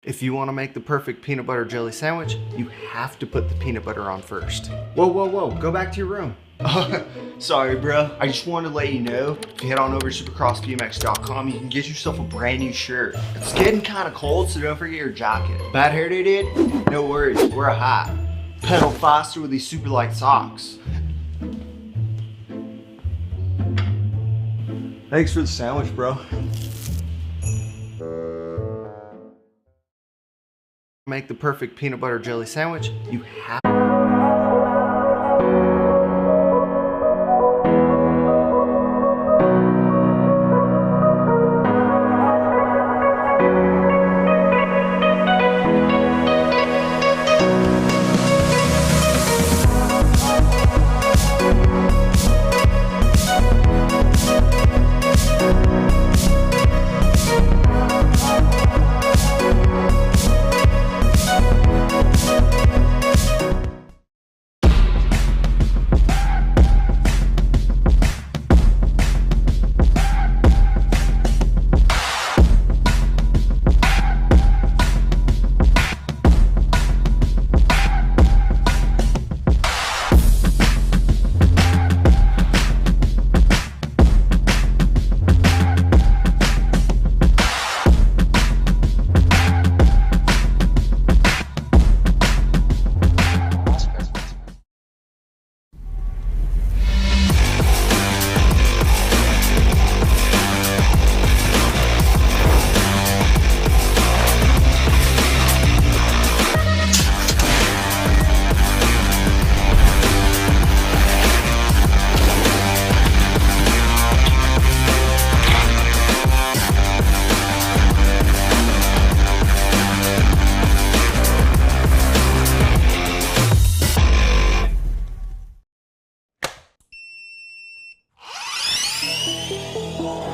If you want to make the perfect peanut butter jelly sandwich, you have to put the peanut butter on first. Whoa, whoa, whoa, go back to your room. Sorry, bro. I just wanted to let you know, if you head on over to supercrossbmx.com, you can get yourself a brand new shirt. It's getting kind of cold, so don't forget your jacket. Bad hair day, dude? No worries, wear a hat. Pedal faster with these super light socks. Thanks for the sandwich, bro. make the perfect peanut butter jelly sandwich, you have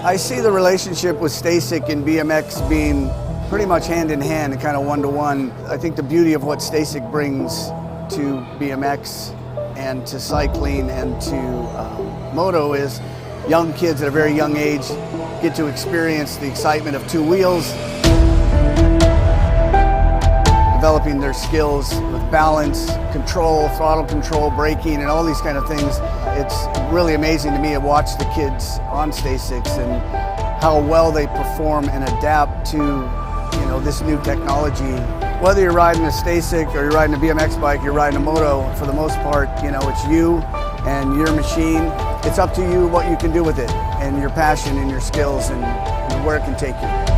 I see the relationship with Stacyc and BMX being pretty much hand in hand and kind of one-to-one. I think the beauty of what Stacyc brings to BMX and to cycling and to moto is young kids at a very young age get to experience the excitement of two wheels, developing their skills with balance, control, throttle control, braking, and all these kind of things. It's really amazing to me to watch the kids on Stacycs and how well they perform and adapt to, this new technology. Whether you're riding a Stacyc or you're riding a BMX bike, you're riding a moto, for the most part, it's you and your machine. It's up to you what you can do with it and your passion and your skills and where it can take you.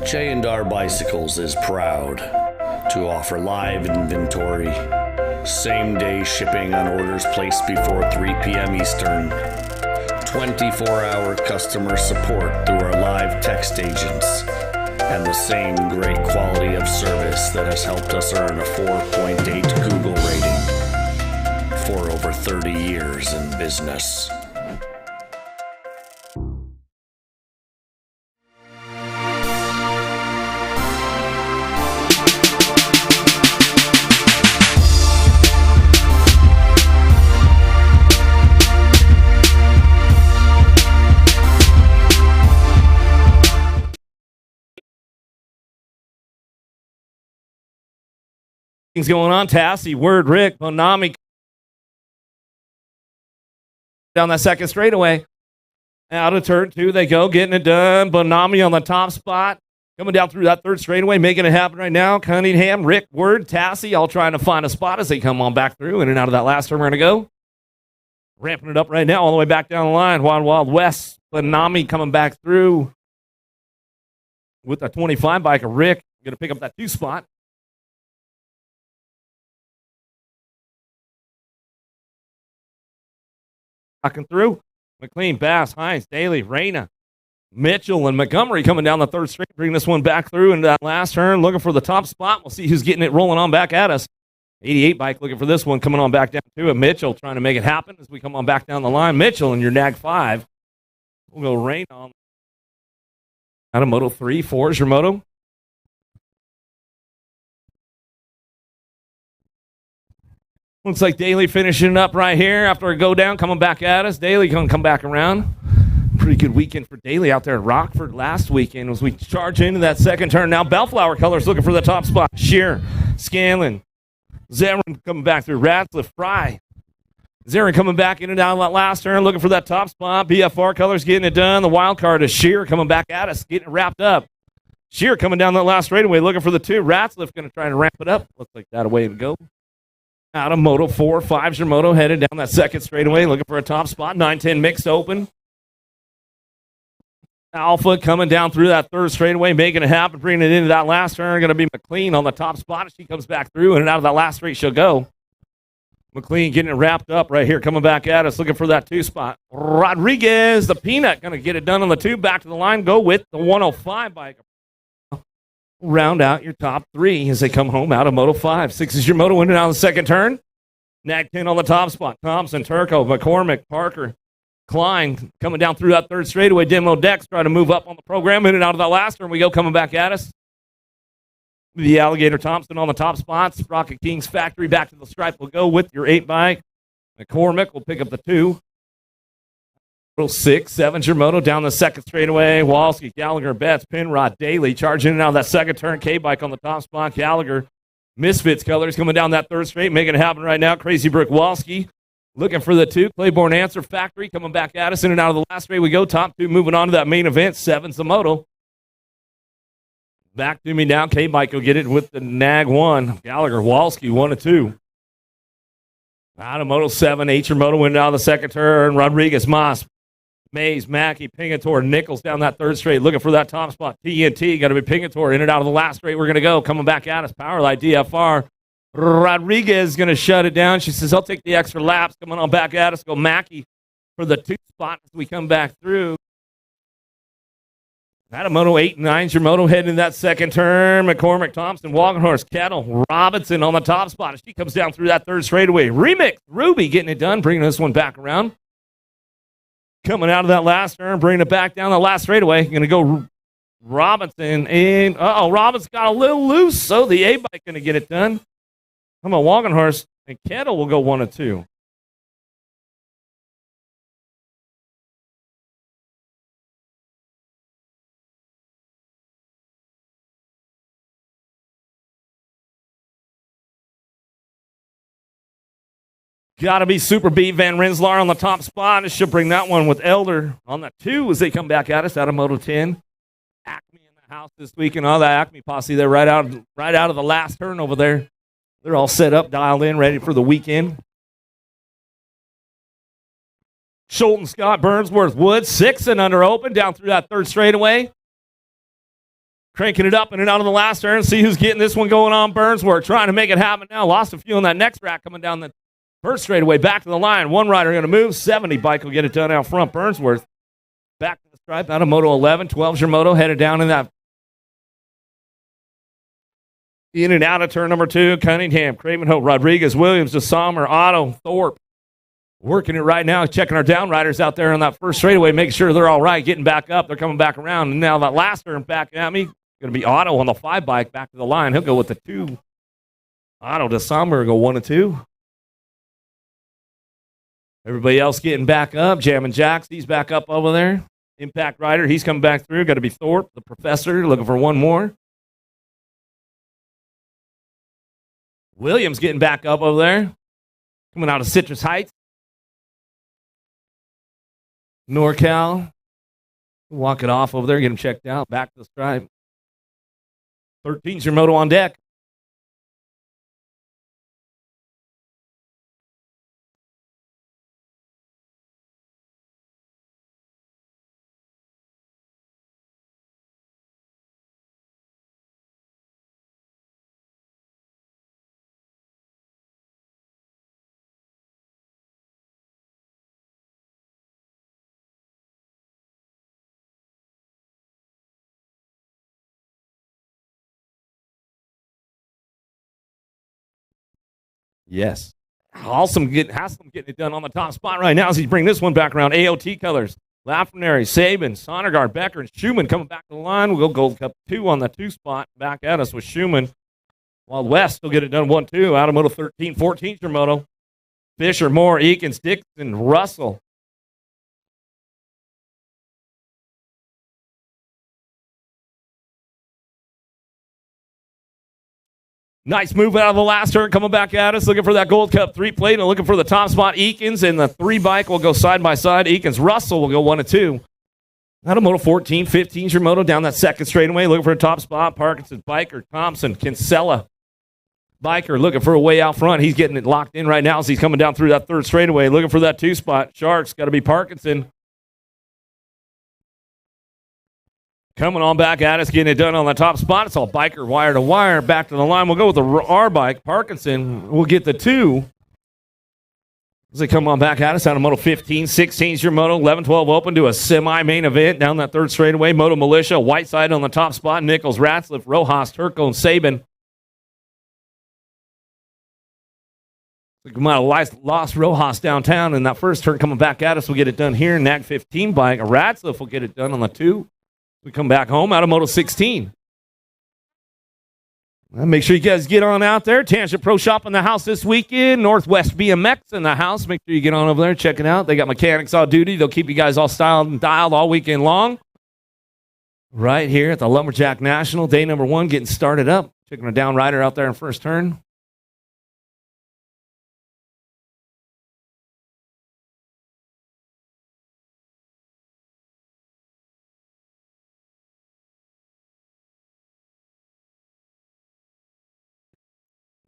J&R Bicycles is proud to offer live inventory, same-day shipping on orders placed before 3 p.m. Eastern, 24-hour customer support through our live text agents, and the same great quality of service that has helped us earn a 4.8 Google rating for over 30 years in business. Things going on. Tassie, Word, Rick, Bonami down that second straightaway. Out of turn two, they go, getting it done. Bonami on the top spot, coming down through that third straightaway, making it happen right now. Cunningham, Rick, Word, Tassie, all trying to find a spot as they come on back through in and out of that last turn. We're going to go. Ramping it up right now, all the way back down the line. Wild Wild West. Bonami coming back through with a 25 biker. Rick going to pick up that 2 spot. Knocking through. McLean, Bass, Hines, Daly, Reyna, Mitchell, and Montgomery coming down the third straight, bringing this one back through into that last turn, looking for the top spot. We'll see who's getting it rolling on back at us. 88 bike looking for this one, coming on back down to it. Mitchell trying to make it happen as we come on back down the line. Mitchell and your NAG 5. We'll go Reyna on. Out of Moto 3, 4 is your Moto. Looks like Daly finishing up right here after a go down, coming back at us. Daly going to come back around. Pretty good weekend for Daly out there at Rockford last weekend as we charge into that second turn. Now Bellflower Colors looking for the top spot. Shear, Scanlon, Zerin coming back through. Ratcliffe, Fry. Zerin coming back in and down that last turn, looking for that top spot. BFR Colors getting it done. The wild card is Shear coming back at us, getting it wrapped up. Shear coming down that last straightaway, looking for the 2. Ratcliffe going to try to ramp it up. Looks like that a way to go. Out of Moto 4, 5's your Moto, headed down that second straightaway, looking for a top spot. 9-10 mixed open. Alpha coming down through that third straightaway, making it happen, bringing it into that last turn. Going to be McLean on the top spot. She comes back through, and out of that last straight she'll go. McLean getting it wrapped up right here, coming back at us, looking for that 2 spot. Rodriguez, the Peanut, going to get it done on the 2. Back to the line, go with the 105 bike. Round out your top 3 as they come home out of Moto 5. 6 is your Moto, winning out of the second turn. Nag 10 on the top spot. Thompson, Turco, McCormick, Parker, Klein coming down through that third straightaway. Demo Dex trying to move up on the program. In and out of that last turn we go, coming back at us. The Alligator Thompson on the top spots. Rocket Kings Factory back to the stripe. We'll go with your 8 bike. McCormick will pick up the 2. 6, 7's your Moto down the second straightaway. Walski, Gallagher, Betts, Penrod, Daly charging in and out of that second turn. K-Bike on the top spot. Gallagher, Misfits Colors coming down that third straight, making it happen right now. Crazy Brick Walski looking for the 2. Claiborne Answer Factory coming back at us in and out of the last straight. We go top 2, moving on to that main event. 7's the Moto. Back to me now. K-Bike will get it with the Nag 1. Gallagher, Walski, 1 of 2. Out of Moto 7, 8 your Moto, winning out of the second turn. Rodriguez, Moss, Mays, Mackey, Pingator, Nichols down that third straight, looking for that top spot. TNT, got to be Pingator in and out of the last straight. We're going to go. Coming back at us, Powerlight, DFR. Rodriguez is going to shut it down. She says, I'll take the extra laps. Coming on back at us, go Mackey for the 2 spot as we come back through. Out of Moto 8 and 9's your Moto, heading in that second turn. McCormick, Thompson, Walkenhorst, Kettle, Robinson on the top spot as she comes down through that third straightaway. Remix, Ruby getting it done, bringing this one back around. Coming out of that last turn, bringing it back down the last straightaway. Going to go Robinson. And, Robinson got a little loose, so the A-Bike going to get it done. Come on, Walkenhorst and Kettle will go 1 of 2. Got to be Super B. Van Rensselaer on the top spot. It should bring that one with Elder on the 2 as they come back at us out of Moto 10. Acme in the house this week and all that Acme posse there right out of the last turn over there. They're all set up, dialed in, ready for the weekend. Schulten, Scott, Burnsworth, Woods, 6 and under open down through that third straightaway. Cranking it up in and out of the last turn. See who's getting this one going on. Burnsworth trying to make it happen now. Lost a few on that next rack coming down the first straightaway. Back to the line. One rider going to move. 70 bike will get it done out front. Burnsworth back to the stripe out of Moto 11. 12's your Moto. Headed down in that. In and out of turn number 2. Cunningham, Cravenhope, Rodriguez, Williams, DeSommer, Otto, Thorpe. Working it right now. Checking our down riders out there on that first straightaway. Making sure they're all right. Getting back up. They're coming back around. And now that last turn back at me. Going to be Otto on the 5 bike back to the line. He'll go with the 2. Otto DeSommer go 1 and 2. Everybody else getting back up. Jamming Jacks. He's back up over there. Impact rider. He's coming back through. Got to be Thorpe, the professor, looking for one more. Williams getting back up over there. Coming out of Citrus Heights. NorCal. Walk it off over there. Get him checked out. Back to the stripe. 13's your Moto on deck. Yes. Haslam getting it done on the top spot right now as he bring this one back around. AOT colors. Lafrenary, Sabin, Sondergaard, Becker, and Schumann coming back to the line. We'll go Gold Cup 2 on the 2 spot. Back at us with Schumann. While West will get it done 1-2. Out of Moto 13, 14's your Moto. Fisher, Moore, Eakins, Dixon, Russell. Nice move out of the last turn, coming back at us, looking for that Gold Cup 3 plate and looking for the top spot. Eakins and the 3 bike will go side by side. Eakins, Russell will go 1 and 2. Out of Moto 14, 15's your Moto down that second straightaway, looking for a top spot. Parkinson, Biker, Thompson, Kinsella. Biker looking for a way out front. He's getting it locked in right now as he's coming down through that third straightaway, looking for that 2 spot. Sharks got to be Parkinson. Coming on back at us, getting it done on the top spot. It's all Biker wire to wire. Back to the line. We'll go with the R bike. Parkinson will get the 2. As they come on back at us out of Moto 15. 16's your Moto. 11-12 open to a semi-main event down that third straightaway. Moto Militia. Whiteside on the top spot. Nichols, Ratzliff, Rojas, Turco, and Sabin. We might have lost Rojas downtown in that first turn. Coming back at us, we'll get it done here. Nag 15 bike. Ratzliff will get it done on the 2. We come back home out of Moto 16. Well, make sure you guys get on out there. Tangent Pro Shop in the house this weekend. Northwest BMX in the house. Make sure you get on over there. Check it out. They got mechanics on duty. They'll keep you guys all styled and dialed all weekend long. Right here at the Lumberjack National. Day number 1 getting started up. Checking a down rider out there in first turn.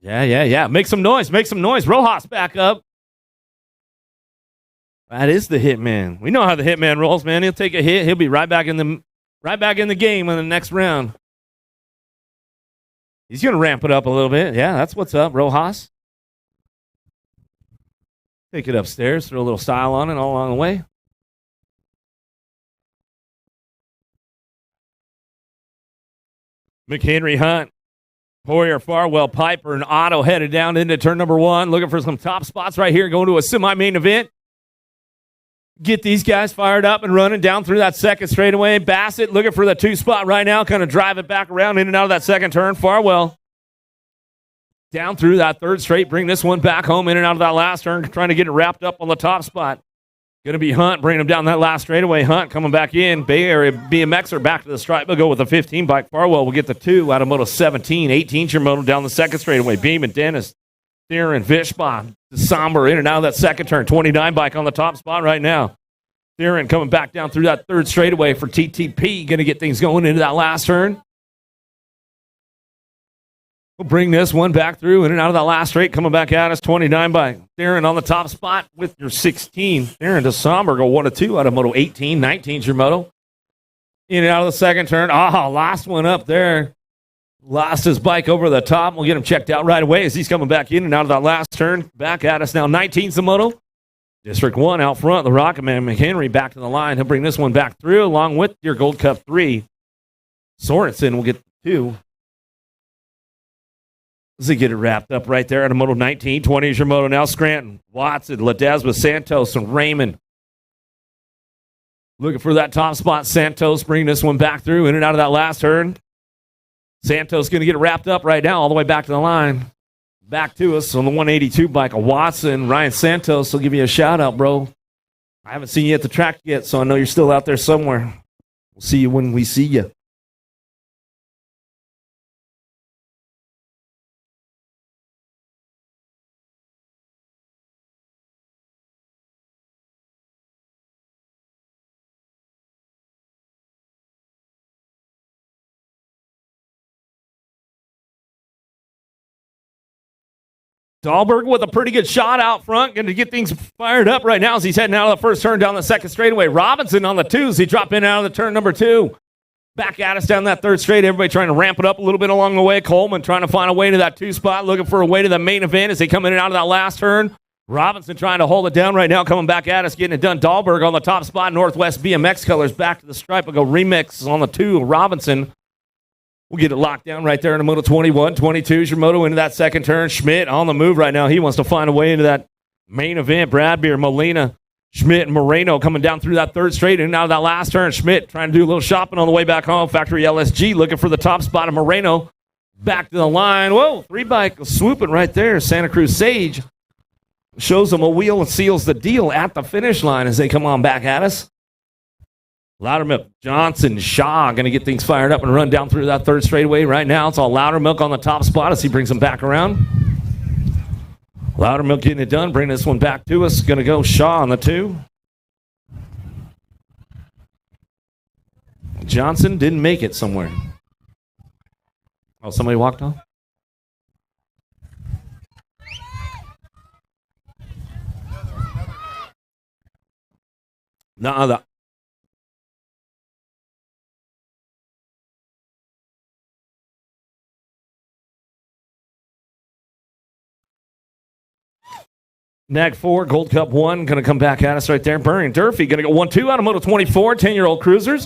Yeah. Make some noise. Rojas back up. That is the Hitman. We know how the Hitman rolls, man. He'll take a hit. He'll be right back in the game in the next round. He's going to ramp it up a little bit. Yeah, that's what's up, Rojas. Take it upstairs. Throw a little style on it all along the way. McHenry, Hunt. Poirier, Farwell, Piper, and Otto headed down into turn number 1. Looking for some top spots right here. Going to a semi-main event. Get these guys fired up and running down through that second straightaway. Bassett looking for the 2 spot right now. Kind of drive it back around in and out of that second turn. Farwell down through that third straight. Bring this one back home in and out of that last turn. Trying to get it wrapped up on the top spot. Going to be Hunt bringing him down that last straightaway. Hunt coming back in. Bay Area BMXer back to the stripe. We'll go with a 15 bike. Farwell will get the 2 out of Moto 17. 18's your Moto down the second straightaway. Beeman, Dennis, Theron, Vishba, Somber in and out of that second turn. 29 bike on the top spot right now. Theron coming back down through that third straightaway for TTP. Going to get things going into that last turn. We'll bring this one back through in and out of that last straight. Coming back at us, 29 by Theron on the top spot with your 16. Theron to Somber go 1-2 out of Moto 18. 19's your Moto. In and out of the second turn. Oh, last one up there. Lost his bike over the top. We'll get him checked out right away as he's coming back in and out of that last turn. Back at us now. 19's the moto. District 1 out front. The Rocket Man McHenry back to the line. He'll bring this one back through along with your Gold Cup 3. Sorensen will get 2. As they get it wrapped up right there at a moto 19. 20 is your moto now. Scranton, Watson, Ledesma, Santos, and Raymond. Looking for that top spot. Santos bringing this one back through in and out of that last turn. Santos going to get it wrapped up right now all the way back to the line. Back to us on the 182 bike of Watson. Ryan Santos will give you a shout out, bro. I haven't seen you at the track yet, so I know you're still out there somewhere. We'll see you when we see you. Dahlberg with a pretty good shot out front. Going to get things fired up right now as he's heading out of the first turn down the second straightaway. Robinson on the 2s. He dropped in out of the turn number 2. Back at us down that third straight. Everybody trying to ramp it up a little bit along the way. Coleman trying to find a way to that 2 spot. Looking for a way to the main event as they come in and out of that last turn. Robinson trying to hold it down right now. Coming back at us. Getting it done. Dahlberg on the top spot. Northwest BMX colors back to the stripe. We'll go remix on the 2. Robinson. We'll get it locked down right there in the moto 21. 22 is your moto into that second turn. Schmidt on the move right now. He wants to find a way into that main event. Bradbeer, Molina, Schmidt, and Moreno coming down through that third straight and out of that last turn. Schmidt trying to do a little shopping on the way back home. Factory LSG looking for the top spot of Moreno. Back to the line. Whoa, 3 bike swooping right there. Santa Cruz Sage shows them a wheel and seals the deal at the finish line as they come on back at us. Loudermilk, Johnson, Shaw going to get things fired up and run down through that third straightaway right now. It's all Loudermilk on the top spot as he brings them back around. Loudermilk getting it done, bringing this one back to us. Going to go Shaw on the 2. Johnson didn't make it somewhere. Oh, somebody walked off? No, Nag 4, Gold Cup 1, going to come back at us right there. Burry and Durfee going to go 1-2 out of Moto 24, 10-year-old cruisers.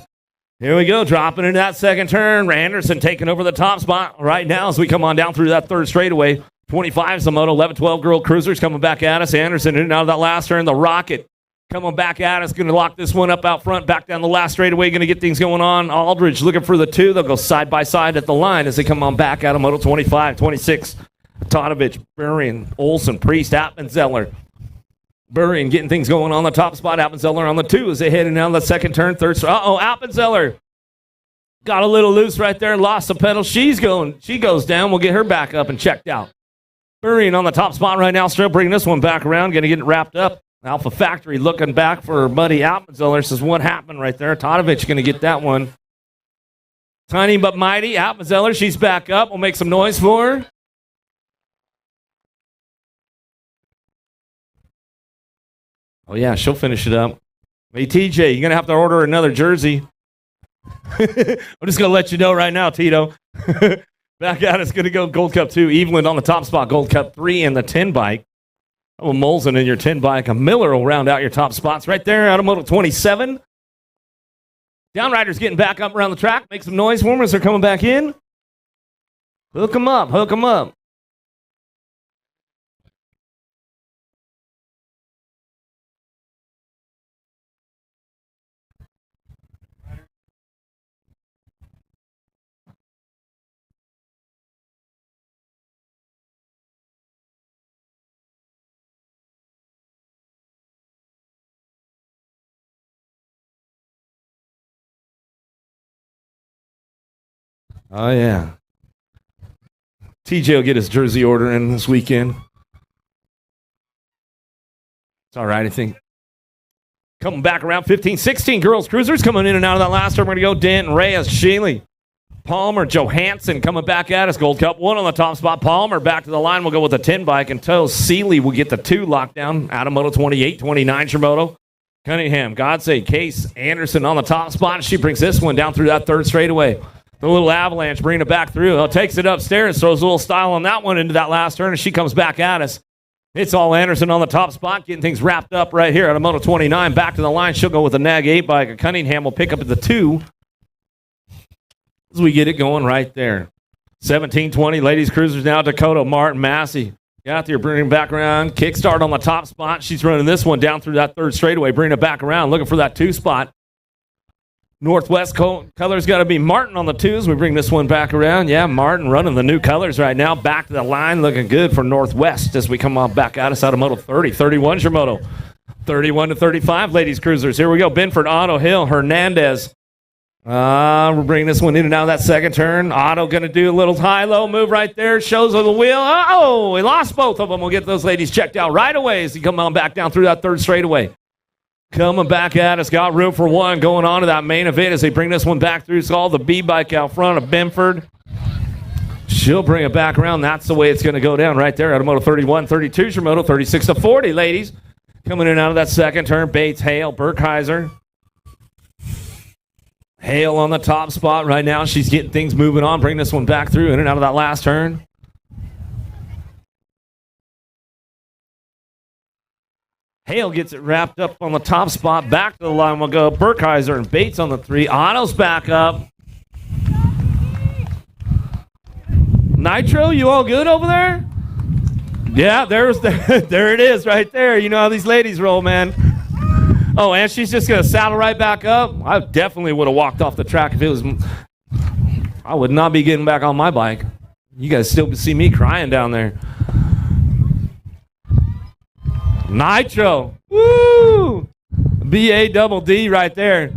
Here we go, dropping into that second turn. Anderson taking over the top spot right now as we come on down through that third straightaway. 25 is the Moto 11, 12-girl cruisers coming back at us. Anderson in and out of that last turn. The Rocket coming back at us. Going to lock this one up out front, back down the last straightaway. Going to get things going on. Aldridge looking for the 2. They'll go side by side at the line as they come on back out of Moto 25, 26. Totovich, Burrian, Olson, Priest, Appenzeller. Burrian getting things going on the top spot. Appenzeller on the 2 as they head down the second turn, third. Appenzeller got a little loose right there and lost the pedal. She goes down. We'll get her back up and checked out. Burrian on the top spot right now, still bringing this one back around, going to get it wrapped up. Alpha Factory looking back for her buddy Appenzeller. Says what happened right there. Totovich going to get that one. Tiny but mighty. Appenzeller, she's back up. We'll make some noise for her. Oh, yeah, she'll finish it up. Hey, TJ, you're going to have to order another jersey. I'm just going to let you know right now, Tito. Back out, it's going to go Gold Cup 2. Evelyn on the top spot, Gold Cup 3 and the 10 bike. Oh, Molson in your 10 bike. A Miller will round out your top spots right there out of Moto 27. Downriders getting back up around the track. Make some noise for them as they're coming back in. Hook them up, hook them up. Oh, yeah. TJ will get his jersey order in this weekend. It's all right, I think. Coming back around 15, 16 girls cruisers coming in and out of that last turn. We're going to go Denton, Reyes, Sheely, Palmer, Johansson coming back at us. Gold Cup 1 on the top spot. Palmer back to the line. We'll go with the 10 bike and tow. Seeley will get the 2 locked down out of Moto 28, 29 Shimoto. Cunningham, Godsey, Case, Anderson on the top spot. She brings this one down through that third straightaway. The little avalanche, bringing it back through. Takes it upstairs, throws a little style on that one into that last turn, and she comes back at us. It's all Anderson on the top spot, getting things wrapped up right here at a Moto 29. Back to the line, she'll go with a Nag 8 bike. Cunningham will pick up at the 2 as we get it going right there. 17-20, ladies cruisers now. Dakota, Martin, Massey. Out there, bringing it back around. Kickstart on the top spot. She's running this one down through that third straightaway, bringing it back around, looking for that 2 spot. Northwest colors got to be Martin on the 2s. We bring this one back around. Yeah, Martin running the new colors right now. Back to the line, looking good for Northwest as we come on back at us out of Moto 30. 31's your Moto. 31-35, ladies cruisers. Here we go. Benford, Otto, Hill, Hernandez. We're bringing this one in and out of that second turn. Otto going to do a little high-low move right there. Shows on the wheel. Uh-oh, we lost both of them. We'll get those ladies checked out right away as he come on back down through that third straightaway. Coming back at us. Got room for one going on to that main event as they bring this one back through. Saw the B-bike out front of Benford. She'll bring it back around. That's the way it's going to go down right there out of Moto 31. 32's your Moto. 36-40, ladies. Coming in and out of that second turn. Bates, Hale, Burkheiser. Hale on the top spot right now. She's getting things moving on. Bring this one back through in and out of that last turn. Hale gets it wrapped up on the top spot. Back to the line we'll go. Burkheiser and Bates on the 3. Otto's back up. Nitro, you all good over there? Yeah, there it is right there. You know how these ladies roll, man. Oh, and she's just going to saddle right back up? I definitely would have walked off the track if it was... I would not be getting back on my bike. You guys still see me crying down there. Nitro. Woo! B-A-double-D right there.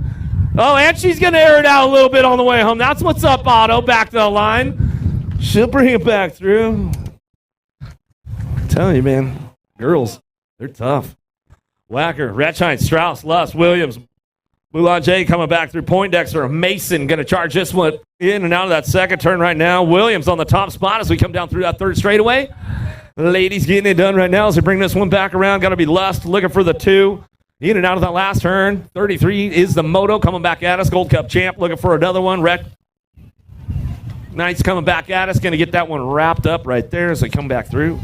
Oh, and she's going to air it out a little bit on the way home. That's what's up, Otto. Back to the line. She'll bring it back through. I'm telling you, man. Girls, they're tough. Wacker, Retchine, Strauss, Luss, Williams, Boulanger coming back through. Poindexter, Mason going to charge this one in and out of that second turn right now. Williams on the top spot as we come down through that third straightaway. Ladies getting it done right now as they bring this one back around. Got to be Lust looking for the 2. In and out of that last turn. 33 is the Moto coming back at us. Gold Cup champ looking for another one. Knight's coming back at us. Going to get that one wrapped up right there as they come back through.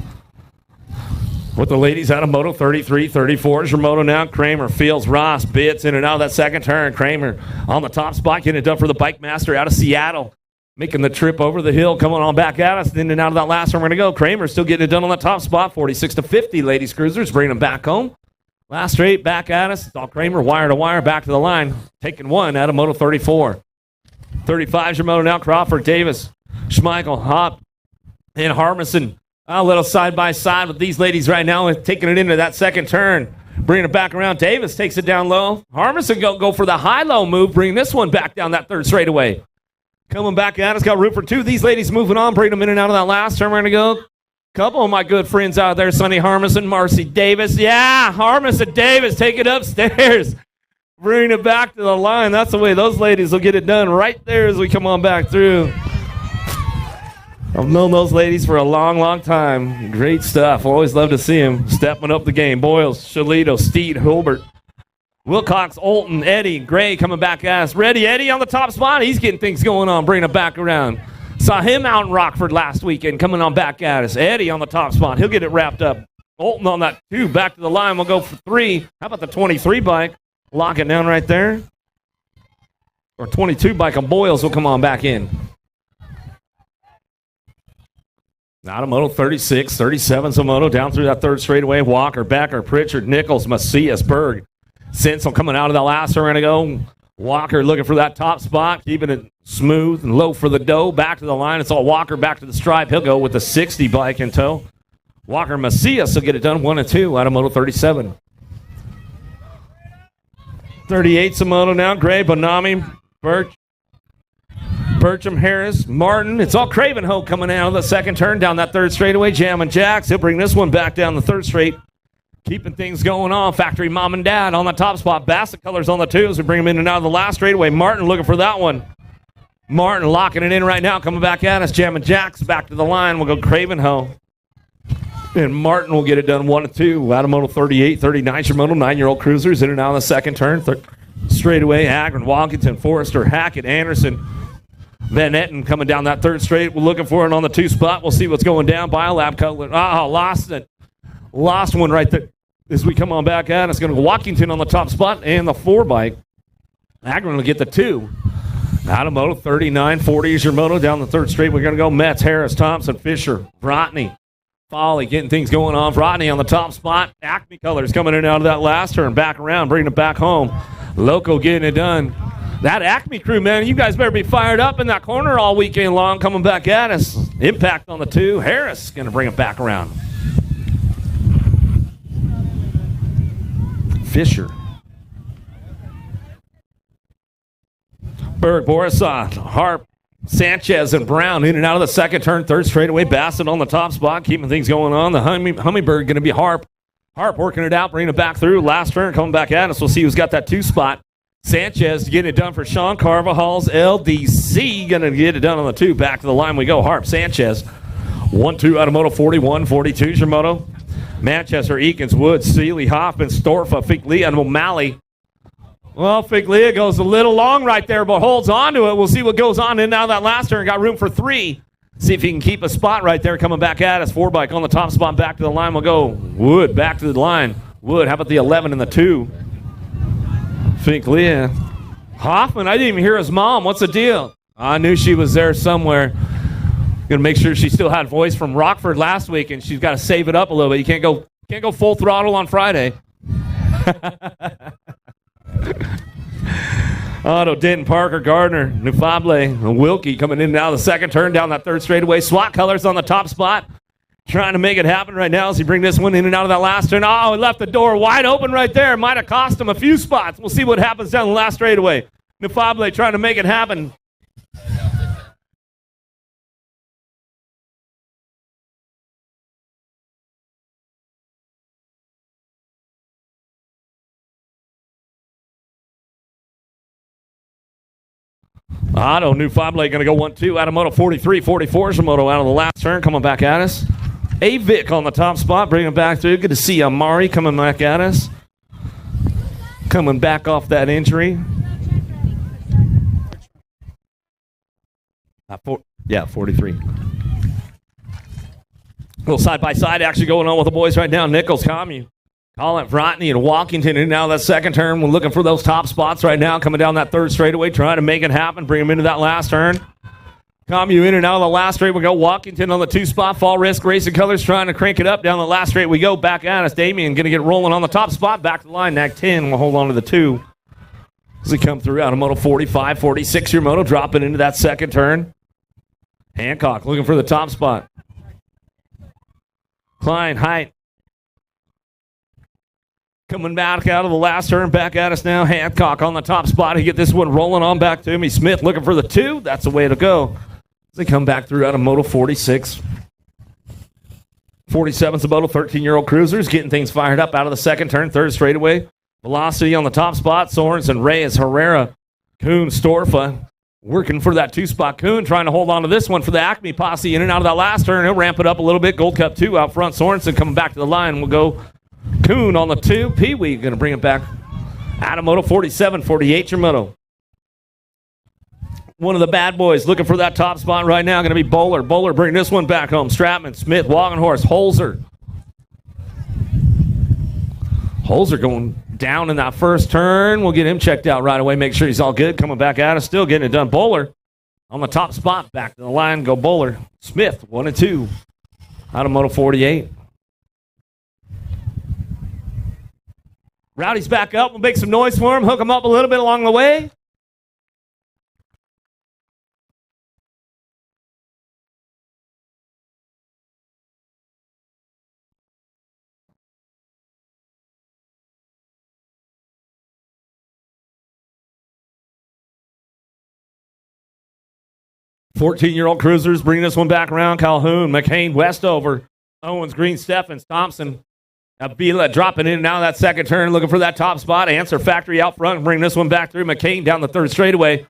With the ladies out of Moto 33, 34 is your Moto now. Kramer, Fields, Ross, Bitts in and out of that second turn. Kramer on the top spot, getting it done for the Bike Master out of Seattle. Making the trip over the hill, coming on back at us. In and out of that last one, we're going to go. Kramer still getting it done on the top spot. 46-50, ladies cruisers, bringing them back home. Last straight, back at us. It's all Kramer, wire to wire, back to the line. Taking one out of Moto 34. 35 is your Moto now. Crawford, Davis, Schmeichel, Hop, and Harmison. A little side-by-side with these ladies right now, taking it into that second turn. Bringing it back around. Davis takes it down low. Harmison go for the high-low move, bringing this one back down that third straightaway. Coming back at us, got room for 2. These ladies moving on, bringing them in and out of that last turn. We're going to go. Couple of my good friends out there, Sonny Harmison, Marcy Davis. Yeah, Harmison Davis, take it upstairs. Bringing it back to the line. That's the way those ladies will get it done right there as we come on back through. I've known those ladies for a long, long time. Great stuff. Always love to see them stepping up the game. Boyles, Shalito, Steed, Hilbert, Wilcox, Olton, Eddie, Gray coming back at us. Ready, Eddie on the top spot. He's getting things going on, bringing it back around. Saw him out in Rockford last weekend coming on back at us. Eddie on the top spot. He'll get it wrapped up. Olton on that 2. Back to the line. We'll go for 3. How about the 23 bike? Lock it down right there. Or 22 bike on Boyles will come on back in. Out of Moto 36, 37's a Moto down through that third straightaway. Walker, Becker, Pritchard, Nichols, Macias, Berg. Sinsel coming out of the last. We're going to go. Walker looking for that top spot, keeping it smooth and low for the dough. Back to the line. It's all Walker back to the stripe. He'll go with the 60 bike in tow. Walker, Macias will get it done 1 and 2 out of Moto 37. 38's a Moto now. Gray, Bonami, Birch. Bertram, Harris, Martin. It's all Cravenhoe coming out of the second turn down that third straightaway. Jammin' Jacks. He'll bring this one back down the third straight. Keeping things going on. Factory Mom and Dad on the top spot. Bassett Colors on the 2s. We bring him in and out of the last straightaway. Martin looking for that one. Martin locking it in right now. Coming back at us. Jammin' Jacks back to the line. We'll go Cravenhoe. And Martin will get it done 1 and 2. Out of Moto 38, 39 your Moto 9-year-old cruisers in and out of the second turn. Straightaway, Agron, Walkington, Forrester, Hackett, Anderson, Van Etten coming down that third straight. We're looking for it on the 2 spot. We'll see what's going down. Biolab Cutler. Lost it. Lost one right there. As we come on back at us, going to go Walkington on the top spot and the 4 bike. Agron will get the 2. Out of Moto 39, 40 is your Moto. Down the third straight, we're going to go Metz, Harris, Thompson, Fisher, Vrotny. Folly getting things going on. Vrotny on the top spot. Acme Colors coming in out of that last turn. Back around, bringing it back home. Loco getting it done. That Acme crew, man, you guys better be fired up in that corner all weekend long. Coming back at us. Impact on the 2. Harris going to bring it back around. Fisher. Berg, Borisov, Harp, Sanchez, and Brown in and out of the second turn. Third straightaway. Bassett on the top spot, keeping things going on. The Hummingbird going to be Harp. Harp working it out, bringing it back through. Last turn coming back at us. We'll see who's got that 2 spot. Sanchez getting it done for Sean Carvajal's LDC. Going to get it done on the 2. Back to the line we go. Harp, Sanchez. 1-2 out of Moto 41. 42 is your Moto. Manchester, Eakins, Woods, Seeley, Hoffman, Storfa, Figlia, and O'Malley. Well, Figlia goes a little long right there, but holds on to it. We'll see what goes on in and out of that last turn. Got room for 3. See if he can keep a spot right there coming back at us. 4 bike on the top spot. Back to the line. We'll go Wood back to the line. Wood, how about the 11 and the 2? Figlia. Hoffman, I didn't even hear his mom. What's the deal? I knew she was there somewhere. Going to make sure she still had voice from Rockford last week, and she's got to save it up a little bit. You can't go full throttle on Friday. Otto, Denton, Parker, Gardner, Nufable, Wilkie coming in now the second turn down that third straightaway. SWAT Colors on the top spot. Trying to make it happen right now as he bring this one in and out of that last turn. Oh, he left the door wide open right there. Might have cost him a few spots. We'll see what happens down the last straightaway. Nufable trying to make it happen. Otto, Nufable going to go 1-2 out of Moto 43. 44 is the Moto out of the last turn coming back at us. Vic on the top spot, bringing it back through. Good to see Amari coming back at us. Coming back off that injury. 43. A little side-by-side action going on with the boys right now. Nichols, Commune, Colin, Vrotny, and Walkington in now that second turn. We're looking for those top spots right now. Coming down that third straightaway, trying to make it happen. Bring them into that last turn. Commune in and out of the last straight. We go Walkington on the 2 spot. Fall Risk Racing Colors trying to crank it up. Down the last straight we go. Back at us. Damien going to get rolling on the top spot. Back to the line. Nag 10 will hold on to the 2. As we come through out of Moto 45, 46 your Moto. Dropping into that second turn. Hancock looking for the top spot. Klein, Height. Coming back out of the last turn, back at us now. Hancock on the top spot. He get this one rolling on back to me. Smith looking for the 2. That's the way to go. They come back through out of Moto 46. 47's the Moto 13-year-old cruisers. Getting things fired up out of the second turn. Third straightaway. Velocity on the top spot. Sorensen, Reyes, Herrera, Kuhn, Storfa. Working for that 2 spot. Kuhn trying to hold on to this one for the Acme posse. In and out of that last turn. He'll ramp it up a little bit. Gold Cup 2 out front. Sorensen coming back to the line. We'll go Kuhn on the 2. Pee-wee going to bring it back. Out of Moto 47, 48 your Moto. One of the bad boys looking for that top spot right now. Going to be Bowler. Bowler bringing this one back home. Stratman, Smith, Wagenhorst, Holzer. Holzer going down in that first turn. We'll get him checked out right away. Make sure he's all good. Coming back at us. Still getting it done. Bowler on the top spot. Back to the line. Go Bowler. Smith, 1 and 2. Out of Moto 48. Rowdy's back up. We'll make some noise for him. Hook him up a little bit along the way. $14-year-old cruisers bringing this one back around. Calhoun, McCain, Westover, Owens, Green, Steffens, Thompson. Abila dropping in and out of that second turn, looking for that top spot. Answer Factory out front, bring this one back through. McCain down the third straightaway.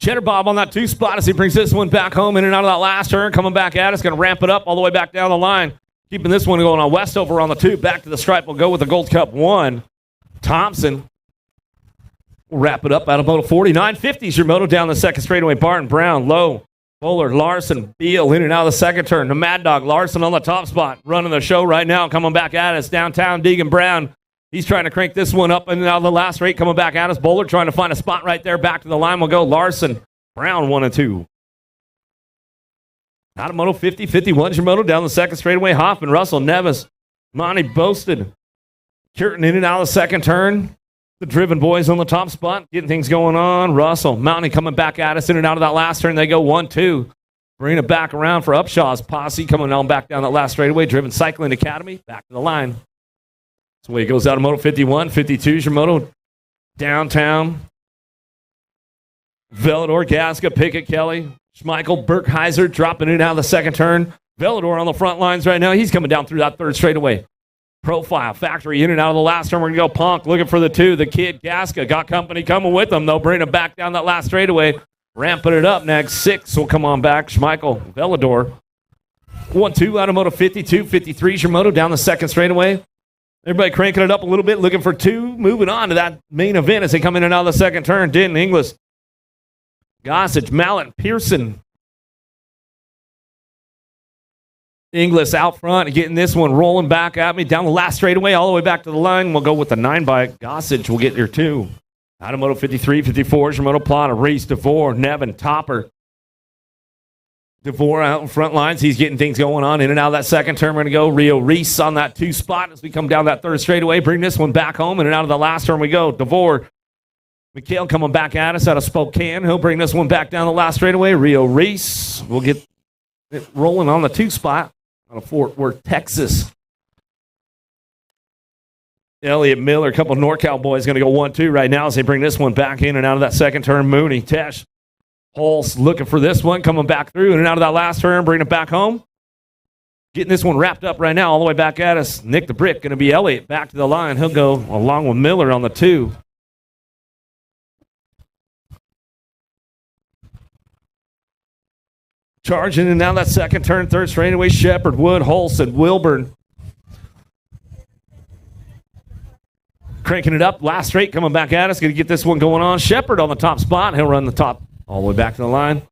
Cheddar Bob on that 2 spot as he brings this one back home in and out of that last turn. Coming back at us. Going to ramp it up all the way back down the line. Keeping this one going on Westover on the 2. Back to the stripe. We'll go with the Gold Cup 1. Thompson. We'll wrap it up out of moto 49. 50's your moto down the second straightaway. Barton, Brown, Lowe, Bowler, Larson, Beal in and out of the second turn. The Mad Dog, Larson on the top spot. Running the show right now. Coming back at us. Downtown, Deegan Brown. He's trying to crank this one up and out of the last straight. Coming back at us. Bowler trying to find a spot right there. Back to the line. We'll go Larson, Brown 1 and 2. Out of moto 50. 51's your moto down the second straightaway. Hoffman, Russell, Nevis, Monty Boasted. Curtin in and out of the second turn. The Driven Boys on the top spot, getting things going on. Russell, Mountain coming back at us in and out of that last turn. They go 1-2. Bringing it back around for Upshaw's posse coming on back down that last straightaway. Driven Cycling Academy, back to the line. That's the way it goes out of moto 51. 52's your moto downtown. Velador, Gasca, Pickett, Kelly, Schmeichel, Burkheiser dropping in and out of the second turn. Velador on the front lines right now. He's coming down through that third straightaway. Profile, Factory in and out of the last turn. We're going to go Punk looking for the 2. The kid, Gasca, got company coming with them. They'll bring him back down that last straightaway. Ramping it up next. 6 will come on back. Schmeichel, Velador. 1-2 out of moto 52. 53's your moto down the second straightaway. Everybody cranking it up a little bit, looking for 2. Moving on to that main event as they come in and out of the second turn. Denton, Inglis, Gossage, Mallet, Pearson. Inglis out front, getting this one rolling back at me down the last straightaway, all the way back to the line. We'll go with the 9 bike. Gossage will get your 2. Out of moto 53, 54 is your moto plot. Reese, DeVore, Nevin, Topper. DeVore out in front lines. He's getting things going on in and out of that second turn. We're going to go Rio Reese on that 2 spot as we come down that third straightaway. Bring this one back home in and out of the last turn we go. DeVore, Mikhail coming back at us out of Spokane. He'll bring this one back down the last straightaway. Rio Reese will get it rolling on the 2 spot. Out of Fort Worth, Texas. Elliot Miller, a couple of NorCal boys going to go 1-2 right now as they bring this one back in and out of that second turn. Mooney, Tesh, Hulse looking for this one, coming back through in and out of that last turn, bringing it back home. Getting this one wrapped up right now, all the way back at us. Nick the Brick going to be Elliott back to the line. He'll go along with Miller on the 2. Charging and now that second turn, third straightaway. Shepard, Wood, Holson, Wilburn. Cranking it up. Last straight coming back at us. Going to get this one going on. Shepard on the top spot. He'll run the top all the way back to the line.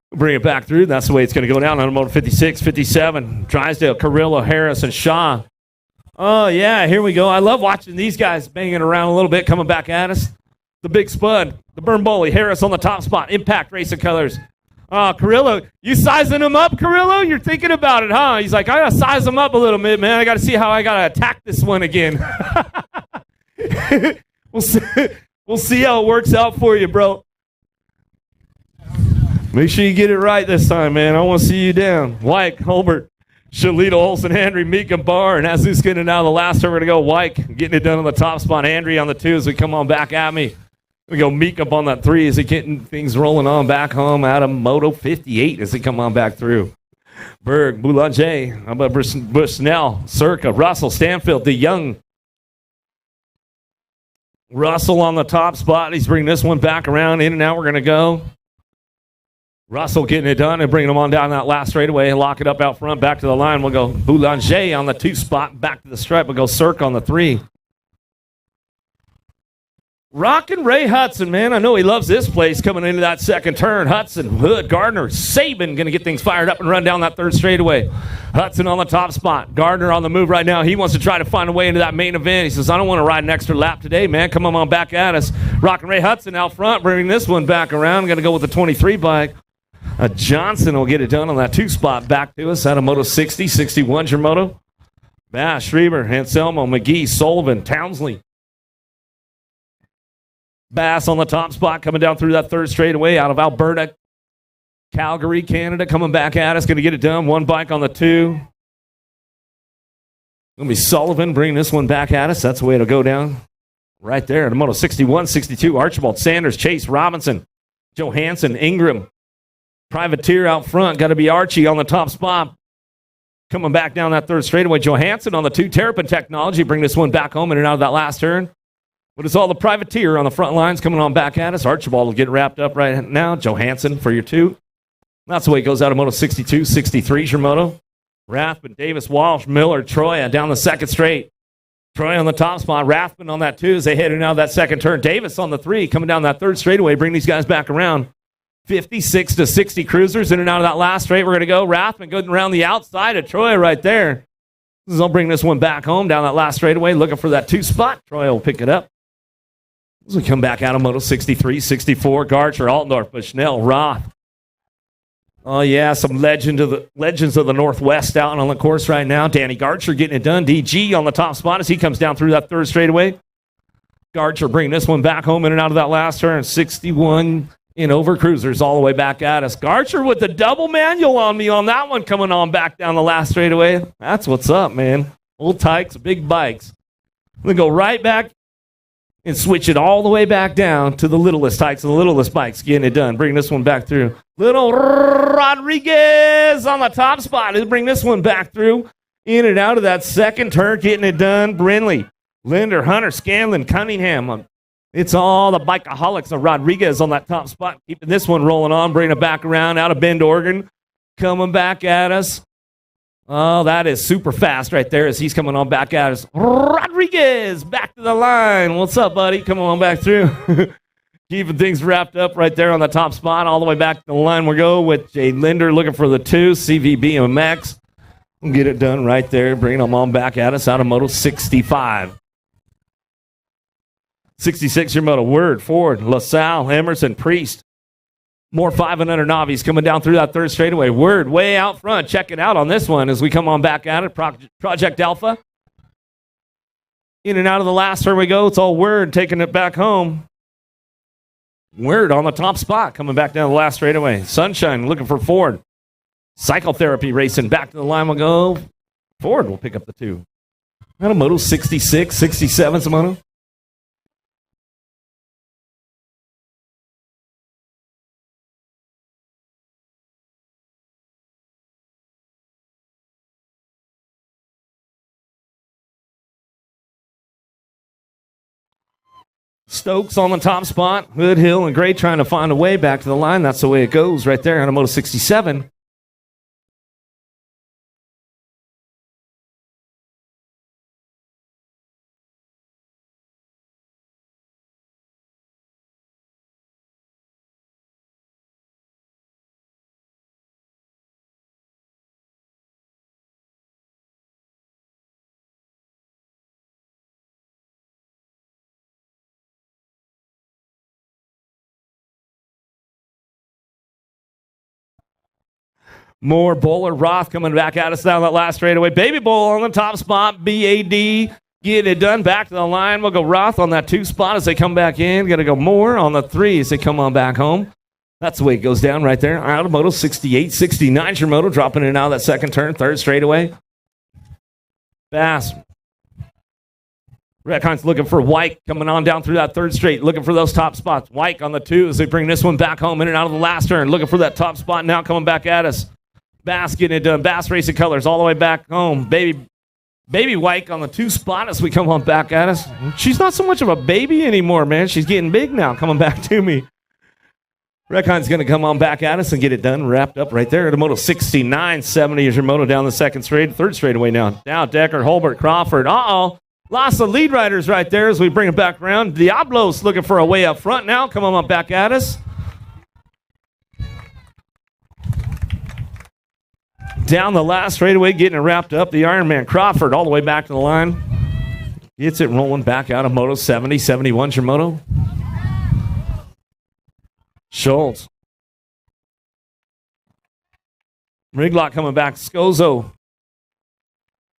Bring it back through. That's the way it's going to go down on motor 56, 57. Drysdale, Carrillo, Harris, and Shaw. Oh, yeah, here we go. I love watching these guys banging around a little bit, coming back at us. The Big Spud, the Burn Bully, Harris on the top spot. Impact Racing Colors. Carrillo, you sizing him up, Carrillo? You're thinking about it, huh? He's like, I got to size him up a little bit, man. I got to see how I got to attack this one again. We'll see how it works out for you, bro. Make sure you get it right this time, man. I want to see you down. Wyke, Holbert, Shalita, Olsen, Henry, Mika, Barr, and as this getting now the last turn, we're going to go Wyke, getting it done on the top spot. Henry on the 2 as we come on back at me. We go Meek up on that 3 as he getting things rolling on back home out of moto 58 as he come on back through. Berg, Boulanger, how about Bushnell, Circa, Russell, Stanfield, the young. Russell on the top spot. He's bringing this one back around in and out. We're going to go. Russell getting it done and bringing him on down that last straightaway and lock it up out front. Back to the line. We'll go Boulanger on the 2 spot. Back to the stripe. We'll go Circa on the 3. Rockin' Ray Hudson, man. I know he loves this place coming into that second turn. Hudson, Hood, Gardner, Saban going to get things fired up and run down that third straightaway. Hudson on the top spot. Gardner on the move right now. He wants to try to find a way into that main event. He says, I don't want to ride an extra lap today, man. Come on back at us. Rockin' Ray Hudson out front, bringing this one back around. Going to go with the 23 bike. Johnson will get it done on that 2 spot back to us out of moto 60. 61's your moto. Bass, Schreiber, Anselmo, McGee, Sullivan, Townsley. Bass on the top spot coming down through that third straightaway out of Alberta. Calgary, Canada coming back at us. Going to get it done. 1 bike on the 2. Going to be Sullivan bringing this one back at us. That's the way it'll go down. Right there. The moto 61, 62. Archibald, Sanders, Chase, Robinson, Johansson, Ingram. Privateer out front. Got to be Archie on the top spot. Coming back down that third straightaway. Johansson on the 2. Terrapin Technology. Bring this one back home in and out of that last turn. But it's all the privateer on the front lines coming on back at us. Archibald will get wrapped up right now. Johansson for your 2. That's the way it goes out of moto 62, 63 is your moto. Rathman, Davis, Walsh, Miller, Troya down the second straight. Troy on the top spot. Rathman on that 2 as they heading out that second turn. Davis on the 3 coming down that third straightaway. Bring these guys back around. 56 to 60 cruisers in and out of that last straight. We're going to go. Rathman going around the outside of Troy right there. I'll bring this one back home down that last straightaway. Looking for that 2 spot. Troy will pick it up. As we come back out of moto 63, 64. Garcher, Altendorf, Bushnell, Roth. Oh, yeah, some legends of the Northwest out on the course right now. Danny Garcher getting it done. DG on the top spot as he comes down through that third straightaway. Garcher bringing this one back home in and out of that last turn. 61 in over cruisers all the way back at us. Garcher with the double manual on me on that one coming on back down the last straightaway. That's what's up, man. Old tykes, big bikes. We go right back and switch it all the way back down to the littlest hikes and the littlest bikes getting it done. Bring this one back through. Little Rodriguez on the top spot. Let's bring this one back through. In and out of that second turn, getting it done. Brindley, Linder, Hunter, Scanlon, Cunningham. It's all the bikeaholics of Rodriguez on that top spot. Keeping this one rolling on. Bringing it back around out of Bend, Oregon. Coming back at us. Oh, that is super fast right there as he's coming on back at us. Rodriguez, back to the line. What's up, buddy? Come on back through. Keeping things wrapped up right there on the top spot. All the way back to the line we go with Jay Linder looking for the 2. CV BMX. We'll get it done right there. Bringing them on back at us out of moto 65. 66 your moto. Word, Ford, LaSalle, Emerson, Priest. More 5 and under novice coming down through that third straightaway. Word way out front. Check it out on this one as we come on back at it. Project Alpha. In and out of the last turn we go. It's all Word taking it back home. Word on the top spot coming back down the last straightaway. Sunshine looking for Ford. Psychotherapy racing back to the line we'll go. Ford will pick up the 2. Out of moto 66, 67 's a moto. Stokes on the top spot. Hood, Hill, and Gray trying to find a way back to the line. That's the way it goes right there on a moto 67. More Bowler, Roth coming back at us down that last straightaway. Baby Bowl on the top spot. BAD getting it done. Back to the line. We'll go Roth on that 2 spot as they come back in. Got to go Moore on the 3 as they come on back home. That's the way it goes down right there. Out of moto 68, 69 your moto. Dropping it out of that second turn. Third straightaway. Bass. Redcon's looking for White coming on down through that third straight. Looking for those top spots. White on the 2 as they bring this one back home in and out of the last turn. Looking for that top spot now coming back at us. Bass getting it done. Bass Racing Colors all the way back home. Baby White on the 2 spot as we come on back at us. She's not so much of a baby anymore, man. She's getting big now coming back to me. Redcon's going to come on back at us and get it done. Wrapped up right there. The moto 69, 70 is your moto down the second straight. Third straightaway now. Now Decker, Holbert, Crawford. Uh-oh. Lost the lead riders right there as we bring it back around. Diablo's looking for a way up front now. Come on back at us. Down the last straightaway, getting it wrapped up. The Ironman Crawford all the way back to the line. Gets it rolling back out of moto 70. 71's your moto. Schultz. Riglock coming back. Scozo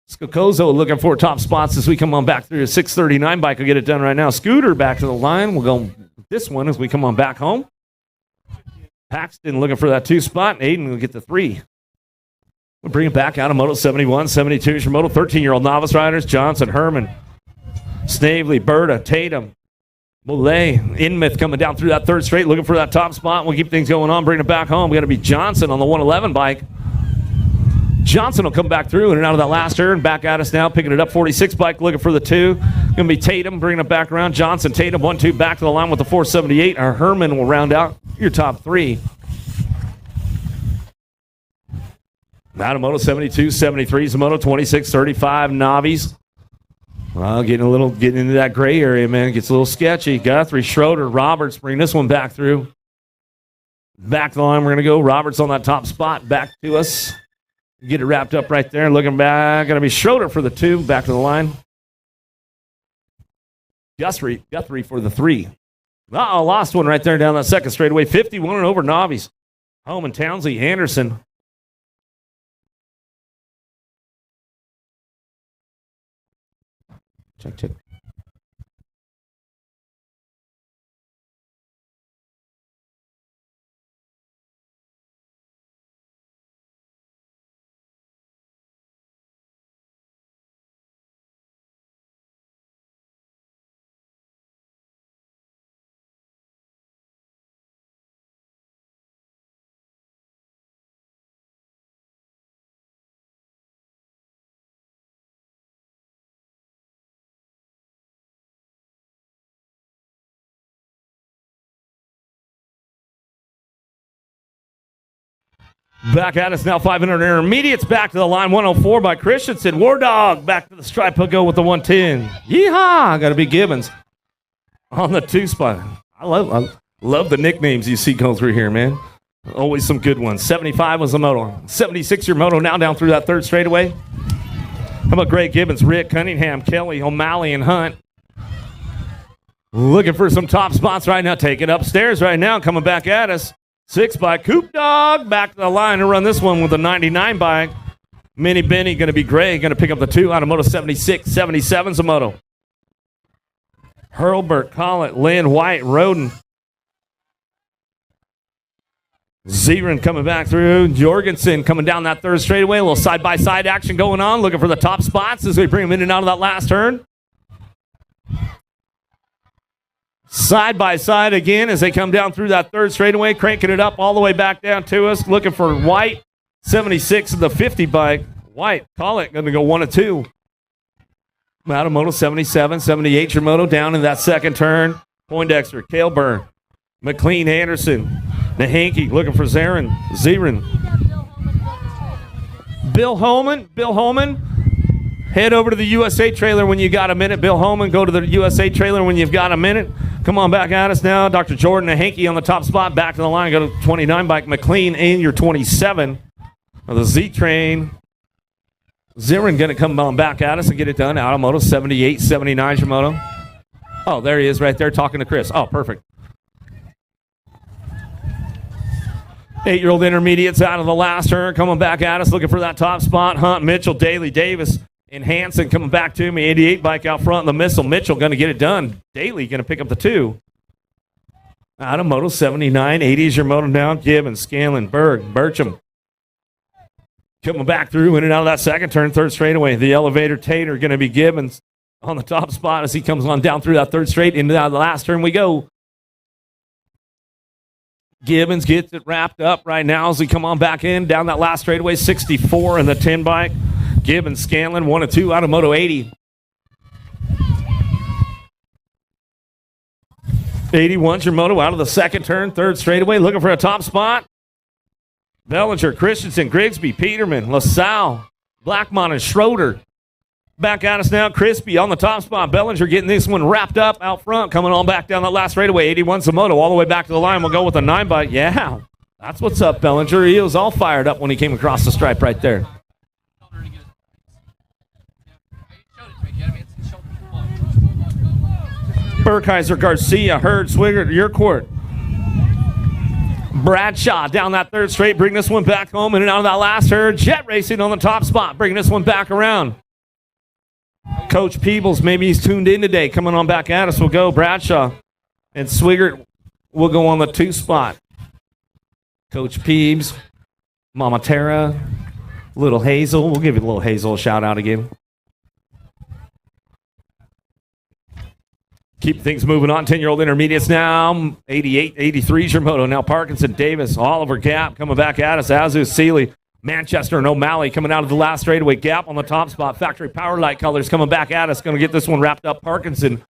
looking for top spots as we come on back through. A 639 bike will get it done right now. Scooter back to the line. We'll go this one as we come on back home. Paxton looking for that 2 spot. Aiden will get the 3. We'll bring it back out of moto 71, 72 is your moto. 13-year-old novice riders. Johnson, Herman, Snavely, Berta, Tatum, Molay, Inmouth coming down through that third straight, looking for that top spot. We'll keep things going on, bring it back home. We got to be Johnson on the 111 bike. Johnson will come back through in and out of that last turn. Back at us now, picking it up. 46 bike, looking for the 2. Going to be Tatum bringing it back around. Johnson, Tatum, 1-2 back to the line with the 478. Our Herman will round out your top three. Matamoto 72, 73, Zamoto 26, 35, Navi's. Well, getting into that gray area, man. Gets a little sketchy. Guthrie, Schroeder, Roberts bring this one back through. Back to the line, we're going to go. Roberts on that top spot. Back to us. Get it wrapped up right there. Looking back. Going to be Schroeder for the 2. Back to the line. Guthrie for the 3. Lost one right there down that second straightaway. 51 and over Navi's. Holman, Townsley, Anderson. Check. Back at us now, 500 intermediates. Back to the line, 104 by Christensen. War Dog back to the stripe. He'll go with the 110. Yeehaw! Got to be Gibbons on the 2 spot. I love the nicknames you see going through here, man. Always some good ones. 75 was the moto. 76 your moto now down through that 3rd straightaway. How about Greg Gibbons, Rick Cunningham, Kelly, O'Malley, and Hunt? Looking for some top spots right now. Taking upstairs right now. Coming back at us. 6 by Coop Dog. Back to the line to run this one with a 99 bike. Mini Benny going to be Gray. Going to pick up the 2 out of Moto 76. 77's a moto. Hurlbert, Collett, Lynn, White, Roden. Zieran coming back through. Jorgensen coming down that 3rd straightaway. A little side-by-side action going on. Looking for the top spots as we bring them in and out of that last turn. Side by side again as they come down through that 3rd straightaway, cranking it up all the way back down to us. Looking for White, 76 of the 50 bike. White, call it, going to go 1 of 2. Matamoto 77, 78 your moto down in that 2nd turn. Poindexter, Kaleburn, McLean, Anderson, Nahanke looking for Zerin. Bill Holman. Head over to the USA trailer when you got a minute. Bill Holman, go to the USA trailer when you've got a minute. Come on back at us now. Dr. Jordan Nahanke on the top spot. Back to the line. Go to 29 bike. McLean in your 27. The Z-Train. Zirin going to come on back at us and get it done. Automoto 78, 79 your moto. Oh, there he is right there talking to Chris. Oh, perfect. 8-year-old intermediates out of the last turn. Coming back at us looking for that top spot. Hunt, Mitchell, Daly, Davis. And Hanson coming back to me. 88 bike out front in the missile. Mitchell going to get it done. Daly going to pick up the 2. Out of Moto 79. 80 is your moto down. Gibbons, Scanlon, Berg, Burcham. Coming back through in and out of that 2nd turn. 3rd straightaway. The elevator Tater going to be Gibbons on the top spot as he comes on down through that 3rd straight. Into the last turn we go. Gibbons gets it wrapped up right now as we come on back in. Down that last straightaway. 64 in the 10 bike. Gibbons, Scanlon, 1 of 2 out of Moto 80. 81's your moto out of the 2nd turn, 3rd straightaway, looking for a top spot. Bellinger, Christensen, Grigsby, Peterman, LaSalle, Blackmon, and Schroeder. Back at us now, Crispy on the top spot. Bellinger getting this one wrapped up out front, coming on back down that last straightaway. 81's the moto, all the way back to the line. We'll go with a 9 bike. Yeah, that's what's up, Bellinger. He was all fired up when he came across the stripe right there. Burkheiser, Garcia, Hurd, Swigert, your court. Bradshaw down that 3rd straight, bring this one back home in and out of that last turn. Jet Racing on the top spot, bringing this one back around. Coach Peebles, maybe he's tuned in today, coming on back at us. We'll go Bradshaw and Swigert will go on the 2 spot. Coach Peebs, Mama Tara, Little Hazel. We'll give you a Little Hazel a shout out again. Keep things moving on. 10-year-old intermediates now. 88, 83's your moto. Now Parkinson, Davis, Oliver, Gap coming back at us. Azu, Seeley, Manchester and O'Malley coming out of the last straightaway. Gap on the top spot. Factory Power Light Colors coming back at us. Going to get this one wrapped up. Parkinson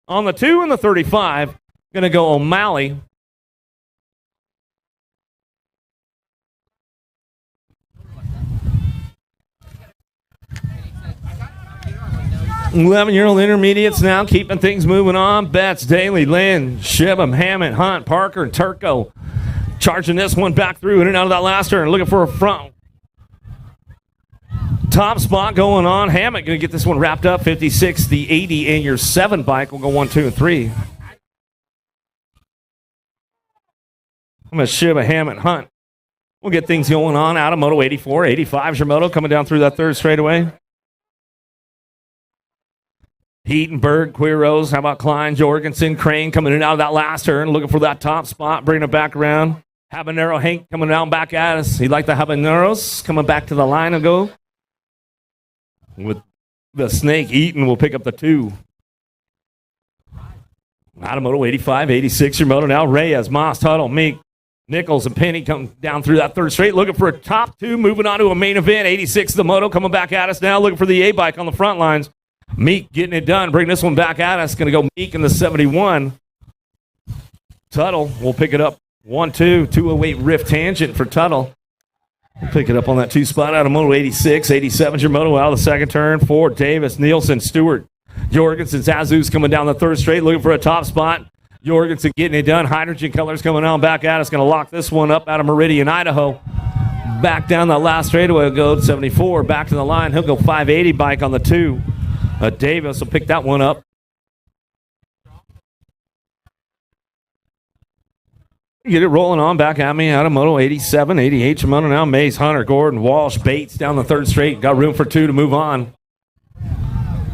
on the 2 and the 35. Going to go O'Malley. "11-year-old intermediates now keeping things moving on. Betts, Daly, Lynn, Shibham, Hammond, Hunt, Parker, and Turco charging this one back through in and out of that last turn. Looking for a front top spot going on. Hammond going to get this one wrapped up. 56, the 80, and your 7 bike will go 1, 2, and 3. I'm going to Shibham, Hammond, Hunt. We'll get things going on out of Moto 84. 85 is your moto coming down through that third straightaway. Heatonberg, Quiros, how about Klein, Jorgensen, Crane coming in and out of that last turn, looking for that top spot, bringing it back around. Habanero Hank coming down back at us. He liked the Habaneros coming back to the line and go. With the Snake, Eaton will pick up the 2. Out of Moto 85, 86 your moto now. Reyes, Moss, Tuttle, Meek, Nichols, and Penny come down through that third straight, looking for a top 2, moving on to a main event. 86 the moto coming back at us now, looking for the A-bike on the front lines. Meek getting it done. Bring this one back at us. Going to go Meek in the 71. Tuttle will pick it up. 1-2. 208 Rift Tangent for Tuttle. We'll pick it up on that 2 spot out of Moto 86. 87's your moto out of the second turn. 4, Davis, Nielsen, Stewart. Jorgensen, Zazus coming down the third straight, looking for a top spot. Jorgensen getting it done. Hydrogen Colors coming on back at us. Going to lock this one up out of Meridian, Idaho. Back down that last straightaway. Will go 74. Back to the line. He'll go 580 bike on the 2. Davis will pick that one up. Get it rolling on back at me out of Moto 87, 88. Your moto now. Mays, Hunter, Gordon, Walsh, Bates down the third straight. Got room for 2 to move on.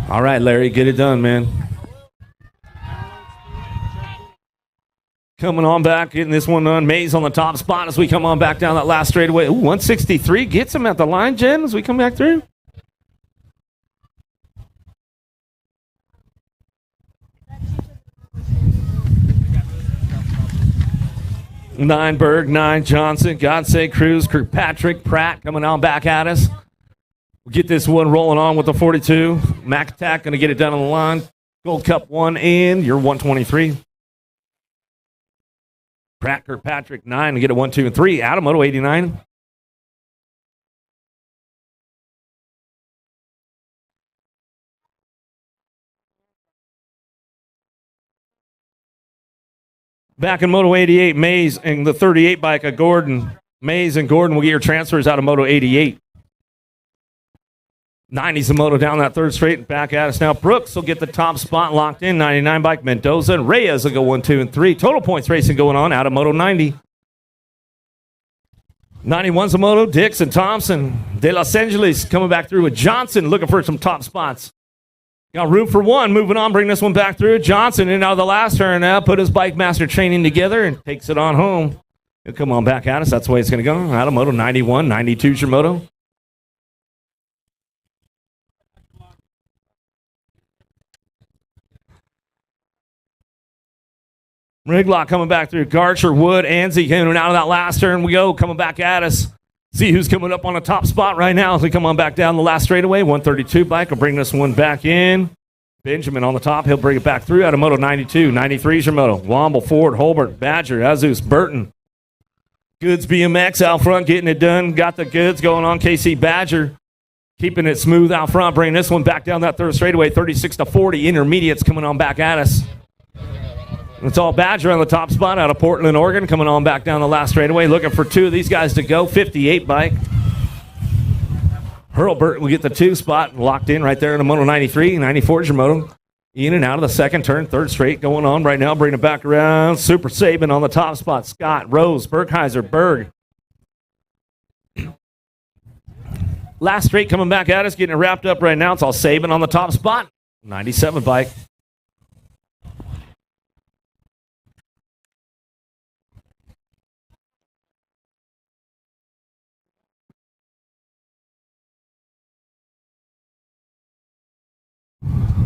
All right, Larry, get it done, man. Coming on back, getting this one done. Mays on the top spot as we come on back down that last straightaway. Ooh, 163 gets him at the line, Jen, as we come back through. Berg, 9 Johnson, Godsay, Cruz, Kirkpatrick, Pratt coming on back at us. We'll get this one rolling on with the 42. Mac Attack going to get it done on the line. Gold Cup 1 and your 123. Pratt, Kirkpatrick, 9 to get it 1, 2, and 3. Adam, Moto 89. Back in Moto 88, Mays and the 38 bike of Gordon. Mays and Gordon will get your transfers out of Moto 88. 90's the moto down that third straight and back at us now. Brooks will get the top spot locked in. 99 bike Mendoza and Reyes will go 1, 2, and 3. Total points racing going on out of Moto 90. 91's the moto. Dix and Thompson. De Los Angeles coming back through with Johnson looking for some top spots. Got room for 1. Moving on, bring this one back through. Johnson in out of the last turn now. Put his bike master training together and takes it on home. He'll come on back at us. That's the way it's going to go. Out of Moto 91. 92's your moto. Riglock coming back through. Garcher, Wood, Anzi coming out of that last turn. We go coming back at us. See who's coming up on the top spot right now as we come on back down the last straightaway. 132 bike will bring this one back in. Benjamin on the top. He'll bring it back through out of Moto 92. 93 is your moto. Womble, Ford, Holbert, Badger, Azus, Burton. Goods BMX out front getting it done. Got the goods going on. KC Badger keeping it smooth out front. Bringing this one back down that third straightaway. 36 to 40. Intermediates coming on back at us. It's all Badger on the top spot out of Portland, Oregon, coming on back down the last straightaway. Looking for 2 of these guys to go. 58 bike. Hurlbert will get the 2 spot locked in right there in the Moto 93. 94 is your moto. In and out of the second turn. Third straight going on right now. Bring it back around. Super Saban on the top spot. Scott, Rose, Bergheiser, Berg. Last straight coming back at us. Getting it wrapped up right now. It's all Saban on the top spot. 97 bike.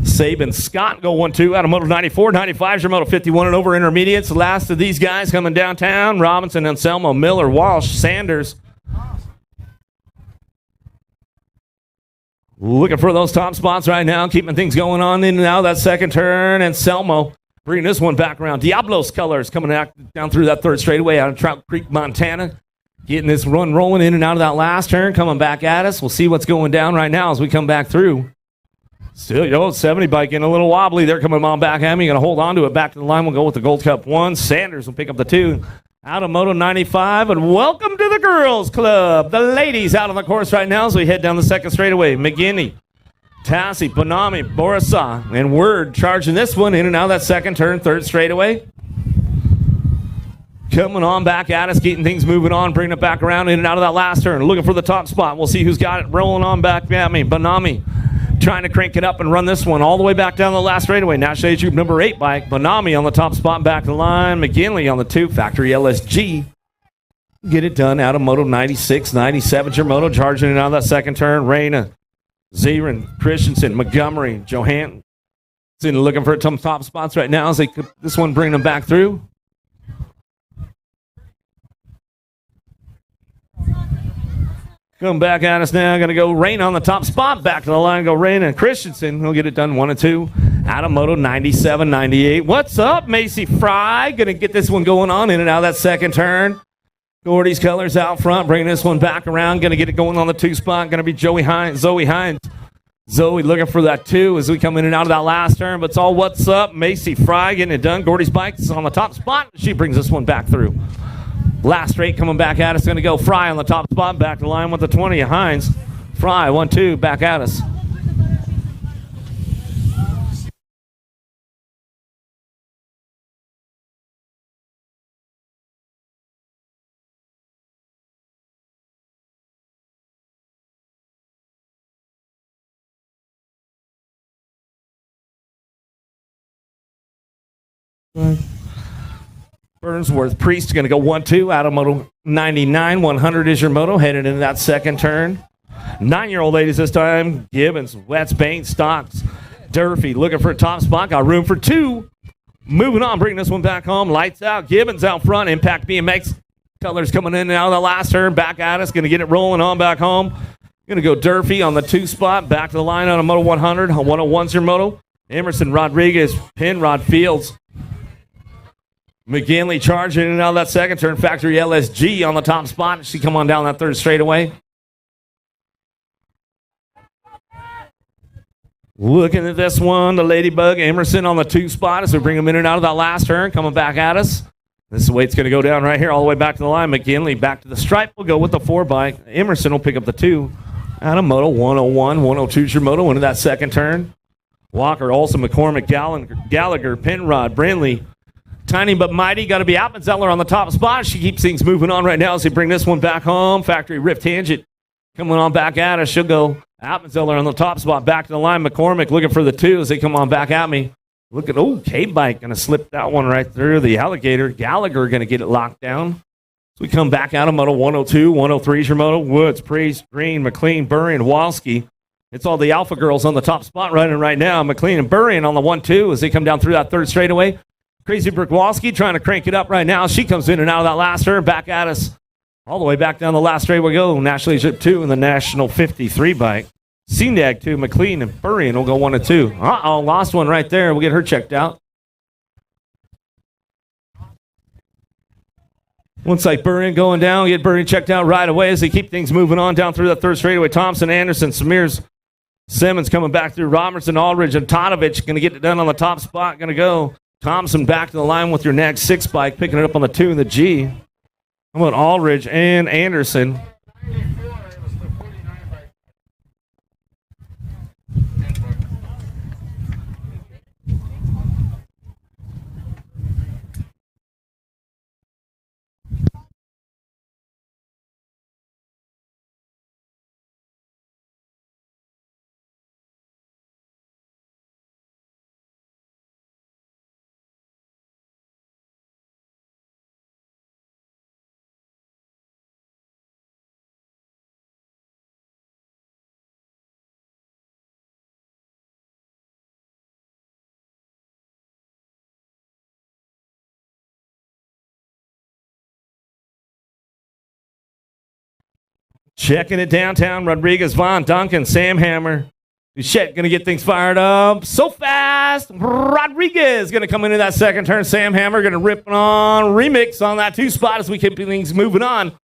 Saban, Scott go 1-2 out of Moto 94. 95 is your Moto 51 and over intermediates. The last of these guys coming downtown. Robinson, Anselmo, Miller, Walsh, Sanders. Looking for those top spots right now, keeping things going on in and out of that second turn. And Selmo bringing this one back around. Diablos Colors coming out, down through that third straightaway out of Trout Creek, Montana. Getting this run rolling in and out of that last turn, coming back at us. We'll see what's going down right now as we come back through. Still, 70 bike in a little wobbly. They're coming on back at me. Going to hold on to it. Back to the line. We'll go with the Gold Cup 1. Sanders will pick up the 2. Out of Moto 95. And welcome to the Girls Club. The ladies out on the course right now as we head down the second straightaway. McGinney, Tassi, Bonami, Borisa, and Word charging this one in and out of that second turn, third straightaway. Coming on back at us, getting things moving on, bringing it back around in and out of that last turn. Looking for the top spot. We'll see who's got it rolling on back at me. Bonami trying to crank it up and run this one all the way back down the last straightaway. National Age Group number 8 bike. Bonami on the top spot, back to the line. McGinley on the 2, Factory LSG. Get it done out of Moto 96, 97. Your Moto charging it out of that second turn. Reyna, Zerin, Christensen, Montgomery, Johansson looking for some top spots right now as they this one bringing them back through. Come back at us now. Going to go Rain on the top spot. Back to the line. Go Rain and Christensen. He'll get it done 1 and 2. Out of Moto 97, 98. What's up, Macy Fry? Going to get this one going on in and out of that second turn. Gordy's Colors out front. Bringing this one back around. Going to get it going on the 2 spot. Going to be Zoe Hines. Zoe looking for that 2 as we come in and out of that last turn. But it's all what's up. Macy Fry getting it done. Gordy's bike is on the top spot. She brings this one back through. Last straight coming back at us. Going to go Fry on the top spot. Back to the line with the 20 of Hines. Fry, 1-2, back at us. Burnsworth Priest going to go 1-2 out of Moto 99. 100 is your Moto headed into that second turn. 9-year-old ladies this time. Gibbons, Wets, Bain, Stocks, Durfee looking for a top spot. Got room for 2. Moving on, bringing this one back home. Lights out. Gibbons out front. Impact BMX Colors coming in and out of the last turn. Back at us. Going to get it rolling on back home. Going to go Durfee on the 2 spot. Back to the line on a Moto 100. 101's your Moto. Emerson Rodriguez, Penrod Fields. McGinley charging in and out of that second turn. Factory LSG on the top spot. She come on down that third straightaway. Looking at this one, the Ladybug, Emerson on the 2 spot as we bring them in and out of that last turn. Coming back at us. This is the way it's going to go down right here all the way back to the line. McGinley back to the stripe. We'll go with the 4 bike. Emerson will pick up the 2. Out of Moto 101. 102's your Moto into that second turn. Walker, Olsen, McCormick, Gallagher, Penrod, Brindley. Tiny but mighty. Got to be Appenzeller on the top spot. She keeps things moving on right now as they bring this one back home. Factory Rift Tangent coming on back at us. She'll go Appenzeller on the top spot. Back to the line. McCormick looking for the 2 as they come on back at me. Look at, K-Bike going to slip that one right through the alligator. Gallagher going to get it locked down. So we come back out of Moto 102. 103 is your Moto. Woods, Priest, Green, McLean, Burry, and Walski. It's all the Alpha girls on the top spot running right now. McLean and Burry on the 1-2 as they come down through that third straightaway. Crazy Brookwalski trying to crank it up right now. She comes in and out of that last turn. Back at us. All the way back down the last straight we go. National Egypt 2 in the National 53 bike. CNAG 2, McLean and Burry, and we'll go 1 and 2. Lost one right there. We'll get her checked out. Looks like Burry going down. Get Burry checked out right away as they keep things moving on down through that third straightaway. Thompson, Anderson, Smears, Simmons coming back through. Robertson, Aldridge, and Tonovich going to get it done on the top spot. Going to go Thompson back to the line with your next 6 bike, picking it up on the 2 and the G. How about Aldridge and Anderson? Checking it downtown. Rodriguez, Vaughn, Duncan, Sam Hammer. Duchette going to get things fired up so fast. Rodriguez going to come into that second turn. Sam Hammer going to rip on remix on that 2 spot as we keep things moving on.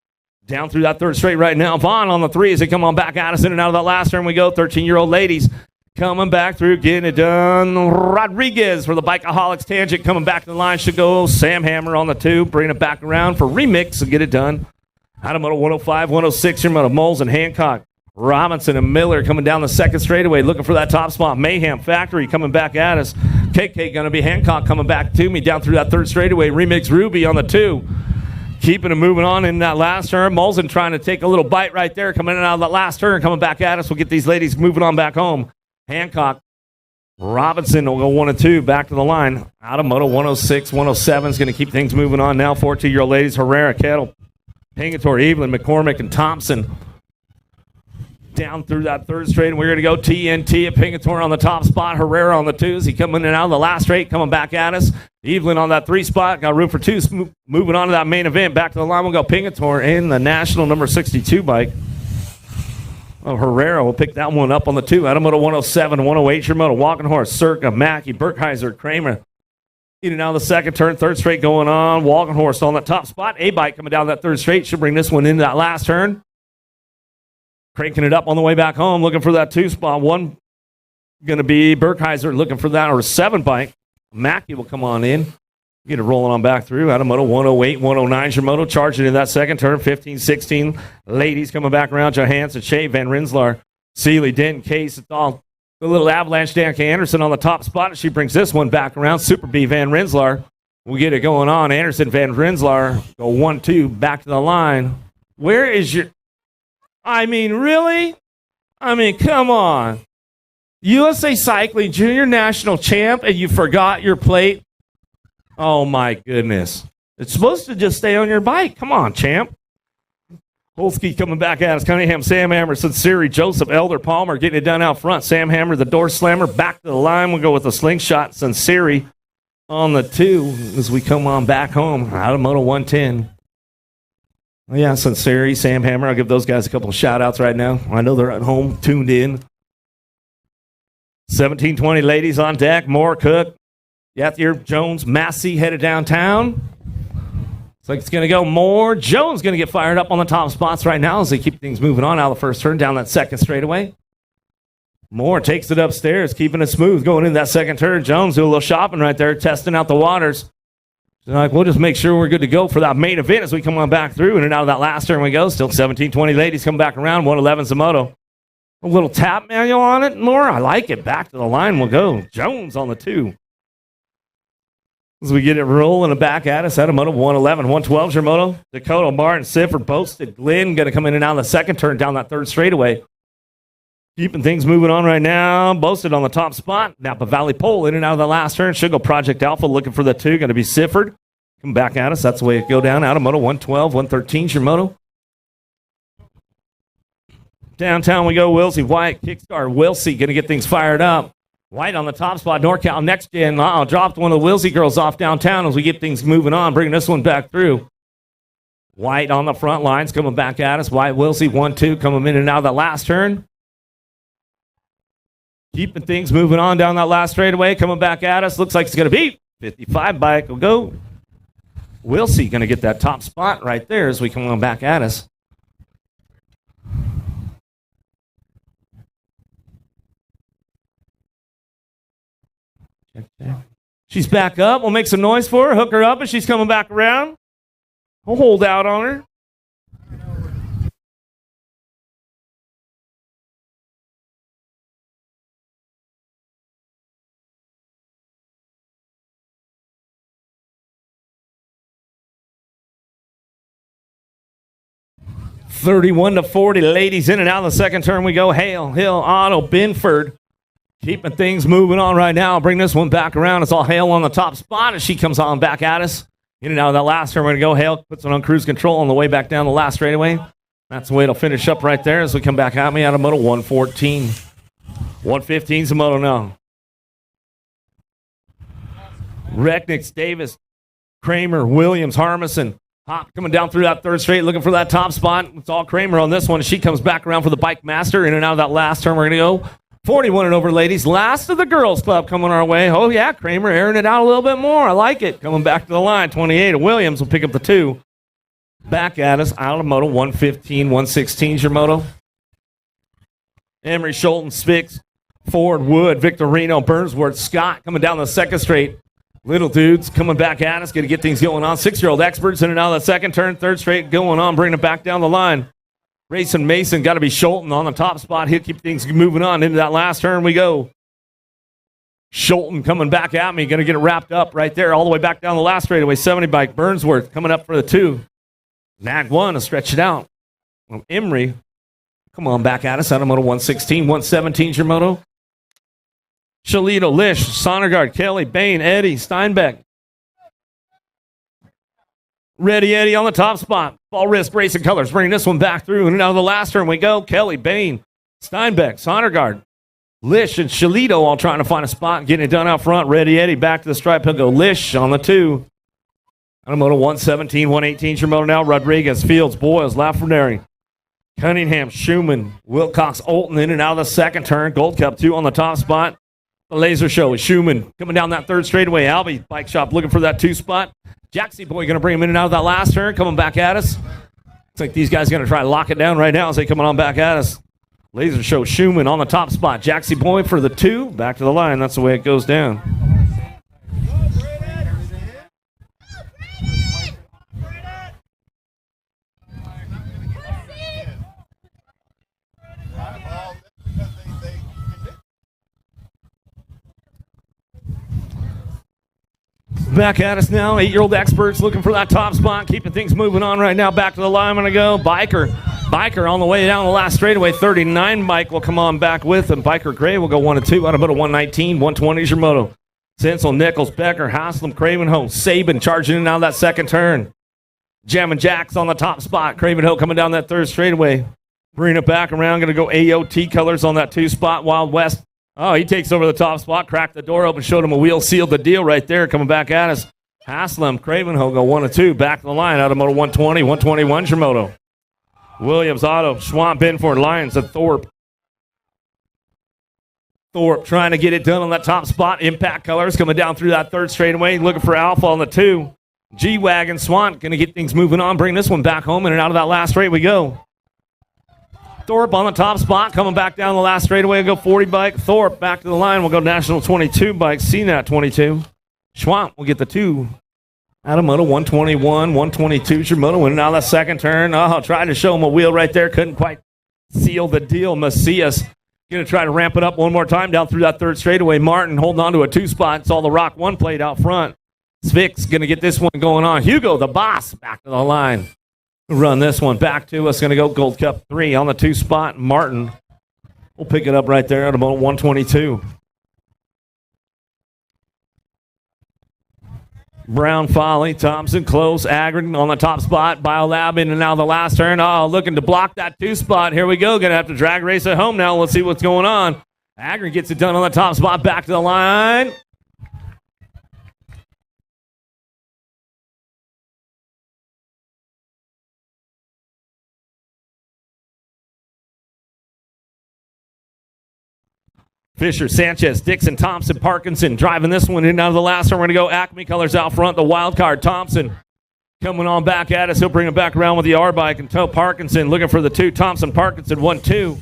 Down through that third straight right now. Vaughn on the 3 as they come on back at us. In and out of that last turn we go. 13-year-old ladies coming back through, getting it done. Rodriguez for the Bikeaholics tangent coming back to the line. Should go Sam Hammer on the 2. Bring it back around for remix and get it done. Out of moto 105, 106, your moto Moles and Hancock. Robinson and Miller coming down the second straightaway, looking for that top spot. Mayhem Factory coming back at us. KK going to be Hancock coming back to me down through that third straightaway. Remix Ruby on the 2. Keeping it moving on in that last turn. Molson trying to take a little bite right there. Coming in and out of that last turn, coming back at us. We'll get these ladies moving on back home. Hancock. Robinson will go 1 and 2 back to the line. Out of moto 106, 107 is going to keep things moving on now. 14-year-old ladies. Herrera, Kettle, Pingator, Evelyn, McCormick, and Thompson. Down through that third straight, and we're going to go TNT at Pingator on the top spot. Herrera on the 2s. He coming in and out of the last straight, coming back at us. Evelyn on that 3 spot. Got room for 2. Moving on to that main event. Back to the line, we'll go Pingator in the National number 62 bike. Oh, Herrera will pick that one up on the 2. Out of moto 107, 108, your moto Walking Horse, Circa, Mackey, Burkheiser, Kramer. In and out of the second turn, third straight going on. Walking Horse on that top spot. A-bike coming down that third straight. Should bring this one into that last turn. Cranking it up on the way back home, looking for that 2 spot. 1 going to be Burkheiser looking for that, or 7 bike. Mackey will come on in. Get it rolling on back through. Out of moto 108, 109 is your moto. Charging in that second turn. 15, 16. Ladies coming back around. Johansson, Shea, Van Renselaar, Seeley, Denton, Case. It's all the little avalanche. Danica Anderson on the top spot. She brings this one back around. Super B, Van Renselaar. We'll get it going on. Anderson, Van Renselaar go 1-2 back to the line. Where is your... I mean, really? I mean, come on. USA Cycling Junior National Champ, and you forgot your plate? Oh, my goodness. It's supposed to just stay on your bike. Come on, champ. Holsky coming back at us. Cunningham, Sam Hammer, Sinceri, Joseph, Elder, Palmer getting it done out front. Sam Hammer, the door slammer, back to the line. We'll go with a slingshot. Sinceri on the 2 as we come on back home out of Moto 110. Yeah, Sinceri, Sam Hammer. I'll give those guys a couple of shout-outs right now. I know they're at home, tuned in. 1720 ladies on deck. Moore, Cook, Yathier, Jones, Massey headed downtown. Looks like it's going to go Moore. Jones going to get fired up on the top spots right now as they keep things moving on out of the first turn down that second straightaway. Moore takes it upstairs, keeping it smooth going into that second turn. Jones do a little shopping right there, testing out the waters. They're like, we'll just make sure we're good to go for that main event as we come on back through. In and out of that last turn we go. Still 17-20 ladies come back around. 111 Zamoto. A little tap manual on it, more. I like it. Back to the line we'll go. Jones on the 2. As we get it rolling and back at us. Out of moto 111. 112 is your moto. Dakota, Martin, Sifford, Boasted, Glenn going to come in and out of the second turn down that third straightaway. Keeping things moving on right now. Boasted on the top spot. Napa Valley Pole in and out of the last turn. Should go Project Alpha looking for the 2. Going to be Sifford. Come back at us. That's the way it go down. Out of moto 112. 113 is your moto. Downtown we go. Wilsey, White, Kickstart. Wilsey going to get things fired up. White on the top spot. NorCal next gen. Dropped one of the Wilsey girls off downtown as we get things moving on. Bringing this one back through. White on the front lines coming back at us. White, Wilsey, 1-2 coming in and out of that last turn. Keeping things moving on down that last straightaway. Coming back at us. Looks like it's going to be 55 bike. We'll go. Wilsey going to get that top spot right there as we come on back at us. Check. She's back up. We'll make some noise for her. Hook her up as she's coming back around. We'll hold out on her. (31-40) ladies in and out of the second turn we go. Hale, Hill, Otto, Binford. Keeping things moving on right now. Bring this one back around. It's all Hale on the top spot as she comes on back at us. In and out of that last turn, we're going to go. Hale puts it on cruise control on the way back down the last straightaway. That's the way it'll finish up right there as we come back at me out of moto 114. 115's the moto now. Recknix, Davis, Kramer, Williams, Harmison, Hop coming down through that third straight, looking for that top spot. It's all Kramer on this one. She comes back around for the bike master. In and out of that last turn, we're going to go 41 and over, ladies. Last of the girls club coming our way. Oh, yeah, Kramer airing it out a little bit more. I like it. Coming back to the line, 28 of Williams will pick up the 2. Back at us, out of moto, 115, 116 is your moto. Emery, Schulten, Spix, Ford, Wood, Victorino, Burnsworth, Scott coming down the second straight. Little dudes coming back at us, going to get things going on. 6-year-old experts in and out of the second turn, third straight going on, bringing it back down the line. Racing Mason, got to be Schulten on the top spot. He'll keep things moving on. Into that last turn we go. Schulten coming back at me, going to get it wrapped up right there, all the way back down the last straightaway. 70 bike, Burnsworth coming up for the 2. Nag 1 to stretch it out. Well, Emery, come on back at us. Out of moto 116, 117 is your moto. Shalito, Lish, Sonnergaard, Kelly, Bain, Eddie, Steinbeck. Ready Eddie on the top spot. Ball wrist racing colors. Bringing this one back through. And out of the last turn we go. Kelly, Bain, Steinbeck, Sonnergaard, Lish, and Shalito all trying to find a spot. Getting it done out front. Ready Eddie back to the stripe. He'll go Lish on the 2. Out of moto 117, 118 is your moto now. Rodriguez, Fields, Boyles, Lafrenary, Cunningham, Schumann, Wilcox, Olton in and out of the second turn. Gold Cup 2 on the top spot. The laser show is Schumann coming down that third straightaway. Albie Bike Shop looking for that 2 spot. Jaxie Boy going to bring him in and out of that last turn. Coming back at us. Looks like these guys are going to try to lock it down right now as they coming on back at us. Laser show Schumann on the top spot. Jaxie Boy for the 2. Back to the line. That's the way it goes down. Back at us now. 8-year-old experts looking for that top spot. Keeping things moving on right now. Back to the line. I'm going to go. Biker on the way down the last straightaway. 39 Mike will come on back with him. Biker Gray will go 1 and 2. Out of moto 119. 120 is your moto. Sensel, Nichols, Becker, Haslam, Cravenho, Saban charging in and out of that second turn. Jammin' Jacks on the top spot. Cravenho coming down that third straightaway. Bringing it back around. Going to go AOT colors on that 2 spot. Wild West. Oh, he takes over the top spot, cracked the door open, showed him a wheel, sealed the deal right there. Coming back at us. Haslam, Cravenho go 1 and 2. Back to the line out of moto 120, 121 your moto. Williams, Otto, Schwamp, Benford, Lyons, and Thorpe. Thorpe trying to get it done on that top spot. Impact colors coming down through that third straightaway. Looking for Alpha on the 2. G-Wagon, Swant going to get things moving on. Bring this one back home, and out of that last straight we go. Thorpe on the top spot, coming back down the last straightaway. We'll go 40 bike. Thorpe back to the line. We'll go National 22 bike. CNAT 22. Schwamp will get the 2. Out of moto 121, 122 is your moto. And now the second turn. Oh, tried to show him a wheel right there. Couldn't quite seal the deal. Macias going to try to ramp it up one more time down through that third straightaway. Martin holding on to a 2 spot. Saw the Rock 1 played out front. Svix going to get this one going on. Hugo, the boss, back to the line. Run this one back to us. Going to go Gold Cup 3 on the 2 spot. Martin will pick it up right there at about 122. Brown, Folly, Thompson, Close, Agron on the top spot. Biolab in and out of the last turn. Oh, looking to block that 2 spot. Here we go. Going to have to drag race it home now. Let's see what's going on. Agron gets it done on the top spot. Back to the line. Fisher, Sanchez, Dixon, Thompson, Parkinson driving this one in and out of the last one. We're going to go Acme colors out front. The wild card, Thompson, coming on back at us. He'll bring it back around with the R bike. And Parkinson looking for the 2. Thompson, Parkinson, 1-2.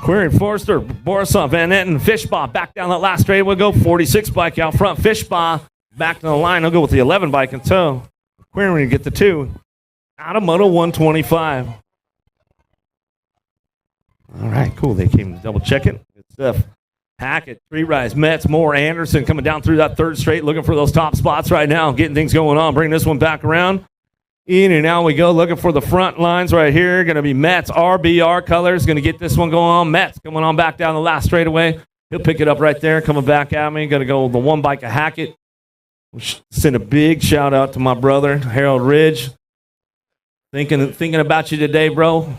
Query, Forster, Borisov, Van Etten, Fishbaugh back down that last straight. We'll go 46 bike out front. Fishbaugh back to the line. I'll go with the 11 bike and tow. Query to get the 2. Out of moto 125. All right, cool. They came to double check it. Good stuff. Hackett, Tree Rise, Metz, Moore, Anderson coming down through that third straight, looking for those top spots right now, getting things going on. Bring this one back around. In and out we go, looking for the front lines right here. Going to be Metz, RBR colors. Going to get this one going on. Metz coming on back down the last straightaway. He'll pick it up right there, coming back at me. Going to go the 1 bike of Hackett. Send a big shout out to my brother, Harold Ridge. Thinking about you today, bro.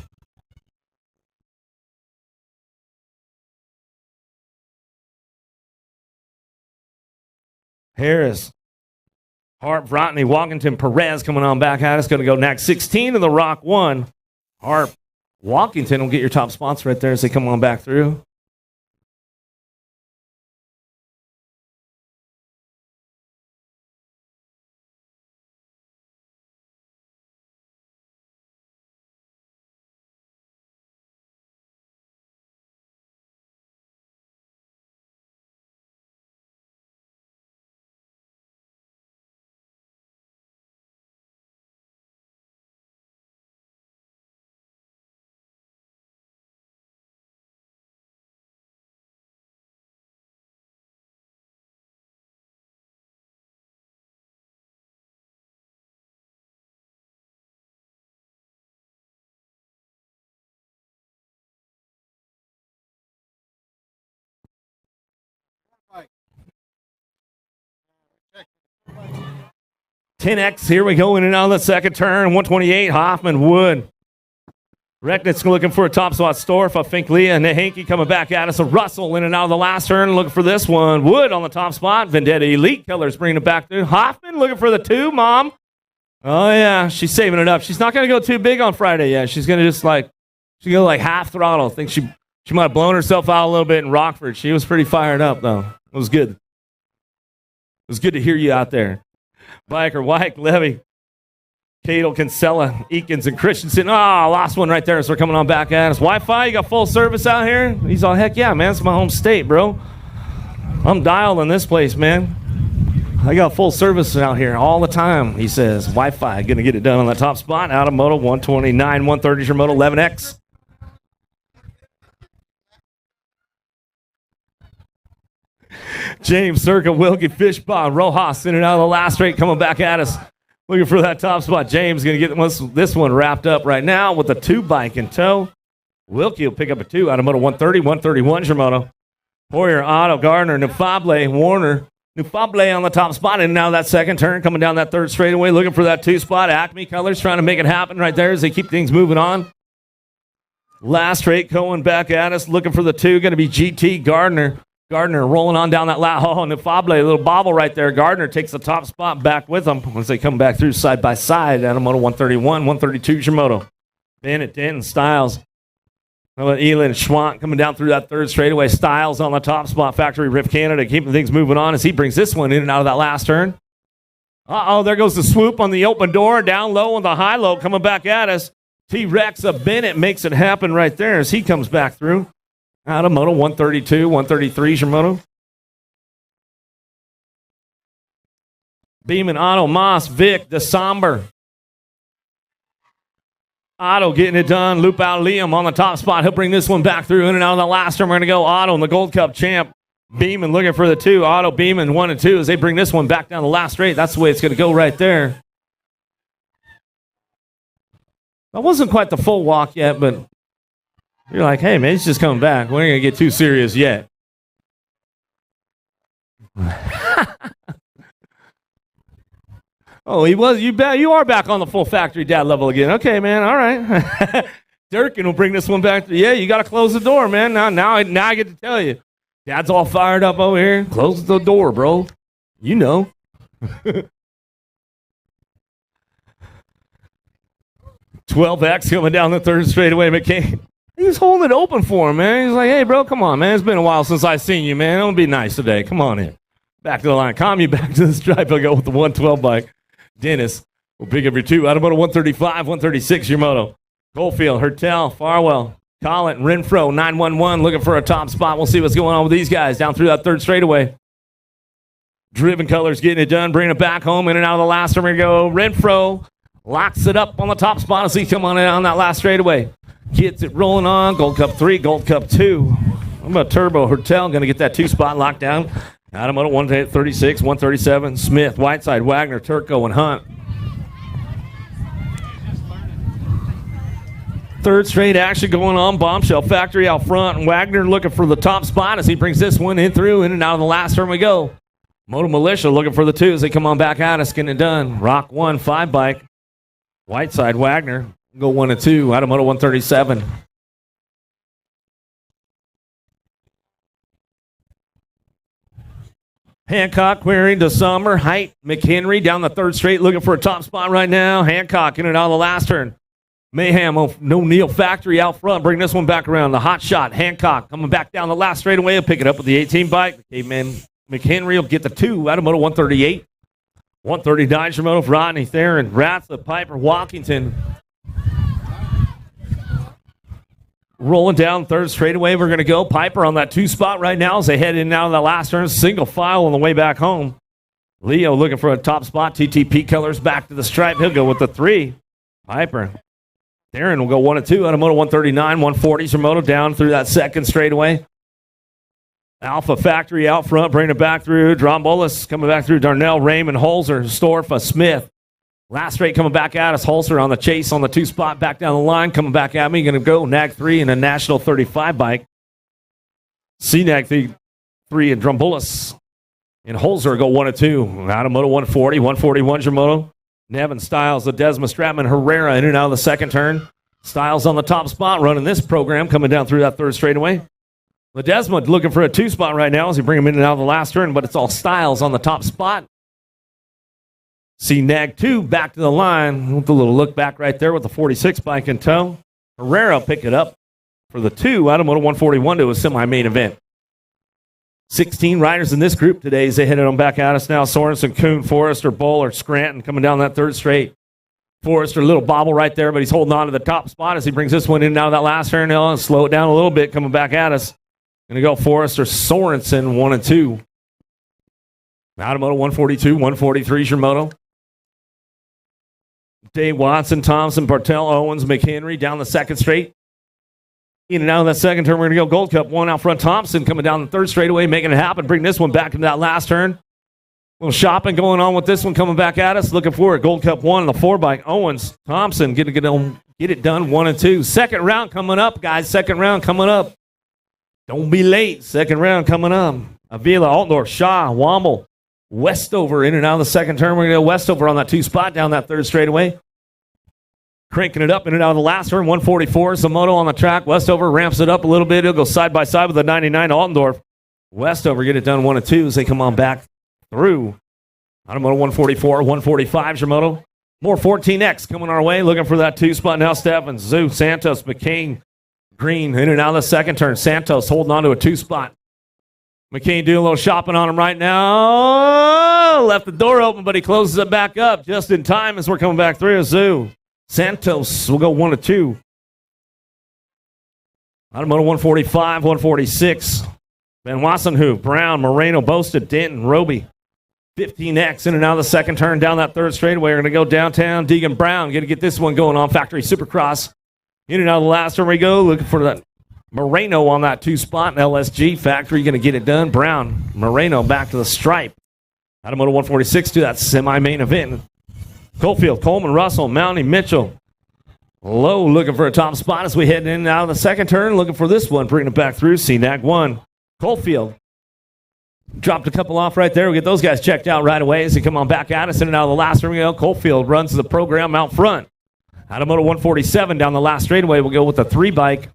Harris, Hart, Vrotny, Walkington, Perez coming on back at us. Going to go next. 16 in the Rock 1. Hart, Walkington will get your top spots right there as they come on back through. Right. 10X, here we go in and out of the second turn. 128, Hoffman, Wood. Recknitz's looking for a top spot. Storff, I think Leah and Nahanke coming back at us. A Russell in and out of the last turn, looking for this one. Wood on the top spot. Vendetta Elite Colors bringing it back through. Hoffman looking for the 2, Mom. Oh, yeah, she's saving it up. She's not going to go too big on Friday yet. She's going to just she's going to half throttle. I think she might have blown herself out a little bit in Rockford. She was pretty fired up, though. It was good. It was good to hear you out there. Biker, White, Levy, Cadle, Kinsella, Eakins, and Christensen. Oh, lost one right there, so we're coming on back at us. Wi-Fi, you got full service out here? He's all, heck yeah, man. It's my home state, bro. I'm dialed in this place, man. I got full service out here all the time, he says. Wi-Fi, going to get it done on the top spot. Out of Moto, 129, 130 is your Moto, 11X. James, Circa, Wilkie, Fishbone, Rojas in and out of the last straight coming back at us. Looking for that top spot. James going to get this one wrapped up right now with a 2 bike in tow. Wilkie will pick up a 2 out of Moto 130, 131 is your Moto. Poyer, Otto, Gardner, Nufable, Warner. Nufable on the top spot and now that second turn coming down that third straightaway looking for that 2 spot. Acme Colors trying to make it happen right there as they keep things moving on. Last straight going back at us looking for the 2. Going to be GT Gardner. Gardner rolling on down that last. Oh, Nufable, a little bobble right there. Gardner takes the top spot back with them once they come back through side by side. Out of Moto 131, 132 is your Moto. Bennett, Denton, Styles. How about Elin Schwant coming down through that third straightaway? Styles on the top spot. Factory Rift Canada keeping things moving on as he brings this one in and out of that last turn. Uh-oh, there goes the swoop on the open door. Down low on the high low coming back at us. T-Rex of Bennett makes it happen right there as he comes back through. Out of Moto 132, 133 is your Moto. Beeman, Otto, Moss, Vic, DeSomber. Otto getting it done. Loop out Liam on the top spot. He'll bring this one back through in and out of the last turn. We're going to go Otto in the Gold Cup champ. Beeman looking for the 2. Otto, Beeman 1 and 2 as they bring this one back down the last straight. That's the way it's going to go right there. That wasn't quite the full walk yet, but you're like, hey, man, he's just coming back. We ain't going to get too serious yet. Oh, he was. You are back on the full factory dad level again. Okay, man. All right. Durkin will bring this one back. Yeah, you got to close the door, man. Now I get to tell you. Dad's all fired up over here. Close the door, bro. You know. 12X coming down the third straightaway. McCain. He's holding it open for him, man. He's like, hey, bro, come on, man. It's been a while since I've seen you, man. Don't be nice today. Come on in. Back to the line. Calm you back to the stripe. I'll go with the 112 bike. Dennis will pick up your 2. Out of Moto 135, 136, your Moto. Goldfield, Hertel, Farwell, Collin, Renfro, 911, looking for a top spot. We'll see what's going on with these guys down through that third straightaway. Driven Colors getting it done, bringing it back home, in and out of the last one. We go. Renfro locks it up on the top spot as he come on in on that last straightaway. Gets it rolling on. Gold Cup 3, Gold Cup 2. What about Turbo Hertel? Going to get that 2 spot locked down. Out of Moto 136, 137, Smith, Whiteside, Wagner, Turco, and Hunt. Third straight action going on. Bombshell Factory out front. And Wagner looking for the top spot as he brings this one in through, in and out of the last turn we go. Moto Militia looking for the 2 as they come on back at us, getting it done. Rock 1, 5 bike. Whiteside Wagner go 1 and 2 out of Moto 137. Hancock querying to Summer. Height, McHenry down the 3rd straight looking for a top spot right now. Hancock in and out of the last turn. Mayhem of No Neil Factory out front. Bring this one back around. The hot shot. Hancock coming back down the last straightaway. He'll pick it up with the 18 bike. The Caveman McHenry will get the 2 out of Moto 138. 139 for Moto Rodney Theron. Ratzla, Piper, Walkington. Rolling down 3rd straightaway, we're going to go. Piper on that 2 spot right now as they head in and out of that last turn. Single file on the way back home. Leo looking for a top spot. TTP colors back to the stripe. He'll go with the 3. Piper. Darren will go 1 and 2 out of Moto 139. 140s for Moto down through that 2nd straightaway. Alpha Factory out front, bringing it back through. Drombolis coming back through. Darnell, Raymond, Holzer, Storfa, Smith. Last straight coming back at us. Holzer on the chase on the 2 spot. Back down the line. Coming back at me. Going to go Nag 3 and a National 35 bike. C-Nag 3 and Drombolis. And Holzer go 1 and 2. Out of Moto 140. 141's your Moto. Nevin Styles, the Desmond Stratman, Herrera in and out of the 2nd turn. Styles on the top spot running this program. Coming down through that 3rd straightaway. Ledesma looking for a 2 spot right now as he bring him in and out of the last turn, but it's all Styles on the top spot. See Nag 2 back to the line with a little look back right there with the 46 bike in tow. Herrera pick it up for the 2 out of Moto 141 to a semi-main event. 16 riders in this group today as they headed on back at us now. Sorensen, Kuhn, Forrester, Bowler, Scranton coming down that 3rd straight. Forrester, a little bobble right there, but he's holding on to the top spot as he brings this one in and out of that last turn. He'll slow it down a little bit coming back at us. Going to go Forrester, Sorensen, 1 and 2. Out of Moto 142, 143 is your Moto. Dave Watson, Thompson, Bartel, Owens, McHenry down the 2nd straight. In and out of that 2nd turn, we're going to go Gold Cup 1 out front. Thompson coming down the 3rd straightaway, making it happen. Bring this one back into that last turn. A little shopping going on with this one coming back at us. Looking for it. Gold Cup 1 on the 4 bike. Owens, Thompson, get it done 1 and 2. 2nd round coming up, guys. 2nd round coming up. Don't be late. 2nd round coming up. Avila, Altdorf, Shaw, Womble, Westover in and out of the 2nd turn. We're going to go Westover on that 2 spot down that 3rd straightaway. Cranking it up in and out of the last turn. 144 is the Moto on the track. Westover ramps it up a little bit. He'll go side by side with the 99 Altendorf. Westover get it done 1 and 2 as they come on back through. Out of Moto 144, 145 is your Moto. More 14X coming our way. Looking for that 2 spot now. Steffens, Zoo, Santos, McCain, Green in and out of the 2nd turn. Santos holding on to a 2 spot. McCain doing a little shopping on him right now. Left the door open, but he closes it back up just in time as we're coming back through. Zoo. Santos will go 1 and 2. Out of Moto 145, 146. Van Wassenhoop, Brown, Moreno, Boasted, Denton, Roby. 15X in and out of the 2nd turn down that 3rd straightaway. We're going to go downtown. Deegan Brown going to get this one going on. Factory Supercross. In and out of the last turn we go. Looking for that Moreno on that 2 spot. LSG Factory going to get it done. Brown, Moreno back to the stripe. Out of Moto 146 to that semi-main event. Coalfield, Coleman, Russell, Mounty, Mitchell. Low looking for a top spot as we head in and out of the 2nd turn. Looking for this one. Bringing it back through. CNAG 1. Coalfield. Dropped a couple off right there. We get those guys checked out right away as they come on back at us. In and out of the last turn we go. Coalfield runs the program out front. Out of Moto 147 down the last straightaway. We'll go with the 3 bike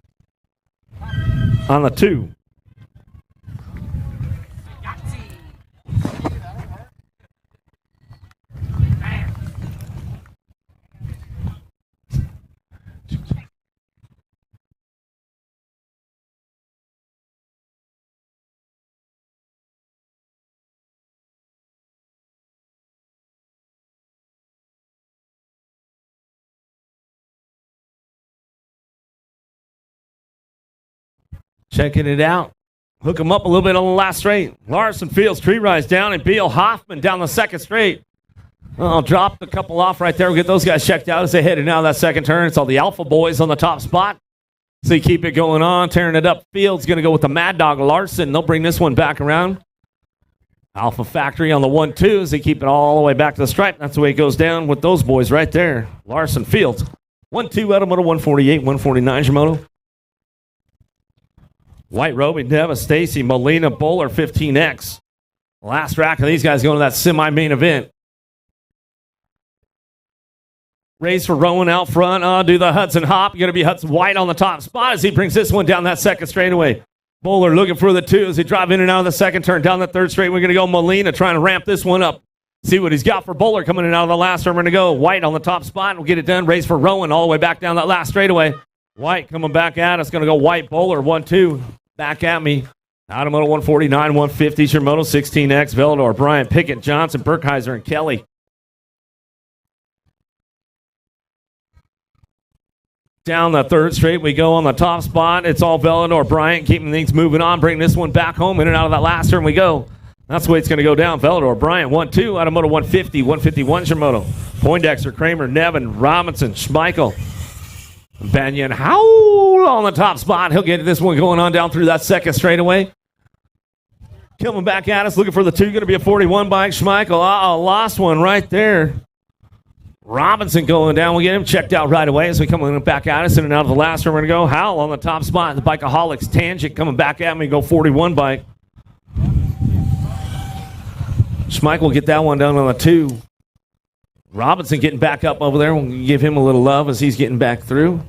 on the 2. Checking it out. Hook him up a little bit on the last straight. Larson Fields, Tree Rise down, and Beal Hoffman down the 2nd straight. I'll drop a couple off right there. We'll get those guys checked out as they head in out of that 2nd turn. It's all the Alpha Boys on the top spot. So you keep it going on, tearing it up. Fields going to go with the Mad Dog Larson. They'll bring this one back around. Alpha Factory on the 1-2 as they keep it all the way back to the stripe. That's the way it goes down with those boys right there. Larson Fields. 1-2 out of Moto 148, 149 is your Moto. White Roby, Neva, Stacy, Molina, Bowler, 15X. Last rack of these guys going to that semi-main event. Race for Rowan out front. Do the Hudson hop. Going to be Hudson White on the top spot as he brings this one down that second straightaway. Bowler looking for the two as he drive in and out of the second turn. Down the third straight, we're going to go Molina trying to ramp this one up. See what he's got for Bowler coming in and out of the last turn. We're going to go White on the top spot. We'll get it done. Race for Rowan all the way back down that last straightaway. White coming back at us. Going to go White, Bowler, 1-2. Back at me. Out of Moto 149, 150. Your Moto 16X, Velador, Bryant, Pickett, Johnson, Burkheiser, and Kelly. Down the third straight, we go on the top spot. It's all Velador, Bryant, keeping things moving on. Bring this one back home. In and out of that last turn we go. That's the way it's going to go down. Velador, Bryant, 1-2. Out of Moto 150. 151's your Moto. Poindexter, Kramer, Nevin, Robinson, Schmeichel, Banyan, Howell on the top spot. He'll get this one going on down through that second straightaway. Coming back at us, looking for the two. Going to be a 41 bike. Schmeichel, lost one right there. Robinson going down. We'll get him checked out right away as we come back at us. In and out of the last one, we're going to go Howell on the top spot. The Bikeaholics, Tangent coming back at me. Go 41 bike. Schmeichel will get that one done on the two. Robinson getting back up over there. We'll give him a little love as he's getting back through.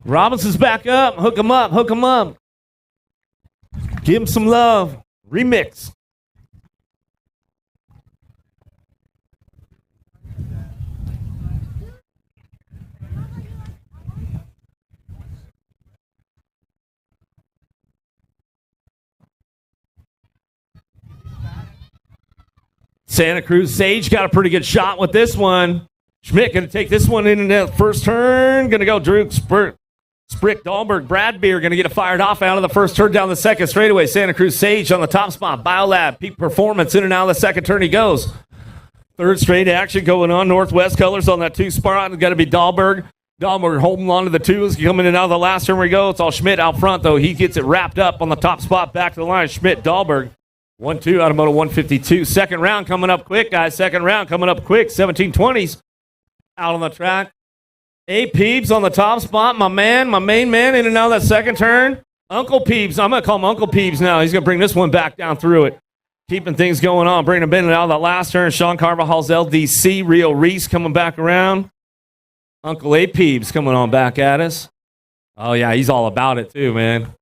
Robinson's back up. Hook him up. Hook him up. Give him some love. Remix. Santa Cruz Sage got a pretty good shot with this one. Schmidt going to take this one in the first turn. Going to go Drew Sprick, Dahlberg, Bradbeer going to get it fired off out of the first turn down the second straightaway. Santa Cruz Sage on the top spot. Biolab, peak performance in and out of the second turn he goes. Third straight action going on. Northwest colors on that two spot. It's got to be Dahlberg. Dahlberg holding on to the twos. Coming in and out of the last turn we go. It's all Schmidt out front, though. He gets it wrapped up on the top spot. Back to the line. Schmidt, Dahlberg. 1-2 out of Moto 152. Second round coming up quick, guys. Second round coming up quick. 1720s out on the track. A. Peebs on the top spot. My man, my main man in and out of that second turn. Uncle Peebs. I'm going to call him Uncle Peebs now. He's going to bring this one back down through it. Keeping things going on. Bringing him in and out of that last turn. Sean Carvajal's LDC. Rio Reese coming back around. Uncle A. Peebs coming on back at us. Oh, yeah, he's all about it too, man.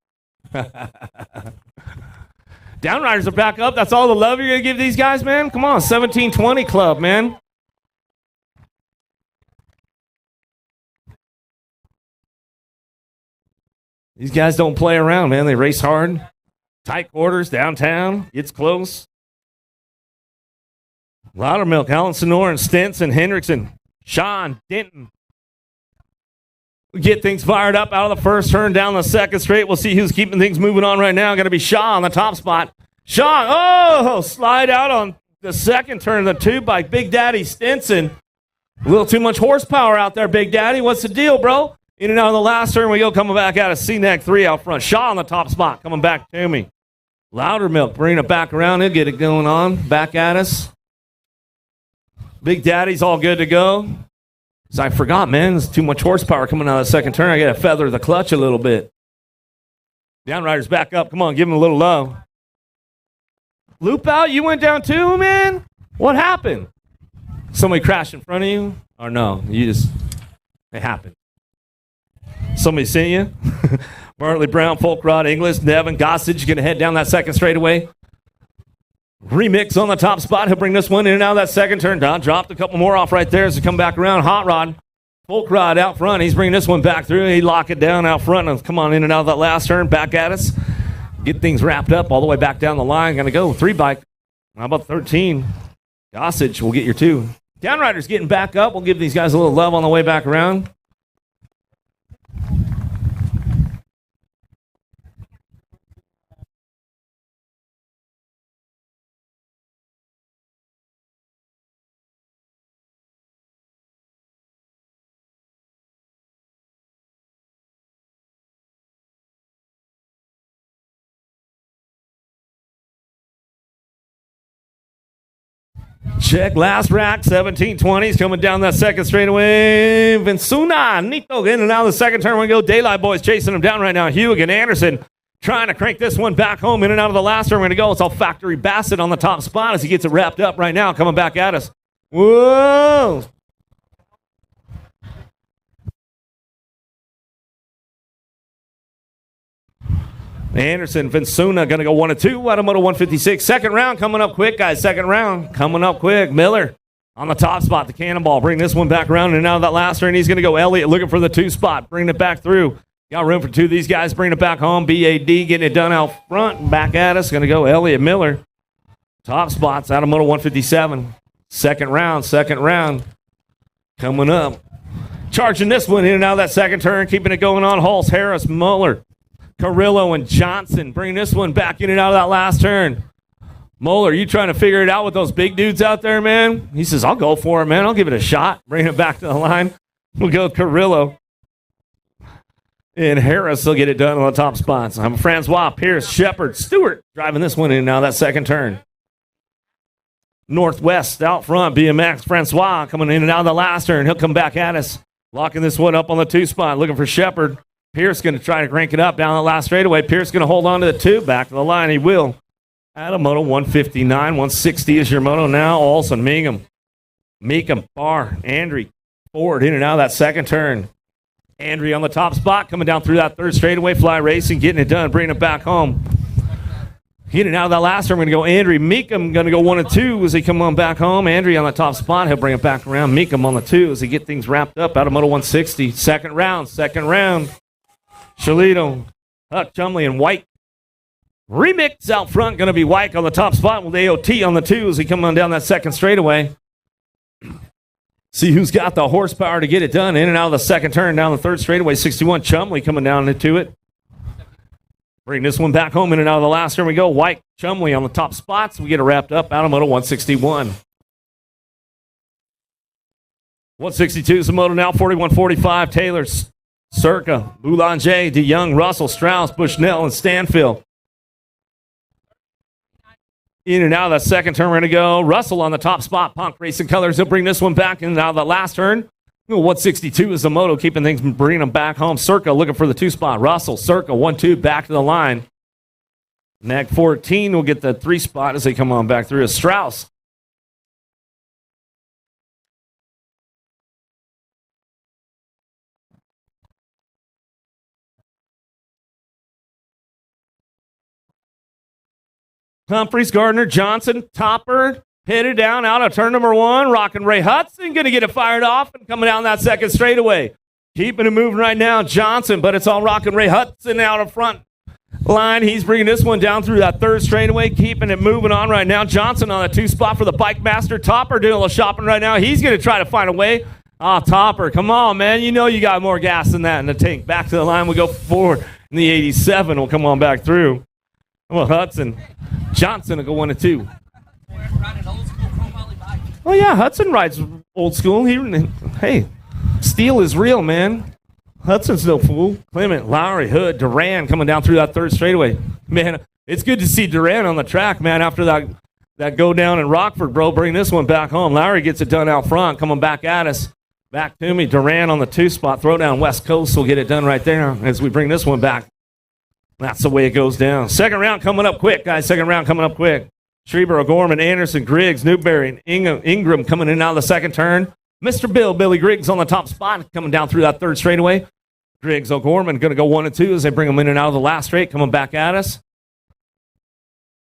Downriders are back up. That's all the love you're going to give these guys, man? Come on, 1720 club, man. These guys don't play around, man. They race hard. Tight quarters, downtown. Gets close. Loudermilk, Alan Sonoran, Stenson, Hendrickson, Sean, Denton. We get things fired up out of the first turn down the second straight. We'll see who's keeping things moving on right now. Going to be Shaw on the top spot. Shaw, slide out on the second turn. The two by Big Daddy Stenson. A little too much horsepower out there, Big Daddy. What's the deal, bro? In and out of the last turn we go. Coming back out of C-Neck 3 out front. Shaw on the top spot. Coming back to me. Loudermilk bringing it back around. He'll get it going on. Back at us. Big Daddy's all good to go. So I forgot, man. There's too much horsepower coming out of the second turn. I got to feather the clutch a little bit. Downriders back up. Come on, give him a little love. Loop out, you went down too, man? What happened? Somebody crashed in front of you? Or no, it happened. Somebody seen you? Bartley Brown, Folkrod, Inglis, Nevin, Gossage going to head down that second straightaway. Remix on the top spot. He'll bring this one in and out of that second turn. Don dropped a couple more off right there as he come back around. Hot Rod, Folkrod out front. He's bringing this one back through. He lock it down out front and come on in and out of that last turn. Back at us. Get things wrapped up all the way back down the line. Going to go 3 bike. How about 13? Gossage will get your 2. Downriders getting back up. We'll give these guys a little love on the way back around. Check last rack, 1720s coming down that second straightaway. Vinsuna, Nito in and out of the second turn. We go. Daylight Boys chasing him down right now. Hugh and Anderson trying to crank this one back home in and out of the last turn. We're going to go. It's all Factory Bassett on the top spot as he gets it wrapped up right now, coming back at us. Whoa! Anderson, Vinsuna going to go 1 and 2 out of Moto 156. Second round coming up quick, guys. Second round coming up quick. Miller on the top spot, the cannonball. Bring this one back around and out of that last turn. He's going to go Elliott looking for the 2 spot. Bring it back through. Got room for 2 of these guys. Bring it back home. BAD getting it done out front. Back at us. Going to go Elliott Miller. Top spots out of Moto 157. Second round coming up. Charging this one in and out of that second turn. Keeping it going on. Hulse, Harris, Muller, Carrillo, and Johnson. Bring this one back in and out of that last turn. Muller, you trying to figure it out with those big dudes out there, man? He says, I'll go for it, man. I'll give it a shot. Bring it back to the line. We'll go Carrillo. And Harris will get it done on the top spots. I'm Francois, Pierce, Shepard, Stewart driving this one in and out of that second turn. Northwest out front, BMX, Francois coming in and out of the last turn. He'll come back at us. Locking this one up on the 2 spot. Looking for Shepard. Pierce going to try to crank it up down the last straightaway. Pierce going to hold on to the 2. Back to the line. He will. Out of Moto 159. 160 is your Moto now. Olsen, Meekum, Barr, Andry, Ford in and out of that second turn. Andry on the top spot. Coming down through that third straightaway. Fly racing. Getting it done. Bringing it back home. Getting out of that last turn. We're going to go Andry. Meekum going to go 1 and 2 as he come on back home. Andry on the top spot. He'll bring it back around. Meekum on the 2 as he get things wrapped up out of Moto 160. Second round. Shalito, Huck, Chumley, and White. Remix out front, going to be White on the top spot with AOT on the 2 as he come on down that second straightaway. See who's got the horsepower to get it done. In and out of the second turn, down the third straightaway. 61, Chumley coming down into it. Bring this one back home in and out of the last turn we go. White, Chumley on the top spots. We get it wrapped up out of Moto 161. 162 is the Moto now. 41-45, Taylor, Circa, Boulanger, DeYoung, Russell, Strauss, Bushnell, and Stanfield. In and out of that second turn, we're going to go. Russell on the top spot. Punk Racing Colors. He'll bring this one back in and out of the last turn. 162 is the Moto, keeping things, bringing them back home. Circa looking for the 2 spot. Russell, Circa, 1-2, back to the line. Nag 14 will get the 3 spot as they come on back through. Strauss. Humphreys, Gardner, Johnson, Topper, headed down out of turn number 1. Rockin' Ray Hudson going to get it fired off and coming down that second straightaway. Keeping it moving right now, Johnson, but it's all Rockin' Ray Hudson out of front line. He's bringing this one down through that third straightaway, keeping it moving on right now. Johnson on the 2 spot for the Bike Master. Topper doing a little shopping right now. He's going to try to find a way. Topper, come on, man. You know you got more gas than that in the tank. Back to the line. We go forward in the 87. Will come on back through. Well, Hudson. Johnson will go 1 and 2. Oh, yeah, Hudson rides old school. Hey, steel is real, man. Hudson's no fool. Clement, Lowry, Hood, Duran coming down through that third straightaway. Man, it's good to see Duran on the track, man, after that go down in Rockford, bro. Bring this one back home. Lowry gets it done out front, coming back at us. Back to me. Duran on the 2 spot. Throw down West Coast will get it done right there as we bring this one back. That's the way it goes down. Second round coming up quick, guys. Second round coming up quick. Schreiber, O'Gorman, Anderson, Griggs, Newberry, and Ingram coming in out of the second turn. Mr. Billy Griggs on the top spot coming down through that third straightaway. Griggs, O'Gorman going to go 1 and 2 as they bring them in and out of the last straight, coming back at us.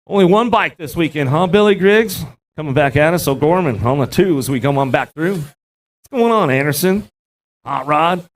Only one bike this weekend, huh, Billy Griggs? Coming back at us. O'Gorman on the 2 as we come on back through. What's going on, Anderson? Hot Rod.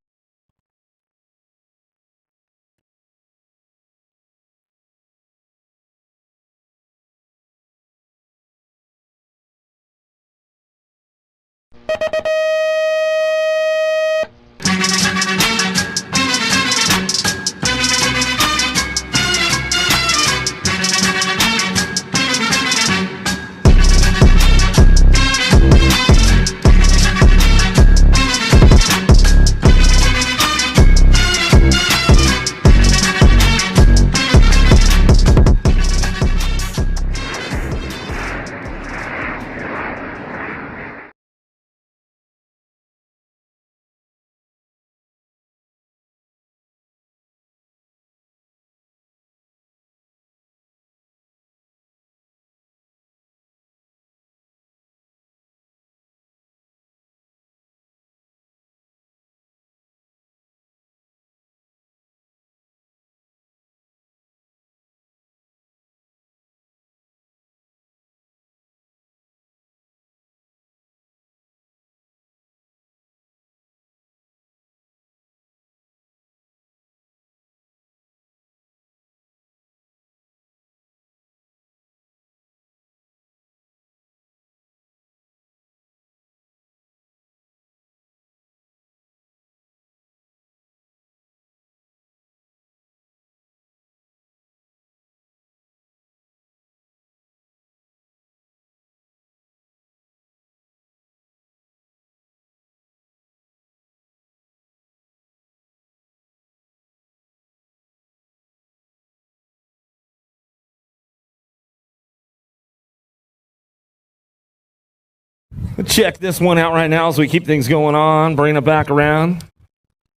Check this one out right now as we keep things going on. Bring it back around.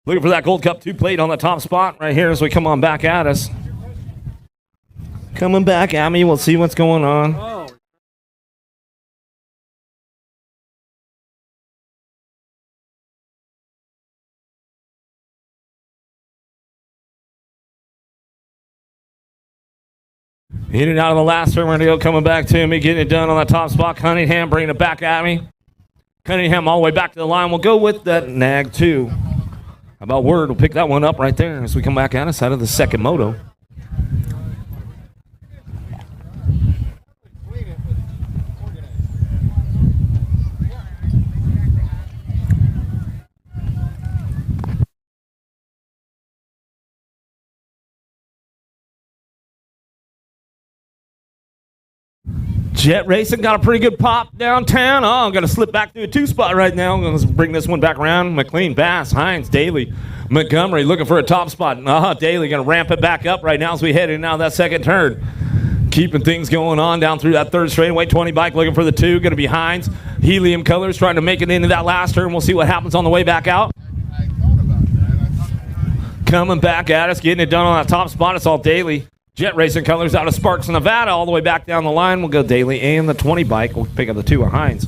Looking for that Gold Cup 2 plate on the top spot right here as we come on back at us. Coming back at me. We'll see what's going on. In and out of the last turn, we're going to go coming back to me, getting it done on the top spot. Cunningham bringing it back at me. Cunningham all the way back to the line. We'll go with that nag 2. How about Word? We'll pick that one up right there as we come back at us out of the second moto. Jet Racing got a pretty good pop downtown. Oh, I'm going to slip back to a 2 spot right now. I'm going to bring this one back around. McLean, Bass, Hines, Daly, Montgomery looking for a top spot. Daly going to ramp it back up right now as we head in now that second turn. Keeping things going on down through that third straightaway. 20 bike looking for the 2. Going to be Hines. Helium Colors trying to make it into that last turn. We'll see what happens on the way back out. Coming back at us, getting it done on that top spot. It's all Daly. Jet Racing Colors out of Sparks, Nevada, all the way back down the line. We'll go Daly and the 20 bike. We'll pick up the 2 of Hines.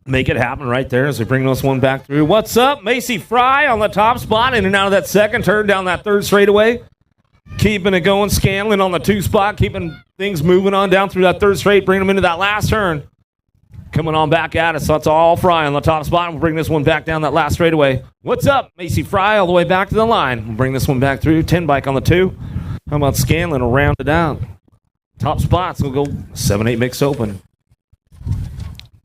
Make it happen right there as we bring this one back through. What's up? Macy Fry on the top spot, in and out of that second turn down that third straightaway. Keeping it going. Scanlon on the 2 spot, keeping things moving on down through that third straight, bringing them into that last turn. Coming on back at us. That's all Fry on the top spot. We'll bring this one back down that last straightaway. What's up? Macy Fry all the way back to the line. We'll bring this one back through. 10 bike on the 2. How about Scanlon will round it out. Top spots will go 7-8 mixed open.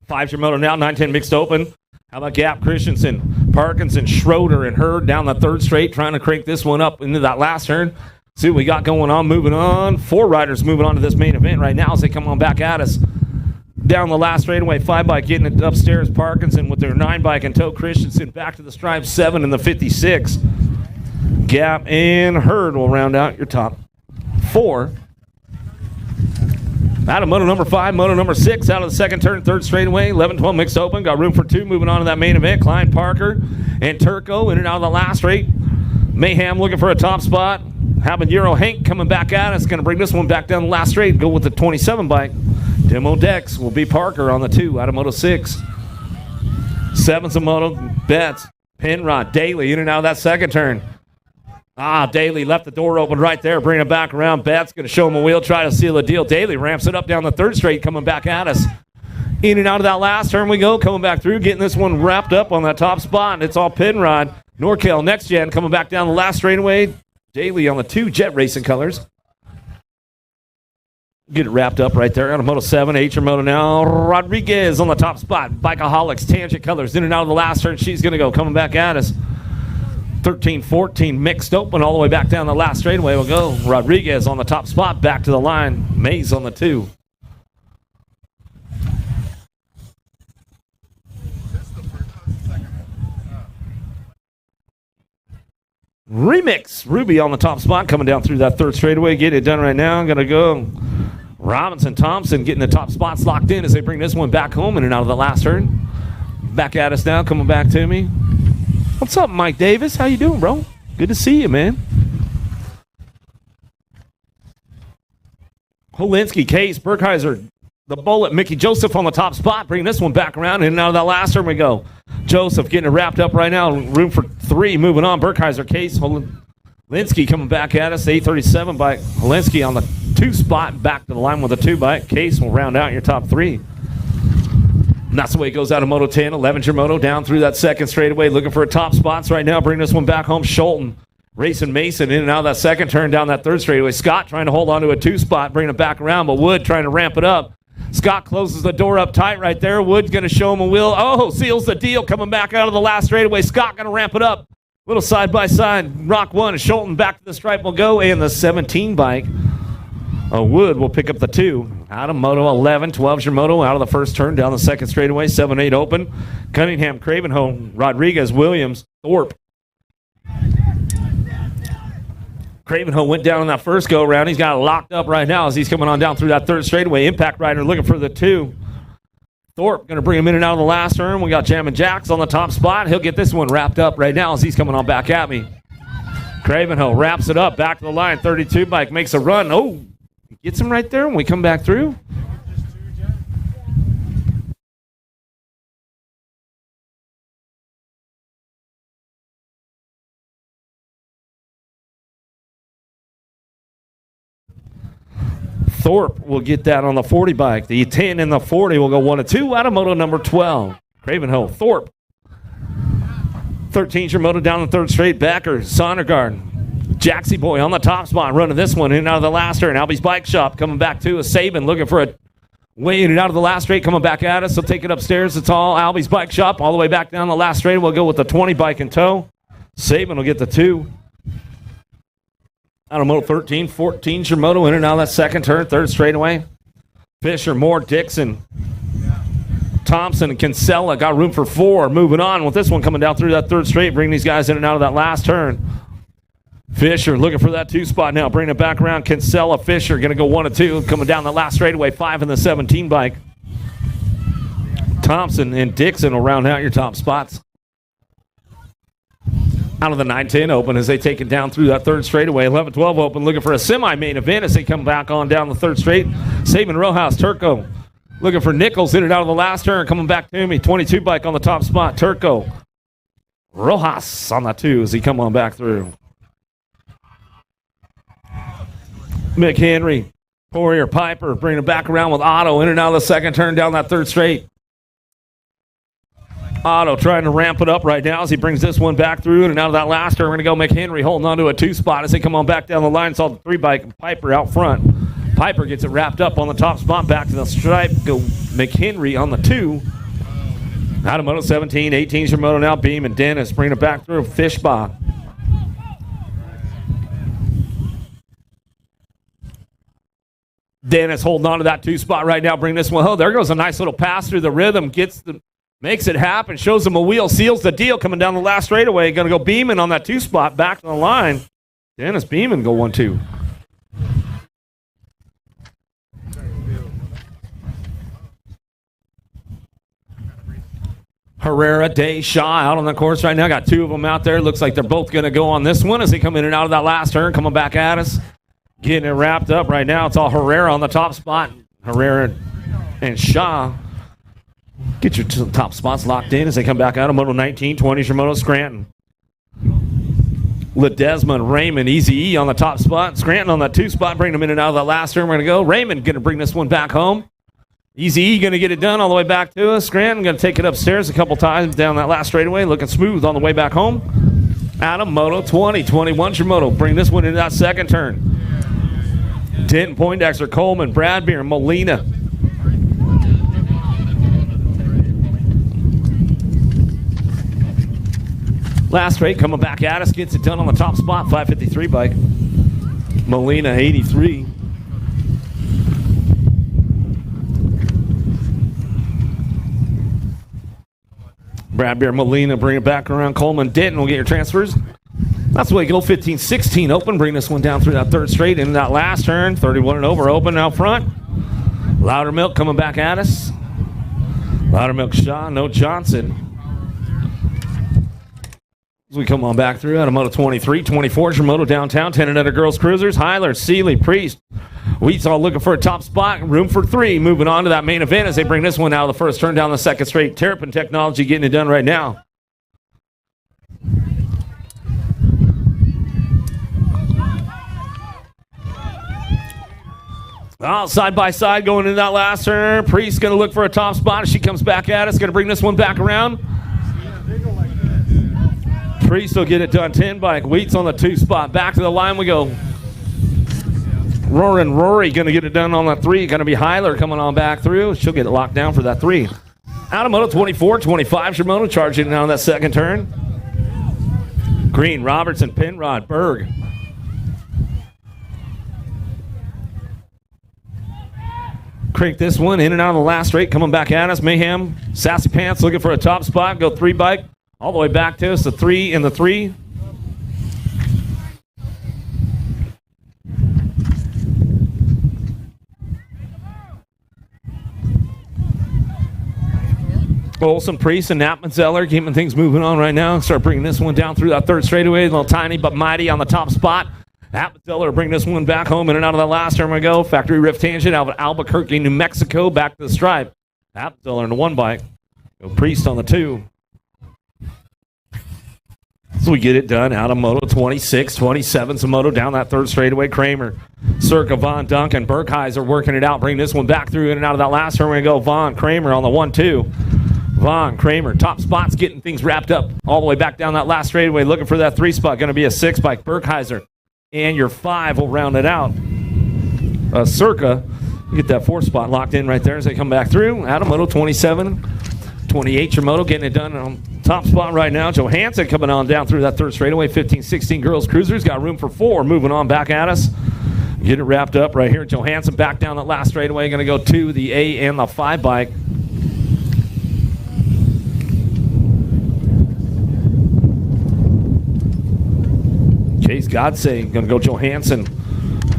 5's your moto now. 9-10 mixed open. How about Gap, Christensen, Parkinson, Schroeder, and Hurd down the third straight, trying to crank this one up into that last turn. See what we got going on. Moving on. 4 riders moving on to this main event right now as they come on back at us. Down the last straightaway, 5 bike getting it upstairs. Parkinson with their 9 bike and tow. Christensen back to the stripe, 7 in the 56. Gap and Hurd will round out your top 4. Out of moto number 5, moto number 6 out of the second turn, third straightaway. 11-12 mixed open. Got room for 2 moving on to that main event. Klein, Parker, and Turco in and out of the last straight. Mayhem looking for a top spot. Habanero Hank coming back at us. Going to bring this one back down the last straight. Go with the 27 bike. Demo Dex will be Parker on the 2 out of moto 6. 7's a moto. Betts, Penrod, Daly in and out of that second turn. Daly left the door open right there. Bring it back around. Betts going to show him a wheel. Try to seal the deal. Daly ramps it up down the third straight. Coming back at us. In and out of that last turn we go. Coming back through. Getting this one wrapped up on that top spot. It's all Penrod. Norcal Next Gen coming back down the last straightaway. Daly on the 2 Jet Racing Colors. Get it wrapped up right there. On a Moto 7, H-er Moto now. Rodriguez on the top spot. Bikeaholics, Tangent Colors. In and out of the last turn. She's going to go. Coming back at us. 13-14 mixed open all the way back down the last straightaway. We'll go. Rodriguez on the top spot. Back to the line. Mays on the 2. Remix. Ruby on the top spot. Coming down through that third straightaway. Get it done right now. Going to go. Robinson Thompson getting the top spots locked in as they bring this one back home in and out of the last turn. Back at us now, coming back to me. What's up, Mike Davis? How you doing, bro? Good to see you, man. Holinsky, Case, Burkheiser, the Bullet, Mickey Joseph on the top spot. Bring this one back around in and out of that last turn we go. Joseph getting it wrapped up right now. Room for 3. Moving on. Burkheiser, Case, Holinsky coming back at us. 837 bike. Holinsky on the 2 spot. Back to the line with a 2 bike. Case will round out your top 3. And that's the way it goes out of Moto 10. 11's your moto down through that second straightaway. Looking for a top spots right now. Bring this one back home. Schulten. Racing Mason in and out of that second turn down that third straightaway. Scott trying to hold on to a 2 spot. Bringing it back around. But Wood trying to ramp it up. Scott closes the door up tight right there. Wood's going to show him a wheel. Oh, seals the deal. Coming back out of the last straightaway. Scott going to ramp it up. Little side-by-side. Rock 1. Schulten back to the stripe will go. And the 17 bike. Wood will pick up the 2. Out of Moto 11. 12's your moto. Out of the first turn. Down the second straightaway. 7-8 open. Cunningham, Cravenholm, Rodriguez, Williams, Thorpe. Cravenholm went down on that first go-around. He's got it locked up right now as he's coming on down through that third straightaway. Impact Rider looking for the 2. Thorpe going to bring him in and out of the last turn. We got Jammin' Jacks on the top spot. He'll get this one wrapped up right now as he's coming on back at me. Cravenhill wraps it up, back to the line. 32 bike makes a run. Oh, gets him right there when we come back through. Thorpe will get that on the 40 bike. The 10 and the 40 will go 1 and 2 out of moto number 12. Cravenhill, Thorpe. 13's your moto down the third straight. Backer, Sondergaard. Jaxie Boy on the top spot, running this one in and out of the last turn. Albie's Bike Shop coming back to a Saban, looking for a way in and out of the last straight, coming back at us. He'll take it upstairs. It's all Albie's Bike Shop all the way back down the last straight. We'll go with the 20 bike in tow. Saban will get the 2. Out of moto 13, 14's your moto in and out of that second turn, third straightaway. Fisher, Moore, Dixon, Thompson, and Kinsella got room for 4. Moving on with this one coming down through that third straight, bring these guys in and out of that last turn. Fisher looking for that 2 spot now, bringing it back around. Kinsella, Fisher going to go 1 and 2, coming down the last straightaway, 5 in the 17 bike. Thompson and Dixon will round out your top spots. Out of the 9-10 open as they take it down through that third straightaway. 11-12 open, looking for a semi-main event as they come back on down the third straight. Saban, Rojas, Turco looking for Nichols in and out of the last turn. Coming back to me, 22 bike on the top spot. Turco, Rojas on that 2 as he come on back through. McHenry, Poirier, Piper bringing it back around with Otto in and out of the second turn down that third straight. Otto trying to ramp it up right now as he brings this one back through and out of that last turn. We're going to go McHenry holding on to a 2 spot as they come on back down the line. Saw the 3 bike, Piper out front. Piper gets it wrapped up on the top spot, back to the stripe. Go McHenry on the 2. Out of moto 17, 18's your moto now. Beam and Dennis bringing it back through. Fishbach. Dennis holding on to that 2 spot right now. Bring this one. Oh, there goes a nice little pass through the rhythm. Makes it happen, shows him a wheel, seals the deal coming down the last straightaway. Going to go Beeman on that 2 spot, back to the line. Dennis Beeman go 1-2. Herrera, Day, Shaw out on the course right now. Got 2 of them out there. Looks like they're both going to go on this one as they come in and out of that last turn, coming back at us. Getting it wrapped up right now. It's all Herrera on the top spot. Herrera and Shaw. Get your top spots locked in as they come back out of moto 19, 20's your moto Scranton. Ledesma and Raymond, Easy E on the top spot. Scranton on that 2 spot, bring them in and out of that last turn. We're going to go. Raymond going to bring this one back home. Easy E going to get it done all the way back to us. Scranton going to take it upstairs a couple times down that last straightaway, looking smooth on the way back home. Out of moto 20, 21's your moto. Bring this one into that second turn. Denton, Poindexter, Coleman, Bradbeer, Molina. Last straight coming back at us, gets it done on the top spot, 553 bike. Molina, 83. Bradbeer, Molina, bring it back around. Coleman, Denton will get your transfers. That's the way you go. 15-16 open. Bring this one down through that third straight into that last turn. 31 and over open out front. Loudermilk coming back at us. Loudermilk, Shaw, no Johnson. As we come on back through out of moto 23, 24's your moto downtown, 10 and under girls cruisers. Heiler, Seeley, Priest. Wheat's all looking for a top spot, room for 3. Moving on to that main event as they bring this one out of the first turn down the second straight. Terrapin Technology getting it done right now. Well, side by side going into that last turn. Priest going to look for a top spot as she comes back at us. Going to bring this one back around. Priest will get it done. 10 bike. Wheat's on the 2 spot. Back to the line we go. Rory going to get it done on the 3. Going to be Heiler coming on back through. She'll get it locked down for that 3. Out of moto 24, 25's your moto charging down that second turn. Green, Robertson, Penrod, Berg. Crank this one in and out of the last straight. Coming back at us. Mayhem, Sassy Pants looking for a top spot. Go 3 bike. All the way back to us, the 3 and the 3. Olsen, Priest, and Appenzeller keeping things moving on right now. Start bringing this one down through that third straightaway. A little tiny but mighty on the top spot. Appenzeller bring this one back home in and out of the last turn we go. Factory Rift Tangent out of Albuquerque, New Mexico, back to the stripe. Appenzeller in the one bike. Go Priest on the two. So we get it done out of Moto 26, 27. So Moto down that third straightaway. Kramer, Circa, Von, Duncan, Burkheiser working it out. Bring this one back through in and out of that last turn. We're going to go Von, Kramer on the 1-2. Von, Kramer, top spots, getting things wrapped up all the way back down that last straightaway. Looking for that 3 spot. Going to be a 6 bike. Burkheiser. And your 5 will round it out. Circa, get that 4 spot locked in right there as they come back through. Out of Moto 27. 28, your Moto getting it done on top spot right now. Johansson coming on down through that third straightaway. 15, 16 girls cruisers. Got room for 4 moving on back at us. Get it wrapped up right here. Johansson back down that last straightaway. Going to go to the A and the 5 bike. Chase Godsey going to go Johansson.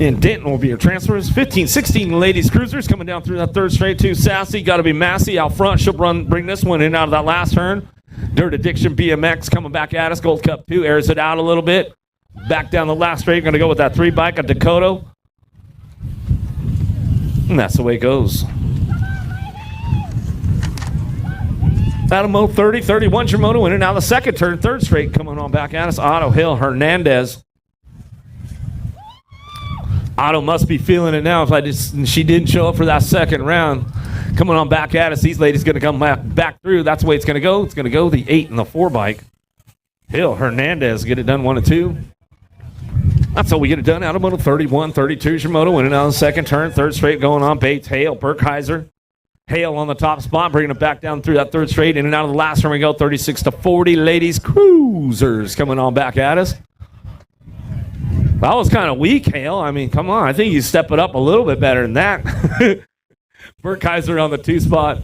And Denton will be your transfers. 15, 16 ladies cruisers coming down through that third straight. 2 Sassy. Got to be Massey out front. She'll bring this one in out of that last turn. Dirt Addiction BMX coming back at us. Gold Cup 2 airs it out a little bit. Back down the last straight. Going to go with that 3 bike, a Dakota. And that's the way it goes. Out of Moto 30, 31 your Moto in and out of the second turn. Third straight coming on back at us. Otto Hill Hernandez. Otto must be feeling it now. She didn't show up for that second round. Coming on back at us. These ladies going to come back through. That's the way it's going to go. It's going to go the 8 and the 4 bike. Hill Hernandez get it done 1 and 2. That's how we get it done. Out of Moto 31, 32 is your Moto. In and out of the second turn. Third straight going on. Bates, Hale, Burkheiser. Hale on the top spot. Bringing it back down through that third straight. In and out of the last turn we go. 36 to 40. Ladies cruisers coming on back at us. That was kind of weak, Hale. I mean, come on. I think you step it up a little bit better than that. Burkheiser on the 2 spot.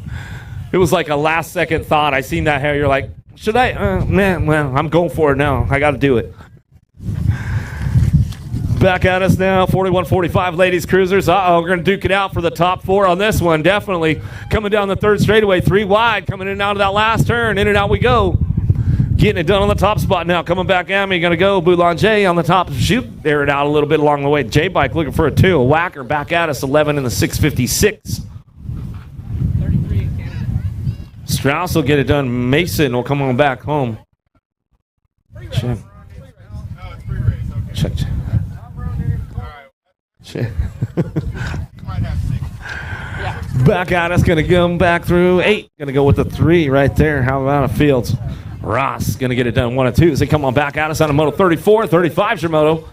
It was like a last second thought. I seen that, Hale. You're like, should I? Man, well, I'm going for it now. I got to do it. Back at us now. 41-45 ladies cruisers. Uh-oh, we're going to duke it out for the top 4 on this one. Definitely coming down the third straightaway. 3 wide. Coming in and out of that last turn. In and out we go. Getting it done on the top spot now. Coming back at me. Going to go Boulanger on the top. Shoot. Air it out a little bit along the way. J-Bike looking for a 2. A Whacker back at us. 11 in the 656. 33 in Canada. Strauss will get it done. Mason will come on back home. Check. Check. Check. Back at us. Going to come back through. 8. Going to go with the 3 right there. How about a Fields? Ross going to get it done 1 and 2 as they come on back at us on a Moto 34. 35's your Moto.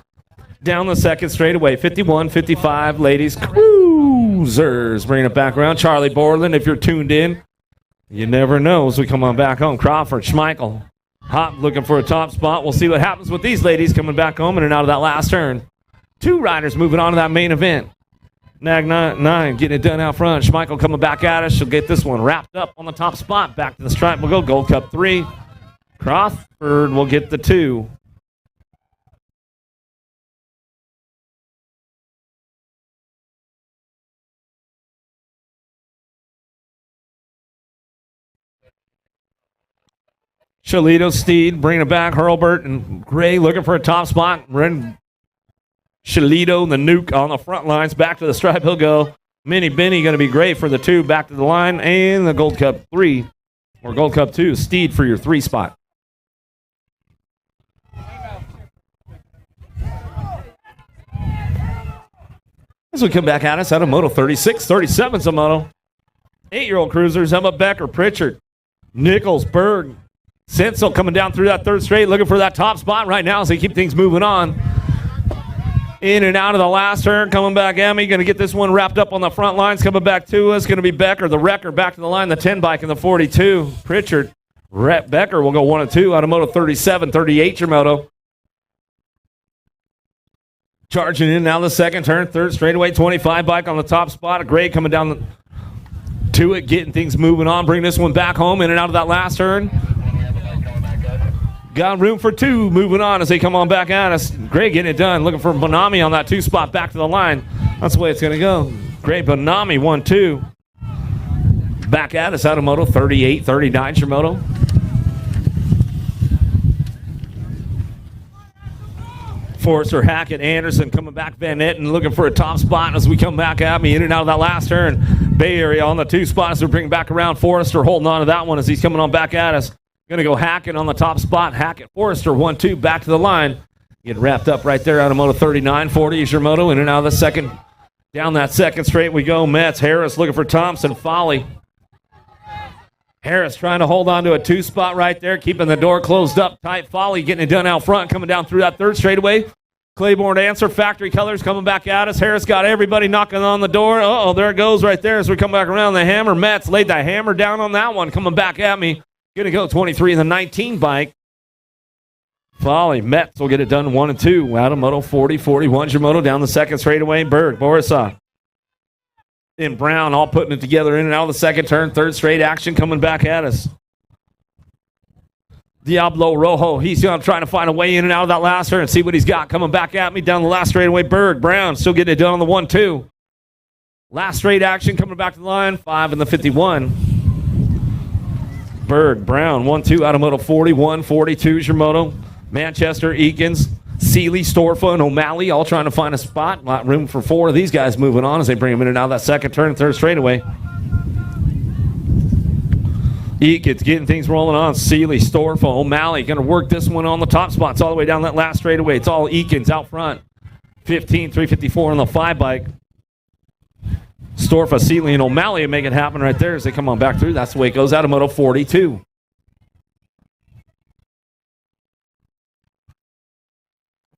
Down the second straightaway. 51, 55 ladies cruisers. Bringing it back around. Charlie Borland, if you're tuned in, you never know as we come on back home. Crawford, Schmeichel. Hop looking for a top spot. We'll see what happens with these ladies coming back home in and out of that last turn. 2 riders moving on to that main event. Nag 9 getting it done out front. Schmeichel coming back at us. She'll get this one wrapped up on the top spot. Back to the stripe. We'll go Gold Cup 3. Crawford will get the 2. Shalito, Steed, bringing it back. Hurlbert and Gray looking for a top spot. Shalito, the nuke on the front lines. Back to the stripe. He'll go. Minnie Benny going to be great for the 2. Back to the line. And the Gold Cup 3. Or Gold Cup 2. Steed for your 3 spot. As we come back at us out of Moto 36, 37's a Moto. 8-year-old cruisers, Emma Becker, Pritchard, Nichols, Berg, Sensel coming down through that third straight, looking for that top spot right now as they keep things moving on. In and out of the last turn, coming back at me, going to get this one wrapped up on the front lines, coming back to us, going to be Becker, the wrecker, back to the line, the 10 bike and the 42. Pritchard, Becker will go 1 and 2 out of Moto 37, 38 your Moto. Charging in now the second turn, third straightaway, 25 bike on the top spot. A Gray coming down to it, getting things moving on. Bring this one back home in and out of that last turn. Got room for 2 moving on as they come on back at us. Gray getting it done. Looking for Bonami on that 2 spot back to the line. That's the way it's going to go. Gray, Bonami, 1-2. Back at us out of moto 38, 39 your moto. Forrester, Hackett, Anderson coming back, Van Etten looking for a top spot as we come back at me in and out of that last turn. Bay Area on the 2 spots. We're bringing back around. Forrester holding on to that one as he's coming on back at us. Going to go Hackett on the top spot. Hackett, Forrester, 1-2 back to the line. Get wrapped up right there out of moto 39. 40 is your moto in and out of the second. Down that second straight we go. Metz, Harris looking for Thompson. Folly. Harris trying to hold on to a 2 spot right there, keeping the door closed up tight. Folly getting it done out front, coming down through that third straightaway. Claiborne Answer, Factory Colors coming back at us. Harris got everybody knocking on the door. Uh-oh, there it goes right there as we come back around the hammer. Metz laid the hammer down on that one, coming back at me. Going to go 23 in the 19 bike. Folly, Metz will get it done 1 and 2. Out of moto 40, 41's your moto down the second straightaway. Berg, Borisov, and Brown all putting it together in and out of the second turn. Third straight action coming back at us. Diablo Rojo, he's trying to find a way in and out of that last turn and see what he's got coming back at me down the last straightaway. Berg, Brown still getting it done on the 1-2. Last straight action coming back to the line. 5 in the 51. Berg, Brown, 1-2 out of moto 41, 42 is your moto. Manchester, Eakins, Seeley, Storfa, and O'Malley all trying to find a spot. Not room for 4 of these guys moving on as they bring them in and out of that second turn, third straightaway. Eakins getting things rolling on. Seeley, Storfa, O'Malley going to work this one on the top spots all the way down that last straightaway. It's all Eakins out front. 15, 354 on the 5 bike. Storfa, Seeley, and O'Malley make it happen right there as they come on back through. That's the way it goes out of moto 42.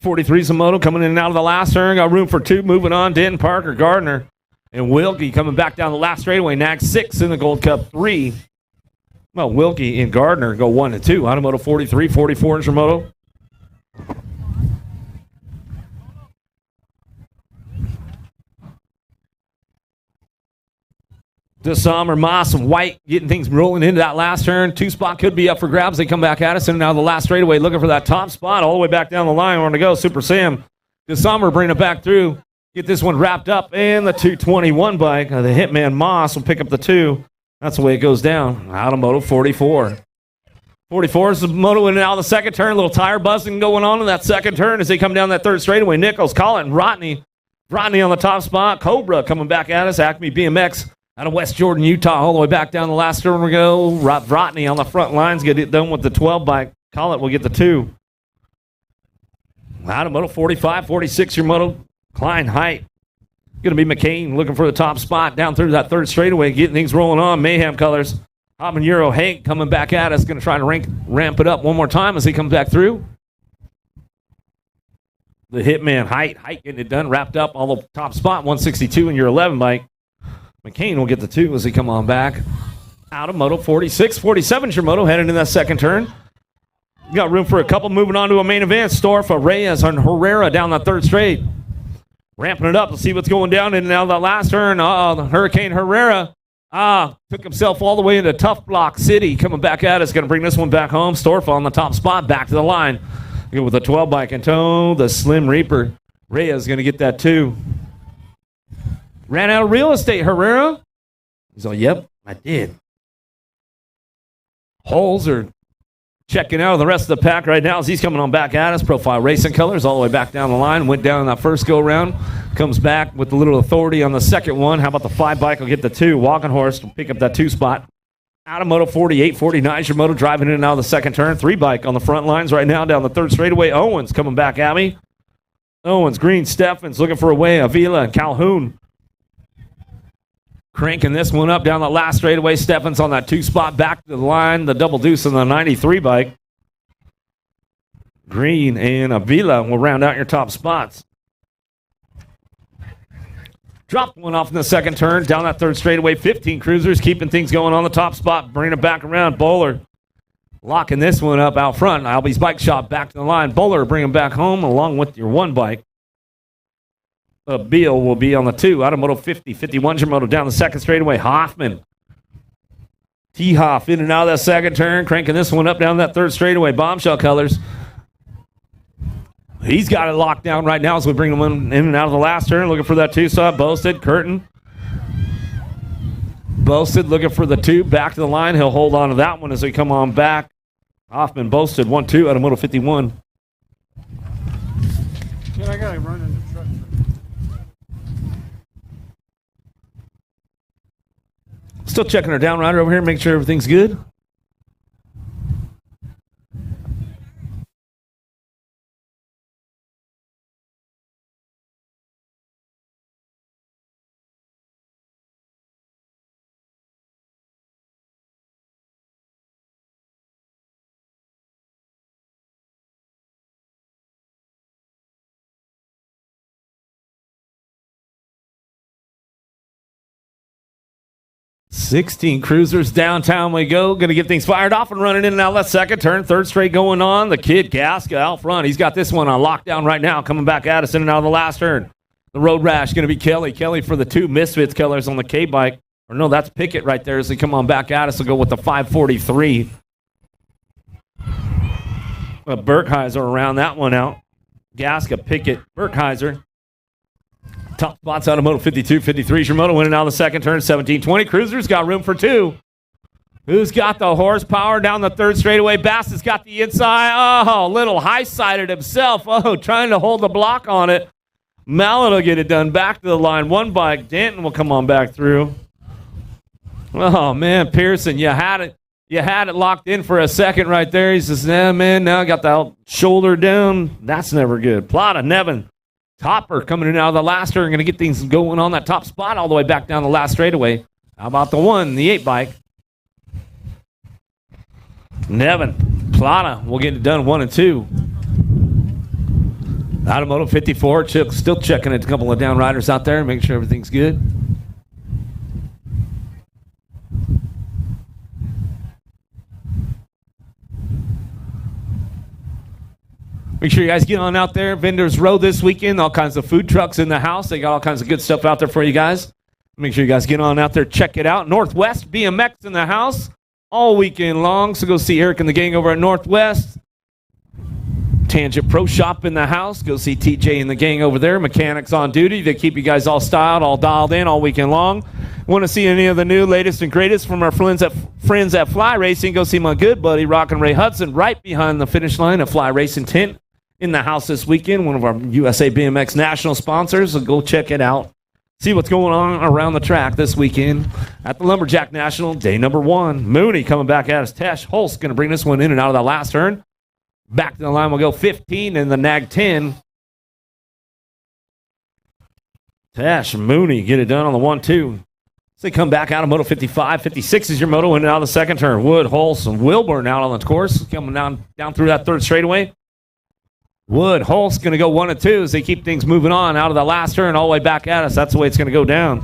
.43's a moto coming in and out of the last turn. Got room for 2 moving on. Denton, Parker, Gardner, and Wilkie coming back down the last straightaway. Nag 6 in the Gold Cup 3. Well, Wilkie and Gardner go 1 and 2. Out of moto 43, 44 is your moto. DeSommer, Moss, and White getting things rolling into that last turn. 2 spot could be up for grabs. They come back at us, and now the last straightaway looking for that top spot all the way back down the line. We're going to go. Super Sam. DeSommer bringing it back through. Get this one wrapped up. And the 221 bike, the Hitman Moss will pick up the 2. That's the way it goes down. Out of moto 44. 44 is the moto in and out of the second turn. A little tire buzzing going on in that second turn as they come down that third straightaway. Nichols, Collin, Rodney. Rodney on the top spot. Cobra coming back at us. Acme BMX. Out of West Jordan, Utah, all the way back down the last turn we go. Rodney on the front lines, get it done with the 12 bike. Collett will get the 2. Out of moto 45, 46, your moto. Klein, Height. Going to be McCain looking for the top spot down through that third straightaway, getting things rolling on. Mayhem Colors. Habanero Hank coming back at us. Going to try to ramp it up one more time as he comes back through. The Hitman, Height getting it done, wrapped up on the top spot, 162 in your 11 bike. McCain will get the 2 as he come on back. Out of moto 46. 47's your moto heading in that second turn. You got room for a couple moving on to a main event. Storfa, Reyes, and Herrera down that third straight. Ramping it up. Let's see what's going down in and out of that last turn. The Hurricane Herrera took himself all the way into Tough Block City. Coming back at us. Going to bring this one back home. Storfa on the top spot. Back to the line. Go with the 12 bike and tow. The Slim Reaper. Reyes going to get that 2. Ran out of real estate, Herrera. He's like, yep, I did. Holes are checking out of the rest of the pack right now as he's coming on back at us. Profile Racing Colors all the way back down the line. Went down in that first go-round. Comes back with a little authority on the second one. How about the 5 bike will get the 2. Walking Horse will pick up that 2 spot. Out of moto 48, 49 is your moto driving in and out of the second turn. 3 bike on the front lines right now down the third straightaway. Owens coming back at me. Owens, Green, Steffens looking for a way. Avila and Calhoun. Cranking this one up down the last straightaway. Steffens on that 2 spot back to the line. The double deuce on the 93 bike. Green and Avila will round out your top spots. Dropped one off in the second turn. Down that third straightaway. 15 cruisers keeping things going on the top spot. Bringing it back around. Bowler locking this one up out front. Albie's Bike Shop back to the line. Bowler bringing back home along with your 1 bike. Beal will be on the 2. Out of moto 50. 51's your moto down the second straightaway. Hoffman. T-Hoff in and out of that second turn. Cranking this one up down that third straightaway. Bombshell Colors. He's got it locked down right now as we bring him in and out of the last turn. Looking for that 2 spot. Boasted. Curtin. Boasted looking for the 2. Back to the line. He'll hold on to that one as we come on back. Hoffman Boasted 1-2 out of Moto 51. Yeah, I got to run in the truck. Still checking our down rider over here, make sure everything's good. $16 cruisers downtown we go. Going to get things fired off and running in and out left second turn. Third straight going on. The kid Gaska out front. He's got this one on lockdown right now. Coming back at us in and out of the last turn. The road rash going to be Kelly. Kelly for the 2 Misfits colors on the K-bike. Or no, that's Pickett right there as they come on back at us. We'll go with the 543. Burkheiser around that one out. Gaska, Pickett, Burkheiser. Top spots out of Moto 52, 53. Shimoto winning out of the second turn, 17-20. Cruisers got room for 2. Who's got the horsepower down the third straightaway? Bassett's got the inside. Oh, little high-sided himself. Oh, trying to hold the block on it. Mallet will get it done. Back to the line. 1 bike. Denton will come on back through. Oh, man, Pearson, you had it. You had it locked in for a second right there. He says, nah, man, now I got the shoulder down. That's never good. Plata, Nevin. Topper coming in out of the last turn. Going to get things going on that top spot all the way back down the last straightaway. How about the 1, the 8 bike? Nevin, Plata will get it done 1 and 2. Out of Moto 54, still checking a couple of down riders out there, making sure everything's good. Make sure you guys get on out there. Vendors Row this weekend. All kinds of food trucks in the house. They got all kinds of good stuff out there for you guys. Make sure you guys get on out there. Check it out. Northwest BMX in the house all weekend long. So go see Eric and the gang over at Northwest. Tangent Pro Shop in the house. Go see TJ and the gang over there. Mechanics on duty. They keep you guys all styled, all dialed in all weekend long. Want to see any of the new, latest, and greatest from our friends at Fly Racing? Go see my good buddy, Rockin' Ray Hudson, right behind the finish line at Fly Racing Tent. In the house this weekend, one of our USA BMX National sponsors. So go check it out. See what's going on around the track this weekend at the Lumberjack National, day number 1. Mooney coming back at us. Tesh Holst going to bring this one in and out of that last turn. Back to the line, we'll go 15 and the nag 10. Tesh, Mooney get it done on the 1-2. So they come back out of Moto 55. 56 is your moto in and out of the second turn. Wood, Holst, and Wilburn out on the course. Coming down through that third straightaway. Wood, Holst going to go 1 and 2 as they keep things moving on out of the last turn all the way back at us. That's the way it's going to go down.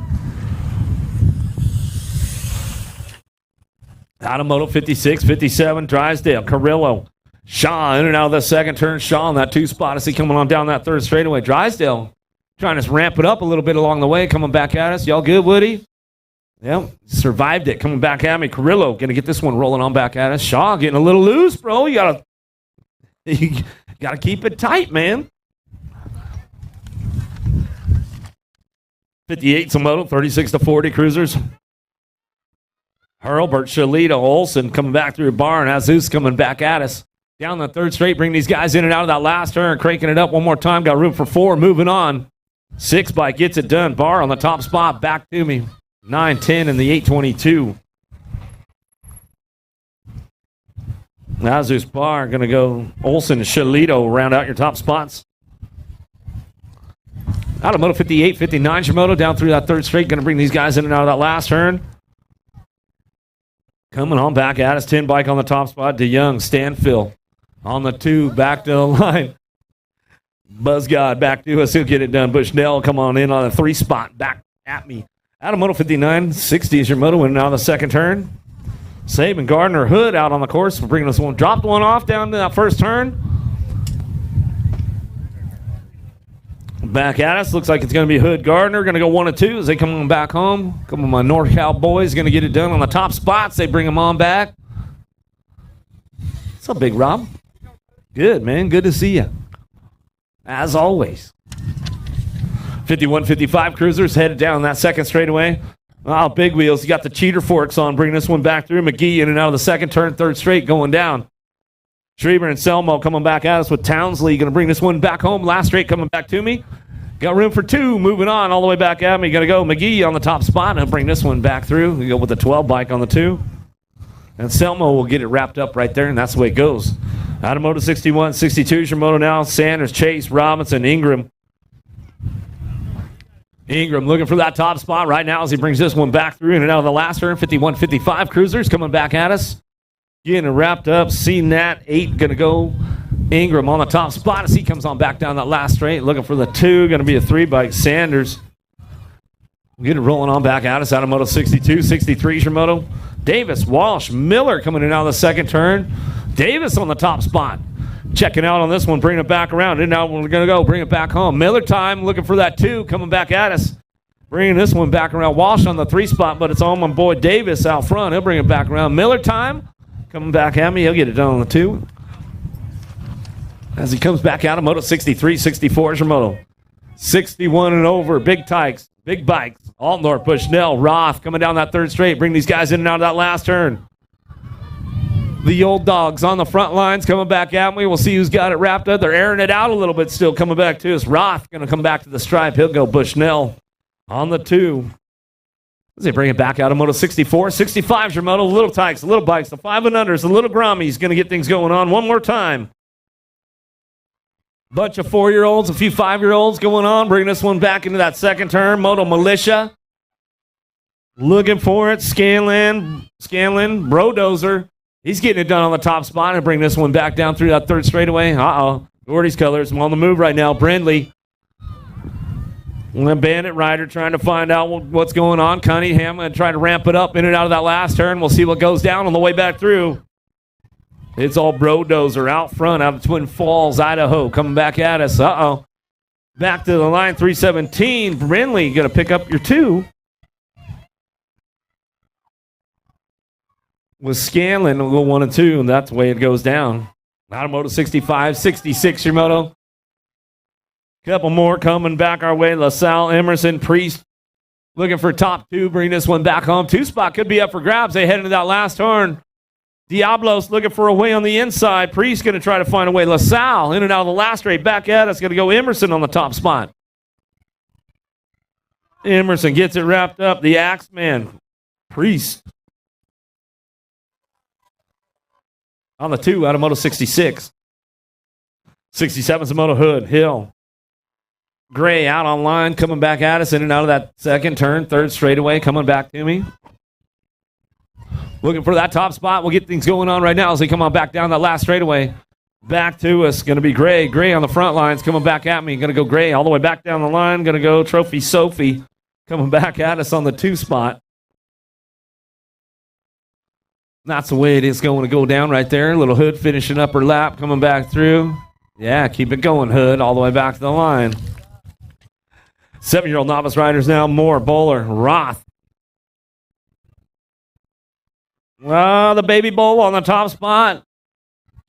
Out of Moto 56, 57, Drysdale, Carrillo, Shaw in and out of the second turn. Shaw on that 2 spot as he coming on down that third straightaway. Drysdale trying to ramp it up a little bit along the way, coming back at us. Y'all good, Woody? Yep, survived it. Coming back at me. Carrillo going to get this one rolling on back at us. Shaw getting a little loose, bro. You got to keep it tight, man. 58's a moto, 36-40 cruisers. Hurlbert, Shalita, Olsen coming back through the bar, and Azus coming back at us. Down the third straight, bring these guys in and out of that last turn, cranking it up one more time. Got room for 4, moving on. 6 bike gets it done. Bar on the top spot, back to me. 9-10 in the 822. Azus Bar going to go Olsen and Shalito round out your top spots. Out of Moto 58, 59, Shimoto down through that third straight. Going to bring these guys in and out of that last turn. Coming on back at us, 10 bike on the top spot. DeYoung, Stanfill on the 2, back to the line. Buzz God back to us. He'll get it done. Bushnell come on in on a 3 spot back at me. Out of Moto 59, 60 is your moto winning out of the second turn. Saban Gardner Hood out on the course. We're bringing this one. Dropped one off down to that first turn. Back at us. Looks like it's going to be Hood Gardner. Going to go 1 and 2 as they come on back home. A couple of my NorCal boys going to get it done on the top spots. They bring them on back. What's up, Big Rob? Good, man. Good to see you. As always. 51-55 cruisers headed down that second straightaway. Oh, big wheels. You got the cheater forks on, bringing this one back through. McGee in and out of the second turn, third straight, going down. Schreiber and Selmo coming back at us with Townsley. Going to bring this one back home. Last straight coming back to me. Got room for two. Moving on all the way back at me. Going to go McGee on the top spot and bring this one back through. We go with the 12 bike on the two. And Selmo will get it wrapped up right there, and that's the way it goes. Out of Moto 61, 62 is your moto now. Sanders, Chase, Robinson, Ingram. Ingram looking for that top spot right now as he brings this one back through in and out of the last turn. 51-55 Cruisers coming back at us. Getting it wrapped up. CNAT 8 going to go. Ingram on the top spot as he comes on back down that last straight. Looking for the two. Going to be a three bike. Sanders. Get it rolling on back at us out of Moto 62. 63 is your moto. Davis, Walsh, Miller coming in out of the second turn. Davis on the top spot. Checking out on this one, bringing it back around. And now we're going to go bring it back home. Miller time, looking for that two, coming back at us. Bringing this one back around. Walsh on the three spot, but it's on my boy Davis out front. He'll bring it back around. Miller time, coming back at me. He'll get it done on the two. As he comes back out of Moto 63, 64 is your moto. 61 and over, big tykes, big bikes. Altnorp, Bushnell, Roth coming down that third straight. Bring these guys in and out of that last turn. The old dogs on the front lines coming back at me. We'll see who's got it wrapped up. They're airing it out a little bit still, coming back to us. Roth going to come back to the stripe. He'll go Bushnell on the two. As they bring it back out of Moto 64. 65 is your moto. Little tykes, the little bikes, the 5 and unders, the little grommies going to get things going on one more time. Bunch of 4-year-olds, a few 5-year-olds going on. Bringing this one back into that second turn. Moto Militia. Looking for it. Scanlon, Brodozer. He's getting it done on the top spot and bring this one back down through that third straightaway. Gordy's colors. I'm on the move right now. Brindley. Bandit Rider trying to find out what's going on. Cunningham going to try to ramp it up in and out of that last turn. We'll see what goes down on the way back through. It's all Brodozer out front out of Twin Falls, Idaho, coming back at us. Back to the line, 317. Brindley going to pick up your two. With Scanlon, we'll go 1 and 2, and that's the way it goes down. Out of Moto 65, 66, your moto. Couple more coming back our way. LaSalle, Emerson, Priest. Looking for top two, bring this one back home. Two spot could be up for grabs. They head into that last turn. Diablos looking for a way on the inside. Priest going to try to find a way. LaSalle in and out of the last straight. Back at us. Going to go Emerson on the top spot. Emerson gets it wrapped up. The Axeman. Priest. On the two out of Moto 66. 67 is a Moto Hood. Hill. Gray out on line. Coming back at us in and out of that second turn. Third straightaway. Coming back to me. Looking for that top spot. We'll get things going on right now as they come on back down that last straightaway. Back to us. Going to be Gray. Gray on the front lines coming back at me. Going to go Gray all the way back down the line. Going to go Trophy Sophie coming back at us on the two spot. That's the way it is going to go down right there. Little Hood finishing up her lap, coming back through. Yeah, keep it going, Hood, all the way back to the line. 7-year-old novice riders now. Moore, Bowler, Roth. The baby bull on the top spot.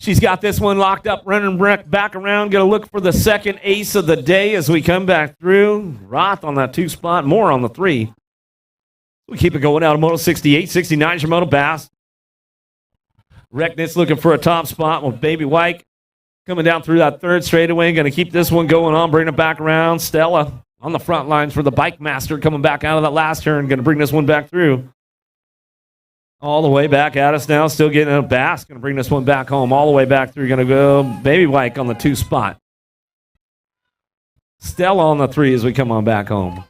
She's got this one locked up, running back around. Going to look for the second ace of the day as we come back through. Roth on that two spot. Moore on the three. We keep it going out of Moto 68. 69 is your Moto Bass. Recknitz looking for a top spot with Baby White coming down through that third straightaway. Going to keep this one going on, bring it back around. Stella on the front lines for the Bike Master coming back out of that last turn. Going to bring this one back through. All the way back at us now. Still getting a Bass. Going to bring this one back home. All the way back through. Going to go Baby White on the two spot. Stella on the three as we come on back home.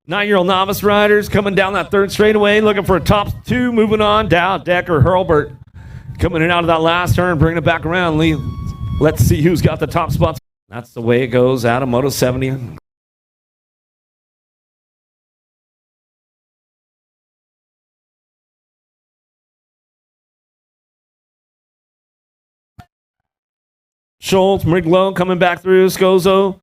Nine-year-old novice riders coming down that third straightaway, looking for a top two, moving on. Dow, Decker, Hurlbert coming in out of that last turn, bringing it back around. Let's see who's got the top spots. That's the way it goes out of Moto 70. Schultz, Miglow coming back through, Scozo.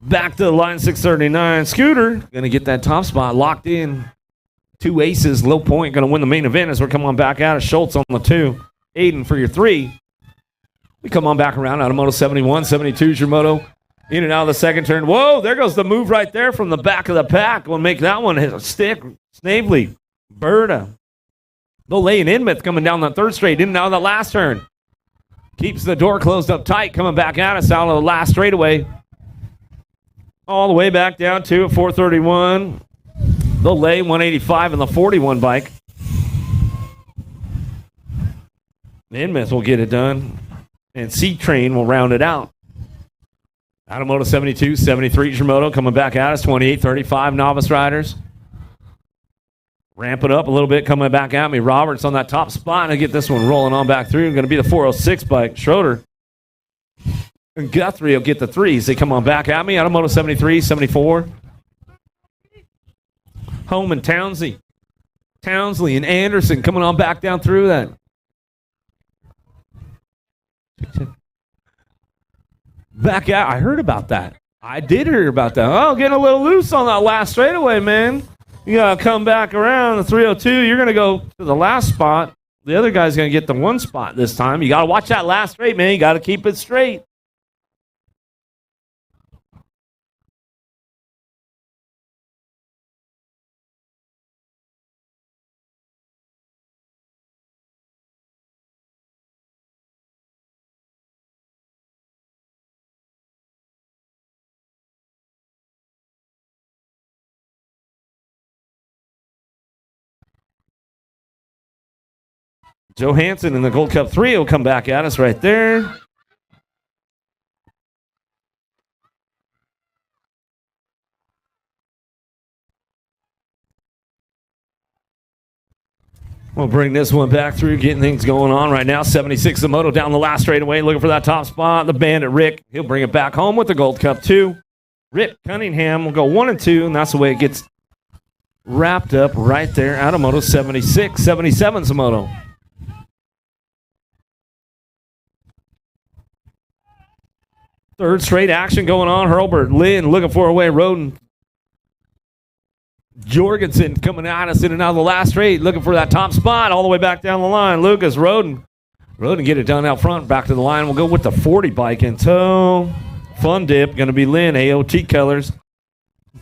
Back to the line, 639. Scooter going to get that top spot locked in. Two aces, low point, going to win the main event as we're coming on back out of Schultz on the two. Aiden for your three. We come on back around out of moto 71, 72 is your moto. In and out of the second turn. Whoa, there goes the move right there from the back of the pack. We'll make that one hit a stick. Snavely, Berta. They'll lay an Inmouth coming down the third straight. In and out of the last turn. Keeps the door closed up tight. Coming back at us out of the last straightaway. All the way back down to 431. They'll lay 185 in the 41 bike. The Inmouth will get it done. And C-Train will round it out. Out of moto 72, 73 is your moto. Coming back at us, 28, 35 novice riders. Ramp it up a little bit, coming back at me. Roberts on that top spot. And I get this one rolling on back through. Going to be the 406 bike. Schroeder and Guthrie will get the threes. They come on back at me. Out of moto 73, 74. Home and Townsley. Townsley and Anderson coming on back down through that. Back out. I heard about that. I did hear about that. Oh, getting a little loose on that last straightaway, man. You got to come back around the 302. You're going to go to the last spot. The other guy's going to get the one spot this time. You got to watch that last straight, man. You got to keep it straight. Johansson in the Gold Cup 3 will come back at us right there. We'll bring this one back through, getting things going on right now. 76 the moto down the last straightaway, looking for that top spot. The Bandit Rick, he'll bring it back home with the Gold Cup 2. Rick Cunningham will go 1 and 2, and that's the way it gets wrapped up right there out of moto 76. 77's the moto. Third straight action going on. Hurlbert, Lynn looking for a way. Roden. Jorgensen coming at us in and out of the last straight, looking for that top spot all the way back down the line. Lucas Roden. Roden get it done out front, back to the line. We'll go with the 40 bike in tow. Fun dip, going to be Lynn, AOT colors.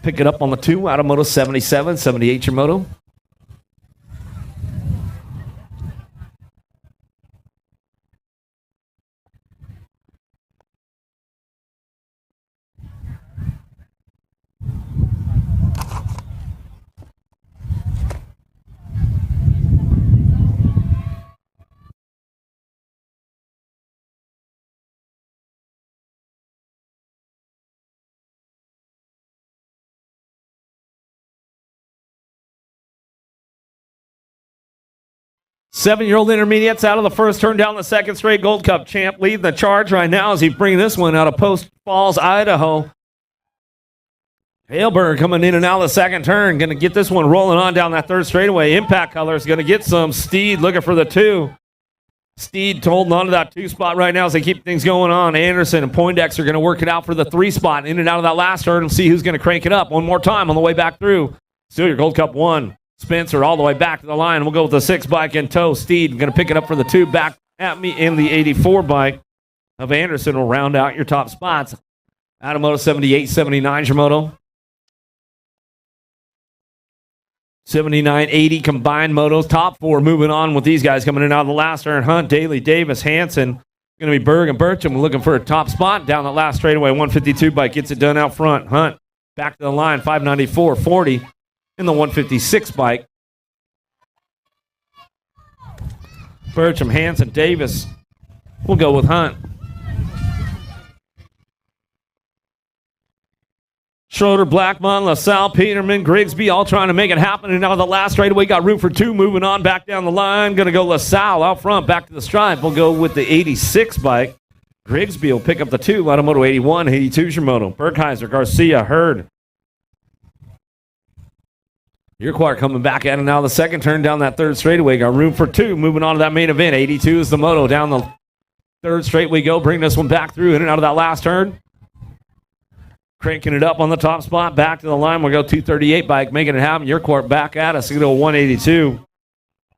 Pick it up on the 2 out of moto 77, 78 your moto. Seven-year-old intermediates out of the first turn down the second straight. Gold Cup champ leading the charge right now as he brings this one out of Post Falls, Idaho. Haleberg coming in and out of the second turn. Going to get this one rolling on down that third straightaway. Impact Colors going to get some. Steed looking for the 2. Steed holding on to that 2 spot right now as they keep things going on. Anderson and Poindexter are going to work it out for the 3 spot. In and out of that last turn and see who's going to crank it up one more time on the way back through. Still your Gold Cup 1. Spencer all the way back to the line. We'll go with the 6 bike in tow. Steed going to pick it up for the 2 back at me in the 84 bike of Anderson will round out your top spots. Out of moto 78, 79 your moto. 79, 80 combined motos. Top 4 moving on with these guys coming in out of the last turn. Hunt, Daly, Davis, Hanson. Going to be Berg and Burcham looking for a top spot down the last straightaway. 152 bike gets it done out front. Hunt back to the line. 594, 40. In the 156 bike. Burcham, Hanson, Davis. We'll go with Hunt. Schroeder, Blackmon, LaSalle, Peterman, Grigsby all trying to make it happen. And now the last straightaway got room for 2 moving on back down the line. Going to go LaSalle out front back to the stripe. We'll go with the 86 bike. Grigsby will pick up the 2 out of moto 81. 82's your moto. Bergheiser, Garcia, Hurd. Urquhart coming back at it now. The second turn down that third straightaway. Got room for 2. Moving on to that main event. 82 is the moto. Down the third straight we go. Bring this one back through. In and out of that last turn. Cranking it up on the top spot. Back to the line. We'll go 238 bike. Making it happen. Urquhart back at us. Going to go 182.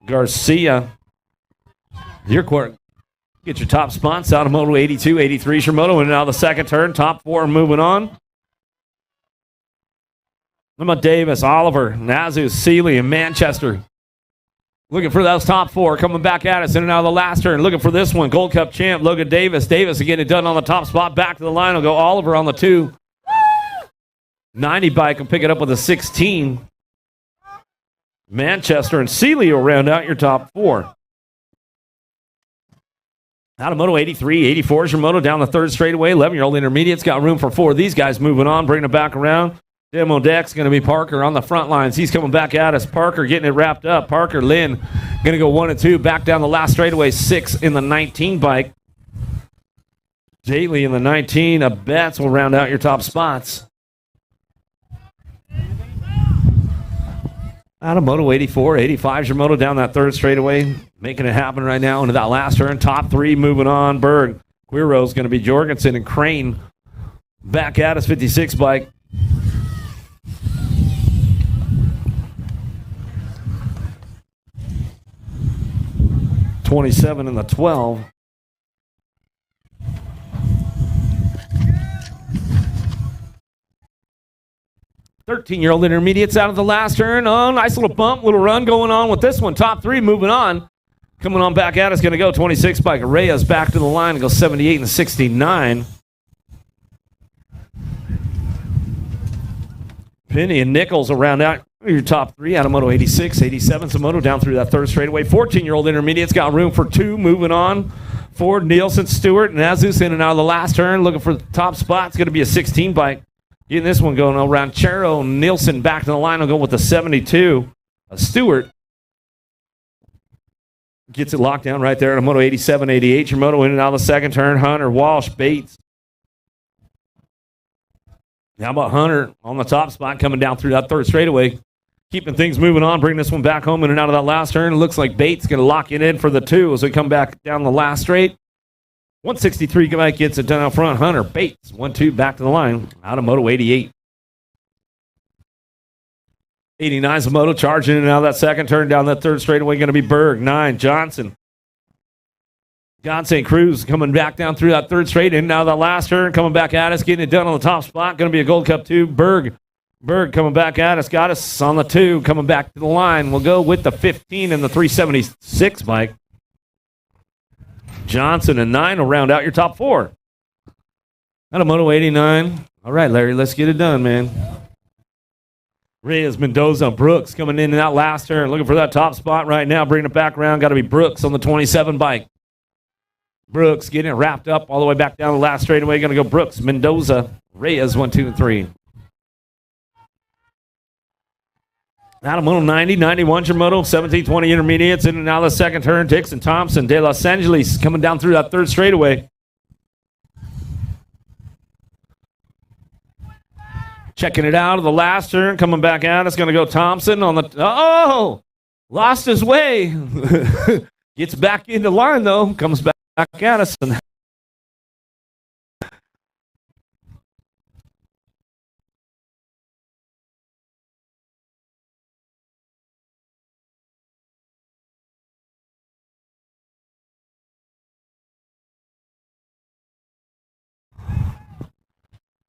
Garcia. Urquhart Get your top spots out of Moto 82, 83 is your moto. And now the second turn, top 4 moving on. Emma Davis, Oliver, Nazu, Seeley, and Manchester. Looking for those top 4 coming back at us in and out of the last turn. Looking for this one, Gold Cup champ, Logan Davis. Davis again it done on the top spot. Back to the line will go Oliver on the 2. 90 bike will pick it up with a 16. Manchester and Seeley will round out your top 4. Out of Moto 83, 84 is your moto down the third straightaway. 11-year-old intermediates got room for 4 of these guys moving on, bringing it back around. Demo deck's going to be Parker on the front lines. He's coming back at us. Parker getting it wrapped up. Parker, Lynn, going to go 1 and 2. Back down the last straightaway. 6 in the 19 bike. Jaley in the 19. Betts will round out your top spots. Out of Moto 84, 85 is your moto down that third straightaway. Making it happen right now into that last turn. Top 3 moving on. Berg. Quiro's going to be Jorgensen and Crane. Back at us, 56 bike. 27 in the 12. Thirteen-year-old intermediates out of the last turn. Oh, nice little bump, little run going on with this one. Top 3 moving on. Coming on back at us, going to go 26 bike. Reyes back to the line and go 78 and 69. Penny and Nichols will round out your top 3 out of Moto 86, 87. So Moto down through that third straightaway. 14-year-old intermediates got room for 2 moving on. Ford, Nielsen, Stewart, and Azus in and out of the last turn. Looking for the top spot. It's going to be a 16 bike. Getting this one going around. Chero, Nielsen back to the line. Will go with the 72. Stewart gets it locked down right there in a Moto 87, 88. Your Moto in and out of the second turn. Hunter, Walsh, Bates. How about Hunter on the top spot coming down through that third straightaway? Keeping things moving on, bring this one back home in and out of that last turn. It looks like Bates going to lock it in for the 2 as we come back down the last straight. 163 bike gets it done out front. Hunter, Bates, 1-2 back to the line out of Moto 88. 89 is a Moto charging in and out of that second turn down that third straightaway. Going to be Berg, 9, Johnson. John St. Cruz coming back down through that third straight in and out of that last turn. Coming back at us, getting it done on the top spot. Going to be a Gold Cup 2. Berg coming back at us. Got us on the 2. Coming back to the line. We'll go with the 15 and the 376 bike. Johnson and 9 will round out your top 4. Out of Moto 89. All right, Larry, let's get it done, man. Reyes, Mendoza, Brooks coming in and out last turn. Looking for that top spot right now. Bringing it back around. Got to be Brooks on the 27 bike. Brooks getting it wrapped up all the way back down the last straightaway. Going to go Brooks, Mendoza, Reyes, 1, 2, and 3. Out of Moto 90, 91 your Moto, 17, 20 intermediates in and out of the second turn. Dixon Thompson, De Los Angeles coming down through that third straightaway. Checking it out of the last turn, coming back out. It's going to go Thompson on the... Oh! Lost his way. Gets back into line, though. Comes back at us.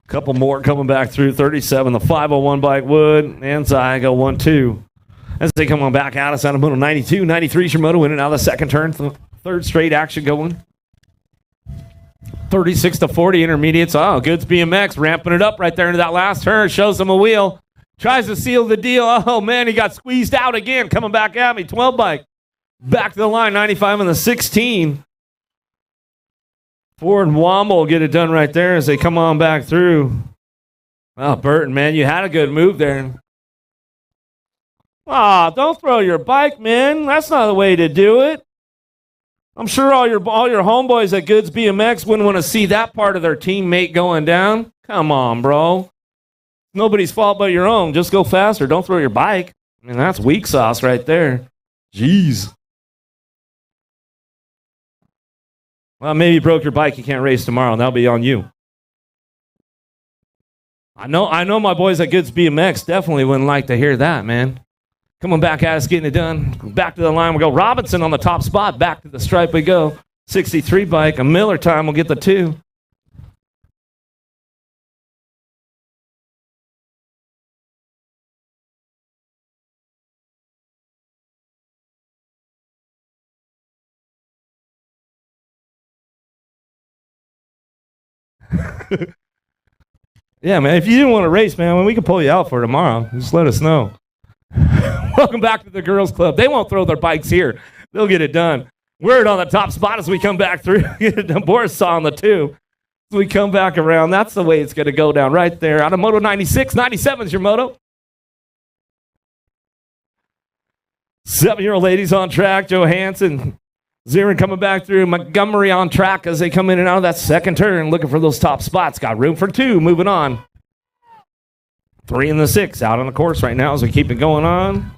Couple more coming back through. 37, the 501 bike Wood. And Zai go 1-2. As they come on back at us out of Moto 92, 93 is your Moto in and out of the second turn. Third straight action going. 36 to 40 intermediates. Oh, Goods BMX ramping it up right there into that last turn. Shows him a wheel. Tries to seal the deal. Oh, man, he got squeezed out again. Coming back at me. 12 bike. Back to the line. 95 and the 16. Ford and Womble get it done right there as they come on back through. Oh, Burton, man, you had a good move there. Don't throw your bike, man. That's not the way to do it. I'm sure all your homeboys at Goods BMX wouldn't want to see that part of their teammate going down. Come on, bro. Nobody's fault but your own. Just go faster. Don't throw your bike. I mean, that's weak sauce right there. Jeez. Well, maybe you broke your bike. You can't race tomorrow. That'll be on you. I know my boys at Goods BMX definitely wouldn't like to hear that, man. Coming back at us, getting it done. Back to the line we go. Robinson on the top spot. Back to the stripe we go. 63 bike, a Miller time will get the 2. Yeah, man, if you didn't want to race, man, we can pull you out for tomorrow. Just let us know. Welcome back to the Girls Club. They won't throw their bikes here. They'll get it done. Word on the top spot as we come back through. Get it done. Boris saw on the 2. As we come back around, that's the way it's going to go down right there. Out of Moto 96, 97 is your moto. 7-year-old ladies on track. Johansson, Zirin coming back through. Montgomery on track as they come in and out of that second turn, looking for those top spots. Got room for 2. Moving on. 3 and the 6 out on the course right now as we keep it going on.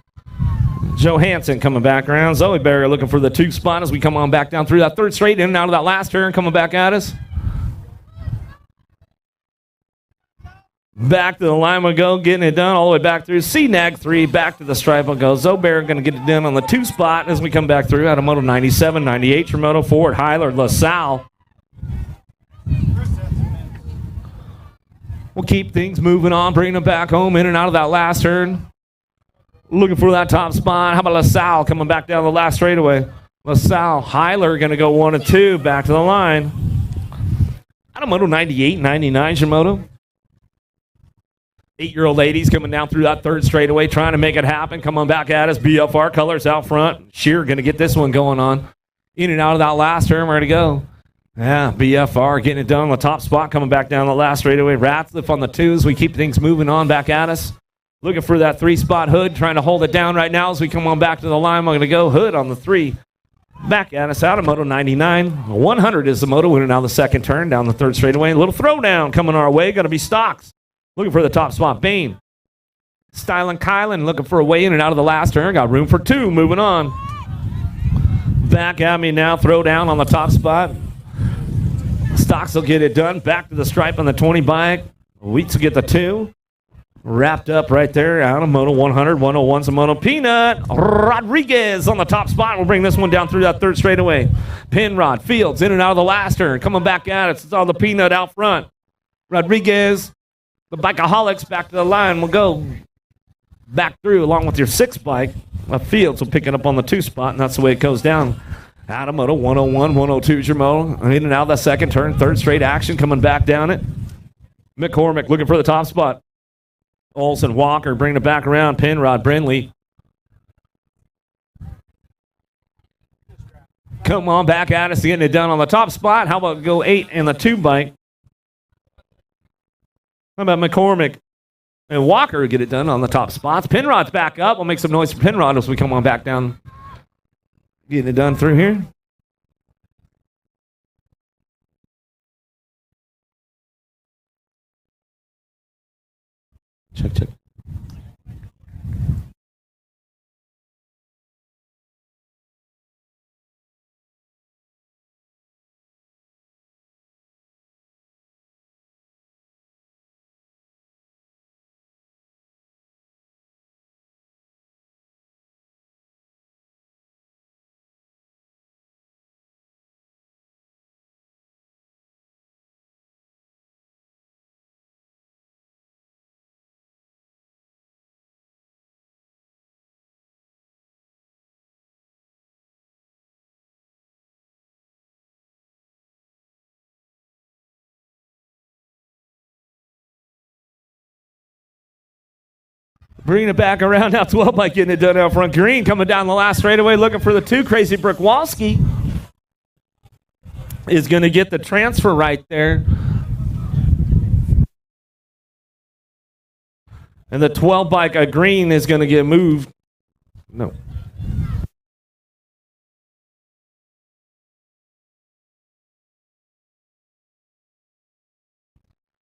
Johansson coming back around. Zoe Barrier looking for the 2 spot as we come on back down through that third straight, in and out of that last turn, coming back at us. Back to the line we go, getting it done all the way back through. CNAG 3, back to the stripe will go. Zoe Barrier going to get it done on the 2 spot as we come back through out of Moto 97, 98 for Moto Ford, Heiler, LaSalle. We'll keep things moving on, bringing them back home, in and out of that last turn. Looking for that top spot. How about LaSalle coming back down the last straightaway? LaSalle, Heiler going to go 1 and 2, back to the line. Out of Moto 98, 99 your moto. 8-year-old ladies coming down through that third straightaway, trying to make it happen. Come on back at us. BFR colors out front. Shearer going to get this one going on. In and out of that last turn, where to go? Yeah, BFR getting it done on the top spot, coming back down the last straightaway. Ratzliff on the 2s. We keep things moving on back at us. Looking for that 3-spot. Hood, trying to hold it down right now as we come on back to the line. I'm going to go Hood on the 3. Back at us out of Moto 99. 100 is the moto, winning out the second turn, down the third straightaway. A little throwdown coming our way. Going to be Stocks. Looking for the top spot. Bain. Styling Kylan looking for a way in and out of the last turn. Got room for 2. Moving on. Back at me now. Throw down on the top spot. Stocks will get it done. Back to the stripe on the 20 bike. Wheats will get the 2. Wrapped up right there out of Moto 100. 101's a Moto Peanut. Rodriguez on the top spot. We'll bring this one down through that third straightaway. Pinrod. Fields in and out of the last turn. Coming back at us. It's all the Peanut out front. Rodriguez. The Bikeaholics back to the line. We'll go back through along with your 6 bike. Fields will pick it up on the 2 spot, and that's the way it goes down. Out of Moto 101, 102 is your moto. In and out of that second turn, third straight action coming back down it. McCormick looking for the top spot. Olsen, Walker bringing it back around. Penrod, Brindley. Come on back at us, getting it done on the top spot. How about go 8 in the 2 bike? How about McCormick and Walker get it done on the top spots? Penrod's back up. We'll make some noise for Penrod as we come on back down. Getting it done through here. Check. Bringing it back around now, 12 bike getting it done out front. Green coming down the last straightaway, looking for the 2. Crazy Brooke Walski is going to get the transfer right there. And the 12 bike, Green, is going to get moved. No.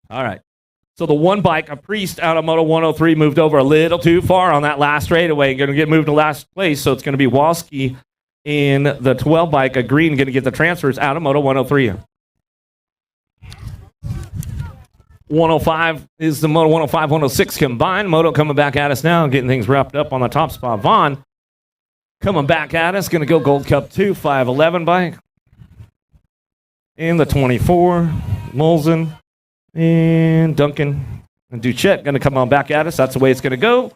All right. So the 1 bike, a Priest out of Moto 103, moved over a little too far on that last straightaway. Going to get moved to last place, so it's going to be Walski in the 12 bike. Green going to get the transfers out of Moto 103. 105 is the Moto 105, 106 combined. Moto coming back at us now, getting things wrapped up on the top spot. Vaughn coming back at us, going to go Gold Cup 2, 511 bike. And the 24, Molson and Duncan and Duchette going to come on back at us. That's the way it's going to go.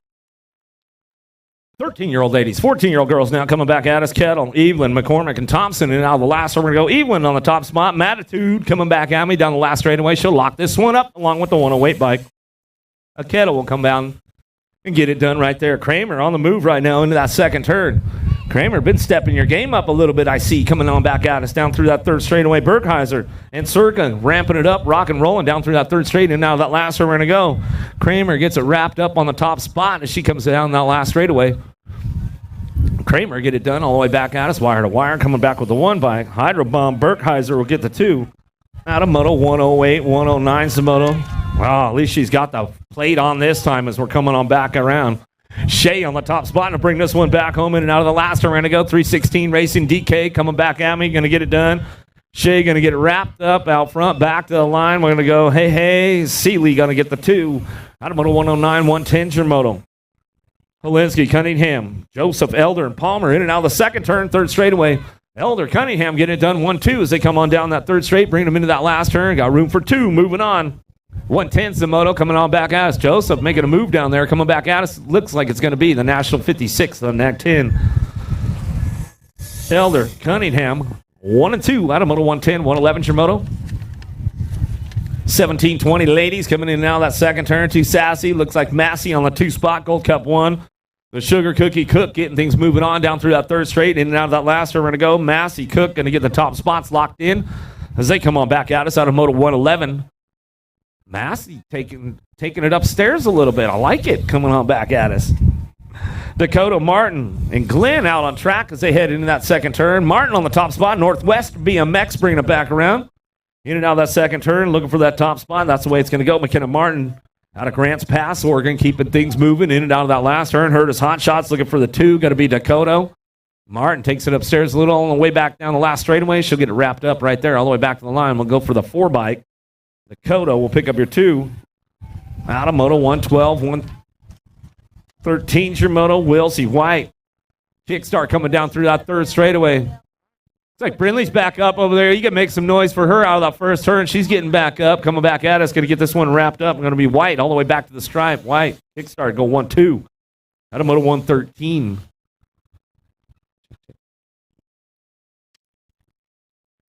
13-year-old ladies, 14-year-old girls now coming back at us. Kettle, Evelyn, McCormick, and Thompson. And now the last one, we're going to go Evelyn on the top spot. Matitude coming back at me down the last straightaway. She'll lock this one up along with the 108 bike. A Kettle will come down and get it done right there. Kramer on the move right now into that second turn. Kramer been stepping your game up a little bit, I see, coming on back at us down through that third straightaway. Berkheiser and Circa ramping it up, rock and rolling down through that third straight. And now that last one we're going to go. Kramer gets it wrapped up on the top spot as she comes down that last straightaway. Kramer get it done all the way back at us, wire to wire, coming back with the 1 bike. Hydrobomb Berkheiser will get the 2. Out of moto, 108, 109 Moto. Well, at least she's got the plate on this time as we're coming on back around. Shea on the top spot to bring this one back home in and out of the last one. We're going to go 316 Racing DK coming back at me, going to get it done. Shea going to get it wrapped up out front, back to the line. We're going to go, hey, Seeley going to get the 2. Out of moto, 109, 110 Moto. Polinsky, Cunningham, Joseph, Elder, and Palmer in and out of the second turn, third straightaway. Elder, Cunningham getting it done 1-2 as they come on down that third straight, bringing them into that last turn. Got room for 2, moving on. 110 Moto coming on back at us. Joseph making a move down there, coming back at us. Looks like it's going to be the National 56 on NAC 10. Elder, Cunningham, 1-2 out of moto 110, 111 Moto. 17-20 ladies coming in now that second turn. 2 Sassy. Looks like Massey on the 2 spot. Gold Cup 1. The Sugar Cookie Cook getting things moving on down through that third straight. In and out of that last turn, we're going to go. Massey Cook going to get the top spots locked in as they come on back at us out of moto 111. Massey taking it upstairs a little bit. I like it coming on back at us. Dakota Martin and Glenn out on track as they head into that second turn. Martin on the top spot. Northwest BMX bringing it back around. In and out of that second turn, looking for that top spot. That's the way it's going to go. McKenna Martin out of Grants Pass, Oregon, keeping things moving in and out of that last turn. Hurtis Hot Shots looking for the 2. Going to be Dakota. Martin takes it upstairs a little on the way back down the last straightaway. She'll get it wrapped up right there all the way back to the line. We'll go for the 4 bike. Dakota will pick up your 2. Out of moto 112, 113 your moto. Wilsey White. Kickstart coming down through that third straightaway. It's like Brindley's back up over there. You can make some noise for her out of that first turn. She's getting back up, coming back at us. Going to get this one wrapped up. Going to be White all the way back to the stripe. White, kickstart, go 1-2. Out of moto 113.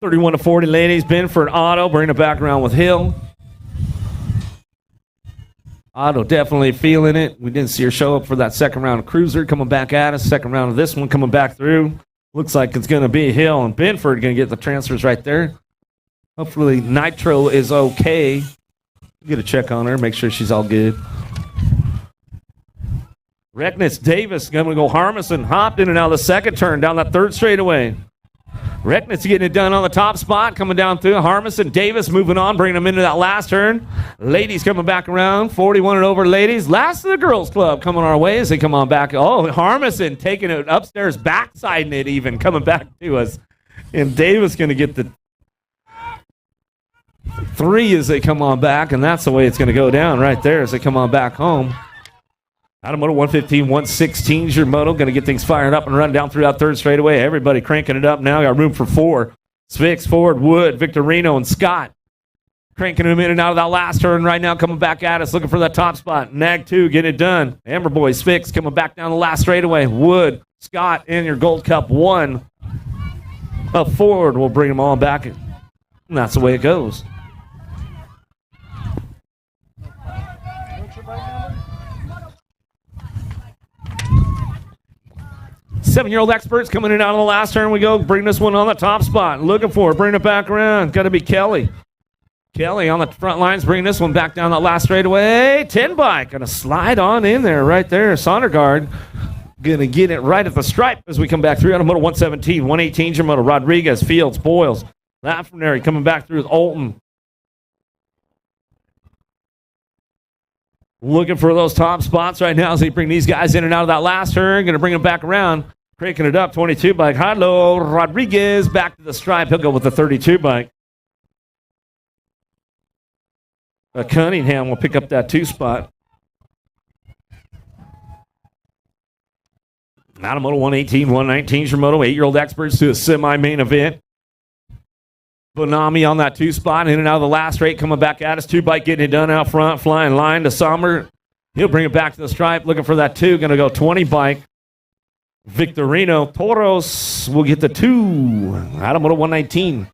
31-40 ladies. Benford Otto bringing it back around with Hill. Otto definitely feeling it. We didn't see her show up for that second round of Cruiser coming back at us. Second round of this one coming back through. Looks like it's going to be Hill and Benford going to get the transfers right there. Hopefully Nitro is okay. Get a check on her, make sure she's all good. Recknitz Davis going to go Harmison. Hopped in and out of the second turn down that third straightaway. Recknitz getting it done on the top spot, coming down through. Harmison Davis moving on, bringing them into that last turn. Ladies coming back around, 41 and over ladies. Last of the girls club coming our way as they come on back. Oh, Harmison taking it upstairs, backsiding it even, coming back to us. And Davis going to get the 3 as they come on back, and that's the way it's going to go down right there as they come on back home. Out of moto 115, 116 is your moto. Going to get things fired up and run down through that third straightaway. Everybody cranking it up now. Got room for 4. Spix, Ford, Wood, Victorino, and Scott. Cranking them in and out of that last turn right now. Coming back at us, looking for that top spot. Nag 2, get it done. Amber Boys, Spix, coming back down the last straightaway. Wood, Scott, and your Gold Cup 1. Ford will bring them all back. And that's the way it goes. 7-year-old experts coming in out of the last turn. We go. Bring this one on the top spot. Looking for it. Bring it back around. Got to be Kelly. Kelly on the front lines. Bring this one back down that last straightaway. 10 bike. Going to slide on in there right there. Sondergaard going to get it right at the stripe as we come back through. Out of moto 117. 118 your moto. Rodriguez, Fields, Boyles. Lafrenary coming back through with Olton. Looking for those top spots right now as they bring these guys in and out of that last turn. Going to bring them back around. Cranking it up. 22 bike. Hello, Rodriguez back to the stripe. He'll go with the 32 bike. Cunningham will pick up that 2 spot. Out of moto 118, 119 your moto. 8-year-old experts to a semi-main event. Bonami on that 2 spot, in and out of the last straight, coming back at us. 2 bike getting it done out front, flying line to Sommer. He'll bring it back to the stripe, looking for that 2. Going to go 20 bike. Victorino Toros will get the 2. Adam Moto 119.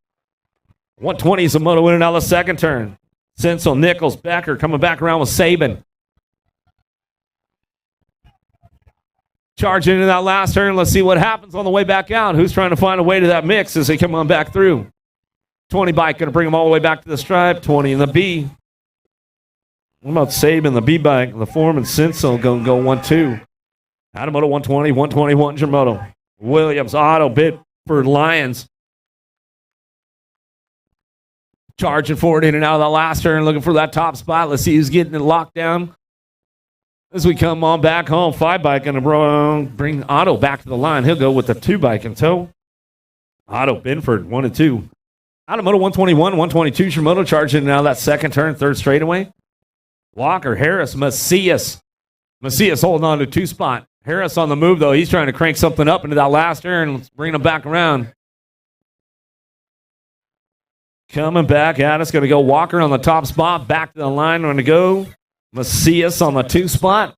120 is a moto winning out of the second turn. Sensel, Nichols, Becker coming back around with Saban. Charging into that last turn. Let's see what happens on the way back out. Who's trying to find a way to that mix as they come on back through? 20 bike going to bring them all the way back to the stripe. 20 in the B. What about Saban, the B bike? The Foreman, Sensel going to go 1-2. Adamoto 120, 121 Jamoto. Williams, Otto, Bitford, Lions. Charging forward in and out of that last turn, looking for that top spot. Let's see who's getting it locked down. As we come on back home, 5 bike going to bring Otto back to the line. He'll go with the 2 bike in tow. Otto, Binford, 1-2. Adamoto 121, 122 Jamoto charging in and out of that second turn, third straightaway. Walker, Harris, Macias. Macias holding on to 2 spot. Harris on the move, though. He's trying to crank something up into that last turn. Let's bring him back around. Coming back at us. Going to go Walker on the top spot. Back to the line. Going to go Macias on the 2 spot.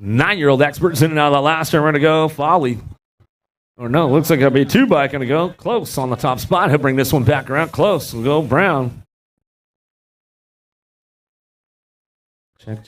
Nine-year-old experts in and out of the last turn. We're going to go Folly. Or no, looks like it'll be a 2 bike going to go close on the top spot. He'll bring this one back around close. We'll go Brown. Check.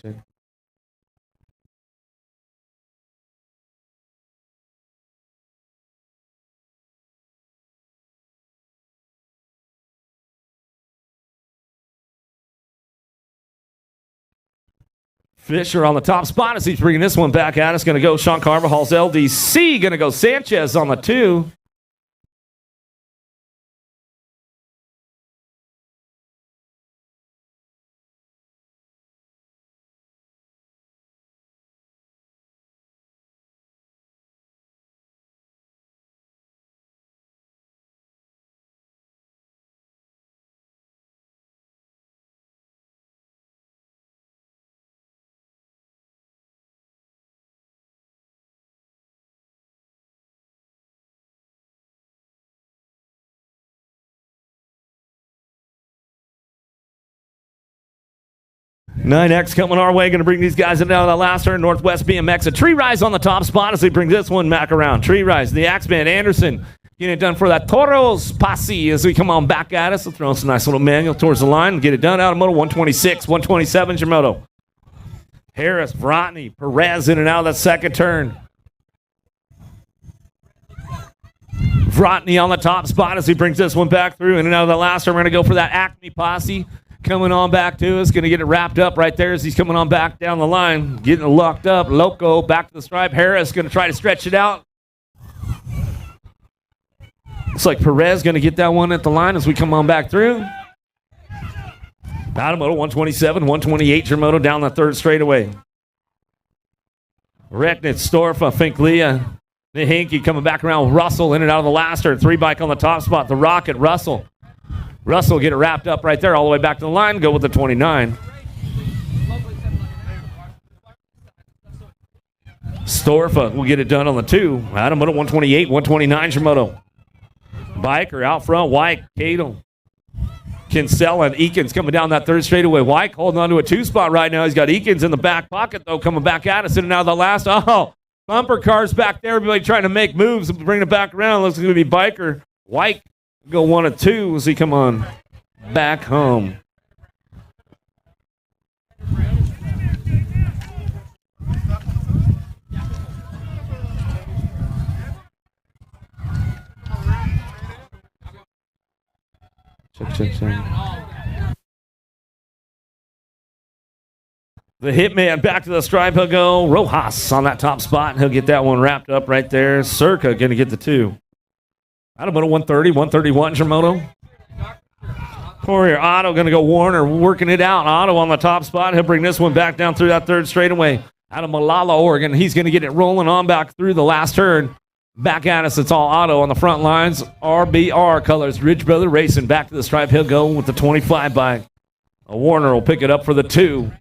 Fisher on the top spot as he's bringing this one back at us. Going to go Sean Carvajal's LDC. Going to go Sanchez on the 2. Nine X coming our way. Going to bring these guys in down the last turn. Northwest BMX. A Tree Rise on the top spot as they bring this one back around. Tree Rise, the Axeman, Anderson. Getting it done for that Toros Posse as we come on back at us. We'll throw some nice little manual towards the line and get it done. Out of moto 126, 127 Jamoto. Harris, Vrotny, Perez in and out of that second turn. Vrotny on the top spot as he brings this one back through. In and out of the last turn. We're going to go for that Acme Posse. Coming on back to us. Going to get it wrapped up right there as he's coming on back down the line. Getting it locked up. Loco back to the stripe. Harris going to try to stretch it out. Looks like Perez going to get that one at the line as we come on back through. Adamoto 127, 128 Jamoto down the third straightaway. Recknitz, Storfa, Finklia, Nihinky coming back around with Russell in and out of the last turn. 3 bike on the top spot. The Rocket, Russell. Russell get it wrapped up right there all the way back to the line. Go with the 29. Storfa will get it done on the 2. Adamoto 128, 129 Jamoto. Biker out front. White, Cadle, Kinsella, and Eakins coming down that third straightaway. White holding on to a 2 spot right now. He's got Eakins in the back pocket, though, coming back at us in and out of the last. Oh, bumper cars back there. Everybody trying to make moves and bring it back around. Looks like it's going to be Biker. White go 1 of 2 as he come on back home. Check. The Hitman back to the stripe. He'll go Rojas on that top spot. He'll get that one wrapped up right there. Circa going to get the 2. Adamoto 130, 131 Jamoto. Poirier, Otto going to go Warner, working it out. Otto on the top spot. He'll bring this one back down through that third straightaway. Out of Malala, Oregon. He's going to get it rolling on back through the last turn. Back at us, it's all Otto on the front lines. RBR colors, Ridge Brother Racing. Back to the stripe. He'll go with the 25 bike. Warner will pick it up for the 2.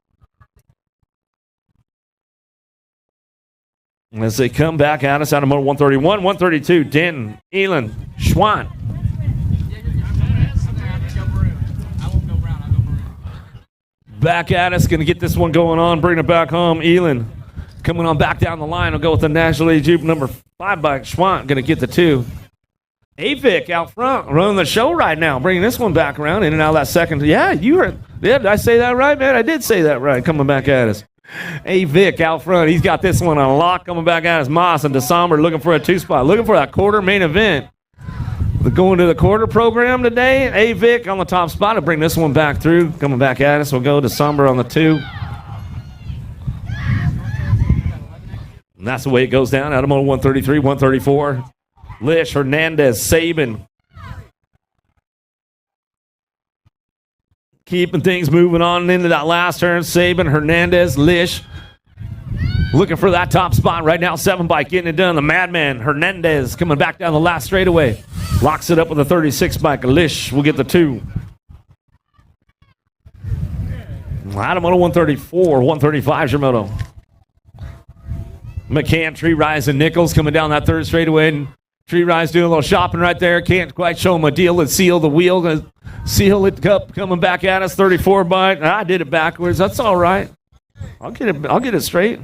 As they come back at us out of motor 131, 132, Denton, Elon, Schwant. Back at us, going to get this one going on, bring it back home. Elon coming on back down the line. Will go with the National League Jupe number 5 bike. Schwant going to get the 2. Avic out front, running the show right now, bringing this one back around in and out of that second. Yeah, you heard. Yeah, did I say that right, man? I did say that right. Coming back at us. Avic out front. He's got this one on lock. Coming back at us. Moss and DeSomber looking for a 2-spot. Looking for that quarter main event. We're going to the quarter program today. Avic on the top spot to bring this one back through. Coming back at us. We'll go to DeSomber on the 2. And that's the way it goes down. Out of motor 133, 134. Lish, Hernandez, Saban. Keeping things moving on into that last turn. Saban, Hernandez, Lish. Looking for that top spot right now. 7 bike getting it done. The Madman, Hernandez, coming back down the last straightaway. Locks it up with a 36 bike. Lish will get the 2. Out moto 134, 135 is your moto. McCann, Tree Rise, and Nichols coming down that third straightaway. And Tree Rise doing a little shopping right there. Can't quite show him a deal. Let's seal the wheel. Gonna seal it cup coming back at us. 34 bike. I did it backwards. That's all right. I'll get it straight.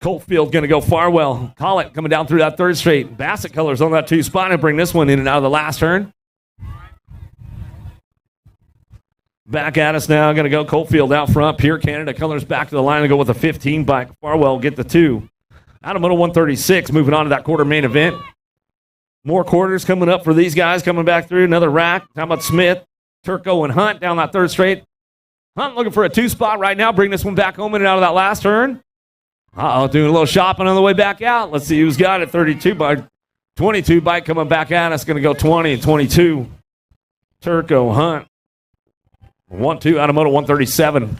Coalfield going to go Farwell. Collett coming down through that third straight. Bassett colors on that 2 spot and bring this one in and out of the last turn. Back at us now. Going to go Coalfield out front. Pure Canada colors back to the line and go with a 15 bike. Farwell get the 2. Out of moto 136. Moving on to that quarter main event. More quarters coming up for these guys coming back through. Another rack. How about Smith, Turco, and Hunt down that third straight. Hunt looking for a 2 spot right now. Bring this one back home in and out of that last turn. Doing a little shopping on the way back out. Let's see who's got it. 32 bike. 22 bike coming back at us. Going to go 20 and 22. Turco, Hunt. 1-2 out of moto 137.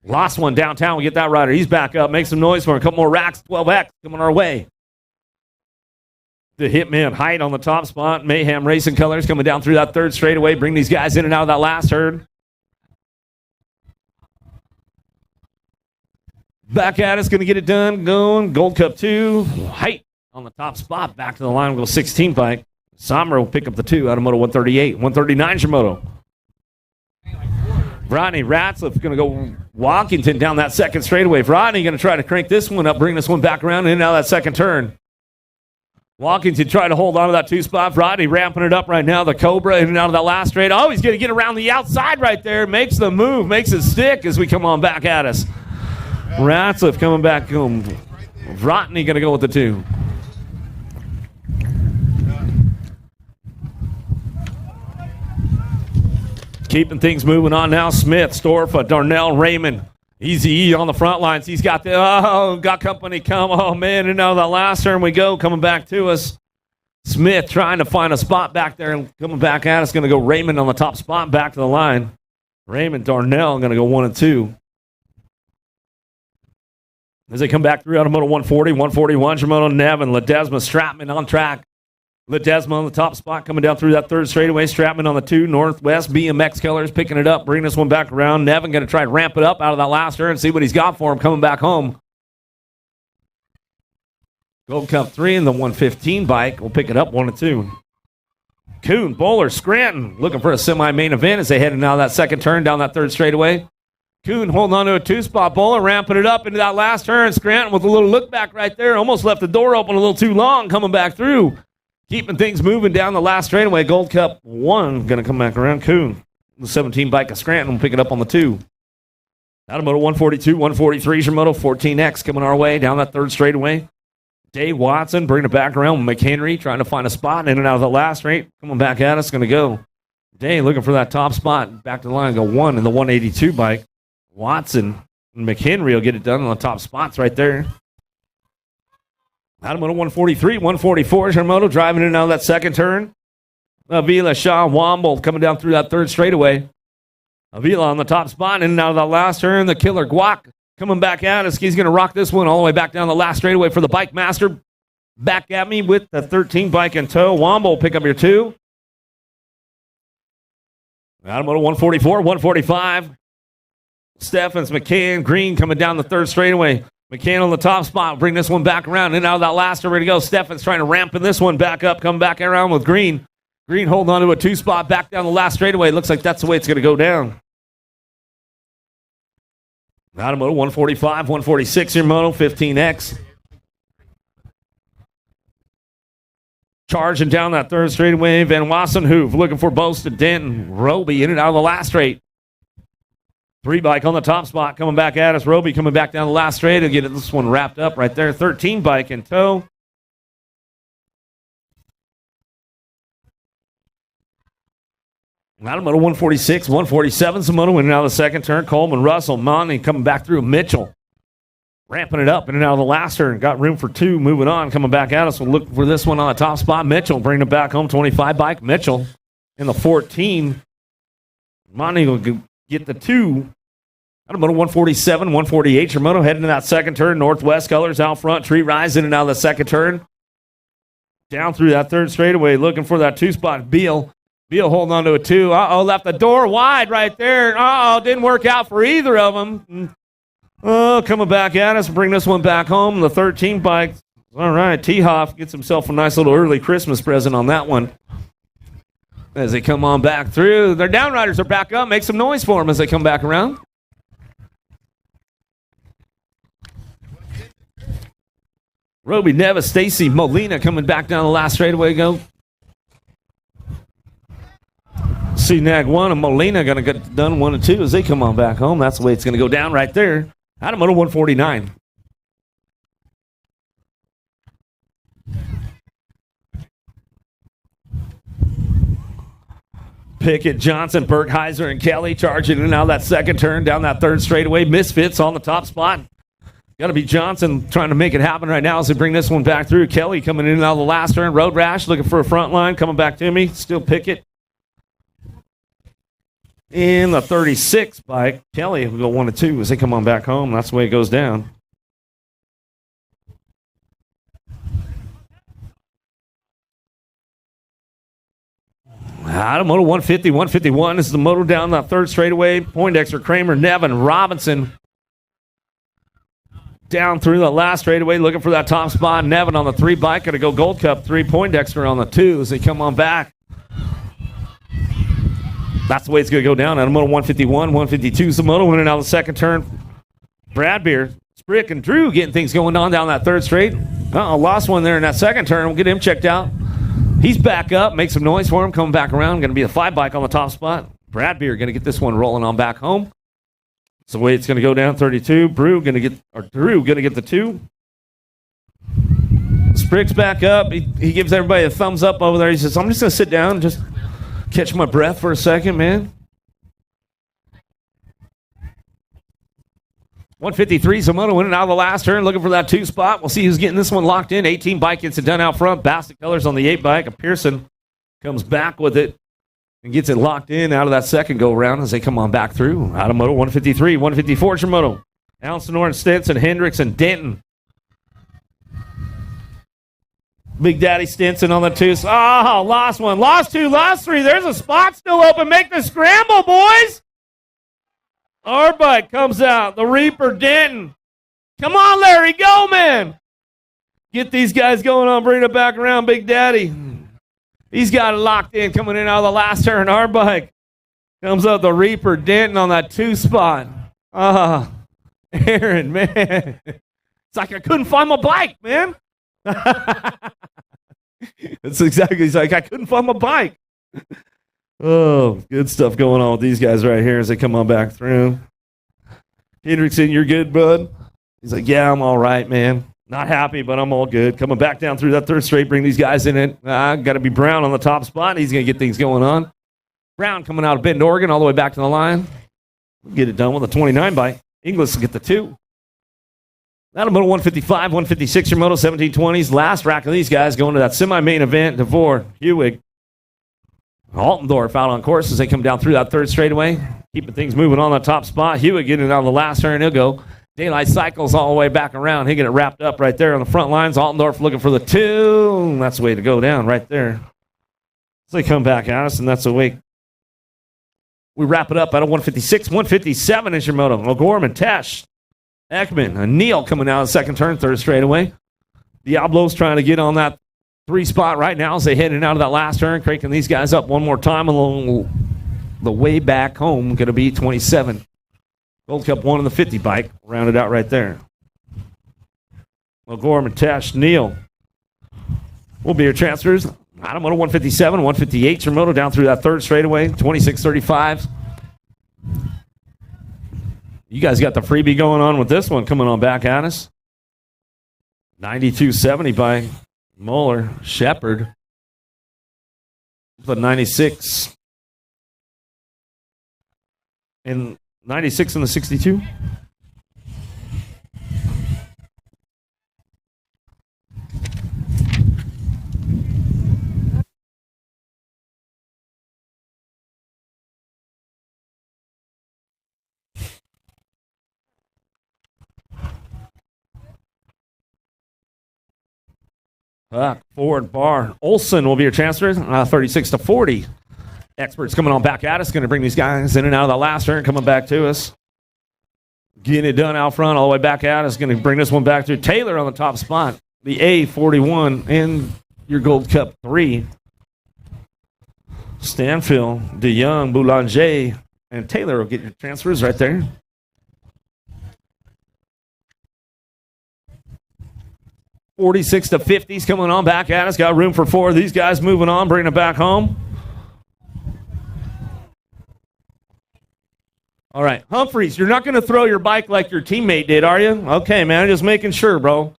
Lost one downtown. We get that rider. He's back up. Make some noise for him. A couple more racks. 12X coming our way. The Hitman Height on the top spot. Mayhem Racing colors coming down through that third straightaway. Bring these guys in and out of that last turn. Back at us. Going to get it done. Going. Gold Cup 2. Height on the top spot. Back to the line. We'll go 16 bike. Sommer will pick up the 2 out of moto 138. 139 is your moto. Rodney Ratzliff going to go Walkington down that second straightaway. Rodney going to try to crank this one up, bring this one back around in and out of that second turn. Walkington try to hold on to that 2 spot. Rodney ramping it up right now. The Cobra in and out of that last straight. Oh, he's going to get around the outside right there. Makes the move, makes it stick as we come on back at us. Ratzliff coming back home. Rodney going to go with the 2. Keeping things moving on now. Smith, Storfa, Darnell, Raymond. Easy E on the front lines. He's got got company come. Oh, man, and now the last turn we go. Coming back to us. Smith trying to find a spot back there and coming back at us. Going to go Raymond on the top spot back to the line. Raymond, Darnell going to go 1 and 2. As they come back through out of moto 140, 141, Shimono Nevin, Ledesma, Stratman on track. Ledesma on the top spot coming down through that third straightaway. Stratman on the 2. Northwest BMX colors picking it up, bringing this one back around. Nevin going to try to ramp it up out of that last turn and see what he's got for him coming back home. Gold Cup 3 and the 115 bike will pick it up 1 and 2. Kuhn, Bowler, Scranton looking for a semi-main event as they head out of that second turn down that third straightaway. Kuhn holding on to a 2-spot. Bowler ramping it up into that last turn. Scranton with a little look back right there. Almost left the door open a little too long coming back through. Keeping things moving down the last straightaway. Gold Cup 1 going to come back around. Kuhn, the 17 bike of Scranton, will pick it up on the 2. Out of moto 142, 143 is your moto 14X coming our way down that third straightaway. Dave Watson bringing it back around. McHenry trying to find a spot in and out of the last straight. Coming back at us, going to go. Dave looking for that top spot. Back to the line, go 1 in the 182 bike. Watson and McHenry will get it done on the top spots right there. Out of moto 143, 144 is your moto driving in and out of that second turn. Avila, Shaw, Womble coming down through that third straightaway. Avila on the top spot in and out of that last turn. The killer Guac coming back at us. He's going to rock this one all the way back down the last straightaway for the Bike Master. back at me with the 13 bike in tow. Womble, pick up your 2. Automoto 144, 145. Steffens, McCann, Green coming down the third straightaway. McCann on the top spot. Bring this one back around. In and out of that last ready to go. Steffens trying to ramp in this one back up. Come back around with Green. Green holding on to a 2 spot back down the last straightaway. Looks like that's the way it's going to go down. Automoto 145, 146 your moto, 15X. Charging down that third straightaway. Van Wassenhoef looking for Boasted Denton. Roby in and out of the last straight. 3 bike on the top spot coming back at us. Roby coming back down the last straight and get this one wrapped up right there. 13 bike in tow. Automoto 146, 147 Samoto in and out of the second turn. Coleman, Russell, Monty coming back through. Mitchell ramping it up in and out of the last turn. Got room for 2 moving on. Coming back at us. We'll look for this one on the top spot. Mitchell bringing it back home. 25 bike. Mitchell in the 14. Monty will get the 2. Automoto 147, 148 your moto heading to that second turn. Northwest colors out front. Tree rise in and out of the second turn. Down through that third straightaway looking for that 2 spot. Beal holding on to a 2. Left the door wide right there. Didn't work out for either of them. Coming back at us. Bring this one back home. The 13 bike. All right, T-Hoff gets himself a nice little early Christmas present on that one. As they come on back through. Their downriders are back up. Make some noise for them as they come back around. Roby Nevis, Stacy Molina coming back down the last straightaway go. C-Nag 1 and Molina going to get done 1 and 2 as they come on back home. That's the way it's going to go down right there. Automoto 149. Pickett, Johnson, Bergheiser, and Kelly charging in and out of that second turn down that third straightaway. Misfits on the top spot. Got to be Johnson trying to make it happen right now as they bring this one back through. Kelly coming in and out of the last turn. Road Rash looking for a front line. Coming back to me. Still Pickett. In the 36 bike. Kelly will go 1 and 2 as they come on back home. That's the way it goes down. Automoto 150, 151. This is the moto down that third straightaway. Poindexter, Kramer, Nevin, Robinson. Down through the last straightaway, looking for that top spot. Nevin on the 3 bike, going to go Gold Cup 3. Poindexter on the 2 as they come on back. That's the way it's going to go down. Automoto 151, 152. Samoto winning out of the second turn. Bradbeer, Sprick, and Drew getting things going on down that third straight. Lost one there in that second turn. We'll get him checked out. He's back up. Make some noise for him. Coming back around. Going to be a 5 bike on the top spot. Bradbeer going to get this one rolling on back home. That's the way it's going to go down. 32. Drew going to get the 2. Sprick's back up. He gives everybody a thumbs up over there. He says, I'm just going to sit down and just catch my breath for a second, man. 153, Samoto winning out of the last turn, looking for that 2 spot. We'll see who's getting this one locked in. 18 bike gets it done out front. Basket Colors on the 8 bike. Pearson comes back with it and gets it locked in out of that second go-around as they come on back through. Automoto 153, 154, Shimoto. Alcenor and Stinson, Hendricks and Denton. Big Daddy Stinson on the 2. Lost 1. Lost 2. Lost 3. There's a spot still open. Make the scramble, boys. Our bike comes out. The Reaper Denton. Come on, Larry. Go, man. Get these guys going on. Bring it back around, Big Daddy. He's got it locked in. Coming in out of the last turn. Our bike comes up. The Reaper Denton on that 2 spot. Aaron, man. It's like I couldn't find my bike, man. That's exactly. He's like, I couldn't find my bike. Oh, good stuff going on with these guys right here as they come on back through. Hendrickson, you're good, bud? He's like, yeah, I'm all right, man. Not happy, but I'm all good. Coming back down through that third straight, bring these guys in it. Got to be Brown on the top spot. He's going to get things going on. Brown coming out of Bend, Oregon, all the way back to the line. We'll get it done with a 29 bike. Inglis will get the 2. That'll moto 155, 156 your moto 1720s. Last rack of these guys going to that semi-main event. DeVore, Hewig, Altendorf out on course as they come down through that third straightaway. Keeping things moving on the top spot. Hewig getting out of the last turn. He'll go Daylight cycles all the way back around. He get it wrapped up right there on the front lines. Altendorf looking for the 2. That's the way to go down right there. So they come back at us, and that's the way we wrap it up at a 156. 157 is your moto. O'Gorman, Tesh, Ekman, and Neal coming out of the second turn, third straightaway. Diablo's trying to get on that 3 spot right now as they heading out of that last turn, cranking these guys up one more time along the way back home. Going to be 27. Gold Cup 1 on the 50 bike. Rounded out right there. O'Gorman, Tesh, Neal will be your transfers. Adam Moto 157, 158 your moto down through that third straightaway, 26-35. You guys got the freebie going on with this one coming on back at us. 92.70 by Muller, Shepard. But 96. And 96 in the 62. Forward bar. Olson will be your transfer, 36-40. Experts coming on back at us. Going to bring these guys in and out of the last turn, coming back to us. Getting it done out front, all the way back at us. Going to bring this one back to Taylor on the top spot. The A41 in your Gold Cup 3. Stanfield, DeYoung, Boulanger, and Taylor will get your transfers right there. $46-50 coming on back at us. Got room for 4 of these guys moving on, bringing it back home. All right, Humphreys, you're not going to throw your bike like your teammate did, are you? Okay, man, just making sure, bro.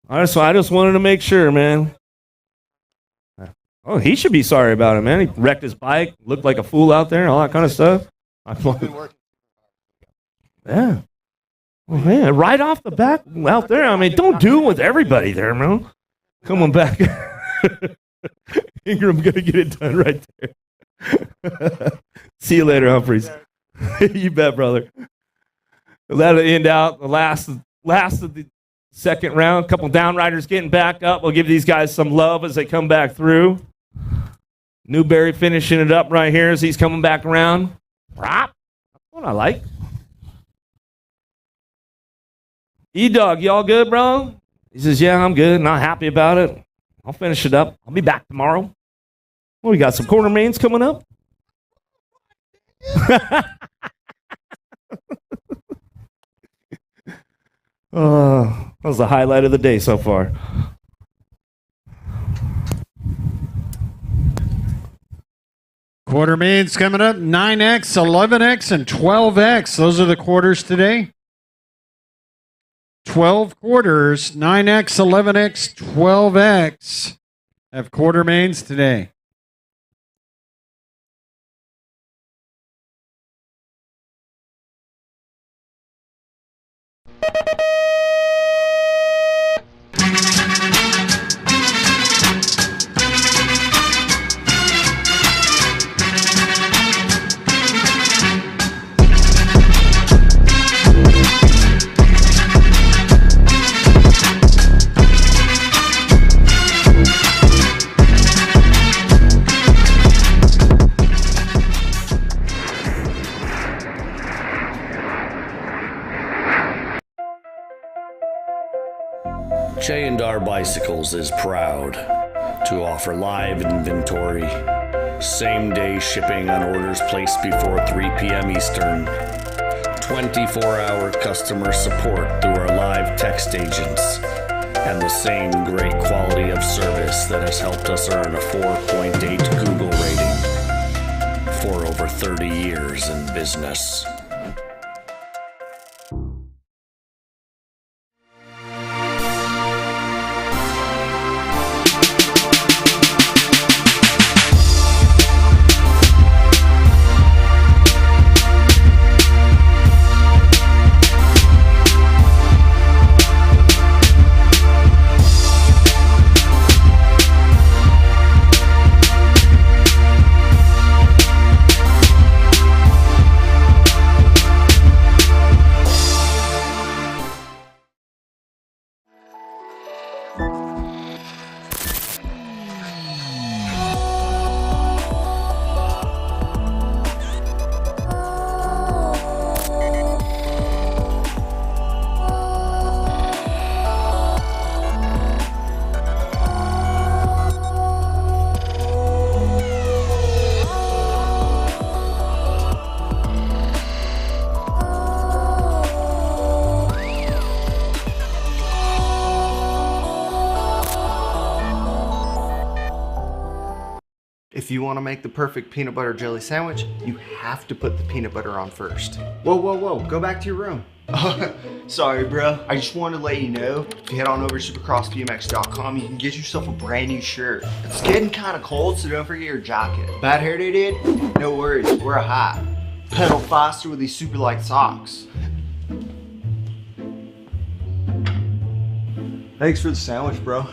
I just wanted to make sure, man. Oh, he should be sorry about it, man. He wrecked his bike, looked like a fool out there, all that kind of stuff. Yeah. Oh, man, right off the bat out there. I mean, don't do it with everybody there, man. Come on back. Ingram going to get it done right there. See you later, Humphreys. You bet, brother. That'll end out the last of the second round. A couple downriders getting back up. We'll give these guys some love as they come back through. Newberry finishing it up right here as he's coming back around. That's what I like. E-Dog, y'all good, bro? He says, yeah, I'm good. Not happy about it. I'll finish it up. I'll be back tomorrow. Well, we got some quarter mains coming up. That was the highlight of the day so far. Quarter mains coming up, 9X, 11X, and 12X. Those are the quarters today. 12 quarters, 9X, 11X, 12X have quarter mains today. J&R Bicycles is proud to offer live inventory, same-day shipping on orders placed before 3 p.m. Eastern, 24-hour customer support through our live text agents, and the same great quality of service that has helped us earn a 4.8 Google rating for over 30 years in business. If you want to make the perfect peanut butter jelly sandwich, you have to put the peanut butter on first. Whoa, whoa, whoa, go back to your room. Sorry, bro. I just wanted to let you know, if you head on over to supercrossbmx.com, you can get yourself a brand new shirt. It's getting kind of cold, so don't forget your jacket. Bad hair day, dude? No worries, wear a hat. Pedal faster with these super light socks. Thanks for the sandwich, bro.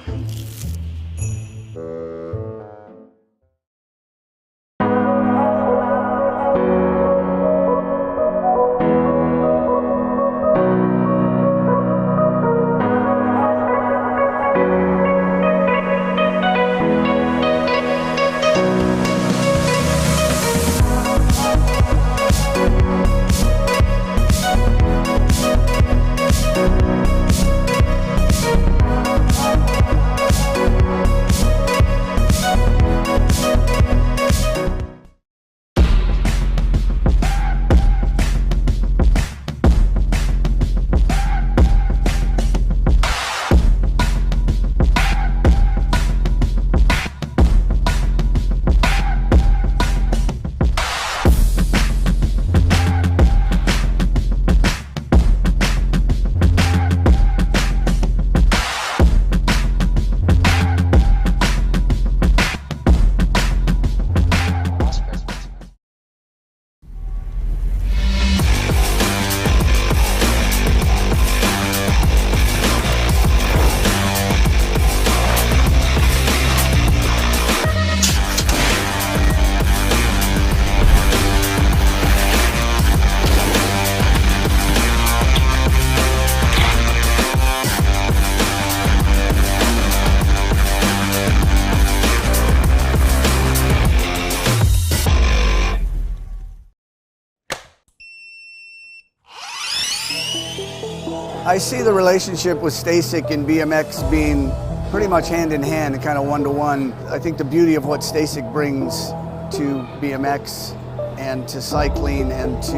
I see the relationship with Stacyc and BMX being pretty much hand in hand and kind of one-to-one. I think the beauty of what Stacyc brings to BMX and to cycling and to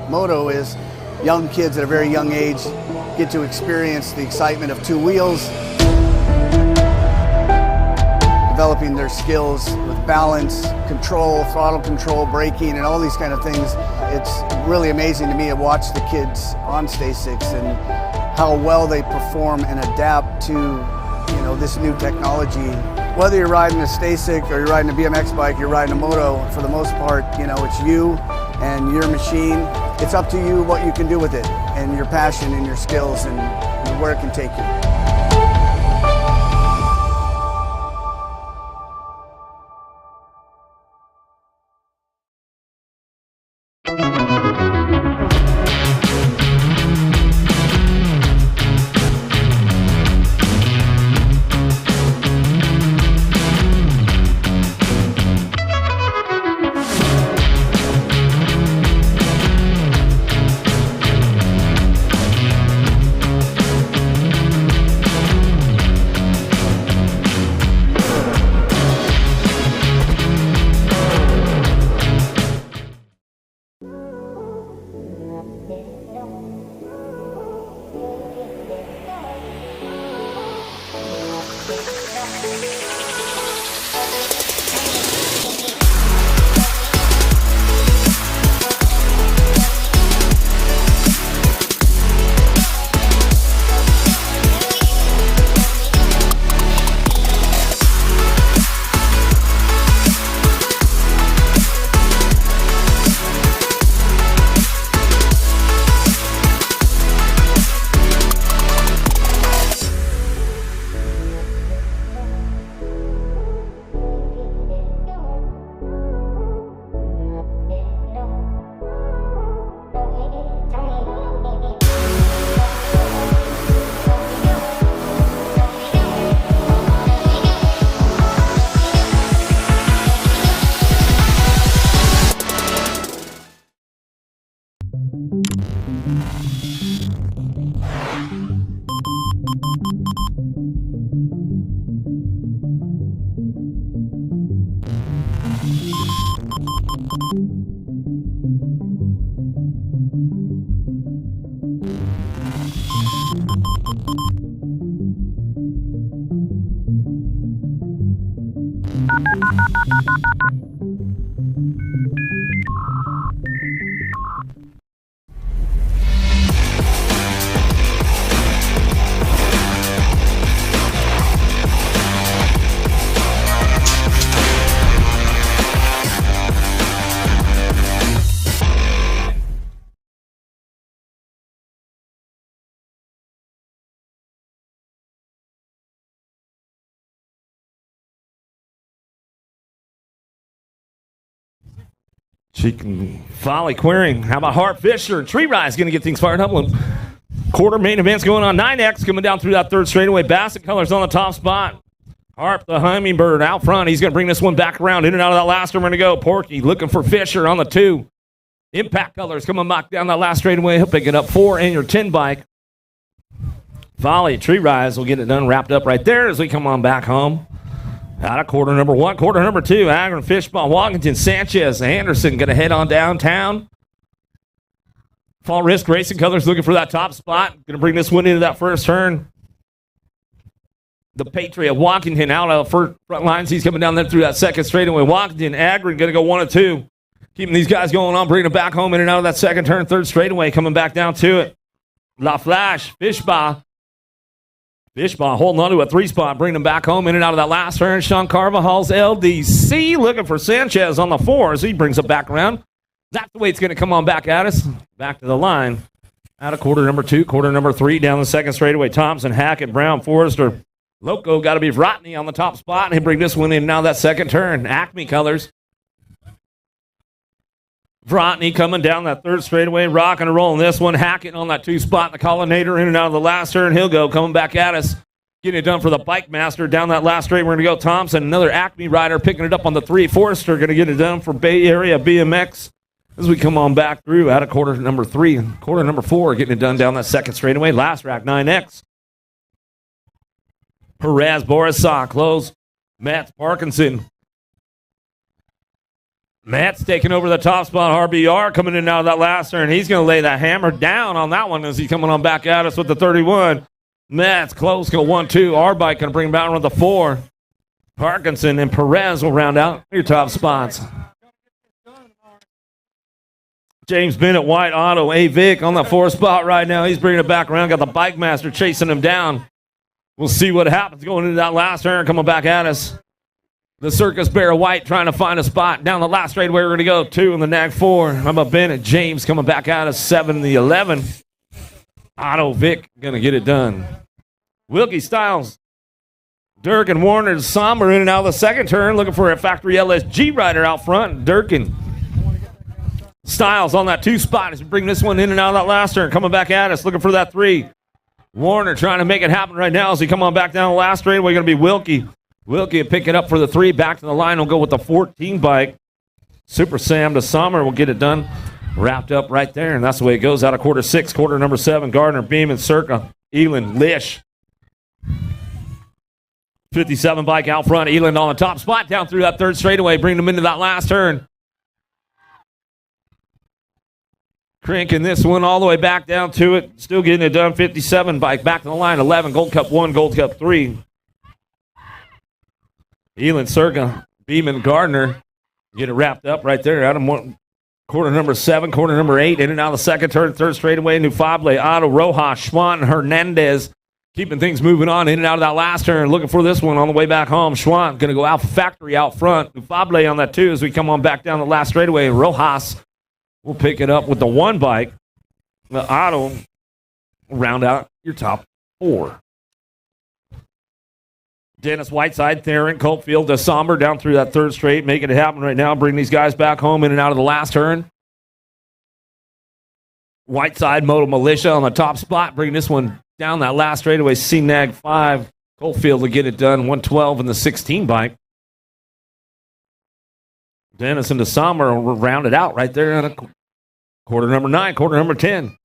moto is young kids at a very young age get to experience the excitement of two wheels, developing their skills with balance, control, throttle control, braking, and all these kind of things. It's really amazing to me to watch the kids on Stacycs and how well they perform and adapt to, this new technology. Whether you're riding a Stacyc or you're riding a BMX bike, you're riding a moto, for the most part, it's you and your machine. It's up to you what you can do with it and your passion and your skills and where it can take you. She can volley querying. How about Hart Fisher? Tree Rise going to get things fired up. Quarter main events going on. 9X coming down through that third straightaway. Basin colors on the top spot. Harp, the Hummingbird, out front. He's going to bring this one back around. In and out of that last one. We're going to go. Porky looking for Fisher on the 2. Impact colors coming back down that last straightaway. He'll pick it up 4 in your 10 bike. Volley, Tree Rise will get it done, wrapped up right there as we come on back home. Out of quarter number 1, quarter number 2, Agron, Fishball, Walkington, Sanchez, Anderson going to head on downtown. Fall Risk Racing Colors looking for that top spot. Going to bring this one into that first turn. The Patriot, Walkington out of front lines. He's coming down there through that second straightaway. Walkington, Agron going to go 1 and 2. Keeping these guys going on, bringing it back home in and out of that second turn, third straightaway, coming back down to it. La Flash, Fishball holding on to a 3 spot, bringing them back home in and out of that last turn. Sean Carvajal's LDC looking for Sanchez on the 4 as he brings it back around. That's the way it's going to come on back at us. Back to the line. Out of quarter number 2, quarter number 3, down the second straightaway. Thompson, Hackett, Brown, Forrester. Loco got to be Vrotny on the top spot, and he'll bring this one in now that second turn. Acme colors. Vrotny coming down that third straightaway, rocking and rolling this one. Hackett on that 2 spot, the Collinator in and out of the last turn. He'll go coming back at us. Getting it done for the Bike Master down that last straight. We're going to go Thompson, another Acme rider picking it up on the 3. Forrester going to get it done for Bay Area BMX as we come on back through out of quarter number 3. Quarter number 4 getting it done down that second straightaway. Last rack 9X. Perez, Borisov, close. Matt Parkinson. Matt's taking over the top spot. RBR coming in now that last turn. He's going to lay that hammer down on that one as he's coming on back at us with the 31. Matt's close, go 1-2. Our bike going to bring him down with the 4. Parkinson and Perez will round out your top spots. James Bennett, White Auto, A. Vic on the 4 spot right now. He's bringing it back around. Got the Bike Master chasing him down. We'll see what happens going into that last turn coming back at us. The Circus Bear White trying to find a spot. Down the last straightaway, we're going to go 2 in the Nag 4. How about Bennett? James coming back out of 7 in the 11. Otto Vic going to get it done. Wilkie Styles. Durkin, Warner, Somber in and out of the second turn. Looking for a factory LSG rider out front. Durkin. Styles on that 2 spot. He's bringing this one in and out of that last turn. Coming back at us. Looking for that 3. Warner trying to make it happen right now as he come on back down the last straightaway. Going to be Wilkie. Wilkie will pick it up for the 3. Back to the line. We'll go with the 14 bike. Super Sam to Sommer will get it done. Wrapped up right there. And that's the way it goes out of quarter 6. Quarter number 7. Gardner, Beeman, Circa, Elin, Lish. 57 bike out front. Elin on the top spot. Down through that third straightaway. Bring them into that last turn. Cranking this one all the way back down to it. Still getting it done. 57 bike. Back to the line. 11. Gold Cup 1. Gold Cup 3. Elin, Circa, Beeman, Gardner get it wrapped up right there. Out of quarter number 7, quarter number 8, in and out of the second turn, third straightaway. Nufable, Otto, Rojas, Schwann, Hernandez keeping things moving on in and out of that last turn. Looking for this one on the way back home. Schwann going to go Alpha Factory out front. Nufable on that 2 as we come on back down the last straightaway. Rojas will pick it up with the 1 bike. The Otto will round out your top 4. Dennis Whiteside, Theron, Copefield, DeSomber down through that third straight, making it happen right now. Bring these guys back home in and out of the last turn. Whiteside, Moto Militia on the top spot, bringing this one down that last straightaway. CNAG 5. Copefield will get it done. 112 in the 16 bike. Dennis and DeSomber will round it out right there at a quarter number 9, quarter number 10.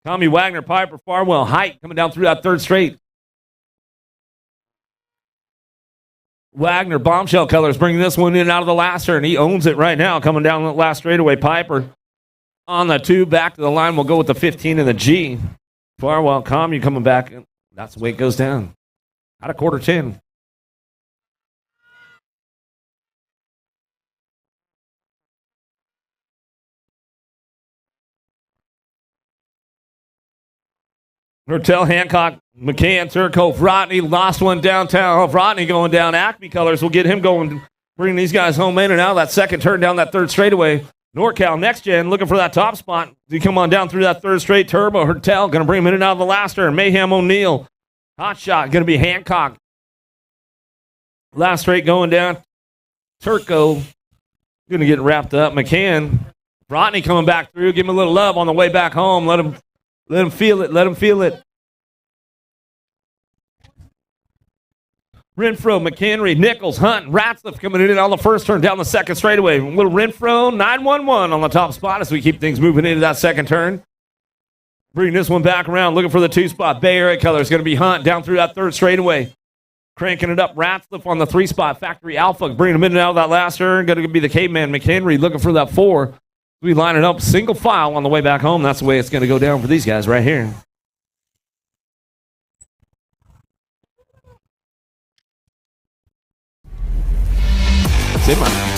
Tommy Wagner, Piper, Farwell, Height coming down through that third straight. Wagner, Bombshell Colors, bringing this one in and out of the last turn. He owns it right now, coming down the last straightaway. Piper on the 2, back to the line. We'll go with the 15 and the G. Farwell, you coming back. That's the way it goes down. Out of quarter 10. Hertel, Hancock, McCann, Turco, Rodney lost one downtown. Oh, Rodney going down. Acme colors will get him going, bringing these guys home in and out of that second turn down that third straightaway. NorCal, next gen, looking for that top spot. You come on down through that third straight. Turbo, Hertel, going to bring him in and out of the last turn. Mayhem O'Neill, hot shot, going to be Hancock. Last straight going down. Turco, going to get wrapped up. McCann, Rodney coming back through. Give him a little love on the way back home. Let him feel it. Let him feel it. Renfro, McHenry, Nichols, Hunt, Ratzliff coming in on the first turn down the second straightaway. Little Renfro, 911 on the top spot as we keep things moving into that second turn. Bring this one back around, looking for the two spot. Bay Area color is going to be Hunt down through that third straightaway. Cranking it up, Ratzliff on the three spot. Factory Alpha, bringing him in and out of that last turn. Going to be the caveman, McHenry, looking for that four. We line it up single file on the way back home. That's the way it's going to go down for these guys right here. Say my.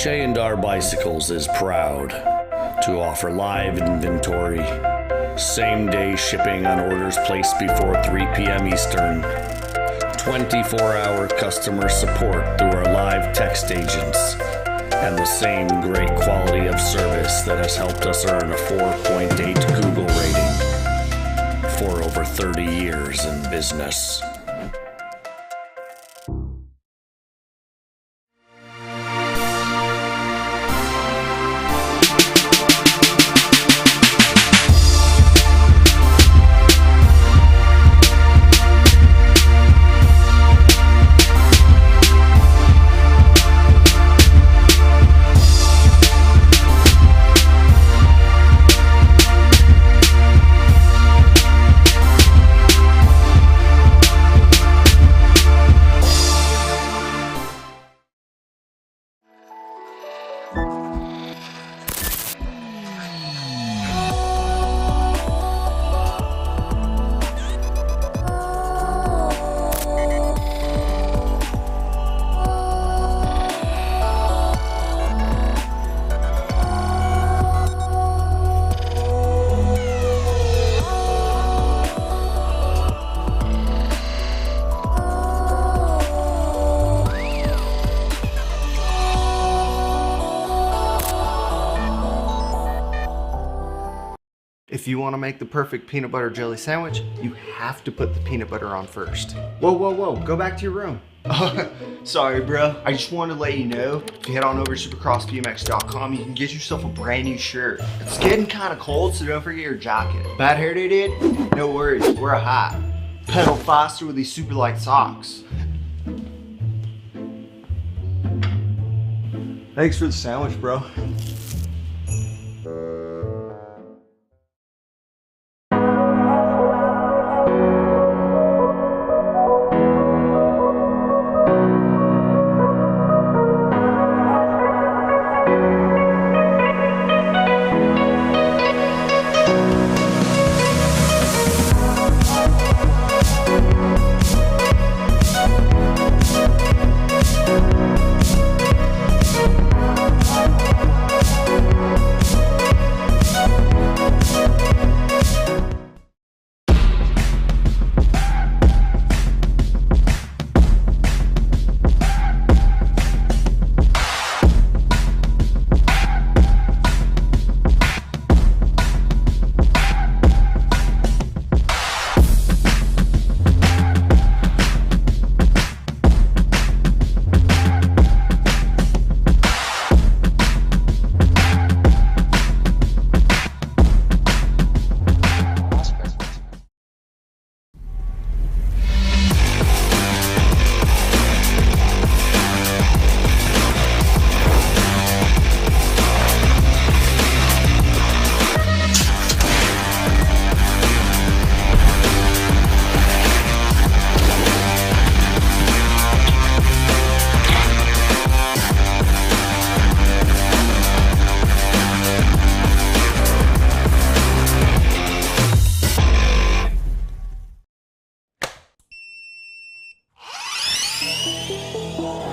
J&R Bicycles is proud to offer live inventory, same-day shipping on orders placed before 3 p.m. Eastern, 24-hour customer support through our live text agents, and the same great quality of service that has helped us earn a 4.8 Google rating for over 30 years in business. If you want to make the perfect peanut butter jelly sandwich, you have to put the peanut butter on first. Whoa, whoa, whoa, go back to your room. Sorry, bro. I just wanted to let you know, if you head on over to supercrossbmx.com, you can get yourself a brand new shirt. It's getting kind of cold, so don't forget your jacket. Bad hair day, dude? No worries, wear a hat. Pedal faster with these super light socks. Thanks for the sandwich, bro.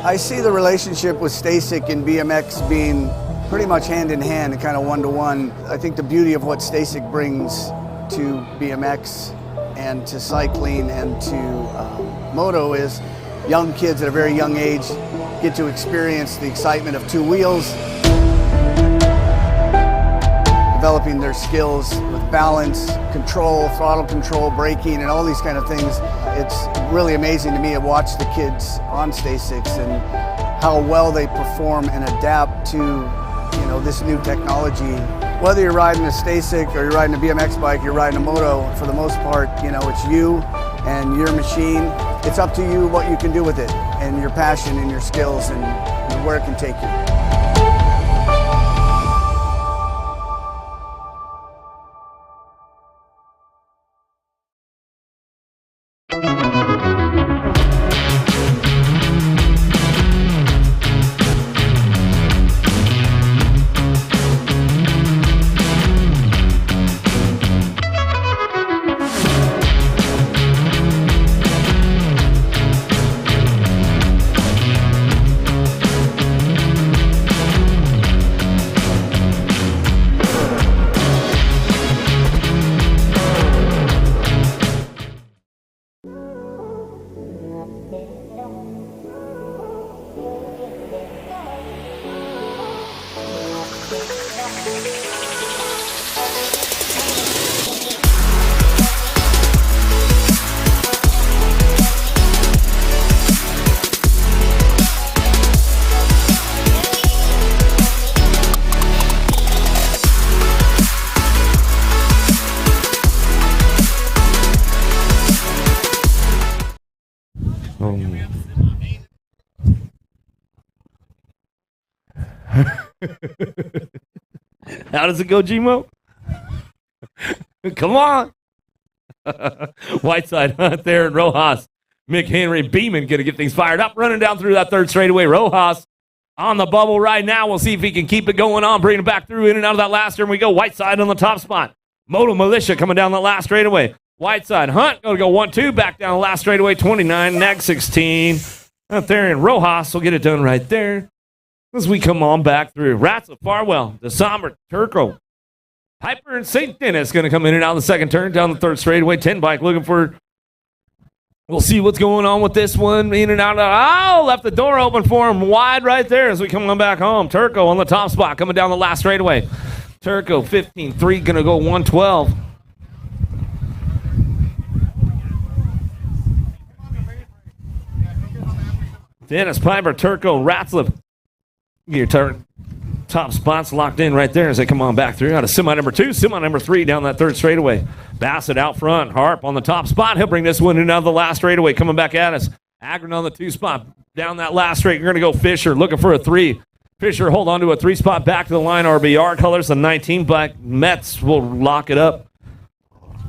I see the relationship with Stacyc and BMX being pretty much hand in hand and kind of one-to-one. I think the beauty of what Stacyc brings to BMX and to cycling and to moto is young kids at a very young age get to experience the excitement of two wheels, developing their skills with balance, control, throttle control, braking, and all these kind of things. It's really amazing to me to watch the kids on Stacycs and how well they perform and adapt to, this new technology. Whether you're riding a Stacyc or you're riding a BMX bike, you're riding a moto, for the most part, it's you and your machine. It's up to you what you can do with it and your passion and your skills and where it can take you. How does it go, Gmo? Come on. Whiteside, Hunt there, and Rojas. Mick Henry, Beeman going to get things fired up, running down through that third straightaway. Rojas on the bubble right now. We'll see if he can keep it going on, bring it back through, in and out of that last turn we go. Whiteside on the top spot. Moto Militia coming down that last straightaway. Whiteside, Hunt going to go 1-2, back down the last straightaway, 29, nag 16. Out there, and Rojas will get it done right there as we come on back through. Rats of Farwell, DeSombre, Turco, Piper, and St. Dennis going to come in and out of the second turn, down the third straightaway. 10 bike looking for. We'll see what's going on with this one. In and out of. Oh, left the door open for him wide right there as we come on back home. Turco on the top spot coming down the last straightaway. Turco, 15-3, going to go 112. Dennis Piper, Turco, Ratzliff. Your top spots locked in right there as they come on back through. Out of semi number 2, semi number 3 down that third straightaway. Bassett out front. Harp on the top spot. He'll bring this one in out of the last straightaway. Coming back at us. Agron on the 2 spot. Down that last straight. You're going to go Fisher looking for a 3. Fisher hold on to a 3 spot back to the line. RBR colors the 19 black. Mets will lock it up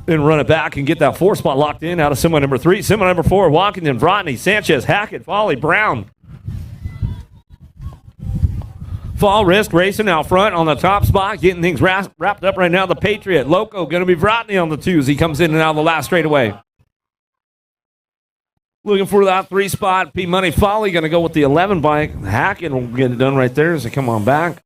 and run it back and get that 4 spot locked in out of semi number 3. Semi number 4, Walkington, Vrotny, Sanchez, Hackett, Folly, Brown. Fall Risk racing out front on the top spot, getting things wrapped up right now. The Patriot, Loco, going to be Vrotny on the 2s. He comes in and out of the last straightaway. Looking for that 3 spot. P Money Folly going to go with the 11 bike. Hackett will get it done right there as they come on back.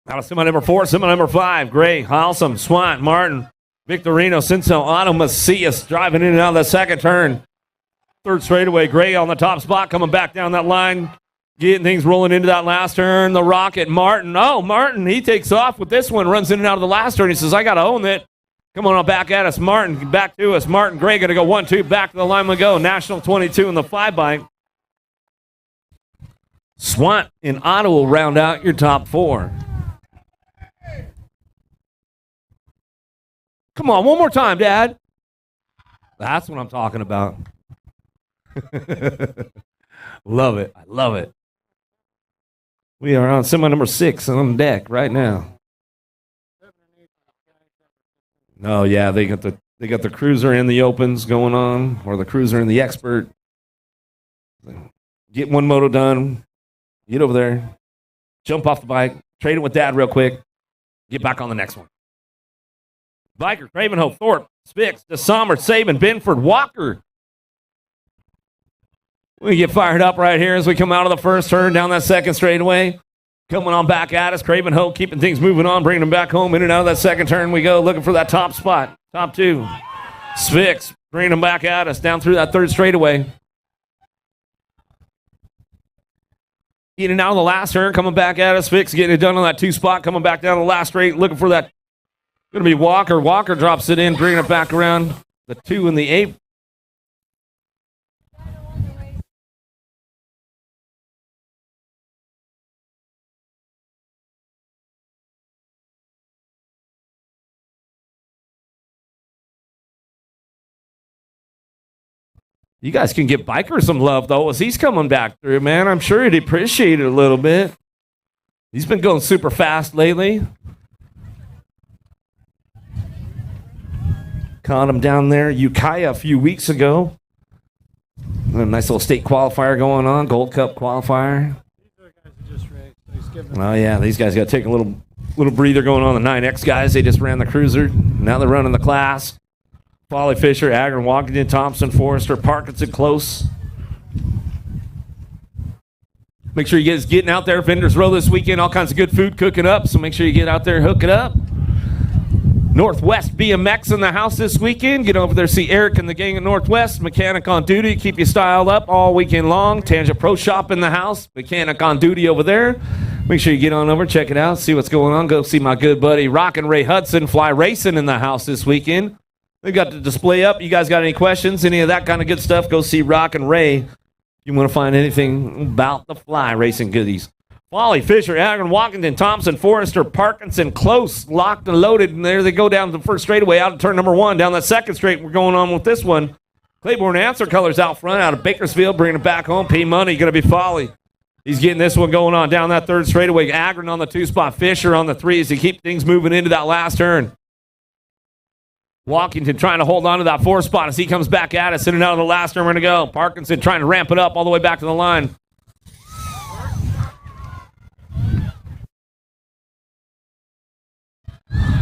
Out of semi number 4, semi number 5, Gray, Halsum, Swant, Martin, Victorino, Cincel, Otto, Macias driving in and out of the second turn. Third straightaway, Gray on the top spot, coming back down that line, getting things rolling into that last turn. The Rocket, Martin. Oh, Martin, he takes off with this one, runs in and out of the last turn. He says, I got to own it. Come on back at us, Martin. Back to us. Martin Gray going to go 1-2. Back to the line we go. National 22 in the 5 bike. Swant and Otto will round out your top 4. Come on, one more time, Dad. That's what I'm talking about. Love it. I love it. We are on semi number 6 on deck right now. Oh yeah, they got the cruiser and the opens going on, or the cruiser and the expert. Get one moto done. Get over there. Jump off the bike. Trade it with Dad real quick. Get back on the next one. Biker, Cravenhope, Thorpe, Spix, DeSommer, Saban, Benford, Walker. We get fired up right here as we come out of the first turn down that second straightaway. Coming on back at us. Cravenhope keeping things moving on, bringing them back home. In and out of that second turn we go, looking for that top spot. Top 2. Spix bringing them back at us down through that third straightaway. In and out of the last turn, coming back at us. Spix getting it done on that 2 spot, coming back down the last straight, looking for that. Going to be Walker. Walker drops it in, bringing it back around the 2 and the 8. You guys can give Biker some love, though, as he's coming back through, man. I'm sure he'd appreciate it a little bit. He's been going super fast lately. Caught him down there, Ukiah, a few weeks ago. A nice little state qualifier going on, Gold Cup qualifier. Oh, yeah, these guys got to take a little breather going on. The 9X guys, they just ran the cruiser. Now they're running the class. Folly, Fisher, Agron, Walkington, Thompson, Forrester, Parkinson, Close. Make sure you guys getting out there. Vendors Row this weekend. All kinds of good food cooking up, so make sure you get out there and hook it up. Northwest BMX in the house this weekend. Get over there, see Eric and the gang at Northwest. Mechanic on duty. Keep you styled up all weekend long. Tangent Pro Shop in the house. Mechanic on duty over there. Make sure you get on over, check it out, see what's going on. Go see my good buddy Rockin' Ray Hudson Fly Racing in the house this weekend. They've got the display up. You guys got any questions, any of that kind of good stuff, go see Rockin' Ray. You want to find anything about the fly racing goodies. Folly, Fisher, Agron, Walkington, Thompson, Forrester, Parkinson, Close, locked and loaded. And there they go down the first straightaway out of turn number 1. Down that second straight, we're going on with this one. Claiborne Answer Colors out front out of Bakersfield, bringing it back home. P Money going to be Folly. He's getting this one going on down that third straightaway. Agron on the 2 spot, Fisher on the 3s to keep things moving into that last turn. Walkington trying to hold on to that 4 spot as he comes back at us. In and out of the last turn, we're going to go. Parkinson trying to ramp it up all the way back to the line.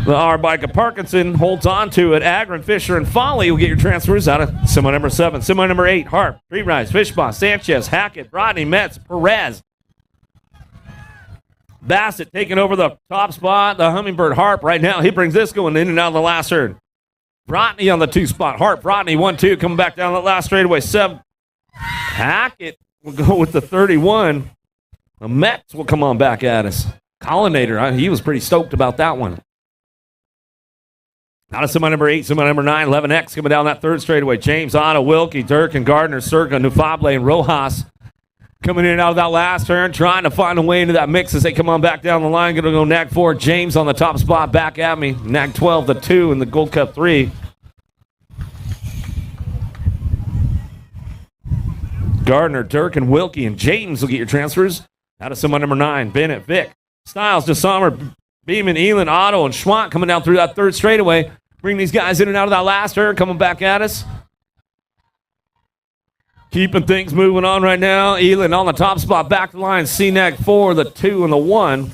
The R bike of Parkinson holds on to it. Agron, Fisher, and Folly will get your transfers out of semi number 7. Semi number 8, Harp, Street Rise, Fishboss, Sanchez, Hackett, Rodney, Metz, Perez. Bassett taking over the top spot. The Hummingbird Harp right now. He brings this going in and out of the last turn. Rodney on the 2 spot. Harp, Rodney, 1-2, coming back down the last straightaway. 7. Hackett will go with the 31. The Mets will come on back at us. Collinator, he was pretty stoked about that one. Out of semi number 8, semi number 9, 11X coming down that third straightaway. James, Otto, Wilkie, Durkin, Gardner, Circa, Nufable, and Rojas coming in and out of that last turn, trying to find a way into that mix as they come on back down the line. Going to go nag 4. James on the top spot, back at me. Nag 12, the 2 in the Gold Cup 3. Gardner, Durkin, Wilkie, and James will get your transfers. Out of semi number 9, Bennett, Vic, Styles, DeSommer, Beeman, Elin, Otto, and Schwant coming down through that third straightaway. Bring these guys in and out of that last turn, coming back at us. Keeping things moving on right now. Elin on the top spot, back to the line. CNAG 4, the 2, and the 1.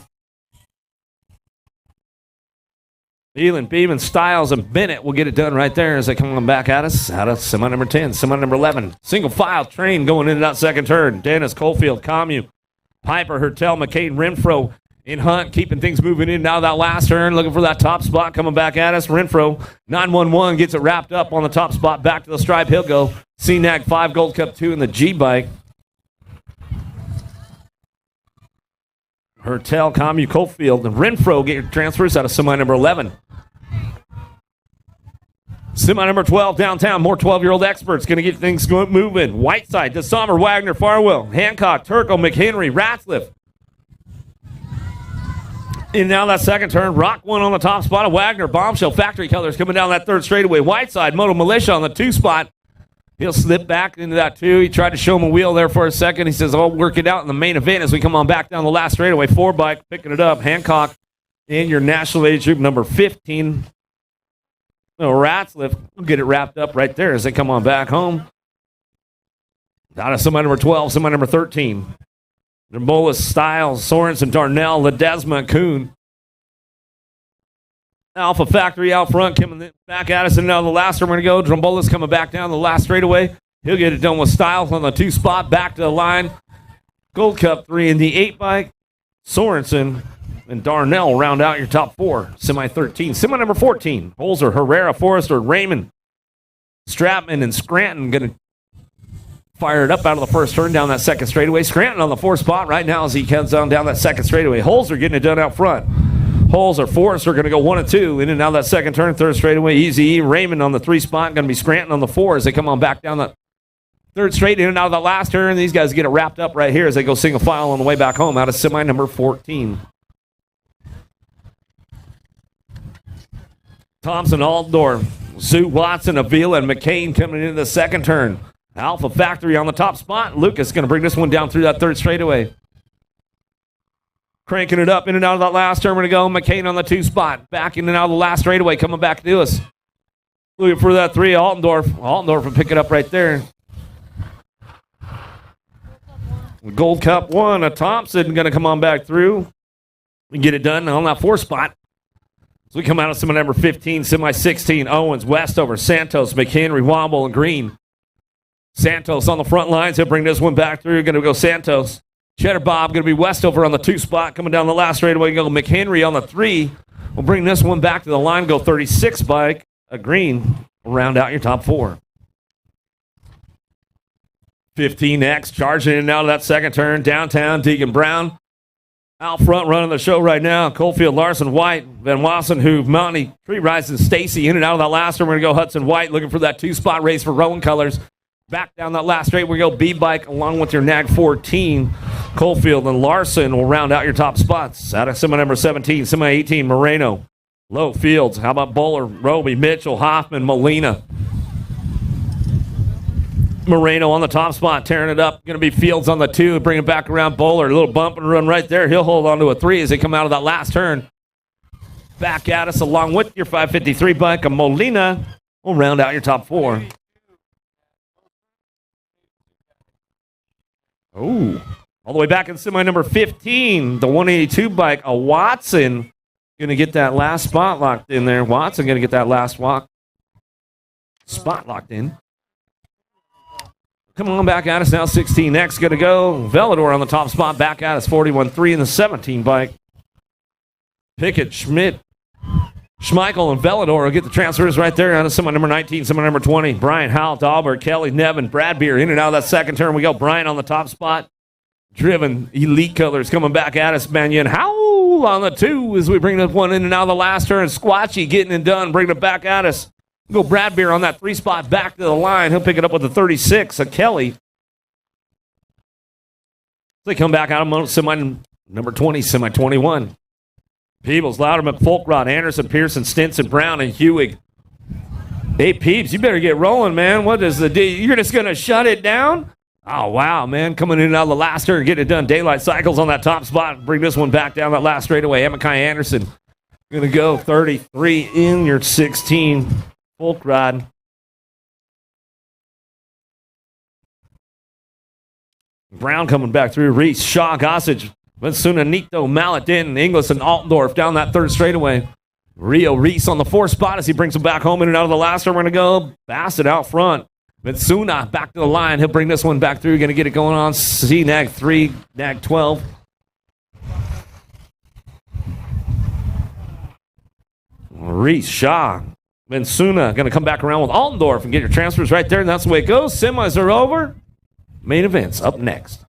Elin, Beeman, Styles, and Bennett will get it done right there as they come on back at us. Out of semi number 10, semi number 11. Single file train going into that second turn. Dennis, Cofield, Commu, Piper, Hertel, McCain, Renfro in Hunt, keeping things moving in and out of that last turn, looking for that top spot coming back at us. Renfro, 911, gets it wrapped up on the top spot, back to the stripe. He'll go. CNAG 5, Gold Cup 2 in the G-Bike. Hertel, Commu, Cofield, and Renfro get your transfers out of semi number 11. Semi number 12, downtown, more 12-year-old experts going to get things moving. Whiteside, DeSommer, Wagner, Farwell, Hancock, Turco, McHenry, Ratzliff. And now that second turn, Rock 1 on the top spot of Wagner. Bombshell, Factory Colors coming down that third straightaway. Whiteside, Moto Militia on the 2 spot. He'll slip back into that 2. He tried to show him a wheel there for a second. He says, I'll work it out in the main event as we come on back down the last straightaway. 4 bike, picking it up. Hancock in your national age group, number 15. Ratzliff will get it wrapped up right there as they come on back home. Out of semi number 12, semi number 13. Drumbolis, Styles, Sorensen, Darnell, Ledesma, Kuhn. Alpha Factory out front, coming back at us, and now the last turn we're going to go. Drumbolis coming back down the last straightaway. He'll get it done with Styles on the 2 spot, back to the line. Gold Cup 3 in the 8 bike. Sorensen and Darnell round out your top 4. Semi 13, semi number 14. Holzer, Herrera, Forrester, Raymond, Stratman, and Scranton going to fire it up out of the first turn down that second straightaway. Scranton on the 4th spot right now as he comes down that second straightaway. Holzer getting it done out front. Holzer, Forrester going to go 1 and 2 in and out that second turn, third straightaway. Easy E, Raymond on the 3 spot. Going to be Scranton on the 4 as they come on back down that third straight in and out of that last turn. These guys get it wrapped up right here as they go single file on the way back home out of semi number 14. Thompson, Altdorf, Sue Watson, Avila, and McCain coming into the second turn. Alpha Factory on the top spot. Lucas going to bring this one down through that third straightaway. Cranking it up in and out of that last turn. We're going to go. McCain on the 2 spot. Back in and out of the last straightaway. Coming back to us. Looking for that 3. Altendorf. Altendorf will pick it up right there. Gold Cup 1. A Thompson going to come on back through and get it done on that 4 spot. So we come out of semi number 15, semi 16. Owens, Westover, Santos, McHenry, Womble, and Green. Santos on the front lines. He'll bring this one back through. Going to go Santos. Cheddar Bob going to be Westover on the 2 spot. Coming down the last straightaway. Go McHenry on the 3. We'll bring this one back to the line. Go 36 bike. A Green will round out your top 4. 15X charging in and out of that second turn. Downtown, Deacon Brown. Out front running the show right now. Coalfield, Larson, White, Van Wassen, Hoove, Mounty, Tree Rising, Stacy in and out of that last turn. We're going to go Hudson White looking for that 2 spot race for Rowan Colors. Back down that last straight, we go B-Bike along with your Nag 14. Coalfield and Larson will round out your top spots. Out of semi number 17, semi 18, Moreno. Low Fields. How about Bowler, Roby, Mitchell, Hoffman, Molina. Moreno on the top spot, tearing it up. Going to be Fields on the 2, bring it back around Bowler. A little bump and run right there. He'll hold on to a 3 as they come out of that last turn. Back at us along with your 553 bike. A Molina will round out your top 4. Oh, all the way back in semi number 15, the 182 bike, a Watson going to get that last spot locked in there. Watson going to get that last spot locked in. Come on back at us now, 16X going to go. Velador on the top spot, back at us, 41-3 in the 17 bike. Pickett, Schmidt, Schmeichel, and Velador will get the transfers right there out of semi number 19, semi number 20. Brian, Howell, Dahlberg, Kelly, Nevin, Bradbeer in and out of that second turn. We go Brian on the top spot. Driven, Elite Colors coming back at us. Mannion, Howell Cool on the 2 as we bring this one in and out of the last turn. Squatchy getting it done, bringing it back at us. Go Brad Beer on that 3 spot back to the line. He'll pick it up with the 36 of Kelly. They come back out of semi number 20, semi 21. Peebles, Louderman, Folkrod, Anderson, Pearson, Stinson, Brown, and Hewig. Hey, Peeps, you better get rolling, man. What is the deal? You're just going to shut it down? Oh, wow, man. Coming in and out of the last turn, getting it done. Daylight Cycles on that top spot. Bring this one back down that last straightaway. Emakai Anderson going to go 33 in your 16. Folkrod. Brown coming back through. Reese, Shaw, Gossage, Vinsuna, Nito, Mallet, Inglis, and Altendorf down that third straightaway. Rio Reese on the 4th spot as he brings him back home in and out of the last turn. We're going to go Bassett out front. Vinsuna back to the line. He'll bring this one back through. Going to get it going on. C nag 3, nag 12. Reese, Shaw, Vinsuna going to come back around with Altendorf and get your transfers right there. And that's the way it goes. Semis are over. Main events up next.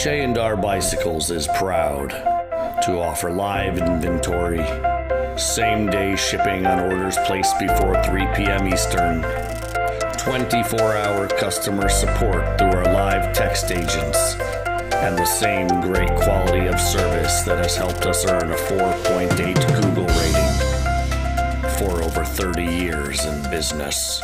J&R Bicycles is proud to offer live inventory, same-day shipping on orders placed before 3 p.m. Eastern, 24-hour customer support through our live text agents, and the same great quality of service that has helped us earn a 4.8 Google rating for over 30 years in business.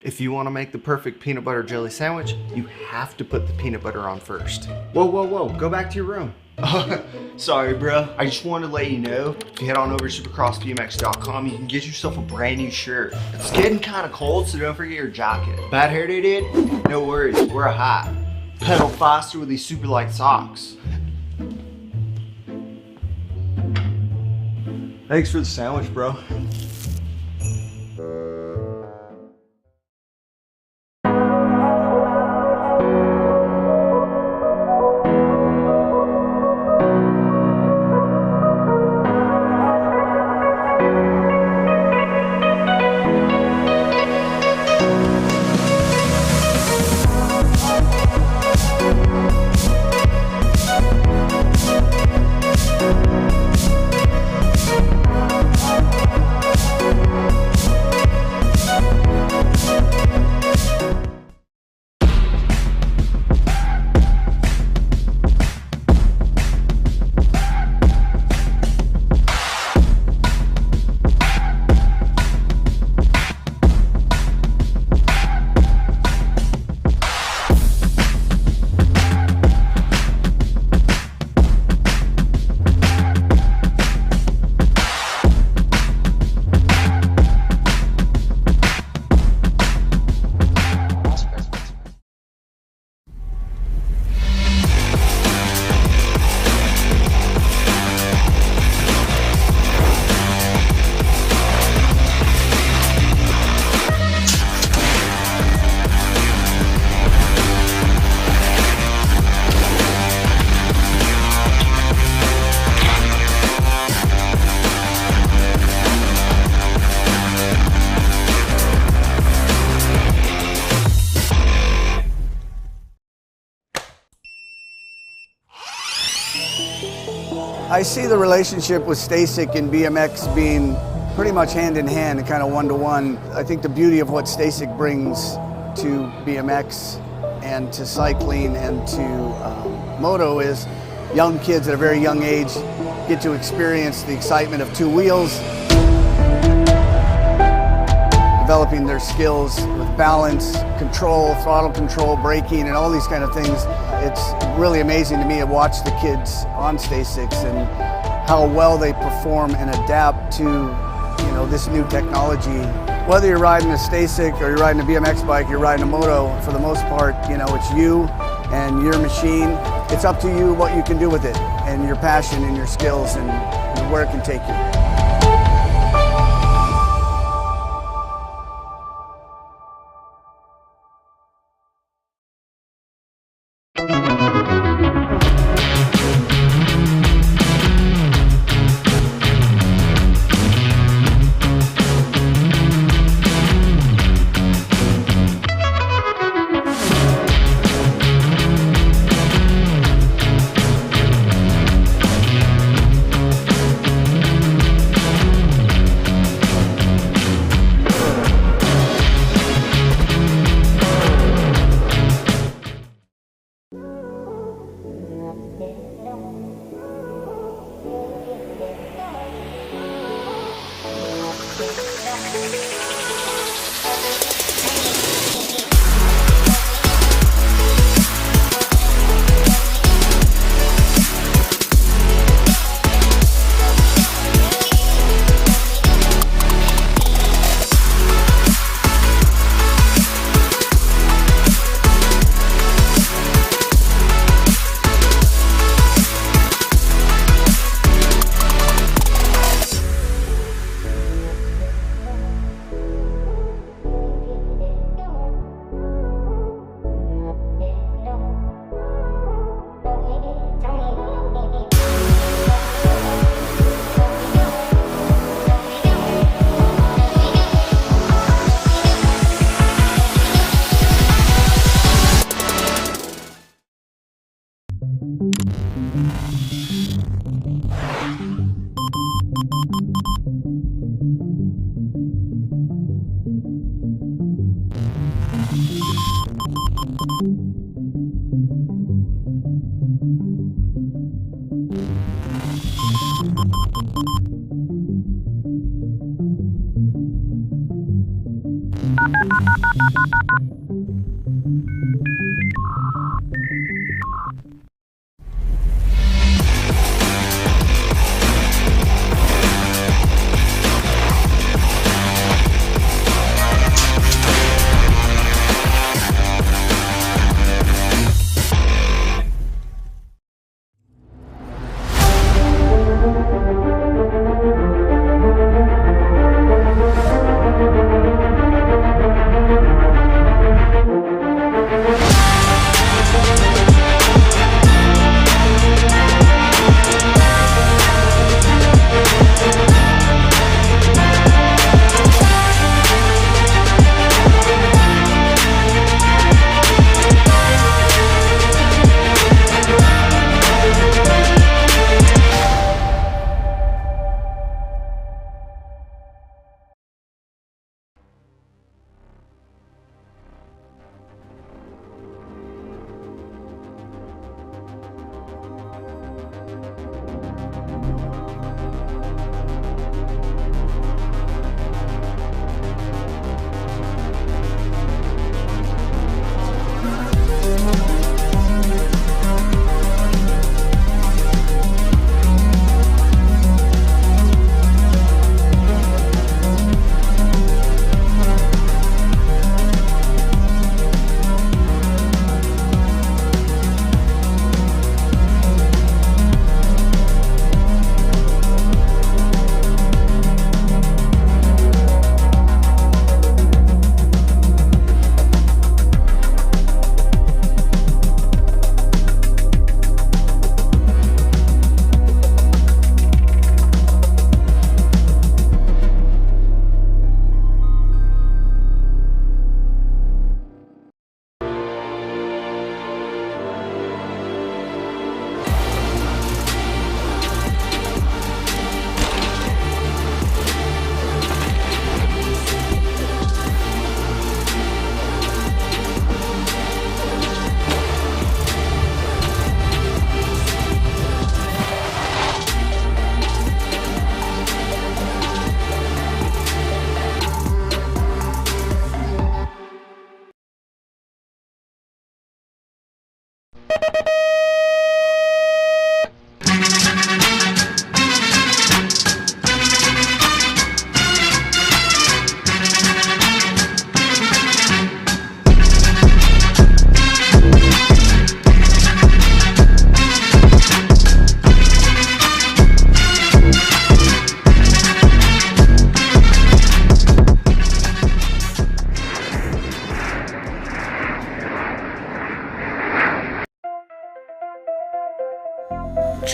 If you want to make the perfect peanut butter jelly sandwich, you have to put the peanut butter on first. Whoa, whoa, whoa, go back to your room. Sorry, bro. I just wanted to let you know, if you head on over to supercrossbmx.com, you can get yourself a brand new shirt. It's getting kind of cold, so don't forget your jacket. Bad hair day, dude? No worries, wear a hat. Pedal faster with these super light socks. Thanks for the sandwich, bro. I see the relationship with Stacyc and BMX being pretty much hand in hand and kind of one-to-one. I think the beauty of what Stacyc brings to BMX and to cycling and to moto is young kids at a very young age get to experience the excitement of two wheels, developing their skills with balance, control, throttle control, braking, and all these kind of things. It's really amazing to me to watch the kids on Stacycs and how well they perform and adapt to, this new technology. Whether you're riding a Stacyc or you're riding a BMX bike, you're riding a moto, for the most part, it's you and your machine. It's up to you what you can do with it and your passion and your skills and where it can take you.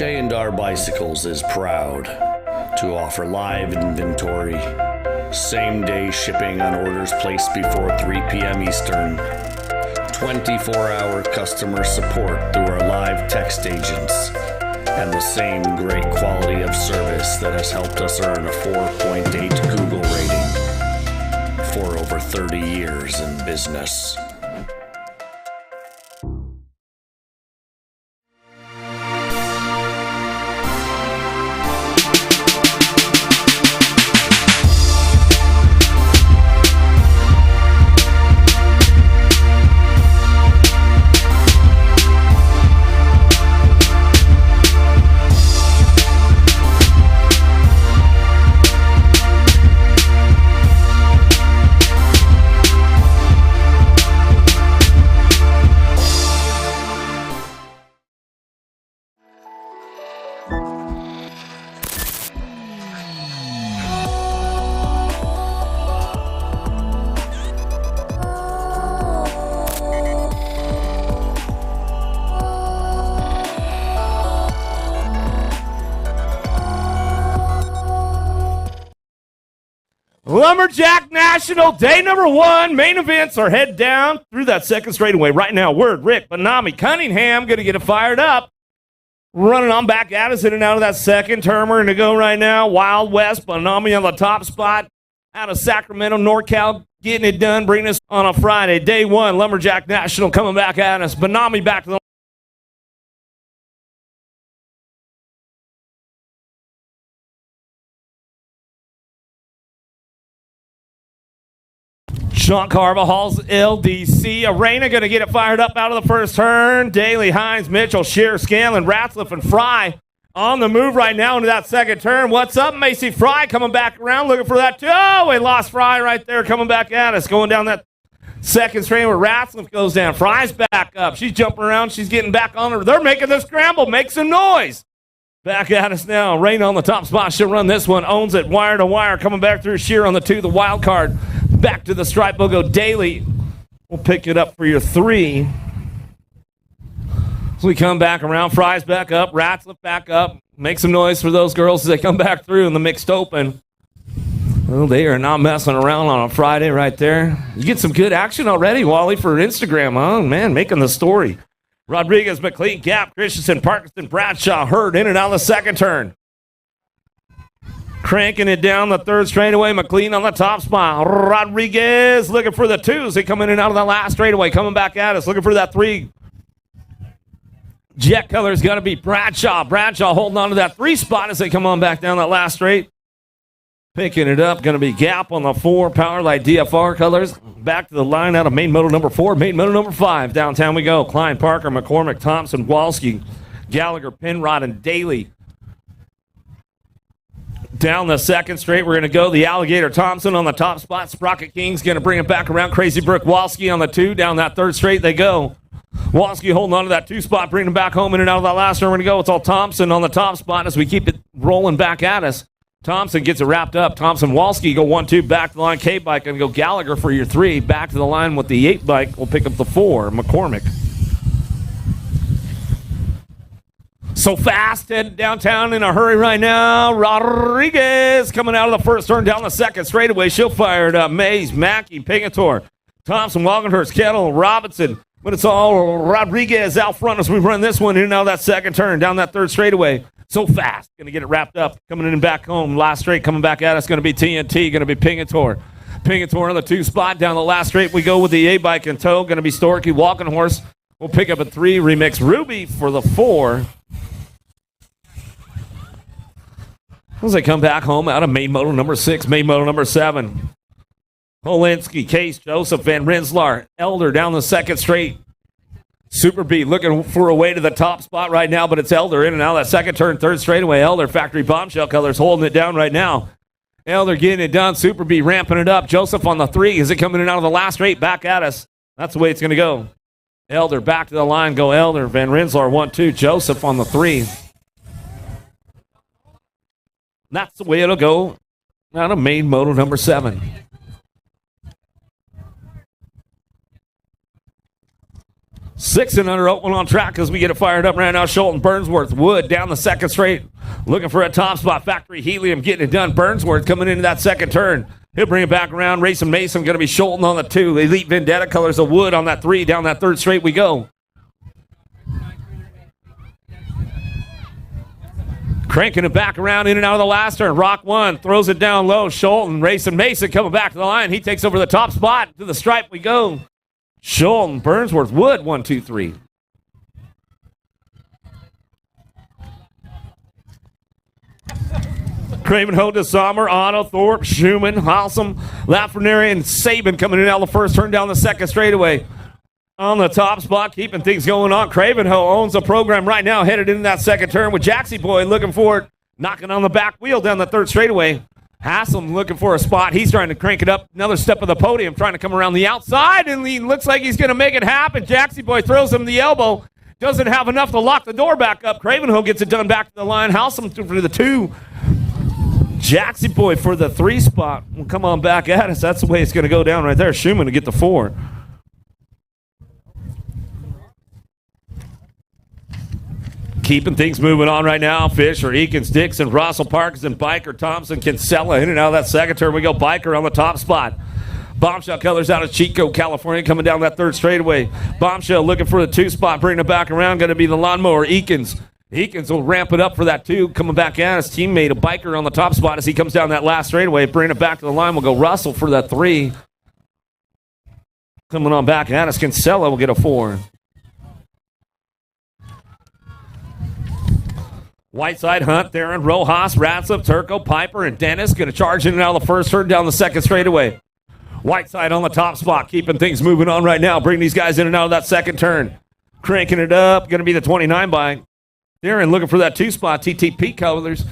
J&R Bicycles is proud to offer live inventory, same-day shipping on orders placed before 3 p.m. Eastern, 24-hour customer support through our live text agents, and the same great quality of service that has helped us earn a 4.8 Google rating for over 30 years in business. Lumberjack National, day number 1. Main events are head down through that second straightaway. Right now, Word, Rick, Benami, Cunningham going to get it fired up. Running on back at us in and out of that second. Termer to go right now. Wild West, Benami on the top spot. Out of Sacramento, NorCal, getting it done. Bringing us on a Friday. Day 1, Lumberjack National coming back at us. Benami back to the Sean Carvajal's LDC. Arena going to get it fired up out of the first turn. Daly, Hines, Mitchell, Shear, Scanlon, Ratzliff, and Fry on the move right now into that second turn. What's up, Macy? Fry coming back around looking for that. Oh, we lost Fry right there coming back at us. Going down that second straight where Ratzliff goes down. Fry's back up. She's jumping around. She's getting back on her. They're making the scramble. Make some noise. Back at us now. Rain on the top spot. She'll run this one. Owns it wire to wire. Coming back through Shear on the 2. The wild card. Back to the stripe. We'll go Daly. We'll pick it up for your 3. So we come back around. Fry's back up. Ratzliff back up. Make some noise for those girls as they come back through in the mixed open. Well, they are not messing around on a Friday right there. You get some good action already, Wally, for Instagram, huh? Man, making the story. Rodriguez, McLean, Gap, Christensen, Parkinson, Bradshaw, Hurd in and out of the second turn. Cranking it down the third straightaway. McLean on the top spot. Rodriguez looking for the 2s. They come in and out of the last straightaway. Coming back at us. Looking for that 3. Jet color's got to be Bradshaw. Bradshaw holding on to that 3 spot as they come on back down that last straight. Picking it up. Going to be Gap on the 4. Powerlight DFR colors. Back to the line out of main moto number 4. Main moto number 5. Downtown we go. Klein, Parker, McCormick, Thompson, Walski, Gallagher, Penrod, and Daly. Down the second straight, we're going to go the Alligator Thompson on the top spot. Sprocket King's going to bring it back around. Crazy Brook Walski on the 2. Down that third straight they go. Walski holding on to that 2 spot, bringing it back home in and out of that last turn. We're going to go. It's all Thompson on the top spot as we keep it rolling back at us. Thompson gets it wrapped up. Thompson, Walski go 1-2. Back to the line. K-Bike going to go Gallagher for your 3. Back to the line with the 8 bike. We'll pick up the 4. McCormick. So fast, heading downtown in a hurry right now. Rodriguez coming out of the first turn down the second straightaway. She'll fire it up. Mays, Mackey, Pingator, Thompson, Walkenhurst, Kettle, Robinson. But it's all Rodriguez out front as we run this one in and out of that second turn down that third straightaway. So fast. Going to get it wrapped up. Coming in and back home. Last straight coming back at us. Going to be TNT. Going to be Pingator. Pingator on the 2 spot. Down the last straight we go with the A-bike in tow. Going to be Storky, Walkenhorse. We'll pick up a 3. Remix Ruby for the 4. As they come back home out of main moto number 6, main moto number 7. Polinsky, Case, Joseph, Van Rensselaer, Elder down the second straight. Super B looking for a way to the top spot right now, but it's Elder in and out of that second turn, third straightaway. Elder, factory bombshell colors, holding it down right now. Elder getting it done. Super B ramping it up. Joseph on the 3. Is it coming in and out of the last straight? Back at us. That's the way it's going to go. Elder back to the line. Go Elder. Van Rensselaer 1-2. Joseph on the 3. That's the way it'll go out of main moto number 7. Six and under open on track as we get it fired up right now. Schulten, Burnsworth, Wood down the second straight. Looking for a top spot. Factory Helium getting it done. Burnsworth coming into that second turn. He'll bring it back around. Racing Mason going to be Schulten on the 2. Elite Vendetta colors of Wood on that 3. Down that third straight we go. Cranking it back around in and out of the last turn. Rock 1 throws it down low. Schulten, Racing Mason coming back to the line. He takes over the top spot. To the stripe we go. Schulten, Burnsworth, Wood, 1, 2, 3. Craven, Hoda, Sommer, Otto, Thorpe, Schumann, Halsam, Lafreniere, and Saban coming in out of the first turn down the second straightaway. On the top spot, keeping things going on. Cravenho owns the program right now, headed into that second turn with Jaxie Boy looking for it, knocking on the back wheel down the third straightaway. Haslam looking for a spot. He's trying to crank it up another step of the podium, trying to come around the outside, and he looks like he's going to make it happen. Jaxie Boy throws him the elbow. Doesn't have enough to lock the door back up. Cravenho gets it done back to the line. Halsam for the 2. Jaxie Boy for the 3 spot. We'll come on back at us. That's the way it's going to go down right there. Schumann to get the 4. Keeping things moving on right now. Fisher, Eakins, Dixon, Russell, Parkinson, Biker, Thompson, Kinsella. In and out of that second turn we go. Biker on the top spot. Bombshell colors out of Chico, California, coming down that third straightaway. Bombshell looking for the 2 spot, bringing it back around. Going to be the lawnmower, Eakins. Eakins will ramp it up for that 2. Coming back at his teammate, a Biker on the top spot as he comes down that last straightaway. Bringing it back to the line. We'll go Russell for that 3. Coming on back at us, Kinsella will get a 4. Whiteside, Hunt, Theron, Rojas, Ratzliff, Turco, Piper, and Dennis going to charge in and out of the first turn down the second straightaway. Whiteside on the top spot, keeping things moving on right now. Bring these guys in and out of that second turn. Cranking it up. Going to be the 29 bike. Darren looking for that 2 spot. TTP colors.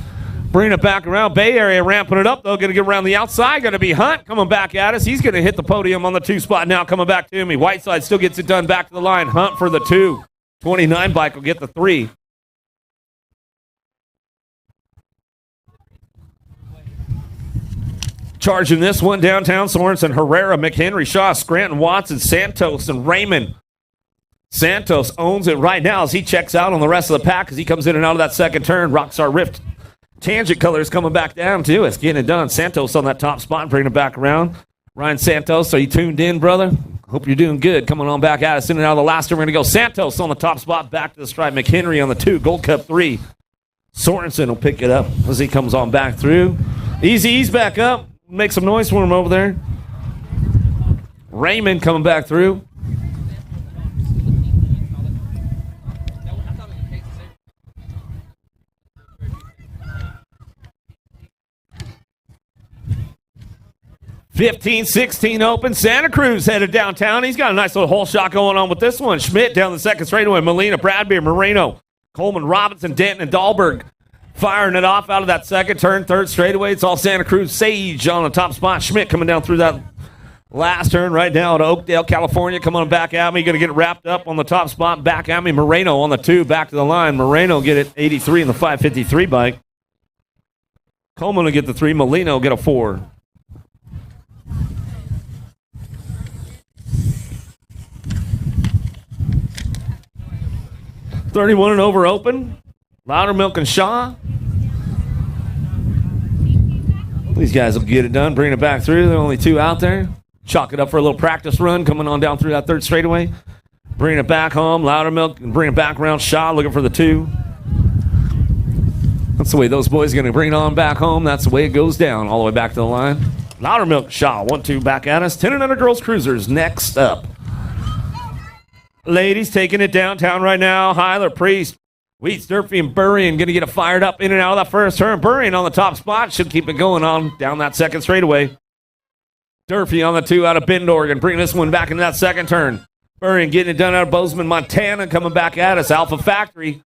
Bringing it back around. Bay Area ramping it up, though. Going to get around the outside. Going to be Hunt coming back at us. He's going to hit the podium on the 2 spot now. Coming back to me. Whiteside still gets it done back to the line. Hunt for the 2. 29 bike will get the 3. Charging this one, downtown Sorensen, Herrera, McHenry, Shaw, Scranton, Watson, Santos, and Raymond. Santos owns it right now as he checks out on the rest of the pack as he comes in and out of that second turn. Rockstar Rift Tangent Colors coming back down too. It's getting it done. Santos on that top spot, bringing it back around. Ryan Santos, are you tuned in, brother? Hope you're doing good. Coming on back at us in and out of the last turn. We're going to go Santos on the top spot, back to the stripe. McHenry on the 2, Gold Cup 3. Sorensen will pick it up as he comes on back through. Easy's back up. Make some noise for him over there. Raymond coming back through. (15-16) open. Santa Cruz headed downtown. He's got a nice little hole shot going on with this one. Schmidt down the second straightaway. Molina, Bradbury, Moreno, Coleman, Robinson, Denton, and Dahlberg firing it off out of that second turn, third straightaway. It's all Santa Cruz. Sage on the top spot. Schmidt coming down through that last turn right now to Oakdale, California. Coming on back at me. Going to get it wrapped up on the top spot. Back at me. Moreno on the 2. Back to the line. Moreno get it 83 in the 553 bike. Coleman will get the 3. Molina will get a 4. (31 and over open. Loudermilk and Shaw. These guys will get it done. Bring it back through. There are only 2 out there. Chalk it up for a little practice run. Coming on down through that third straightaway. Bring it back home. Loudermilk and bring it back around. Shaw looking for the 2. That's the way those boys are going to bring it on back home. That's the way it goes down all the way back to the line. Loudermilk, Shaw, 1-2 back at us. 10 and under girls cruisers next up. Ladies taking it downtown right now. Hyler, Priest, Wheats, Durfee, and Burrian going to get it fired up in and out of that first turn. Burrian on the top spot. Should keep it going on down that second straightaway. Durfee on the 2 out of Bend, Oregon. Bringing this one back into that second turn. Burrian getting it done out of Bozeman, Montana. Coming back at us. Alpha Factory.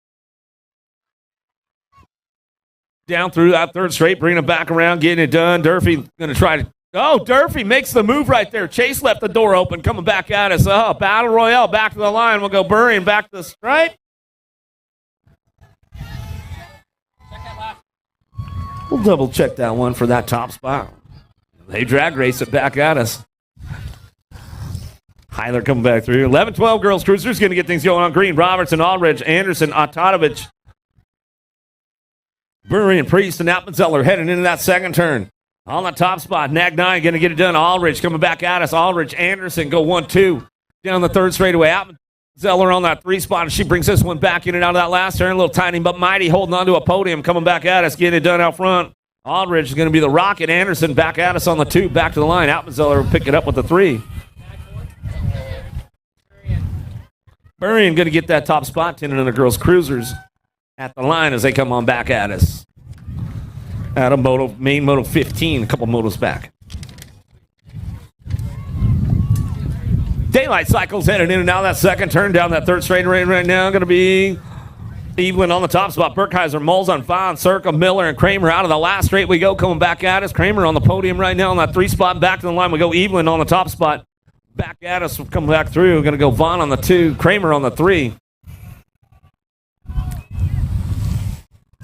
Down through that third straight. Bringing it back around. Getting it done. Durfee going to try to... Oh, Durfee makes the move right there. Chase left the door open, coming back at us. Oh, Battle Royale back to the line. We'll go Burrian back to the stripe. We'll double check that one for that top spot. They drag race it back at us. Hyler coming back through. 11-12 girls cruisers going to get things going on green. Robertson, Aldridge, Anderson, Otatovich, Burrian, Priest, and Appenzeller heading into that second turn. On the top spot, Nag 9 going to get it done. Aldridge coming back at us. Aldridge, Anderson go 1-2 down the third straightaway. Appenzeller on that 3 spot, and she brings this one back in and out of that last turn. A little tiny but mighty holding on to a podium, coming back at us, getting it done out front. Aldridge is going to be the rocket. Anderson back at us on the 2, back to the line. Appenzeller will pick it up with the 3. Burrian going to get that top spot, 10 and the girls cruisers at the line as they come on back at us. Out of main moto 15, a couple motos back. Daylight Cycles headed in and out of that second turn down that third straight right now. Going to be Evelyn on the top spot. Burkheiser, Molzon, Fon, Circa, Miller, and Kramer out of the last straight we go. Coming back at us. Kramer on the podium right now on that 3 spot. Back to the line we go. Evelyn on the top spot. Back at us. Coming back through. Going to go Vaughn on the 2. Kramer on the 3.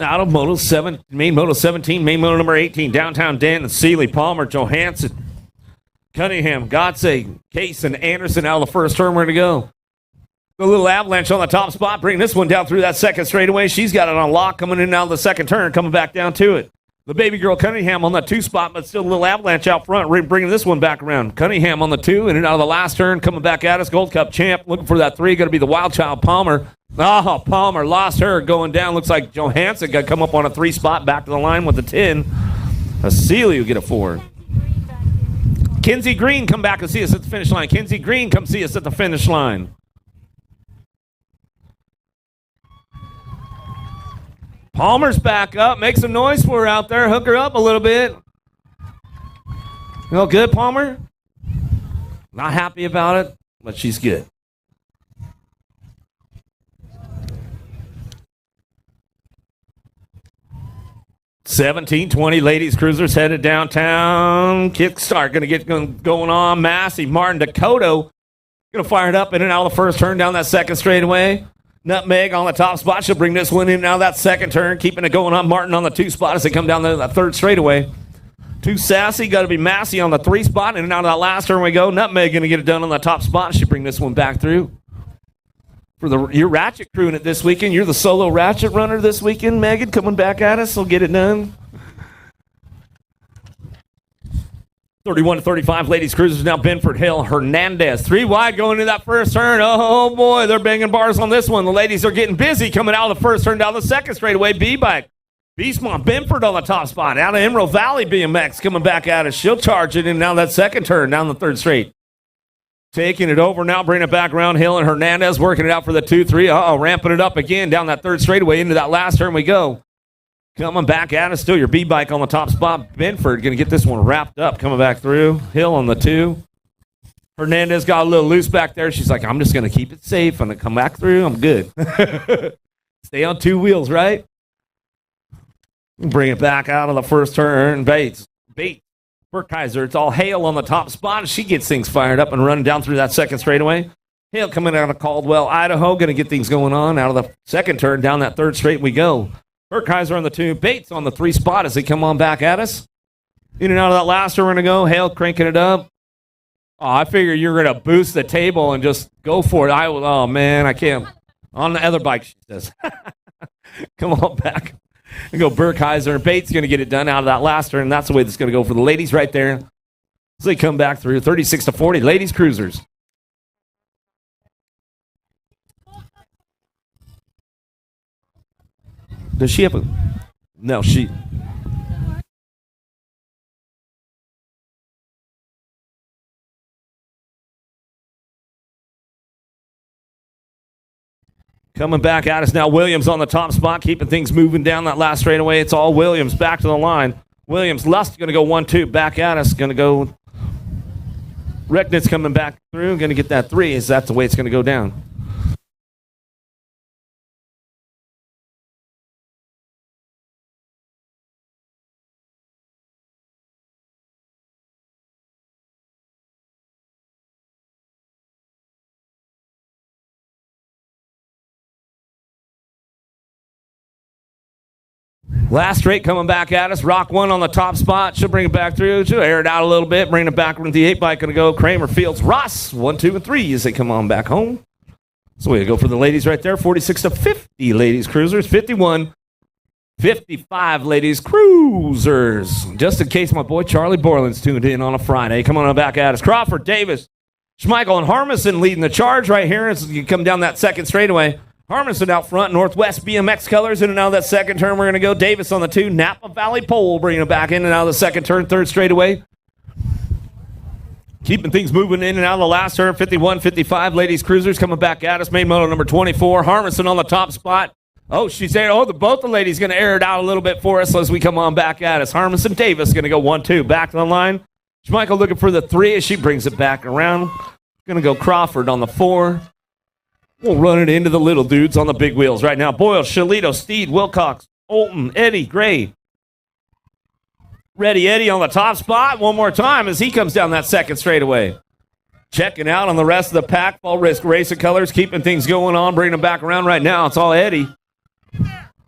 Out of Moto 7, main Moto 17, main Moto number 18, downtown Denton, Seeley, Palmer, Johansson, Cunningham, Gotze, Case, and Anderson out of the first turn. Where to go? A little avalanche on the top spot, bringing this one down through that second straightaway. She's got it on lock coming in and out of the second turn, coming back down to it. The baby girl Cunningham on that 2 spot, but still a little avalanche out front, bringing this one back around. Cunningham on the 2, in and out of the last turn, coming back at us. Gold Cup champ, looking for that 3, going to be the wild child Palmer. Oh, Palmer lost her going down. Looks like Johansson got come up on a 3 spot, back to the line with the 10. Seeley will get a 4. Kinsey Green come back and see us at the finish line. Kinsey Green come see us at the finish line. Palmer's back up. Make some noise for her out there. Hook her up a little bit. You all good, Palmer? Not happy about it, but she's good. $17-20 ladies cruisers headed downtown. Kickstart going to get going on. Massey, Martin, Dakota going to fire it up in and out of the first turn down that second straightaway. Nutmeg on the top spot. She'll bring this one in and out of that second turn, keeping it going on. Martin on the 2 spot as they come down to that third straightaway. Too sassy. Got to be Massey on the 3 spot. In and out of that last turn we go. Nutmeg going to get it done on the top spot. She bring this one back through. For your ratchet crewing it this weekend. You're the solo ratchet runner this weekend, Megan, coming back at us. So get it done. 31-35 ladies cruisers now. Benford Hill Hernandez 3 wide going into that first turn. Oh boy, they're banging bars on this one. The ladies are getting busy coming out of the first turn down the second straightaway. B-bike Beastmont Benford on the top spot. Out of Emerald Valley BMX coming back at us. She'll charge it in now that second turn down the third straight. Taking it over now, bringing it back around. Hill and Hernandez working it out for the 2-3. Ramping it up again down that third straightaway. Into that last turn we go. Coming back at us, still your B-bike on the top spot. Benford going to get this one wrapped up, coming back through. Hill on the 2. Hernandez got a little loose back there. She's like, I'm just going to keep it safe. I'm going to come back through. I'm good. Stay on 2 wheels, right? Bring it back out of the first turn. Bates. Burkheiser, it's all Hale on the top spot. She gets things fired up and running down through that second straightaway. Hale coming out of Caldwell, Idaho, going to get things going on. Out of the second turn, down that third straight we go. Burkheiser on the 2, Bates on the 3 spot as they come on back at us. In and out of that last turn we're going to go. Hale cranking it up. Oh, I figure you're going to boost the table and just go for it. Oh, man, I can't. On the other bike, she says. Come on back. And go Burkheiser. Bates going to get it done out of that last turn. That's the way that's going to go for the ladies right there. So they come back through 36-40. Ladies cruisers. Does she have a... No, she... Coming back at us now, Williams on the top spot, keeping things moving down that last straightaway. It's all Williams back to the line. Williams, Lust going to go 1-2, back at us. Going to go... Recknitz coming back through, going to get that 3. Is that the way it's going to go down? Last straight coming back at us. Rock 1 on the top spot. She'll bring it back through. She'll air it out a little bit. Bring it back with the 8-bike. Going to go Kramer, Fields, Ross. 1, 2, and 3 as they come on back home. So we go for the ladies right there. 46-50 ladies cruisers. 51-55 ladies cruisers. Just in case my boy Charlie Borland's tuned in on a Friday. Come on back at us. Crawford, Davis, Schmeichel, and Harmison leading the charge right here as you come down that second straightaway. Harmison out front, Northwest BMX colors in and out of that second turn. We're going to go Davis on the 2. Napa Valley Pole bringing it back in and out of the second turn, third straightaway. Keeping things moving in and out of the last turn. 51-55 ladies cruisers coming back at us. Main moto number 24. Harmison on the top spot. Oh, she's there. Oh, both the ladies going to air it out a little bit for us as we come on back at us. Harmison Davis going to go 1-2. Back to the line. Schmeichel looking for the 3 as she brings it back around. Going to go Crawford on the 4. We'll run it into the little dudes on the big wheels right now. Boyle, Shalito, Steed, Wilcox, Olton, Eddie, Gray. Ready Eddie on the top spot one more time as he comes down that second straightaway. Checking out on the rest of the pack. Fall Risk Racing Colors keeping things going on, bringing them back around right now. It's all Eddie.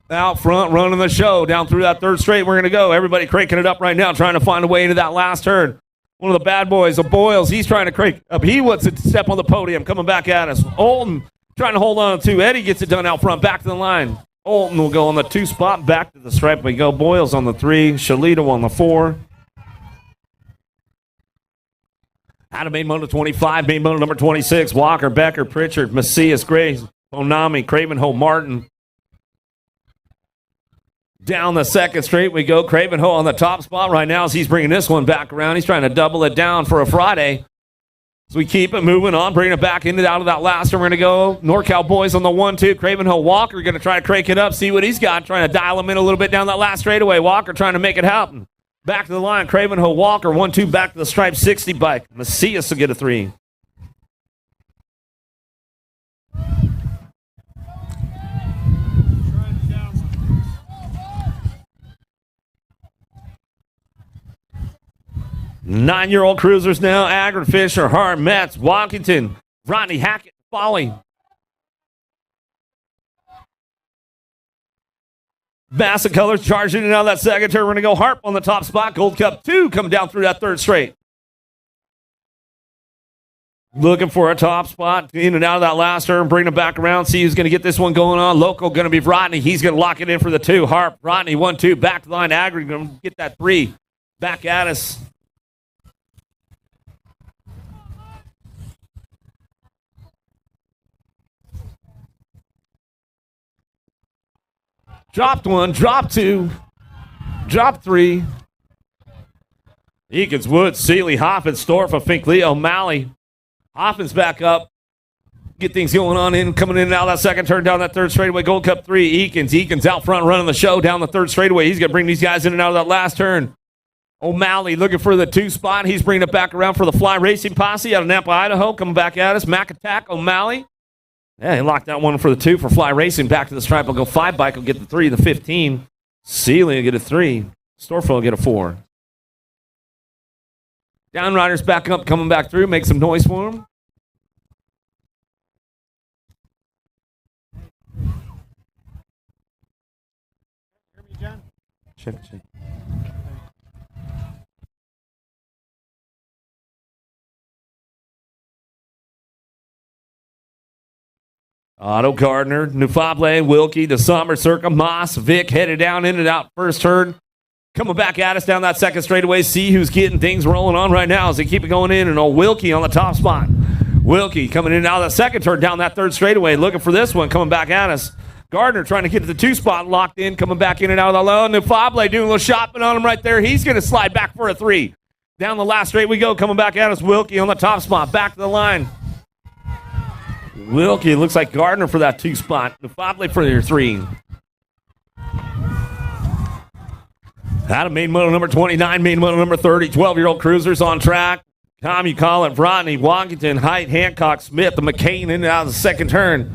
Out front running the show down through that third straight. We're going to go. Everybody cranking it up right now, trying to find a way into that last turn. One of the bad boys, the Boyles, he's trying to crank up. He wants to step on the podium, coming back at us. Olton trying to hold on to. Eddie gets it done out front, back to the line. Olton will go on the 2 spot, back to the stripe we go. Boyles on the 3, Shalito on the 4. Out of main moto 25, main moto number 26, Walker, Becker, Pritchard, Macias, Gray, Onami, Cravenho, Martin. Down the second straight we go. Cravenho on the top spot right now as he's bringing this one back around. He's trying to double it down for a Friday. So we keep it moving on, bringing it back into out of that last one. We're going to go NorCal boys on the 1-2. Cravenho Walker going to try to crank it up, see what he's got, trying to dial him in a little bit down that last straightaway. Walker trying to make it happen. Back to the line, Cravenho Walker, 1-2 back to the stripe, 60 bike. Macias will get a 3. Nine-year-old cruisers now, Agron, Fisher, Hart, Metz, Walkington, Rodney, Hackett, Folly. Basin colors charging in out of that second turn. We're going to go Harp on the top spot. Gold Cup 2 coming down through that third straight. Looking for a top spot in and out of that last turn. Bring it back around. See who's going to get this one going on. Local going to be Rodney. He's going to lock it in for the 2. Harp, Rodney, 1-2. Back to the line. Agron going to get that 3. Back at us. Dropped 1, dropped 2, dropped 3. Eakins, Woods, Seeley, Hoffman, Storfa, Finkley, O'Malley. Hoffman's back up. Get things going on coming in and out of that second turn down that third straightaway. Gold Cup 3, Eakins out front running the show down the third straightaway. He's going to bring these guys in and out of that last turn. O'Malley looking for the 2 spot. He's bringing it back around for the Fly Racing Posse out of Nampa, Idaho. Coming back at us. Mac Attack, O'Malley. Yeah, he locked that one for the 2 for Fly Racing. Back to the stripe. Will go 5 bike. Will get the 3, the 15. Seeley will get a 3. Storfield will get a 4. Downriders back up, coming back through. Make some noise for him. Hear me, John? Check. Otto Gardner, Nufable, Wilkie, the Summer Circa, Moss, Vic headed down in and out first turn. Coming back at us down that second straightaway. See who's getting things rolling on right now as they keep it going in. And Wilkie on the top spot. Wilkie coming in and out of the second turn down that third straightaway. Looking for this one coming back at us. Gardner trying to get to the 2 spot, locked in, coming back in and out of the low. Nufable doing a little shopping on him right there. He's going to slide back for a 3. Down the last straight we go, coming back at us. Wilkie on the top spot, back to the line. Wilkie looks like Gardner for that 2 spot. Nufable for your 3. Out of main model number 29, main model number 30, 12-year-old cruisers on track. Tom, you call it Rodney, Washington, Height, Hancock, Smith, the McCain in and out of the second turn.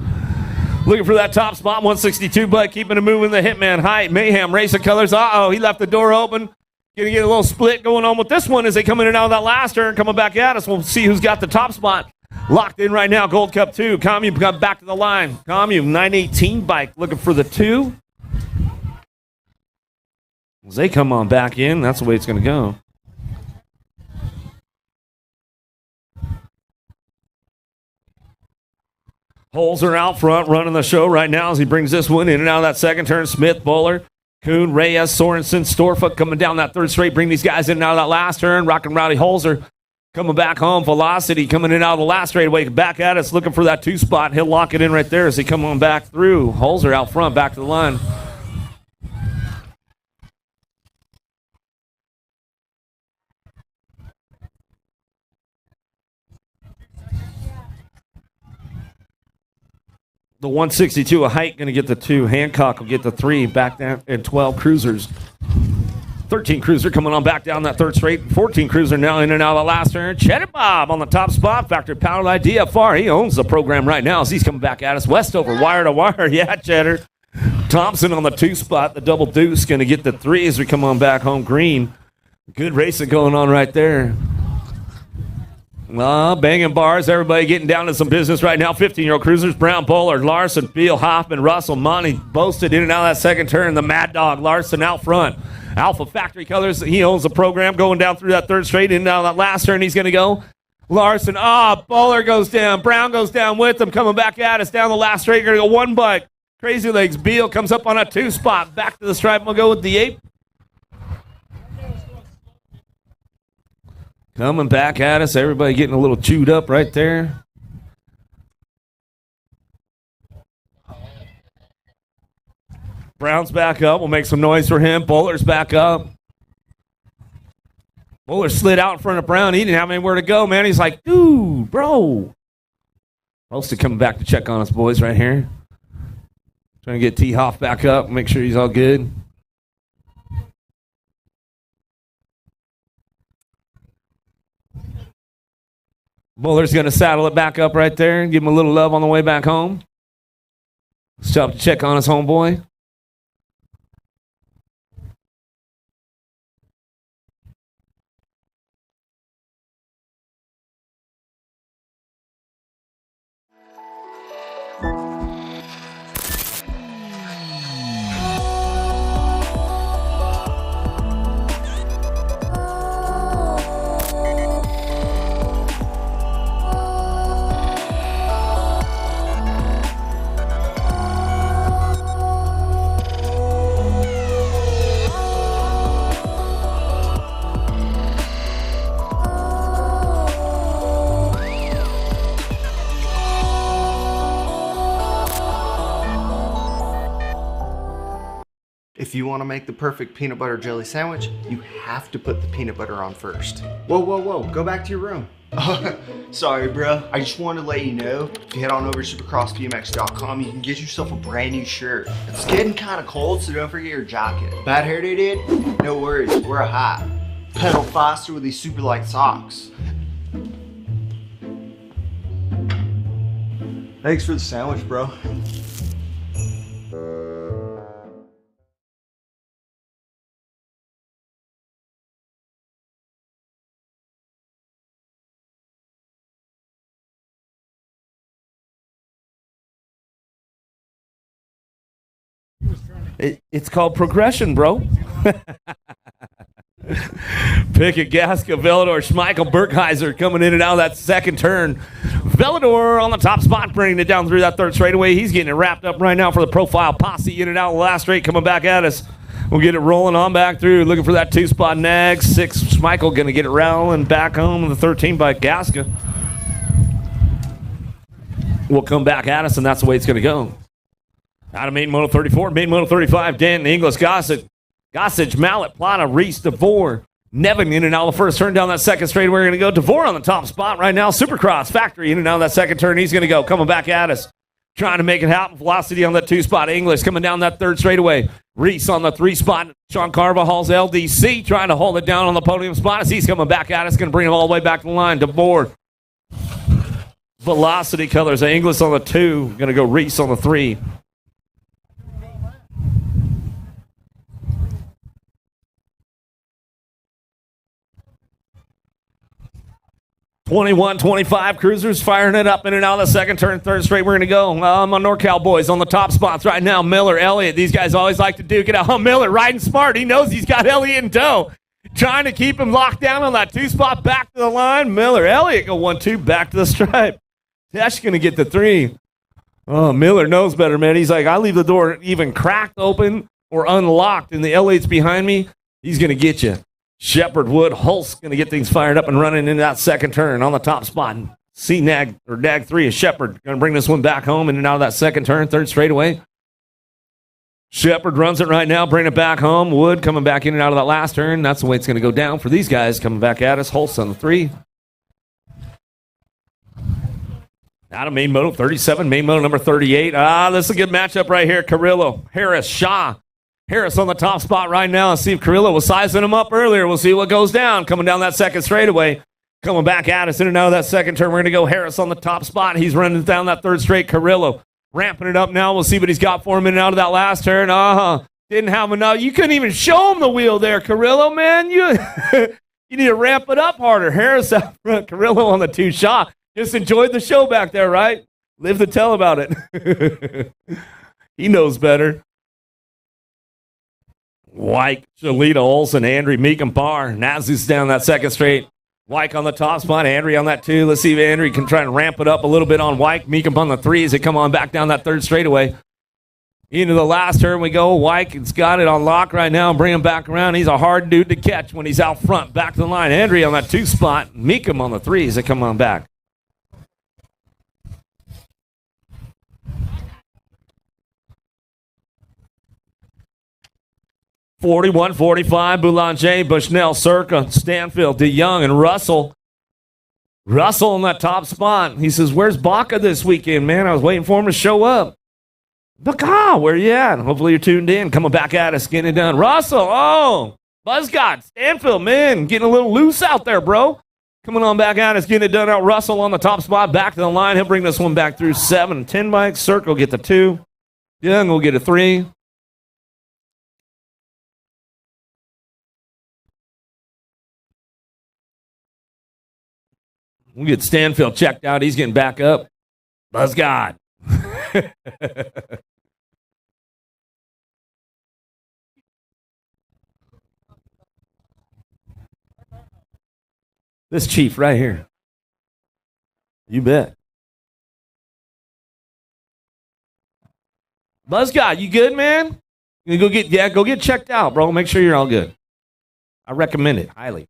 Looking for that top spot, 162, but keeping it moving. The Hitman, Height, Mayhem, Racing Colors. Uh-oh, he left the door open. Gonna get a little split going on with this one as they come in and out of that last turn, coming back at us. We'll see who's got the top spot. Locked in right now, Gold Cup 2. Commune got back to the line. Commune, 918 bike, looking for the 2. As they come on back in, that's the way it's going to go. Holes are out front running the show right now as he brings this one in and out of that second turn. Smith, Bowler, Kuhn, Reyes, Sorensen, Storfoot coming down that third straight. Bring these guys in and out of that last turn. Rockin' Rowdy Holzer coming back home. Velocity coming in and out of the last straightaway. Back at us looking for that 2 spot. He'll lock it in right there as they come on back through. Holzer out front, back to the line. The 162 a Height going to get the 2. Hancock will get the 3. Back down and 12 cruisers. 13 cruiser coming on back down that third straight. 14 cruiser now in and out of the last turn. Cheddar Bob on the top spot. Factory Powered by DFR. He owns the program right now as he's coming back at us. Westover, wire to wire. Yeah, Cheddar. Thompson on the 2 spot. The double deuce going to get the 3 as we come on back home. Green. Good racing going on right there. Banging bars, everybody getting down to some business right now. 15-year-old cruisers, Brown, Bowler, Larson, Beal, Hoffman, Russell, Monty, boasted in and out of that second turn. The Mad Dog, Larson out front. Alpha Factory Colors, he owns the program going down through that third straight. In and out of that last turn, he's going to go. Larson, Bowler goes down. Brown goes down with him, coming back at us down the last straight. Going to go 1 bike. Crazy Legs, Beal comes up on a 2 spot. Back to the stripe, we'll go with the 8. Coming back at us. Everybody getting a little chewed up right there. Brown's back up. We'll make some noise for him. Bowler's back up. Bowler slid out in front of Brown. He didn't have anywhere to go, man. He's like, dude, bro. Posted coming back to check on us, boys, right here. Trying to get T. Hoff back up. Make sure he's all good. Buller's going to saddle it back up right there and give him a little love on the way back home. Stop to check on his homeboy. If you want to make the perfect peanut butter jelly sandwich, you have to put the peanut butter on first. Whoa, whoa, whoa, go back to your room. Sorry, bro. I just wanted to let you know, if you head on over to supercrossbmx.com, you can get yourself a brand new shirt. It's getting kind of cold, so don't forget your jacket. Bad hair day, dude? No worries, wear a hat. Pedal faster with these super light socks. Thanks for the sandwich, bro. It's called progression, bro. Pickett, Gasca, Velador, Schmeichel, Berkheiser coming in and out of that second turn. Velador on the top spot, bringing it down through that third straightaway. He's getting it wrapped up right now for the profile posse. In and out of the last straight, coming back at us. We'll get it rolling on back through, looking for that two-spot nag. 6, Schmeichel going to get it rolling back home in the 13 by Gasca. Will come back at us, and that's the way it's going to go. Out of main moto 34, main moto 35, Dan Inglis, Gossage, Mallet, Plata, Reese, DeVore, Nevin in and out of the first turn down that second straight. We're going to go. DeVore on the top spot right now. Supercross Factory in and out of that second turn. He's going to go. Coming back at us. Trying to make it happen. Velocity on that 2 spot. Inglis coming down that third straightaway. Reese on the 3 spot. Sean Carvajal's LDC trying to hold it down on the podium spot as he's coming back at us. Going to bring him all the way back to the line. DeVore. Velocity colors. Inglis on the 2. Going to go Reese on the 3. 21-25 cruisers firing it up in and out of the second turn, third straight. We're going to go. My NorCal boys on the top spots right now. Miller, Elliott. These guys always like to duke it out. Miller riding smart. He knows he's got Elliott in tow. Trying to keep him locked down on that 2 spot back to the line. Miller, Elliott go 1-2 back to the stripe. That's going to get the 3. Oh, Miller knows better, man. He's like, I leave the door even cracked open or unlocked and the Elliott's behind me. He's going to get you. Shepard, Wood, Hulse going to get things fired up and running into that second turn on the top spot. C-Nag, or Nag 3 is Shepard. Going to bring this one back home in and out of that second turn, third straightaway. Shepard runs it right now, bring it back home. Wood coming back in and out of that last turn. That's the way it's going to go down for these guys coming back at us. Hulse on the 3. Out of main moto 37, main moto number 38. This is a good matchup right here. Carrillo, Harris, Shaw. Harris on the top spot right now. Let's see if Carrillo was sizing him up earlier. We'll see what goes down. Coming down that second straightaway. Coming back at us in and out of that second turn. We're going to go Harris on the top spot. He's running down that third straight. Carrillo ramping it up now. We'll see what he's got for him in and out of that last turn. Didn't have enough. You couldn't even show him the wheel there, Carrillo, man. You you need to ramp it up harder. Harris out front. Carrillo on the 2 shot. Just enjoyed the show back there, right? Live to tell about it. He knows better. Wyke, Shalita, Olsen, Andry, Meekum, Barr. Nazus down that second straight. Wyke on the top spot. Andry on that 2. Let's see if Andry can try and ramp it up a little bit on Wyke. Meekum on the 3 as they come on back down that third straightaway. Into the last turn we go. Wyke has got it on lock right now. Bring him back around. He's a hard dude to catch when he's out front. Back to the line. Andry on that 2 spot. Meekum on the 3 as they come on back. 41-45, Boulanger, Bushnell, Circa, Stanfield, DeYoung, and Russell. Russell on that top spot. He says, where's Baca this weekend, man? I was waiting for him to show up. Baca, where you at? Hopefully you're tuned in. Coming back at us, getting it done. Russell, Buzzcott, Stanfield, man, getting a little loose out there, bro. Coming on back out, it's getting it done out. Russell on the top spot, back to the line. He'll bring this one back through 7 and 10 bikes. Circle get the 2. Young will get a 3. We'll get Stanfield checked out. He's getting back up. Buzz God. This chief right here. You bet. Buzz God, you good, man? You go get checked out, bro. Make sure you're all good. I recommend it highly.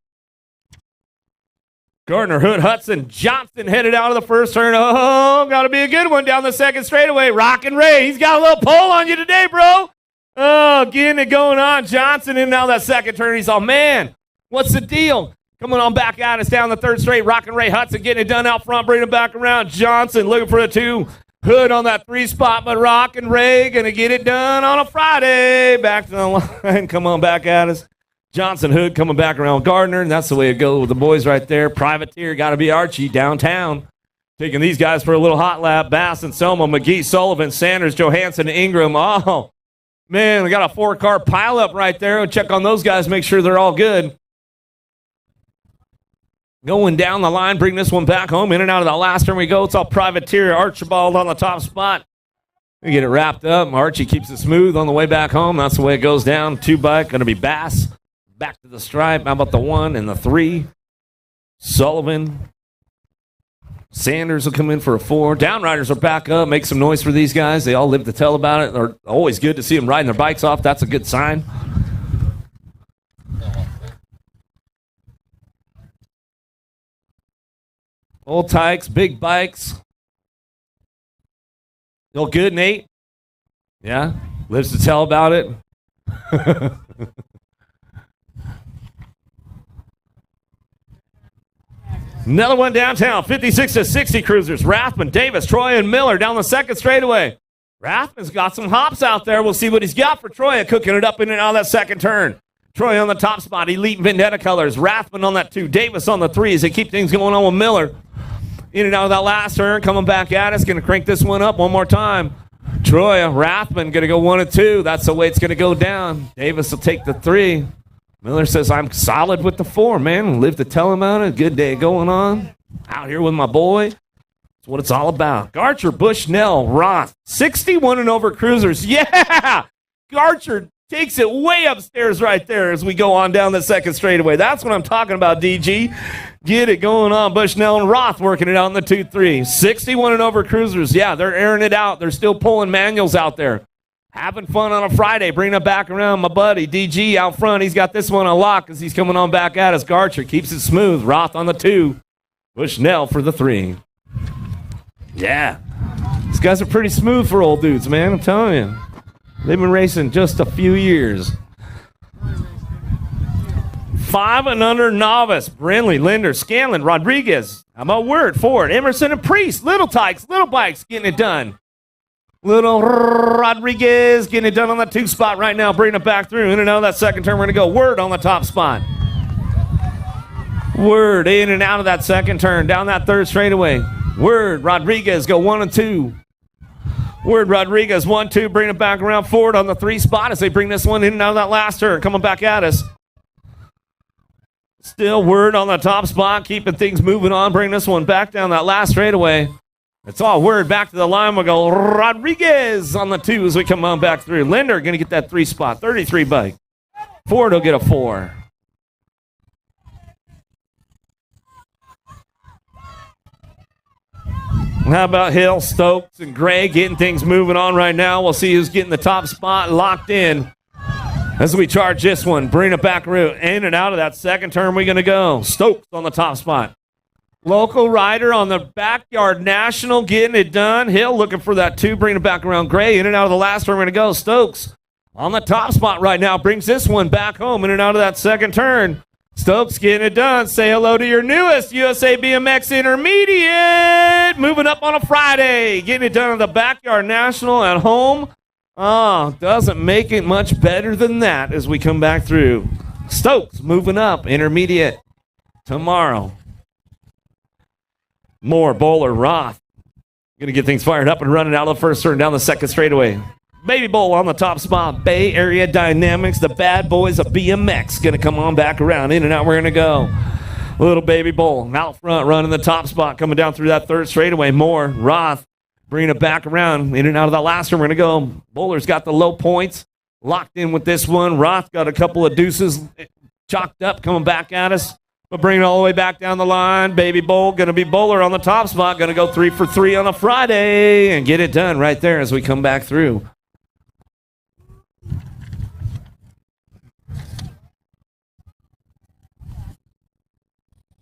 Gardner, Hood, Hudson, Johnson headed out of the first turn. Oh, got to be a good one down the second straightaway. Rock and Ray, he's got a little pull on you today, bro. Oh, getting it going on. Johnson in now that second turn. He's all, man, what's the deal? Coming on back at us down the third straight. Rock and Ray Hudson getting it done out front, bringing it back around. Johnson looking for a 2. Hood on that 3 spot, but Rock and Ray going to get it done on a Friday. Back to the line. Come on back at us. Johnson, Hood coming back around Gardner, and that's the way it goes with the boys right there. Privateer, got to be Archie downtown. Taking these guys for a little hot lap. Bass and Selma, McGee, Sullivan, Sanders, Johansson, Ingram. Oh, man, we got a 4-car pileup right there. We'll check on those guys, make sure they're all good. Going down the line, bring this one back home. In and out of the last turn we go. It's all Privateer, Archibald on the top spot. We get it wrapped up. Archie keeps it smooth on the way back home. That's the way it goes down. 2 bike, going to be Bass. Back to the stripe. How about the 1 and the 3? Sullivan. Sanders will come in for a 4. Downriders are back up. Make some noise for these guys. They all live to tell about it. They're always good to see them riding their bikes off. That's a good sign. Old Tykes, big bikes. Feel good, Nate? Yeah? Lives to tell about it? Another one downtown, 56 to 60 cruisers. Rathman, Davis, Troy, and Miller down the second straightaway. Rathman's got some hops out there. We'll see what he's got for Troy, cooking it up in and out of that second turn. Troy on the top spot, Elite Vendetta colors. Rathman on that 2, Davis on the 3 as they keep things going on with Miller. In and out of that last turn, coming back at us. Going to crank this one up one more time. Troy, Rathman going to go 1 and 2. That's the way it's going to go down. Davis will take the 3. Miller says, I'm solid with the 4, man. Live to tell him about it. Good day going on. Out here with my boy. That's what it's all about. Garcher, Bushnell, Roth. 61 and over cruisers. Yeah! Garcher takes it way upstairs right there as we go on down the second straightaway. That's what I'm talking about, DG. Get it going on. Bushnell and Roth working it out in the 2-3. 61 and over cruisers. Yeah, they're airing it out. They're still pulling manuals out there. Having fun on a Friday. Bringing it back around. My buddy, DG, out front. He's got this one on lock as he's coming on back at us. Garcher keeps it smooth. Roth on the 2. Bushnell for the 3. Yeah. These guys are pretty smooth for old dudes, man. I'm telling you. They've been racing just a few years. 5 and under novice. Brindley, Linder, Scanlon, Rodriguez. How about Word, Ford, Emerson, and Priest. Little Tykes, little bikes getting it done. Little Rodriguez getting it done on that 2 spot right now. Bringing it back through. In and out of that second turn, we're going to go. Word on the top spot. Word in and out of that second turn. Down that third straightaway. Word, Rodriguez go 1 and 2. Word, Rodriguez 1, 2. Bring it back around. Ford on the 3 spot as they bring this one in and out of that last turn. Coming back at us. Still Word on the top spot. Keeping things moving on. Bring this one back down that last straightaway. It's all Word back to the line. We'll go Rodriguez on the 2 as we come on back through. Linder going to get that 3 spot. 33 bike. Ford will get a 4. How about Hill, Stokes, and Gray getting things moving on right now? We'll see who's getting the top spot locked in as we charge this one. Bring it back route. In and out of that second turn we're going to go. Stokes on the top spot. Local rider on the Backyard National getting it done. Hill looking for that 2. Bring it back around. Gray in and out of the last turn we're going to go. Stokes on the top spot right now. Brings this one back home in and out of that second turn. Stokes getting it done. Say hello to your newest USA BMX Intermediate. Moving up on a Friday. Getting it done at the Backyard National at home. Oh, doesn't make it much better than that as we come back through. Stokes moving up. Intermediate tomorrow. Moore, Bowler, Roth. Going to get things fired up and running out of the first turn down the second straightaway. Baby Bowl on the top spot. Bay Area Dynamics, the bad boys of BMX. Going to come on back around. In and out, we're going to go. Little Baby Bowl out front, running the top spot, coming down through that third straightaway. Moore, Roth, bringing it back around. In and out of that last one, we're going to go. Bowler's got the low points. Locked in with this one. Roth got a couple of deuces chalked up, coming back at us. But bring it all the way back down the line. Baby Bowl going to be Bowler on the top spot. Going to go 3 for 3 on a Friday and get it done right there as we come back through.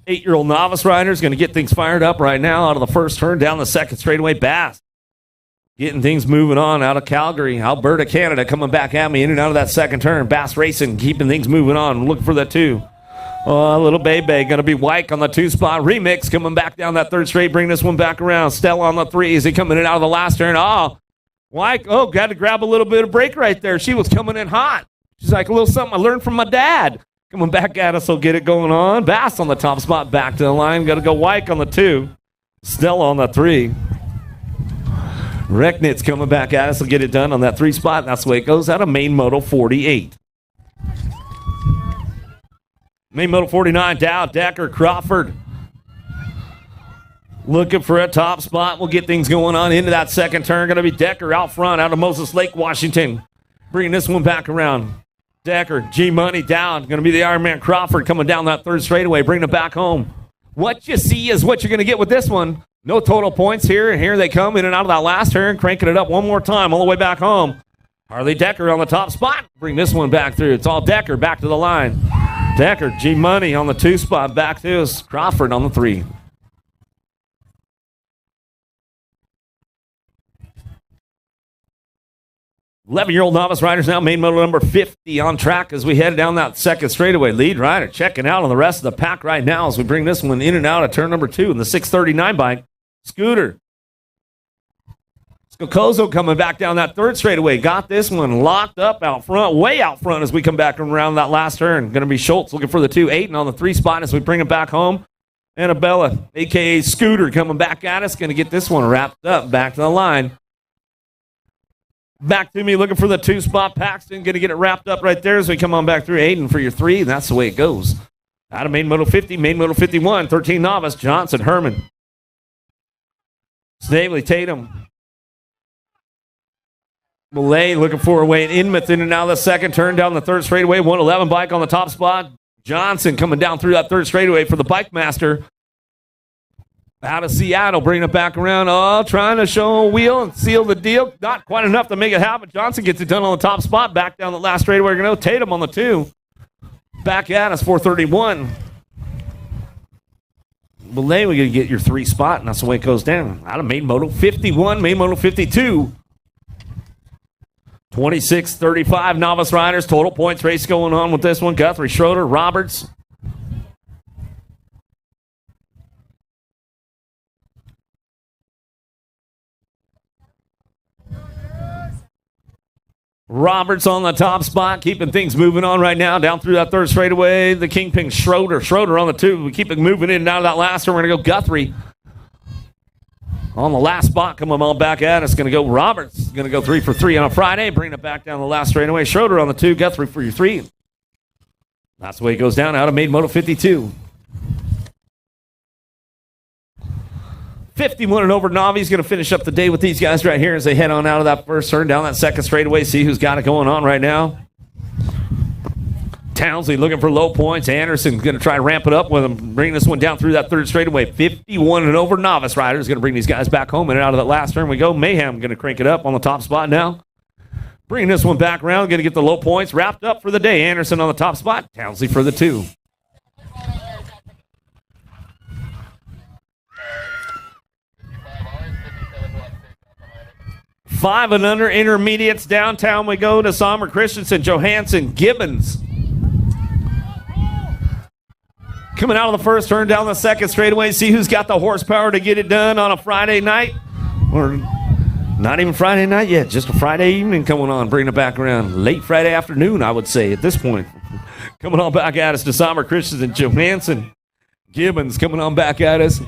Eight-year-old novice rider is going to get things fired up right now out of the first turn down the second straightaway. Bass getting things moving on out of Calgary, Alberta, Canada, coming back at me in and out of that second turn. Bass racing, keeping things moving on. Looking for the 2. Little Bebe going to be Wyke on the 2 spot. Remix coming back down that third straight. Bring this one back around. Stella on the 3. Is he coming in out of the last turn? Wyke, got to grab a little bit of break right there. She was coming in hot. She's like, a little something I learned from my dad. Coming back at us, will get it going on. Bass on the top spot, back to the line. Got to go Wyke on the 2. Stella on the 3. Recknitz coming back at us, will get it done on that 3 spot. That's the way it goes out of main moto 48. Main moto 49, Dow, Decker, Crawford. Looking for a top spot. We'll get things going on into that second turn. Going to be Decker out front out of Moses Lake, Washington. Bringing this one back around. Decker, G-Money down. Going to be the Ironman Crawford coming down that third straightaway, bringing it back home. What you see is what you're going to get with this one. No total points here, and here they come in and out of that last turn, cranking it up one more time all the way back home. Harley Decker on the top spot. Bring this one back through. It's all Decker back to the line. Decker, G-Money on the 2 spot, back to us. Crawford on the 3. Eleven-year-old novice riders now, main moto number 50 on track as we head down that second straightaway. Lead rider checking out on the rest of the pack right now as we bring this one in and out of turn number 2 in the 639 bike. Scooter. Skokozo coming back down that third straightaway. Got this one locked up out front, way out front as we come back around that last turn. Going to be Schultz looking for the 2. Aiden on the 3 spot as we bring it back home. Annabella, a.k.a. Scooter, coming back at us. Going to get this one wrapped up back to the line. Back to me, looking for the 2 spot. Paxton going to get it wrapped up right there as we come on back through. Aiden for your 3, and that's the way it goes. Out of main moto 50, main moto 51, 13 novice, Johnson, Herman. Snavely, Tatum. Millay looking for a way in Inmouth in and out of the second turn down the third straightaway. 111 bike on the top spot. Johnson coming down through that third straightaway for the Bike Master. Out of Seattle, bringing it back around. Trying to show a wheel and seal the deal. Not quite enough to make it happen. Johnson gets it done on the top spot. Back down the last straightaway. We're going to go Tatum on the 2. Back at us, 431. Millay, we're going to get your 3 spot, and that's the way it goes down. Out of main moto 51, main moto 52. 26-35 novice riders. Total points race going on with this one. Guthrie, Schroeder, Roberts. Roberts on the top spot, keeping things moving on right now. Down through that third straightaway, the Kingpin Schroeder. Schroeder on the 2. We keep it moving in and out of that last turn. We're going to go Guthrie. On the last spot, coming on back at us. Going to go Roberts. Going to go 3 for 3 on a Friday. Bringing it back down the last straightaway. Schroeder on the 2. Guthrie for your 3. That's the way it goes down out of main moto 52. 51 and over Navi's going to finish up the day with these guys right here as they head on out of that first turn down that second straightaway. See who's got it going on right now. Townsley looking for low points. Anderson's going to try to ramp it up with him. Bring this one down through that third straightaway. 51 and over novice riders going to bring these guys back home and out of that last turn we go. Mayhem going to crank it up on the top spot now. Bringing this one back around. Going to get the low points wrapped up for the day. Anderson on the top spot. Townsley for the 2. Five and under intermediates. Downtown we go to Sommer, Christensen, Johansson, Gibbons. Coming out of the first turn down the second straightaway. See who's got the horsepower to get it done on a Friday night. Or not even Friday night yet. Just a Friday evening coming on. Bringing it back around. Late Friday afternoon, I would say, at this point. Coming on back at us to Sommer, Christensen, Johansson, Gibbons coming on back at us.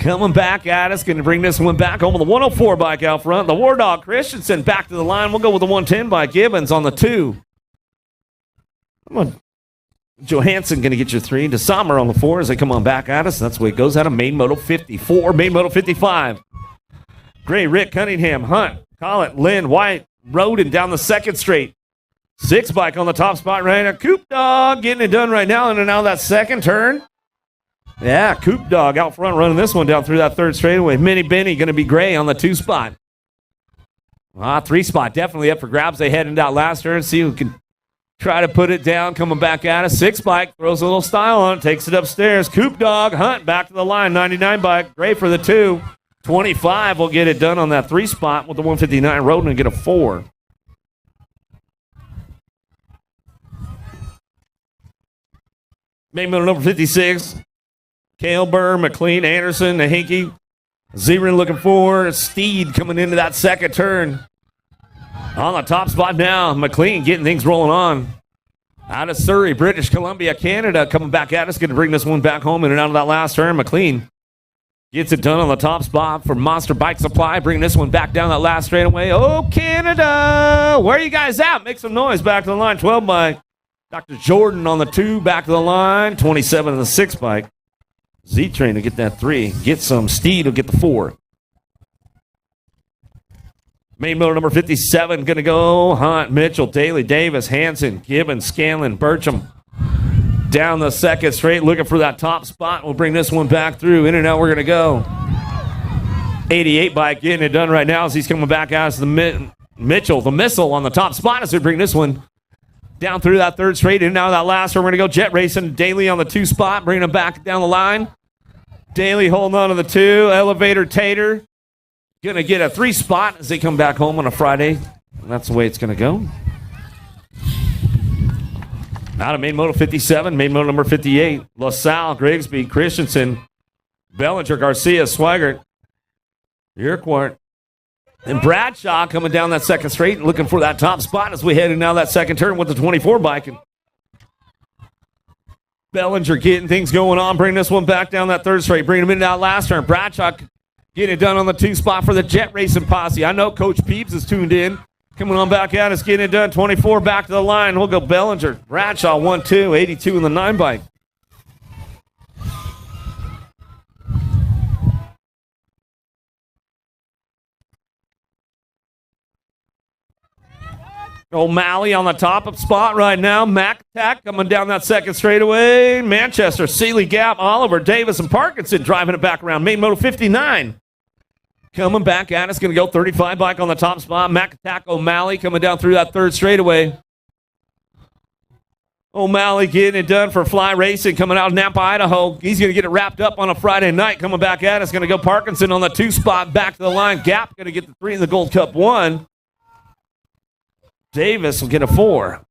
Coming back at us, going to bring this one back home with the 104 bike out front. The War Dog Christensen back to the line. We'll go with the 110 bike. Gibbons on the 2. Johansson going to get your 3. DeSommer on the 4 as they come on back at us. That's the way it goes out of main moto 54, main moto 55. Gray, Rick, Cunningham, Hunt, Collett, Lynn, White, Roden down the 2nd straight. 6 bike on the top spot right now. Coop Dog getting it done right now. And now that 2nd turn. Yeah, Coop Dog out front running this one down through that 3rd straightaway. Mini Benny going to be Gray on the 2 spot. 3 spot definitely up for grabs. They headed out last turn. See who can try to put it down. Coming back at us. 6 bike throws a little style on it. Takes it upstairs. Coop Dog, Hunt back to the line. 99 bike. Gray for the 2. 25 will get it done on that 3 spot with the 159 Roden and get a 4. Main middle number 56. Kale Burr, McLean, Anderson, Nahinky. Zebrin looking for Steed coming into that 2nd turn. On the top spot now, McLean getting things rolling on. Out of Surrey, British Columbia, Canada, coming back at us, going to bring this one back home in and out of that last turn. McLean gets it done on the top spot for Monster Bike Supply, bringing this one back down that last straightaway. Oh, Canada! Where are you guys at? Make some noise back to the line. 12 bike. Dr. Jordan on the 2, back to the line. 27 on the 6 bike. Z-Train will get that 3. Get some. Steed will get the 4. Main motor number 57 going to go. Hunt, Mitchell, Daly, Davis, Hanson, Gibbons, Scanlon, Burcham. Down the 2nd straight, looking for that top spot. We'll bring this one back through. In and out we're going to go. 88 bike getting it done right now as he's coming back out as the Mitchell, the missile on the top spot as we bring this one down through that 3rd straight. In and out of that last one, we're going to go Jet Racing. Daly on the 2 spot, bringing him back down the line. Daly holding on to the 2. Elevator Tater going to get a 3 spot as they come back home on a Friday. And that's the way it's going to go. Out of main moto 57, main moto number 58. LaSalle, Grigsby, Christensen, Bellinger, Garcia, Swigert, Urquhart, and Bradshaw coming down that 2nd straight, looking for that top spot as we head in now that 2nd turn with the 24 bike. And Bellinger getting things going on, bringing this one back down that 3rd straight, bringing him in that last turn. Bradshaw getting it done on the 2 spot for the Jet Racing posse. I know Coach Peeps is tuned in. Coming on back at us, getting it done. 24 back to the line. We'll go Bellinger. Bradshaw 1-2, 82 in the 9 bike. O'Malley on the top of spot right now. Mac Attack coming down that 2nd straightaway. Manchester, Sealy Gap, Oliver, Davis, and Parkinson driving it back around. Main moto 59. Coming back at us, going to go 35 bike on the top spot. Mac Attack, O'Malley coming down through that 3rd straightaway. O'Malley getting it done for Fly Racing coming out of Napa, Idaho. He's going to get it wrapped up on a Friday night. Coming back at us, going to go Parkinson on the 2 spot. Back to the line. Gap going to get the 3 in the Gold Cup 1. Davis will get a 4.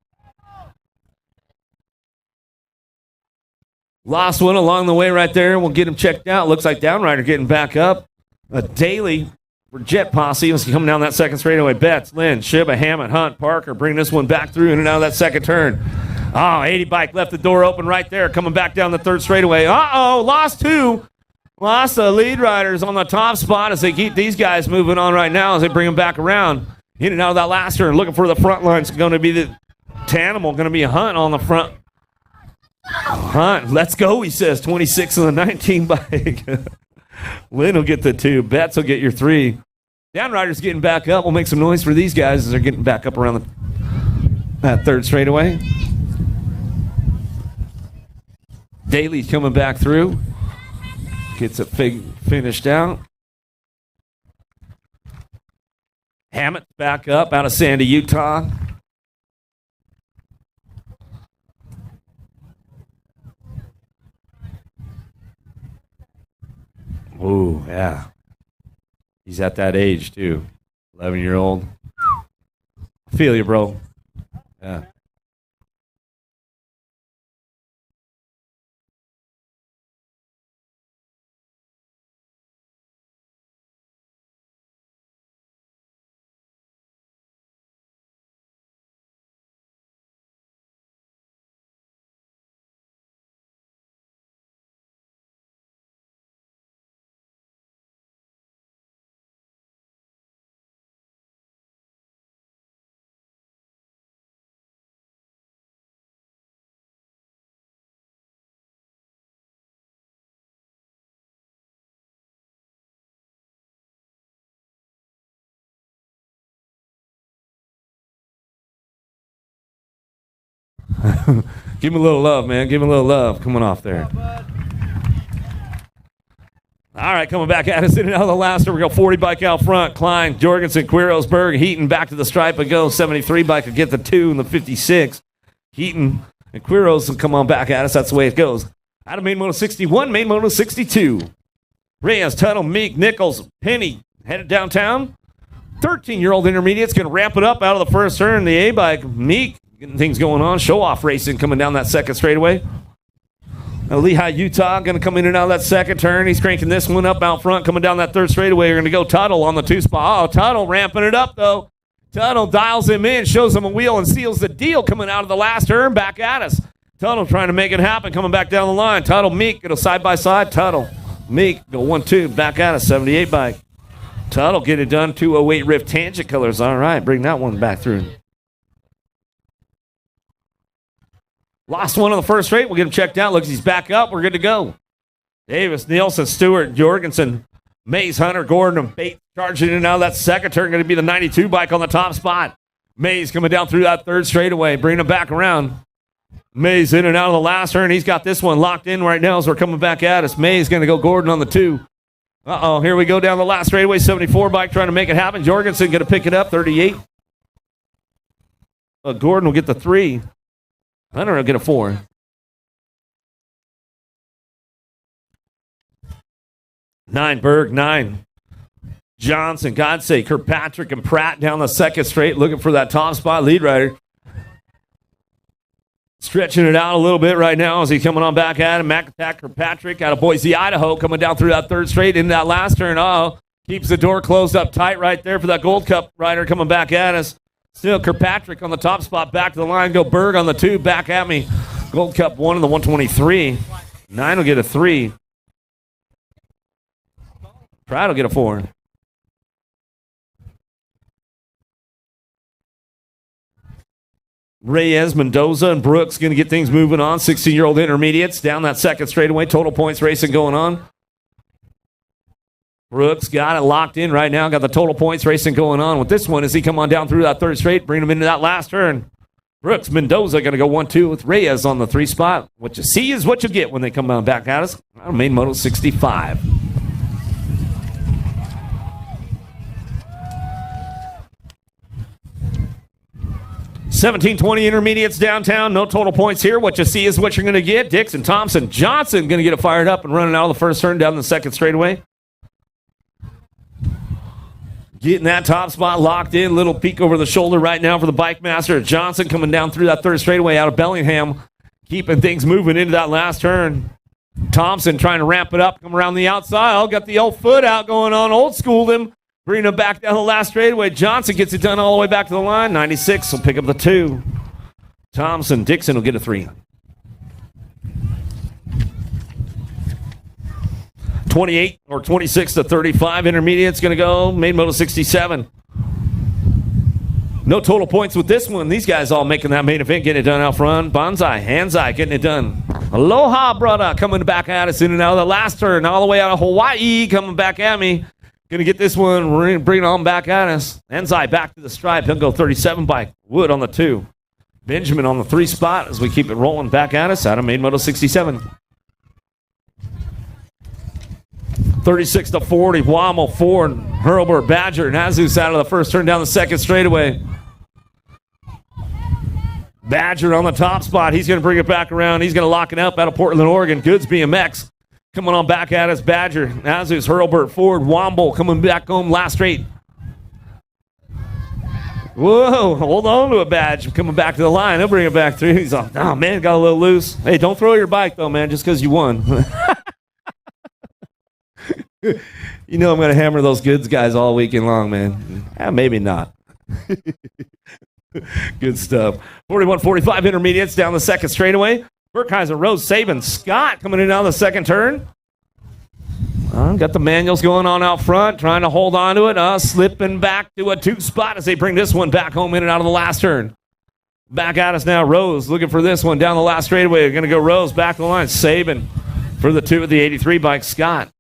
Lost one along the way right there. We'll get him checked out. Looks like Downrider getting back up. A Daily for Jet Posse was coming down that 2nd straightaway. Betts, Lynn, Shiba, Hammond, Hunt, Parker bring this one back through in and out of that 2nd turn. Oh, 80 bike left the door open right there. Coming back down the 3rd straightaway. Lost 2. Lost the lead riders on the top spot as they keep these guys moving on right now as they bring them back around. In and out of that last turn. Looking for the front line. It's going to be the Tanimal. Going to be a Hunt on the front. Hunt, let's go, he says. 26 on the 19 bike. Lynn will get the 2. Betts will get your 3. Downrider's getting back up. We'll make some noise for these guys as they're getting back up around that 3rd straightaway. Daly's coming back through. Gets it finished out. Hammett back up out of Sandy, Utah. Ooh, yeah. He's at that age, too. 11-year-old. Feel you, bro. Yeah. Give him a little love, man. Give him a little love coming off there. All right, coming back at us in and out of the last. We go 40 bike out front. Klein, Jorgensen, Quirosberg, Heaton back to the stripe and go. 73 bike will get the 2 and the 56. Heaton and Quiros will come on back at us. That's the way it goes. Out of main moto 61, main moto 62. Reyes, Tuttle, Meek, Nichols, Penny headed downtown. 13-year-old intermediate's going to ramp it up out of the first turn. The A-bike, Meek, getting things going on. Show-off racing coming down that second straightaway. Now, Lehigh, Utah, going to come in and out of that second turn. He's cranking this one up out front, coming down that third straightaway. You're going to go Tuttle on the 2 spot. Oh, Tuttle ramping it up, though. Tuttle dials him in, shows him a wheel, and seals the deal coming out of the last turn back at us. Tuttle trying to make it happen, coming back down the line. Tuttle, Meek, go side-by-side. Tuttle, Meek, go 1-2, back at us, 78 bike. Tuttle get it done, 208 Rift Tangent Colors. All right, bring that one back through. Lost one on the first straight. We'll get him checked out. Looks he's back up. We're good to go. Davis, Nielsen, Stewart, Jorgensen, Mays, Hunter, Gordon, and Bates charging in and out of that second turn. Going to be the 92 bike on the top spot. Mays coming down through that third straightaway, bringing him back around. Mays in and out of the last turn. He's got this one locked in right now as we're coming back at us. Mays going to go Gordon on the 2. Uh-oh, here we go down the last straightaway. 74 bike trying to make it happen. Jorgensen going to pick it up, 38. Gordon will get the 3. Hunter will get a 4. Berg, 9. Johnson, Godsey, Kirkpatrick, and Pratt down the second straight, looking for that top spot lead rider. Stretching it out a little bit right now as he's coming on back at him. McAttack, Kirkpatrick out of Boise, Idaho, coming down through that third straight into that last turn. Uh-oh. Keeps the door closed up tight right there for that Gold Cup rider coming back at us. Still Kirkpatrick on the top spot, back to the line. Go Berg on the 2, back at me. Gold Cup 1 in the 123. 9 will get a 3. Pratt will get a 4. Reyes, Mendoza, and Brooks going to get things moving on. 16-year-old intermediates down that second straightaway. Total points racing going on. Brooks got it locked in right now. Got the total points racing going on with this one as he come on down through that third straight, bring him into that last turn. Brooks, Mendoza going to go 1-2 with Reyes on the 3 spot. What you see is what you get when they come on back at us. Main moto 65. $17.20 intermediates downtown. No total points here. What you see is what you're going to get. Dixon, Thompson, Johnson going to get it fired up and running out of the first turn down the second straightaway. Getting that top spot locked in. Little peek over the shoulder right now for the bike master. Johnson coming down through that third straightaway out of Bellingham. Keeping things moving into that last turn. Thompson trying to ramp it up. Come around the outside. Oh, got the old foot out going on. Old schooled him. Bringing him back down the last straightaway. Johnson gets it done all the way back to the line. 96 will pick up the 2. Thompson, Dixon will get a 3. 28 or 26 to 35. Intermediate's going to go. Main moto 67. No total points with this one. These guys all making that main event, getting it done out front. Banzai, Hanzai getting it done. Aloha, brother, coming back at us in and out of the last turn. All the way out of Hawaii, coming back at me. Going to get this one, bring it on back at us. Enzai back to the stripe. He'll go 37 bike. Wood on the 2. Benjamin on the 3 spot as we keep it rolling back at us out of main moto 67. 36 to 40. Wammel, Ford, Hurlburt, Badger, and Azus out of the first turn down the second straightaway. Badger on the top spot. He's going to bring it back around. He's going to lock it up out of Portland, Oregon. Goods BMX. Coming on back at us, Badger, Azus, Hurlburt, Ford, Womble coming back home last straight. Whoa, hold on to a Badge. Coming back to the line. He'll bring it back through. He's like, oh, man, got a little loose. Hey, don't throw your bike, though, man, just because you won. You know I'm going to hammer those goods guys all weekend long, man. Maybe not. Good stuff. 41-45 intermediates down the second straightaway. Burkheiser, Rose, Saban, Scott coming in on the second turn. Got the manuals going on out front, trying to hold on to it. Slipping back to a 2 spot as they bring this one back home in and out of the last turn. Back at us now, Rose looking for this one down the last straightaway. They're going to go Rose back to the line. Saban for the 2 of the 83 bike, Scott.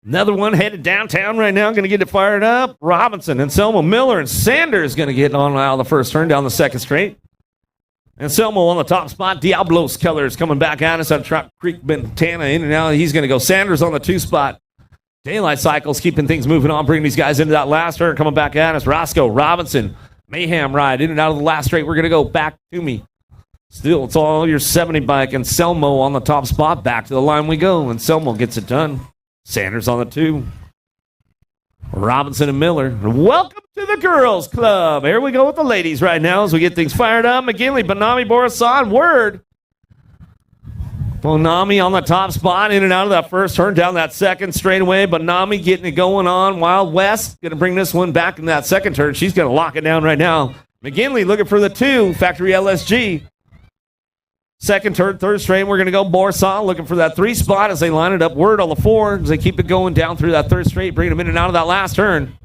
Another one headed downtown right now, going to get it fired up. Robinson and Selma Miller and Sanders going to get on out of the first turn down the second straight. And Selma on the top spot. Diablos Colors coming back at us on Trap Creek, Bentana in and out. He's going to go. Sanders on the 2 spot. Daylight Cycles keeping things moving on, bringing these guys into that last turn, coming back at us. Roscoe, Robinson, Mayhem ride in and out of the last straight. We're going to go back to me. Still, it's all your 70 bike and Selmo on the top spot. Back to the line we go, and Selmo gets it done. Sanders on the 2. Robinson and Miller. Welcome to the girls club. Here we go with the ladies right now as we get things fired up. McGinley, Bonami, Borisov, Word. Bonami on the top spot, in and out of that first turn, down that second straightaway. Bonami getting it going on. Wild West going to bring this one back in that second turn. She's going to lock it down right now. McGinley looking for the 2, Factory LSG. Second turn, third straight, we're going to go Borisov looking for that 3 spot as they line it up. Word on the 4 as they keep it going down through that third straight, bringing them in and out of that last turn.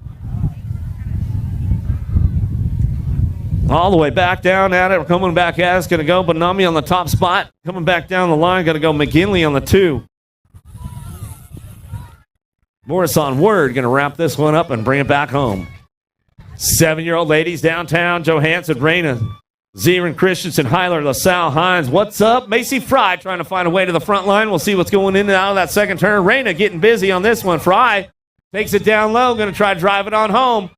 All the way back down at it. We're coming back at us. Going to go Bonami on the top spot. Coming back down the line. Going to go McGinley on the 2. Borisov Word going to wrap this one up and bring it back home. 7-year-old ladies downtown. Johansson, Reyna, Zieran, Christensen, Heiler, LaSalle, Hines. What's up? Macy Fry trying to find a way to the front line. We'll see what's going in and out of that second turn. Reyna getting busy on this one. Fry takes it down low. Going to try to drive it on home.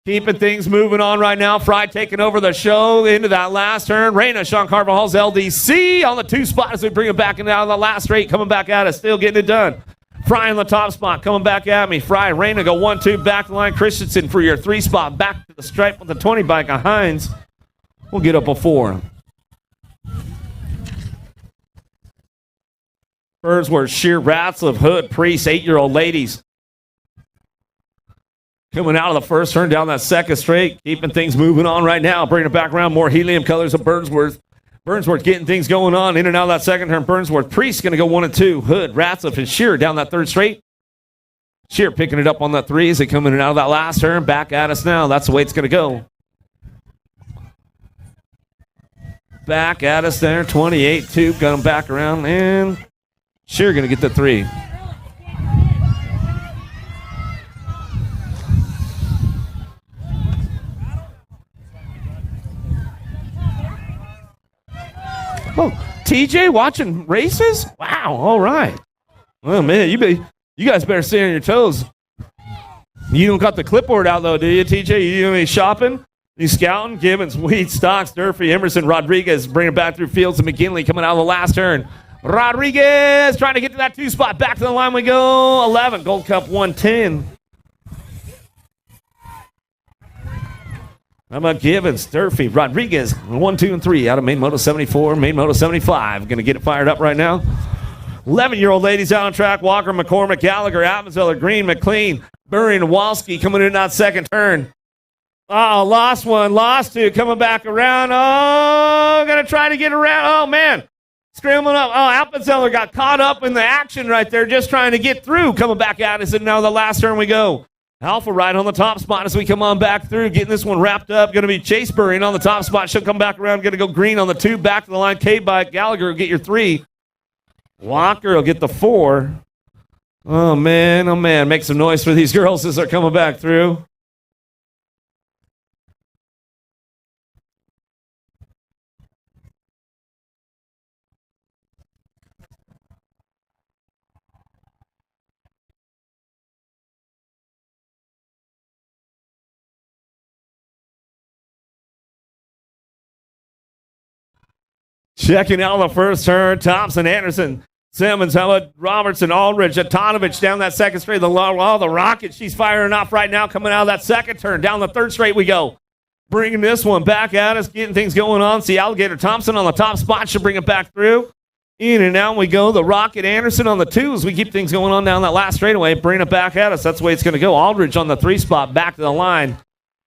Keeping things moving on right now. Fry taking over the show into that last turn. Reyna, Sean Carvajal's LDC on the 2 spot as we bring it back in out of the last straight. Coming back at us. Still getting it done. Fry on the top spot. Coming back at me. Fry, Reyna go 1-2. Back to the line. Christensen for your 3 spot. Back to the stripe with the 20 bike of Hines. We'll get up a 4. Burnsworth, Shear, Ratzliff, Hood, Priest, 8-year-old ladies. Coming out of the first turn down that second straight. Keeping things moving on right now. Bringing it back around. More helium colors of Burnsworth. Burnsworth getting things going on in and out of that second turn. Burnsworth, Priest going to go 1 and 2. Hood, Ratzliff, and Shear down that third straight. Shear picking it up on that 3 as they come in and out of that last turn. Back at us now. That's the way it's going to go. Back at us there, 28-2, got him back around, and Shear going to get the 3. Oh, TJ watching races? Wow, all right. Well, man, you guys better stay on your toes. You don't got the clipboard out, though, do you, TJ? You doing any shopping? He's scouting. Gibbons, Wheat, Stocks, Durfee, Emerson, Rodriguez bringing it back through Fields and McGinley coming out of the last turn. Rodriguez trying to get to that 2 spot. Back to the line we go. 11. Gold Cup 110. How about Gibbons, Durfee, Rodriguez, 1, 2, and 3 out of Main Moto 74, Main Moto 75. Going to get it fired up right now. 11-year-old ladies out on track. Walker, McCormick, Gallagher, Appenzeller, Green, McLean, Burry, and Walski coming in that second turn. Oh, lost 1, lost 2, coming back around. Oh, going to try to get around. Oh, man. Scrambling up. Oh, Appenzeller got caught up in the action right there, just trying to get through. Coming back at us, and now the last turn we go. Alpha right on the top spot as we come on back through, getting this one wrapped up. Going to be Chase Burry on the top spot. She'll come back around. Going to go Green on the 2, back to the line. K-Bike, Gallagher will get your 3. Walker will get the 4. Oh, man. Make some noise for these girls as they're coming back through. Checking out the first turn, Thompson, Anderson, Simmons, how about Robertson, Aldridge, Atanovich down that second straight. The rocket she's firing off right now coming out of that second turn. Down the third straight we go. Bringing this one back at us, getting things going on. See Alligator Thompson on the top spot. She'll bring it back through. In and out we go. The Rocket Anderson on the 2 as we keep things going on down that last straightaway. Bring it back at us. That's the way it's going to go. Aldridge on the 3 spot, back to the line.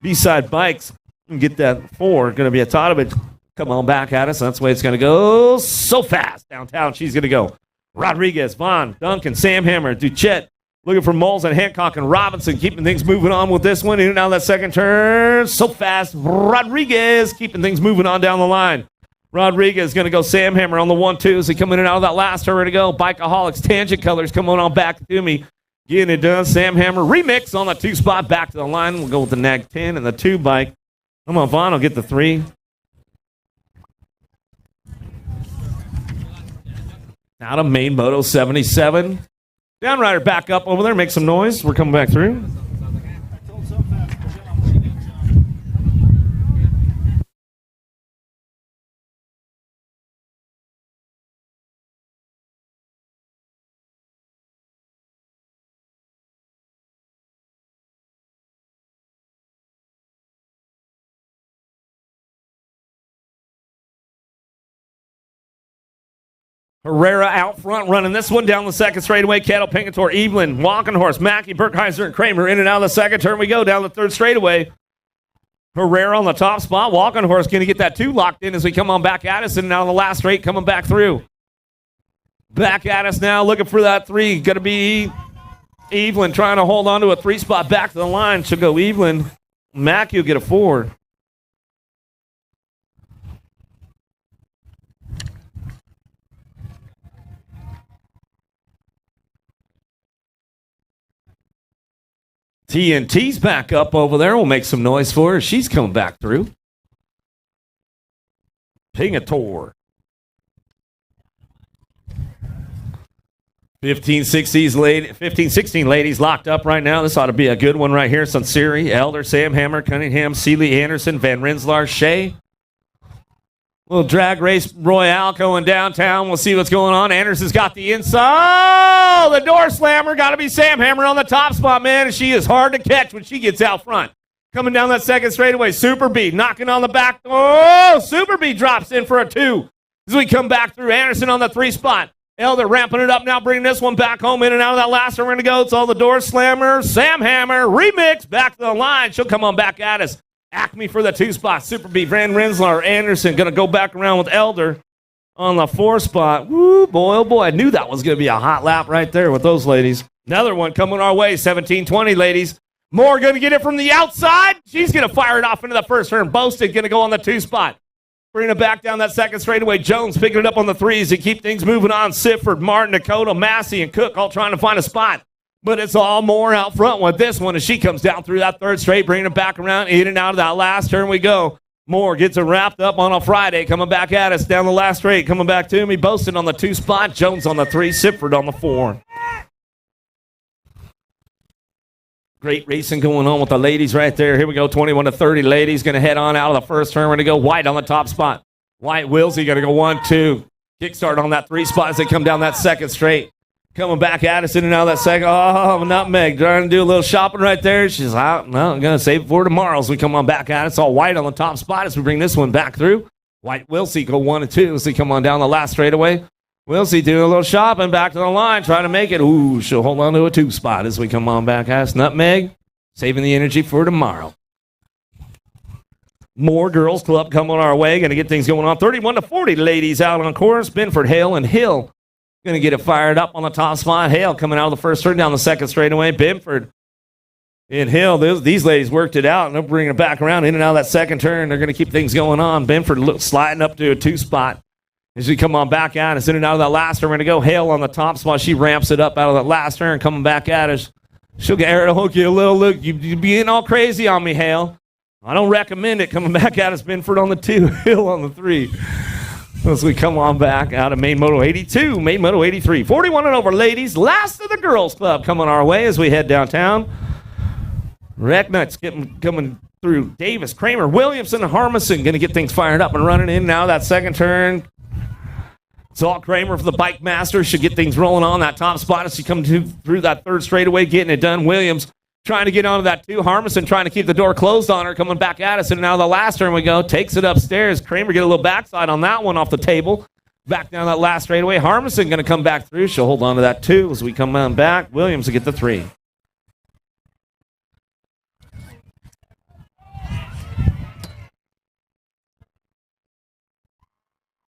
B-side bikes. And get that 4. Going to be Atanovich. Come on back at us. That's the way it's going to go. So fast downtown. She's going to go. Rodriguez, Vaughn, Duncan, Sam Hammer, Duchette. Looking for Moles and Hancock and Robinson. Keeping things moving on with this one. In and out of that second turn. So fast. Rodriguez keeping things moving on down the line. Rodriguez going to go Sam Hammer on the 1-2 as he come in and out of that last turn. Ready to go. Bikeaholics, Tangent Colors coming on back to me. Getting it done. Sam Hammer remix on the 2 spot. Back to the line. We'll go with the Nag 10 and the 2 bike. Come on, Vaughn will get the 3. Out of main moto 77. Downrider back up over there. Make some noise. We're coming back through. Herrera out front running this one down the second straightaway. Kettle, Pingator, Evelyn, Walkenhorst, Mackey, Burkheiser, and Kramer in and out of the second turn we go down the third straightaway. Herrera on the top spot. Walkenhorst going to get that 2 locked in as we come on back at us and now the last straight coming back through. Back at us now looking for that 3. Going to be Evelyn trying to hold on to a 3 spot back to the line. She'll go Evelyn. Mackey will get a 4. TNT's back up over there. We'll make some noise for her. She's coming back through. Pingator. 15-16 ladies locked up right now. This ought to be a good one right here. Sunseri, Elder, Sam Hammer, Cunningham, Seeley, Anderson, Van Rensselaer, Shea. Little drag race royale going downtown. We'll see what's going on. Anderson's got the inside. Oh, the door slammer. Got to be Sam Hammer on the top spot, man. And she is hard to catch when she gets out front. Coming down that second straightaway. Super B knocking on the back. Oh, Super B drops in for a 2. As we come back through. Anderson on the 3 spot. Elder ramping it up now, bringing this one back home in and out of that last one. We're going to go. It's all the door slammer. Sam Hammer remix back to the line. She'll come on back at us. Acme for the 2 spot. Super B, Van Rensselaer, Anderson going to go back around with Elder on the 4 spot. Woo, boy, oh boy. I knew that was going to be a hot lap right there with those ladies. Another one coming our way, 17-20 ladies. Moore going to get it from the outside. She's going to fire it off into the first turn. Boasted going to go on the 2 spot. Bringing it back down that second straightaway. Jones picking it up on the 3s to keep things moving on. Sifford, Martin, Dakota, Massey, and Cook all trying to find a spot. But it's all Moore out front with this one as she comes down through that third straight, bringing it back around, in and out of that last turn we go. Moore gets it wrapped up on a Friday, coming back at us down the last straight, coming back to me. Boasted on the 2 spot, Jones on the 3, Sifford on the 4. Great racing going on with the ladies right there. Here we go, 21-30 ladies going to head on out of the first turn. We're going to go White on the top spot. White, Wilsey going to go 1-2. Kickstart on that 3 spot as they come down that second straight. Coming back at us in and out of that second. Oh, Nutmeg trying to do a little shopping right there. She's out. No, I'm going to save it for tomorrow as we come on back at us. All White on the top spot as we bring this one back through. White, Wilsey go 1-2 as they come on down the last straightaway. Wilsey doing a little shopping back to the line, trying to make it. Ooh, she'll hold on to a 2 spot as we come on back at us. Nutmeg saving the energy for tomorrow. More girls club coming our way. Going to get things going on. 31-40 ladies out on course. Benford, Hale, and Hill. Going to get it fired up on the top spot. Hale coming out of the first turn down the second straightaway. Benford and Hill, these ladies worked it out, and they're bringing it back around in and out of that second turn. They're going to keep things going on. Benford sliding up to a 2 spot as we come on back at us in and out of that last turn. We're going to go Hale on the top spot. She ramps it up out of that last turn, coming back at us. She'll get her to hook you a little look. You being all crazy on me, Hale. I don't recommend it. Coming back at us, Benford on the 2, Hill on the 3. As we come on back out of Main Moto 82, Main Moto 83. 41 and over, ladies. Last of the girls club coming our way as we head downtown. Recknuts coming through. Davis, Kramer, Williamson, and Harmison going to get things fired up and running in now. That second turn. It's all Kramer for the Bike Master. Should get things rolling on that top spot as she comes through that third straightaway, getting it done. Williams trying to get onto that 2. Harmison trying to keep the door closed on her, coming back at us. And now the last turn we go. Takes it upstairs. Kramer get a little backside on that one off the table. Back down that last straightaway. Harmison going to come back through. She'll hold on to that 2 as we come on back. Williams will get the 3.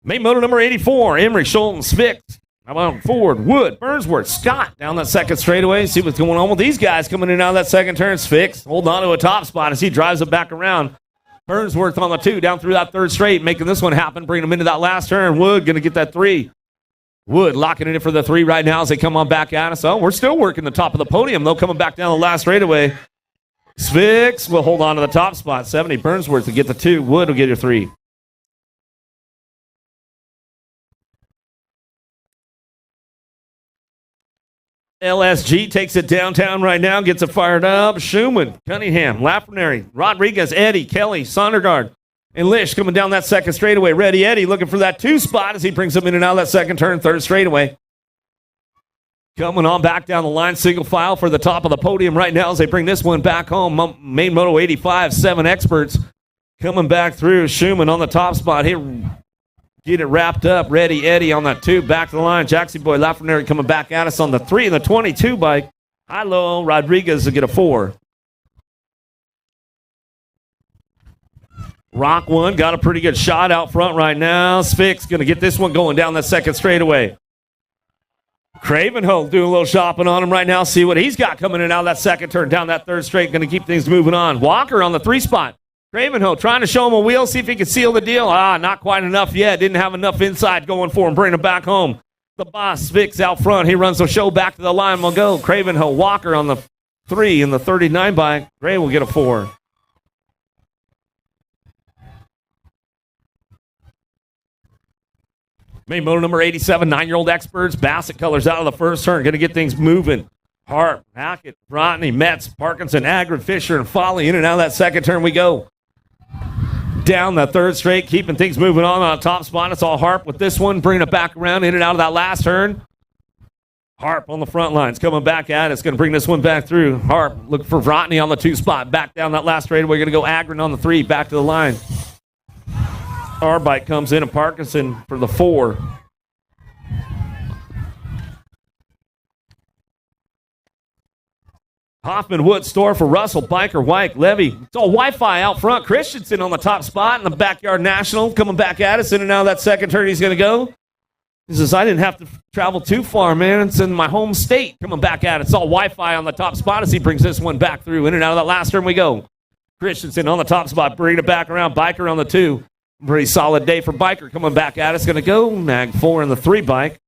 Main moto number 84. Emery, Schulten, Spix. How about Ford, Wood, Burnsworth, Scott down that second straightaway. See what's going on with these guys coming in and out of that second turn. Fix, hold on to a top spot as he drives it back around. Burnsworth on the 2 down through that third straight, making this one happen, bringing him into that last turn. Wood going to get that 3. Wood locking it in for the 3 right now as they come on back at us. Oh, we're still working the top of the podium, though, coming back down the last straightaway. Spix will hold on to the top spot. 70 Burnsworth to get the 2. Wood will get your 3. LSG takes it downtown right now, gets it fired up. Schumann, Cunningham, Lafrenary, Rodriguez, Eddie, Kelly, Sondergaard, and Lish coming down that second straightaway. Ready Eddie looking for that 2 spot as he brings them in and out of that second turn, third straightaway. Coming on back down the line, single file for the top of the podium right now as they bring this one back home. Main Moto 85, 7 experts coming back through. Schumann on the top spot here. Get it wrapped up. Ready Eddie on that 2. Back to the line. Jackson Boy Lafrenary coming back at us on the 3 and the 22 bike. Hilo Rodriguez to get a 4. Rock one got a pretty good shot out front right now. Spix going to get this one going down that second straightaway. Cravenho doing a little shopping on him right now. See what he's got coming in out of that second turn down that third straight. Going to keep things moving on. Walker on the 3 spot. Cravenho trying to show him a wheel, see if he can seal the deal. Not quite enough yet. Didn't have enough inside going for him. Bring him back home. The boss, Spix, out front. He runs the show back to the line. We'll go. Cravenho, Walker on the 3 and the 39 bike. Gray will get a 4. Main moto number 87, 9-year-old experts. Bassett colors out of the first turn. Going to get things moving. Hart, Hackett, Rodney, Metz, Parkinson, Agrid, Fisher, and Folly. In and out of that second turn we go. Down the third straight, keeping things moving on top spot. It's all Harp with this one, bringing it back around in and out of that last turn. Harp on the front lines, coming back at it. It's going to bring this one back through. Harp looking for Rodney on the 2 spot. Back down that last straightaway. Going to go Agrid on the 3, back to the line. Our bike comes in and Parkinson for the 4. Hoffman, Wood, Store for Russell, Biker, White, Levy. It's all Wi-Fi out front. Christensen on the top spot in the Backyard National coming back at us in and out of that second turn he's going to go. He says, I didn't have to travel too far, man. It's in my home state coming back at it. It's all Wi-Fi on the top spot as he brings this one back through. In and out of that last turn we go. Christensen on the top spot, bringing it back around. Biker on the 2. Pretty solid day for Biker coming back at us. Going to go. Mag 4 in the 3 bike.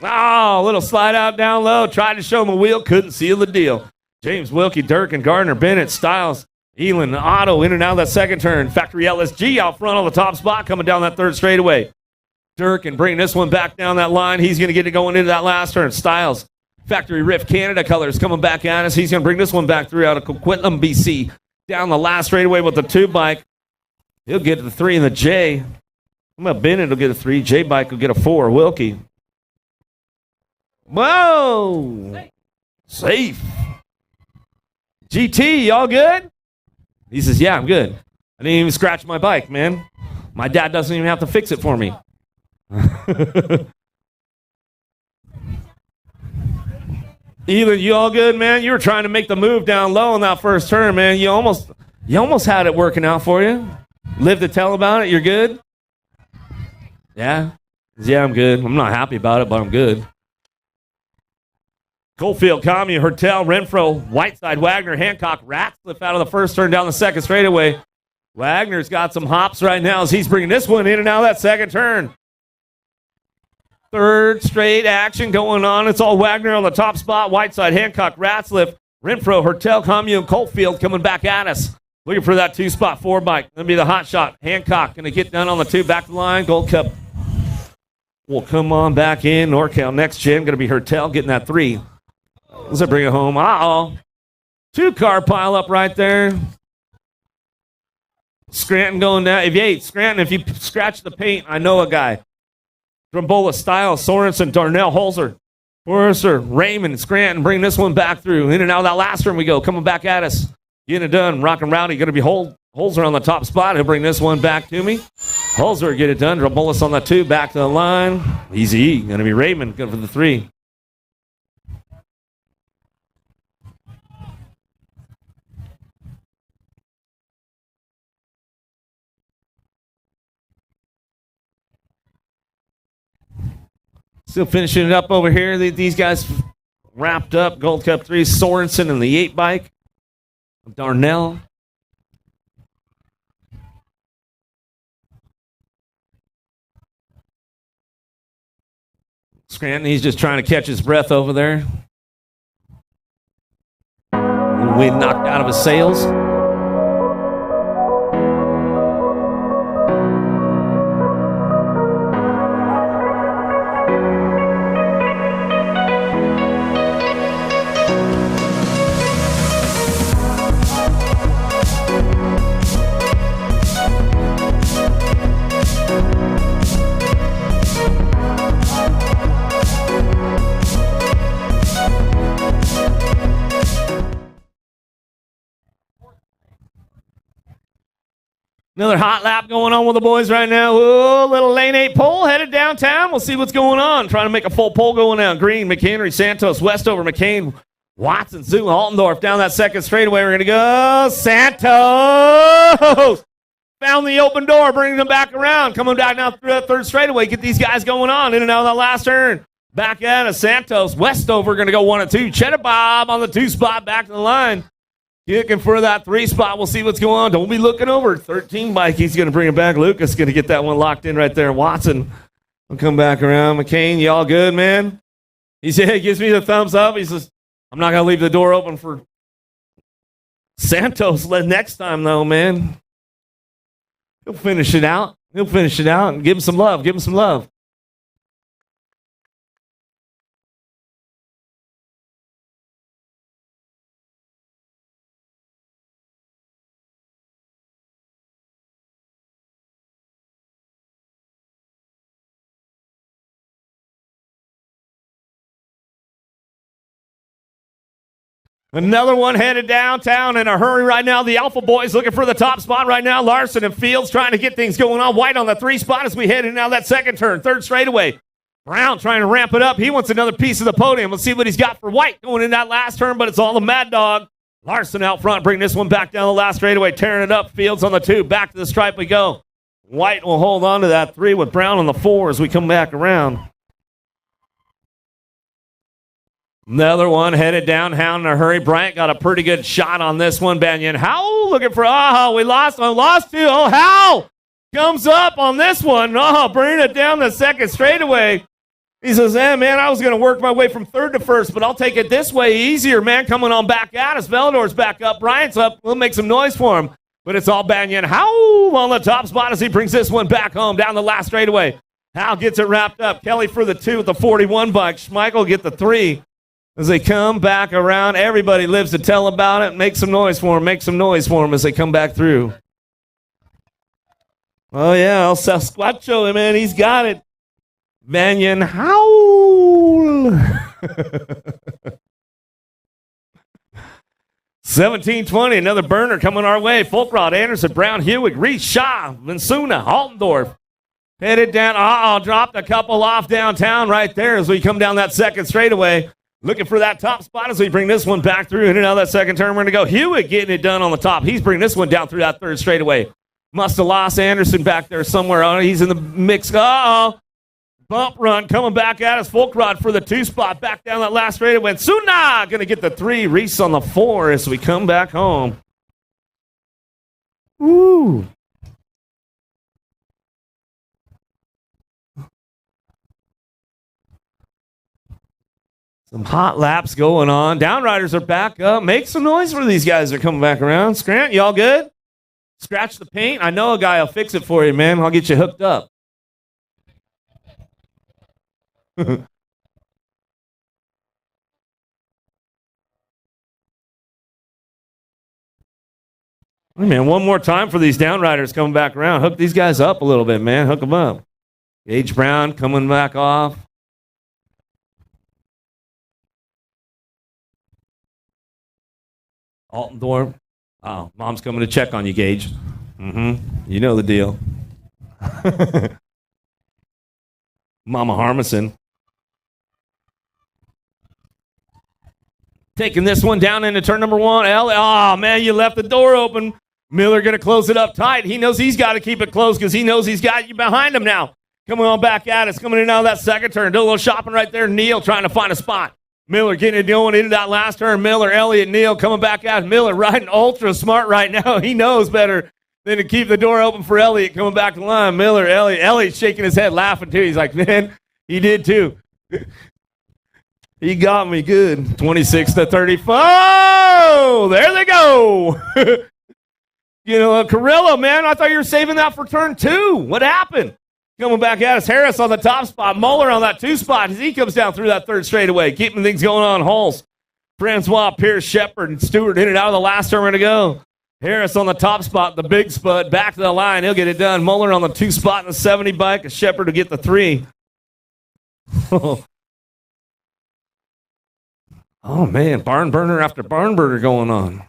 Oh, little slide out down low. Tried to show him a wheel. Couldn't seal the deal. James Wilkie, Dirk, and Gardner, Bennett, Stiles, Elin, Otto in and out of that second turn. Factory LSG out front on the top spot coming down that third straightaway. Dirk and bring this one back down that line. He's going to get it going into that last turn. Stiles. Factory Rift Canada colors coming back at us. He's going to bring this one back through out of Coquitlam, BC. Down the last straightaway with the 2 bike. He'll get to the 3 and the J. I'm about Bennett will get a 3. J bike will get a 4. Wilkie. Whoa! Safe. GT, y'all good? He says, yeah, I'm good. I didn't even scratch my bike, man. My dad doesn't even have to fix it for me. Elin, you all good, man? You were trying to make the move down low in that first turn, man. You almost had it working out for you. Live to tell about it. You're good? Yeah? Yeah, I'm good. I'm not happy about it, but I'm good. Coalfield, Commune, Hertel, Renfro, Whiteside, Wagner, Hancock, Ratcliffe out of the first turn down the second straightaway. Wagner's got some hops right now as he's bringing this one in and out of that second turn. Third straight action going on. It's all Wagner on the top spot. Whiteside, Hancock, Ratcliffe, Renfro, Hertel, Commune, Coalfield coming back at us. Looking for that 2 spot 4 bike. Going to be the hot shot. Hancock going to get done on the 2. Back to the line. Gold Cup will come on back in. NorCal next gen. Going to be Hertel getting that 3. Let's bring it home. Uh-oh. 2-car pile up right there. Scranton going down. Scranton, if you scratch the paint, I know a guy. Drumbola, Stiles, Sorensen, Darnell, Holzer, Forrester, Raymond, Scranton, bring this one back through. In and out of that last turn we go. Coming back at us. Getting it done. Rock and Rowdy going to be Holzer on the top spot. He'll bring this one back to me. Holzer get it done. Drumbola on the 2. Back to the line. Easy. Going to be Raymond. Good for the 3. Still finishing it up over here. These guys wrapped up. Gold Cup 3, Sorensen and the 8 bike. Darnell. Scranton, he's just trying to catch his breath over there. Wind knocked out of his sails. Another hot lap going on with the boys right now. Ooh, little lane 8 pole headed downtown. We'll see what's going on. Trying to make a full pole going down. Green, McHenry, Santos, Westover, McCain, Watson, Zoo, Altendorf down that second straightaway. We're going to go Santos. Found the open door, bringing them back around. Coming back now through that third straightaway. Get these guys going on. In and out of that last turn. Back at us. Santos, Westover going to go 1 and 2. Cheddar Bob on the 2 spot back to the line. Kicking for that 3 spot. We'll see what's going on. Don't be looking over. 13 bike. He's going to bring it back. Lucas going to get that one locked in right there. Watson will come back around. McCain, you all good, man? He said, he gives me the thumbs up. He says, I'm not going to leave the door open for Santos next time, though, man. He'll finish it out. He'll finish it out and give him some love. Give him some love. Another one headed downtown in a hurry right now. The Alpha Boys looking for the top spot right now. Larson and Fields trying to get things going on. White on the 3 spot as we head in now that second turn. Third straightaway. Brown trying to ramp it up. He wants another piece of the podium. Let's see what he's got for White going in that last turn, but it's all the Mad Dog. Larson out front, bring this one back down the last straightaway, tearing it up. Fields on the 2. Back to the stripe we go. White will hold on to that 3 with Brown on the 4 as we come back around. Another one headed downtown in a hurry. Bryant got a pretty good shot on this one. Banyan Howell looking for, we lost 2. Oh, Howell comes up on this one. Bringing it down the second straightaway. He says, man, I was going to work my way from third to first, but I'll take it this way easier, man. Coming on back at us. Velador's back up. Bryant's up. We'll make some noise for him. But it's all Banyan Howell on the top spot as he brings this one back home down the last straightaway. Howell gets it wrapped up. Kelly for the 2 with the 41 bike. Schmeichel get the 3. As they come back around, everybody lives to tell about it. Make some noise for them. Make some noise for them as they come back through. Oh, yeah, El Sasquatcho, man, he's got it. Banyan Howell. 17-20, another burner coming our way. Folkrod, Anderson, Brown, Hewitt, Reese, Shaw, Vinsuna, Altendorf. Headed down. Dropped a couple off downtown right there as we come down that second straightaway. Looking for that top spot as we bring this one back through. In and out of that second turn, we're going to go. Hewitt getting it done on the top. He's bringing this one down through that third straightaway. Must have lost Anderson back there somewhere. He's in the mix. Bump run coming back at us. Folkrod for the 2 spot. Back down that last straightaway. Suna going to get the 3. Reese on the 4 as we come back home. Woo. Some hot laps going on. Downriders are back up. Make some noise for these guys that are coming back around. Scrant, you all good? Scratch the paint. I know a guy will fix it for you, man. I'll get you hooked up. Man, one more time for these downriders coming back around. Hook these guys up a little bit, man. Hook them up. Gage Brown coming back off. Altendorf. Oh, Mom's coming to check on you, Gage. You know the deal. Mama Harmison. Taking this one down into turn number 1. Oh, man, you left the door open. Miller going to close it up tight. He knows he's got to keep it closed because he knows he's got you behind him now. Coming on back at us. Coming in out of that second turn. Do a little shopping right there. Neal trying to find a spot. Miller getting it going into that last turn. Miller, Elliott, Neal coming back out. Miller riding ultra smart right now. He knows better than to keep the door open for Elliott coming back to the line. Miller, Elliott shaking his head, laughing too. He's like, man, he did too. He got me good. 26 to 35. Oh, there they go. You know, Carrillo, man, I thought you were saving that for turn 2. What happened? Coming back at us, Harris on the top spot, Muller on that 2 spot as he comes down through that third straightaway, keeping things going on holes. Francois, Pierce, Shepard, and Stewart in and out of the last turn. We're going to go. Harris on the top spot, the big spud, back to the line. He'll get it done. Muller on the 2 spot in the 70 bike, and Shepard to get the 3. Oh, man, barn burner after barn burner going on.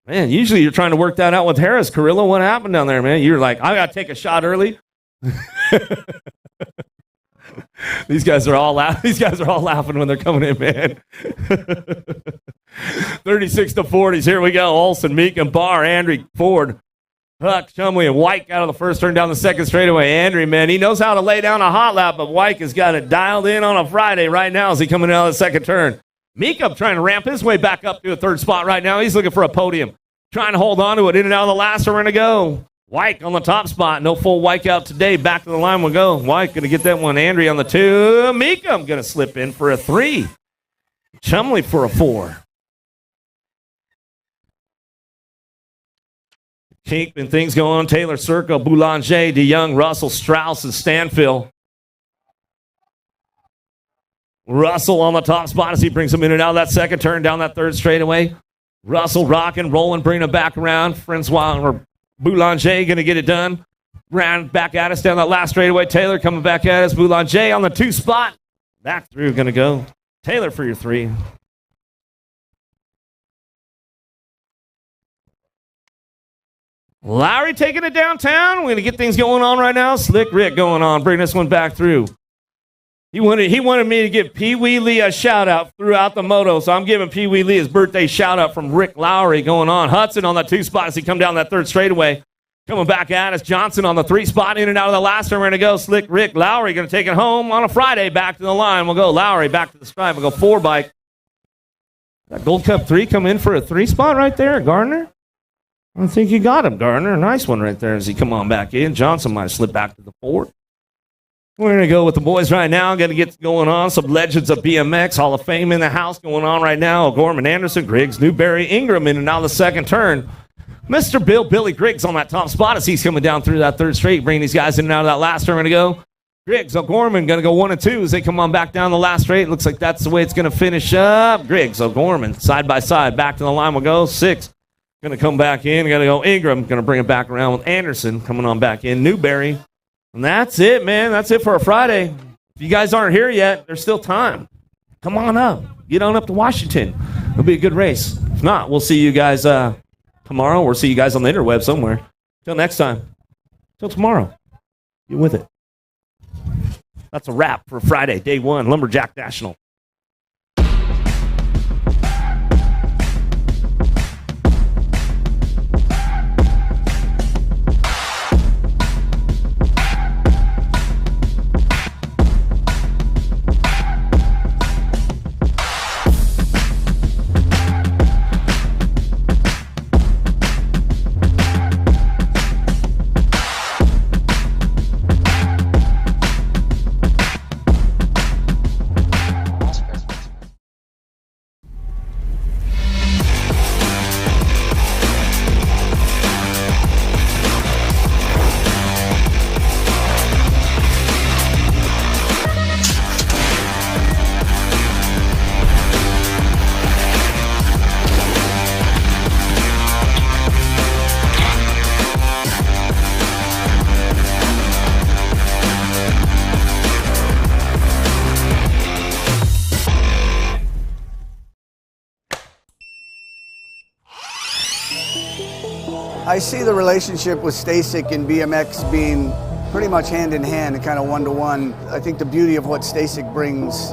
Man, usually you're trying to work that out with Harris. Carrillo, what happened down there, man? You're like, I got to take a shot early. These guys are all laughing when they're coming in, man. 36 to 40s. Here we go. Olson, Meek, and Barr, Andrew, Ford, Huck, Chumley, and White out of the first turn down the second straightaway. Andrew, man, he knows how to lay down a hot lap, but White has got it dialed in on a Friday right now as he coming out of the second turn. Meekum trying to ramp his way back up to a third spot right now. He's looking for a podium. Trying to hold on to it. In and out of the last turn. We're going to go. White on the top spot. No full White out today. Back to the line we'll go. White going to get that one. Andrew on the 2. Meekum going to slip in for a 3. Chumley for a 4. Keeping things going. Taylor Circle, Boulanger, DeYoung, Russell, Strauss, and Stanfield. Russell on the top spot as he brings him in and out of that second turn down that third straightaway. Russell rocking, rolling, bringing it back around. Francois or Boulanger going to get it done. Round back at us down that last straightaway. Taylor coming back at us. Boulanger on the 2 spot. Back through, going to go. Taylor for your 3. Lowry taking it downtown. We're going to get things going on right now. Slick Rick going on. Bring this one back through. He wanted me to give Pee Wee Lee a shout-out throughout the moto, so I'm giving Pee Wee Lee his birthday shout-out from Rick Lowry going on. Hudson on the 2 spot as he come down that third straightaway. Coming back at us, Johnson on the 3 spot, in and out of the last turn. We're going to go. Slick Rick Lowry going to take it home on a Friday. Back to the line. We'll go Lowry back to the stripe. We'll go 4 bike. That Gold Cup 3 come in for a 3 spot right there, Gardner. I think you got him, Gardner. Nice one right there as he come on back in. Johnson might have slipped back to the 4. We're going to go with the boys right now. Going to get going on. Some legends of BMX, Hall of Fame in the house going on right now. O'Gorman, Anderson, Griggs, Newberry, Ingram in and out of the second turn. Mr. Billy Griggs on that top spot as he's coming down through that third straight, bringing these guys in and out of that last turn. We're going to go. Griggs, O'Gorman going to go 1 and 2 as they come on back down the last straight. Looks like that's the way it's going to finish up. Griggs, O'Gorman, side by side. Back to the line we'll go. 6. Going to come back in. Going to go Ingram. Going to bring it back around with Anderson coming on back in. Newberry. And that's it, man. That's it for a Friday. If you guys aren't here yet, there's still time. Come on up. Get on up to Washington. It'll be a good race. If not, we'll see you guys tomorrow. We'll see you guys on the interweb somewhere. Till next time. Till tomorrow. Get with it. That's a wrap for Friday, day 1, Lumberjack National. I see the relationship with Stacyc and BMX being pretty much hand in hand and kind of one-to-one. I think the beauty of what Stacyc brings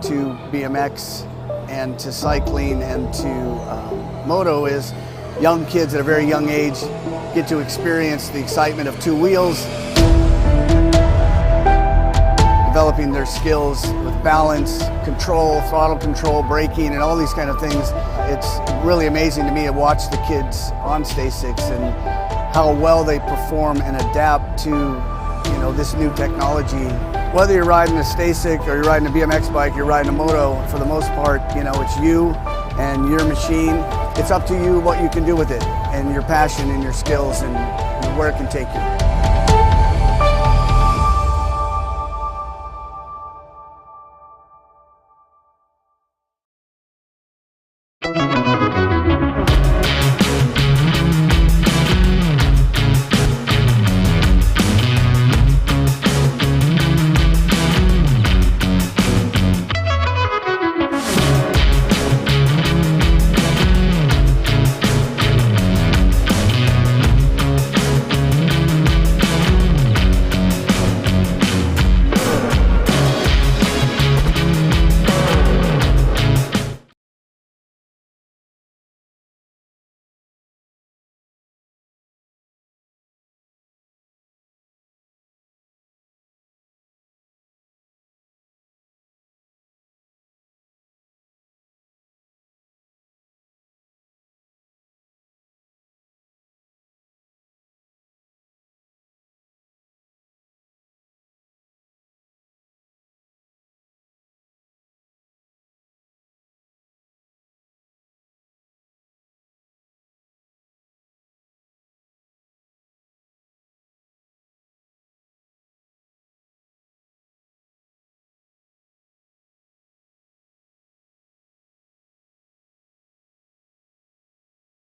to BMX and to cycling and to moto is young kids at a very young age get to experience the excitement of 2 wheels, developing their skills with balance, control, throttle control, braking, and all these kind of things. It's really amazing to me to watch the kids on Stacyc and how well they perform and adapt to, this new technology Whether you're riding a Stacyc or you're riding a BMX bike, you're riding a moto, for the most part, you know, it's you and your machine. It's up to you what you can do with it and your passion and your skills and where it can take you.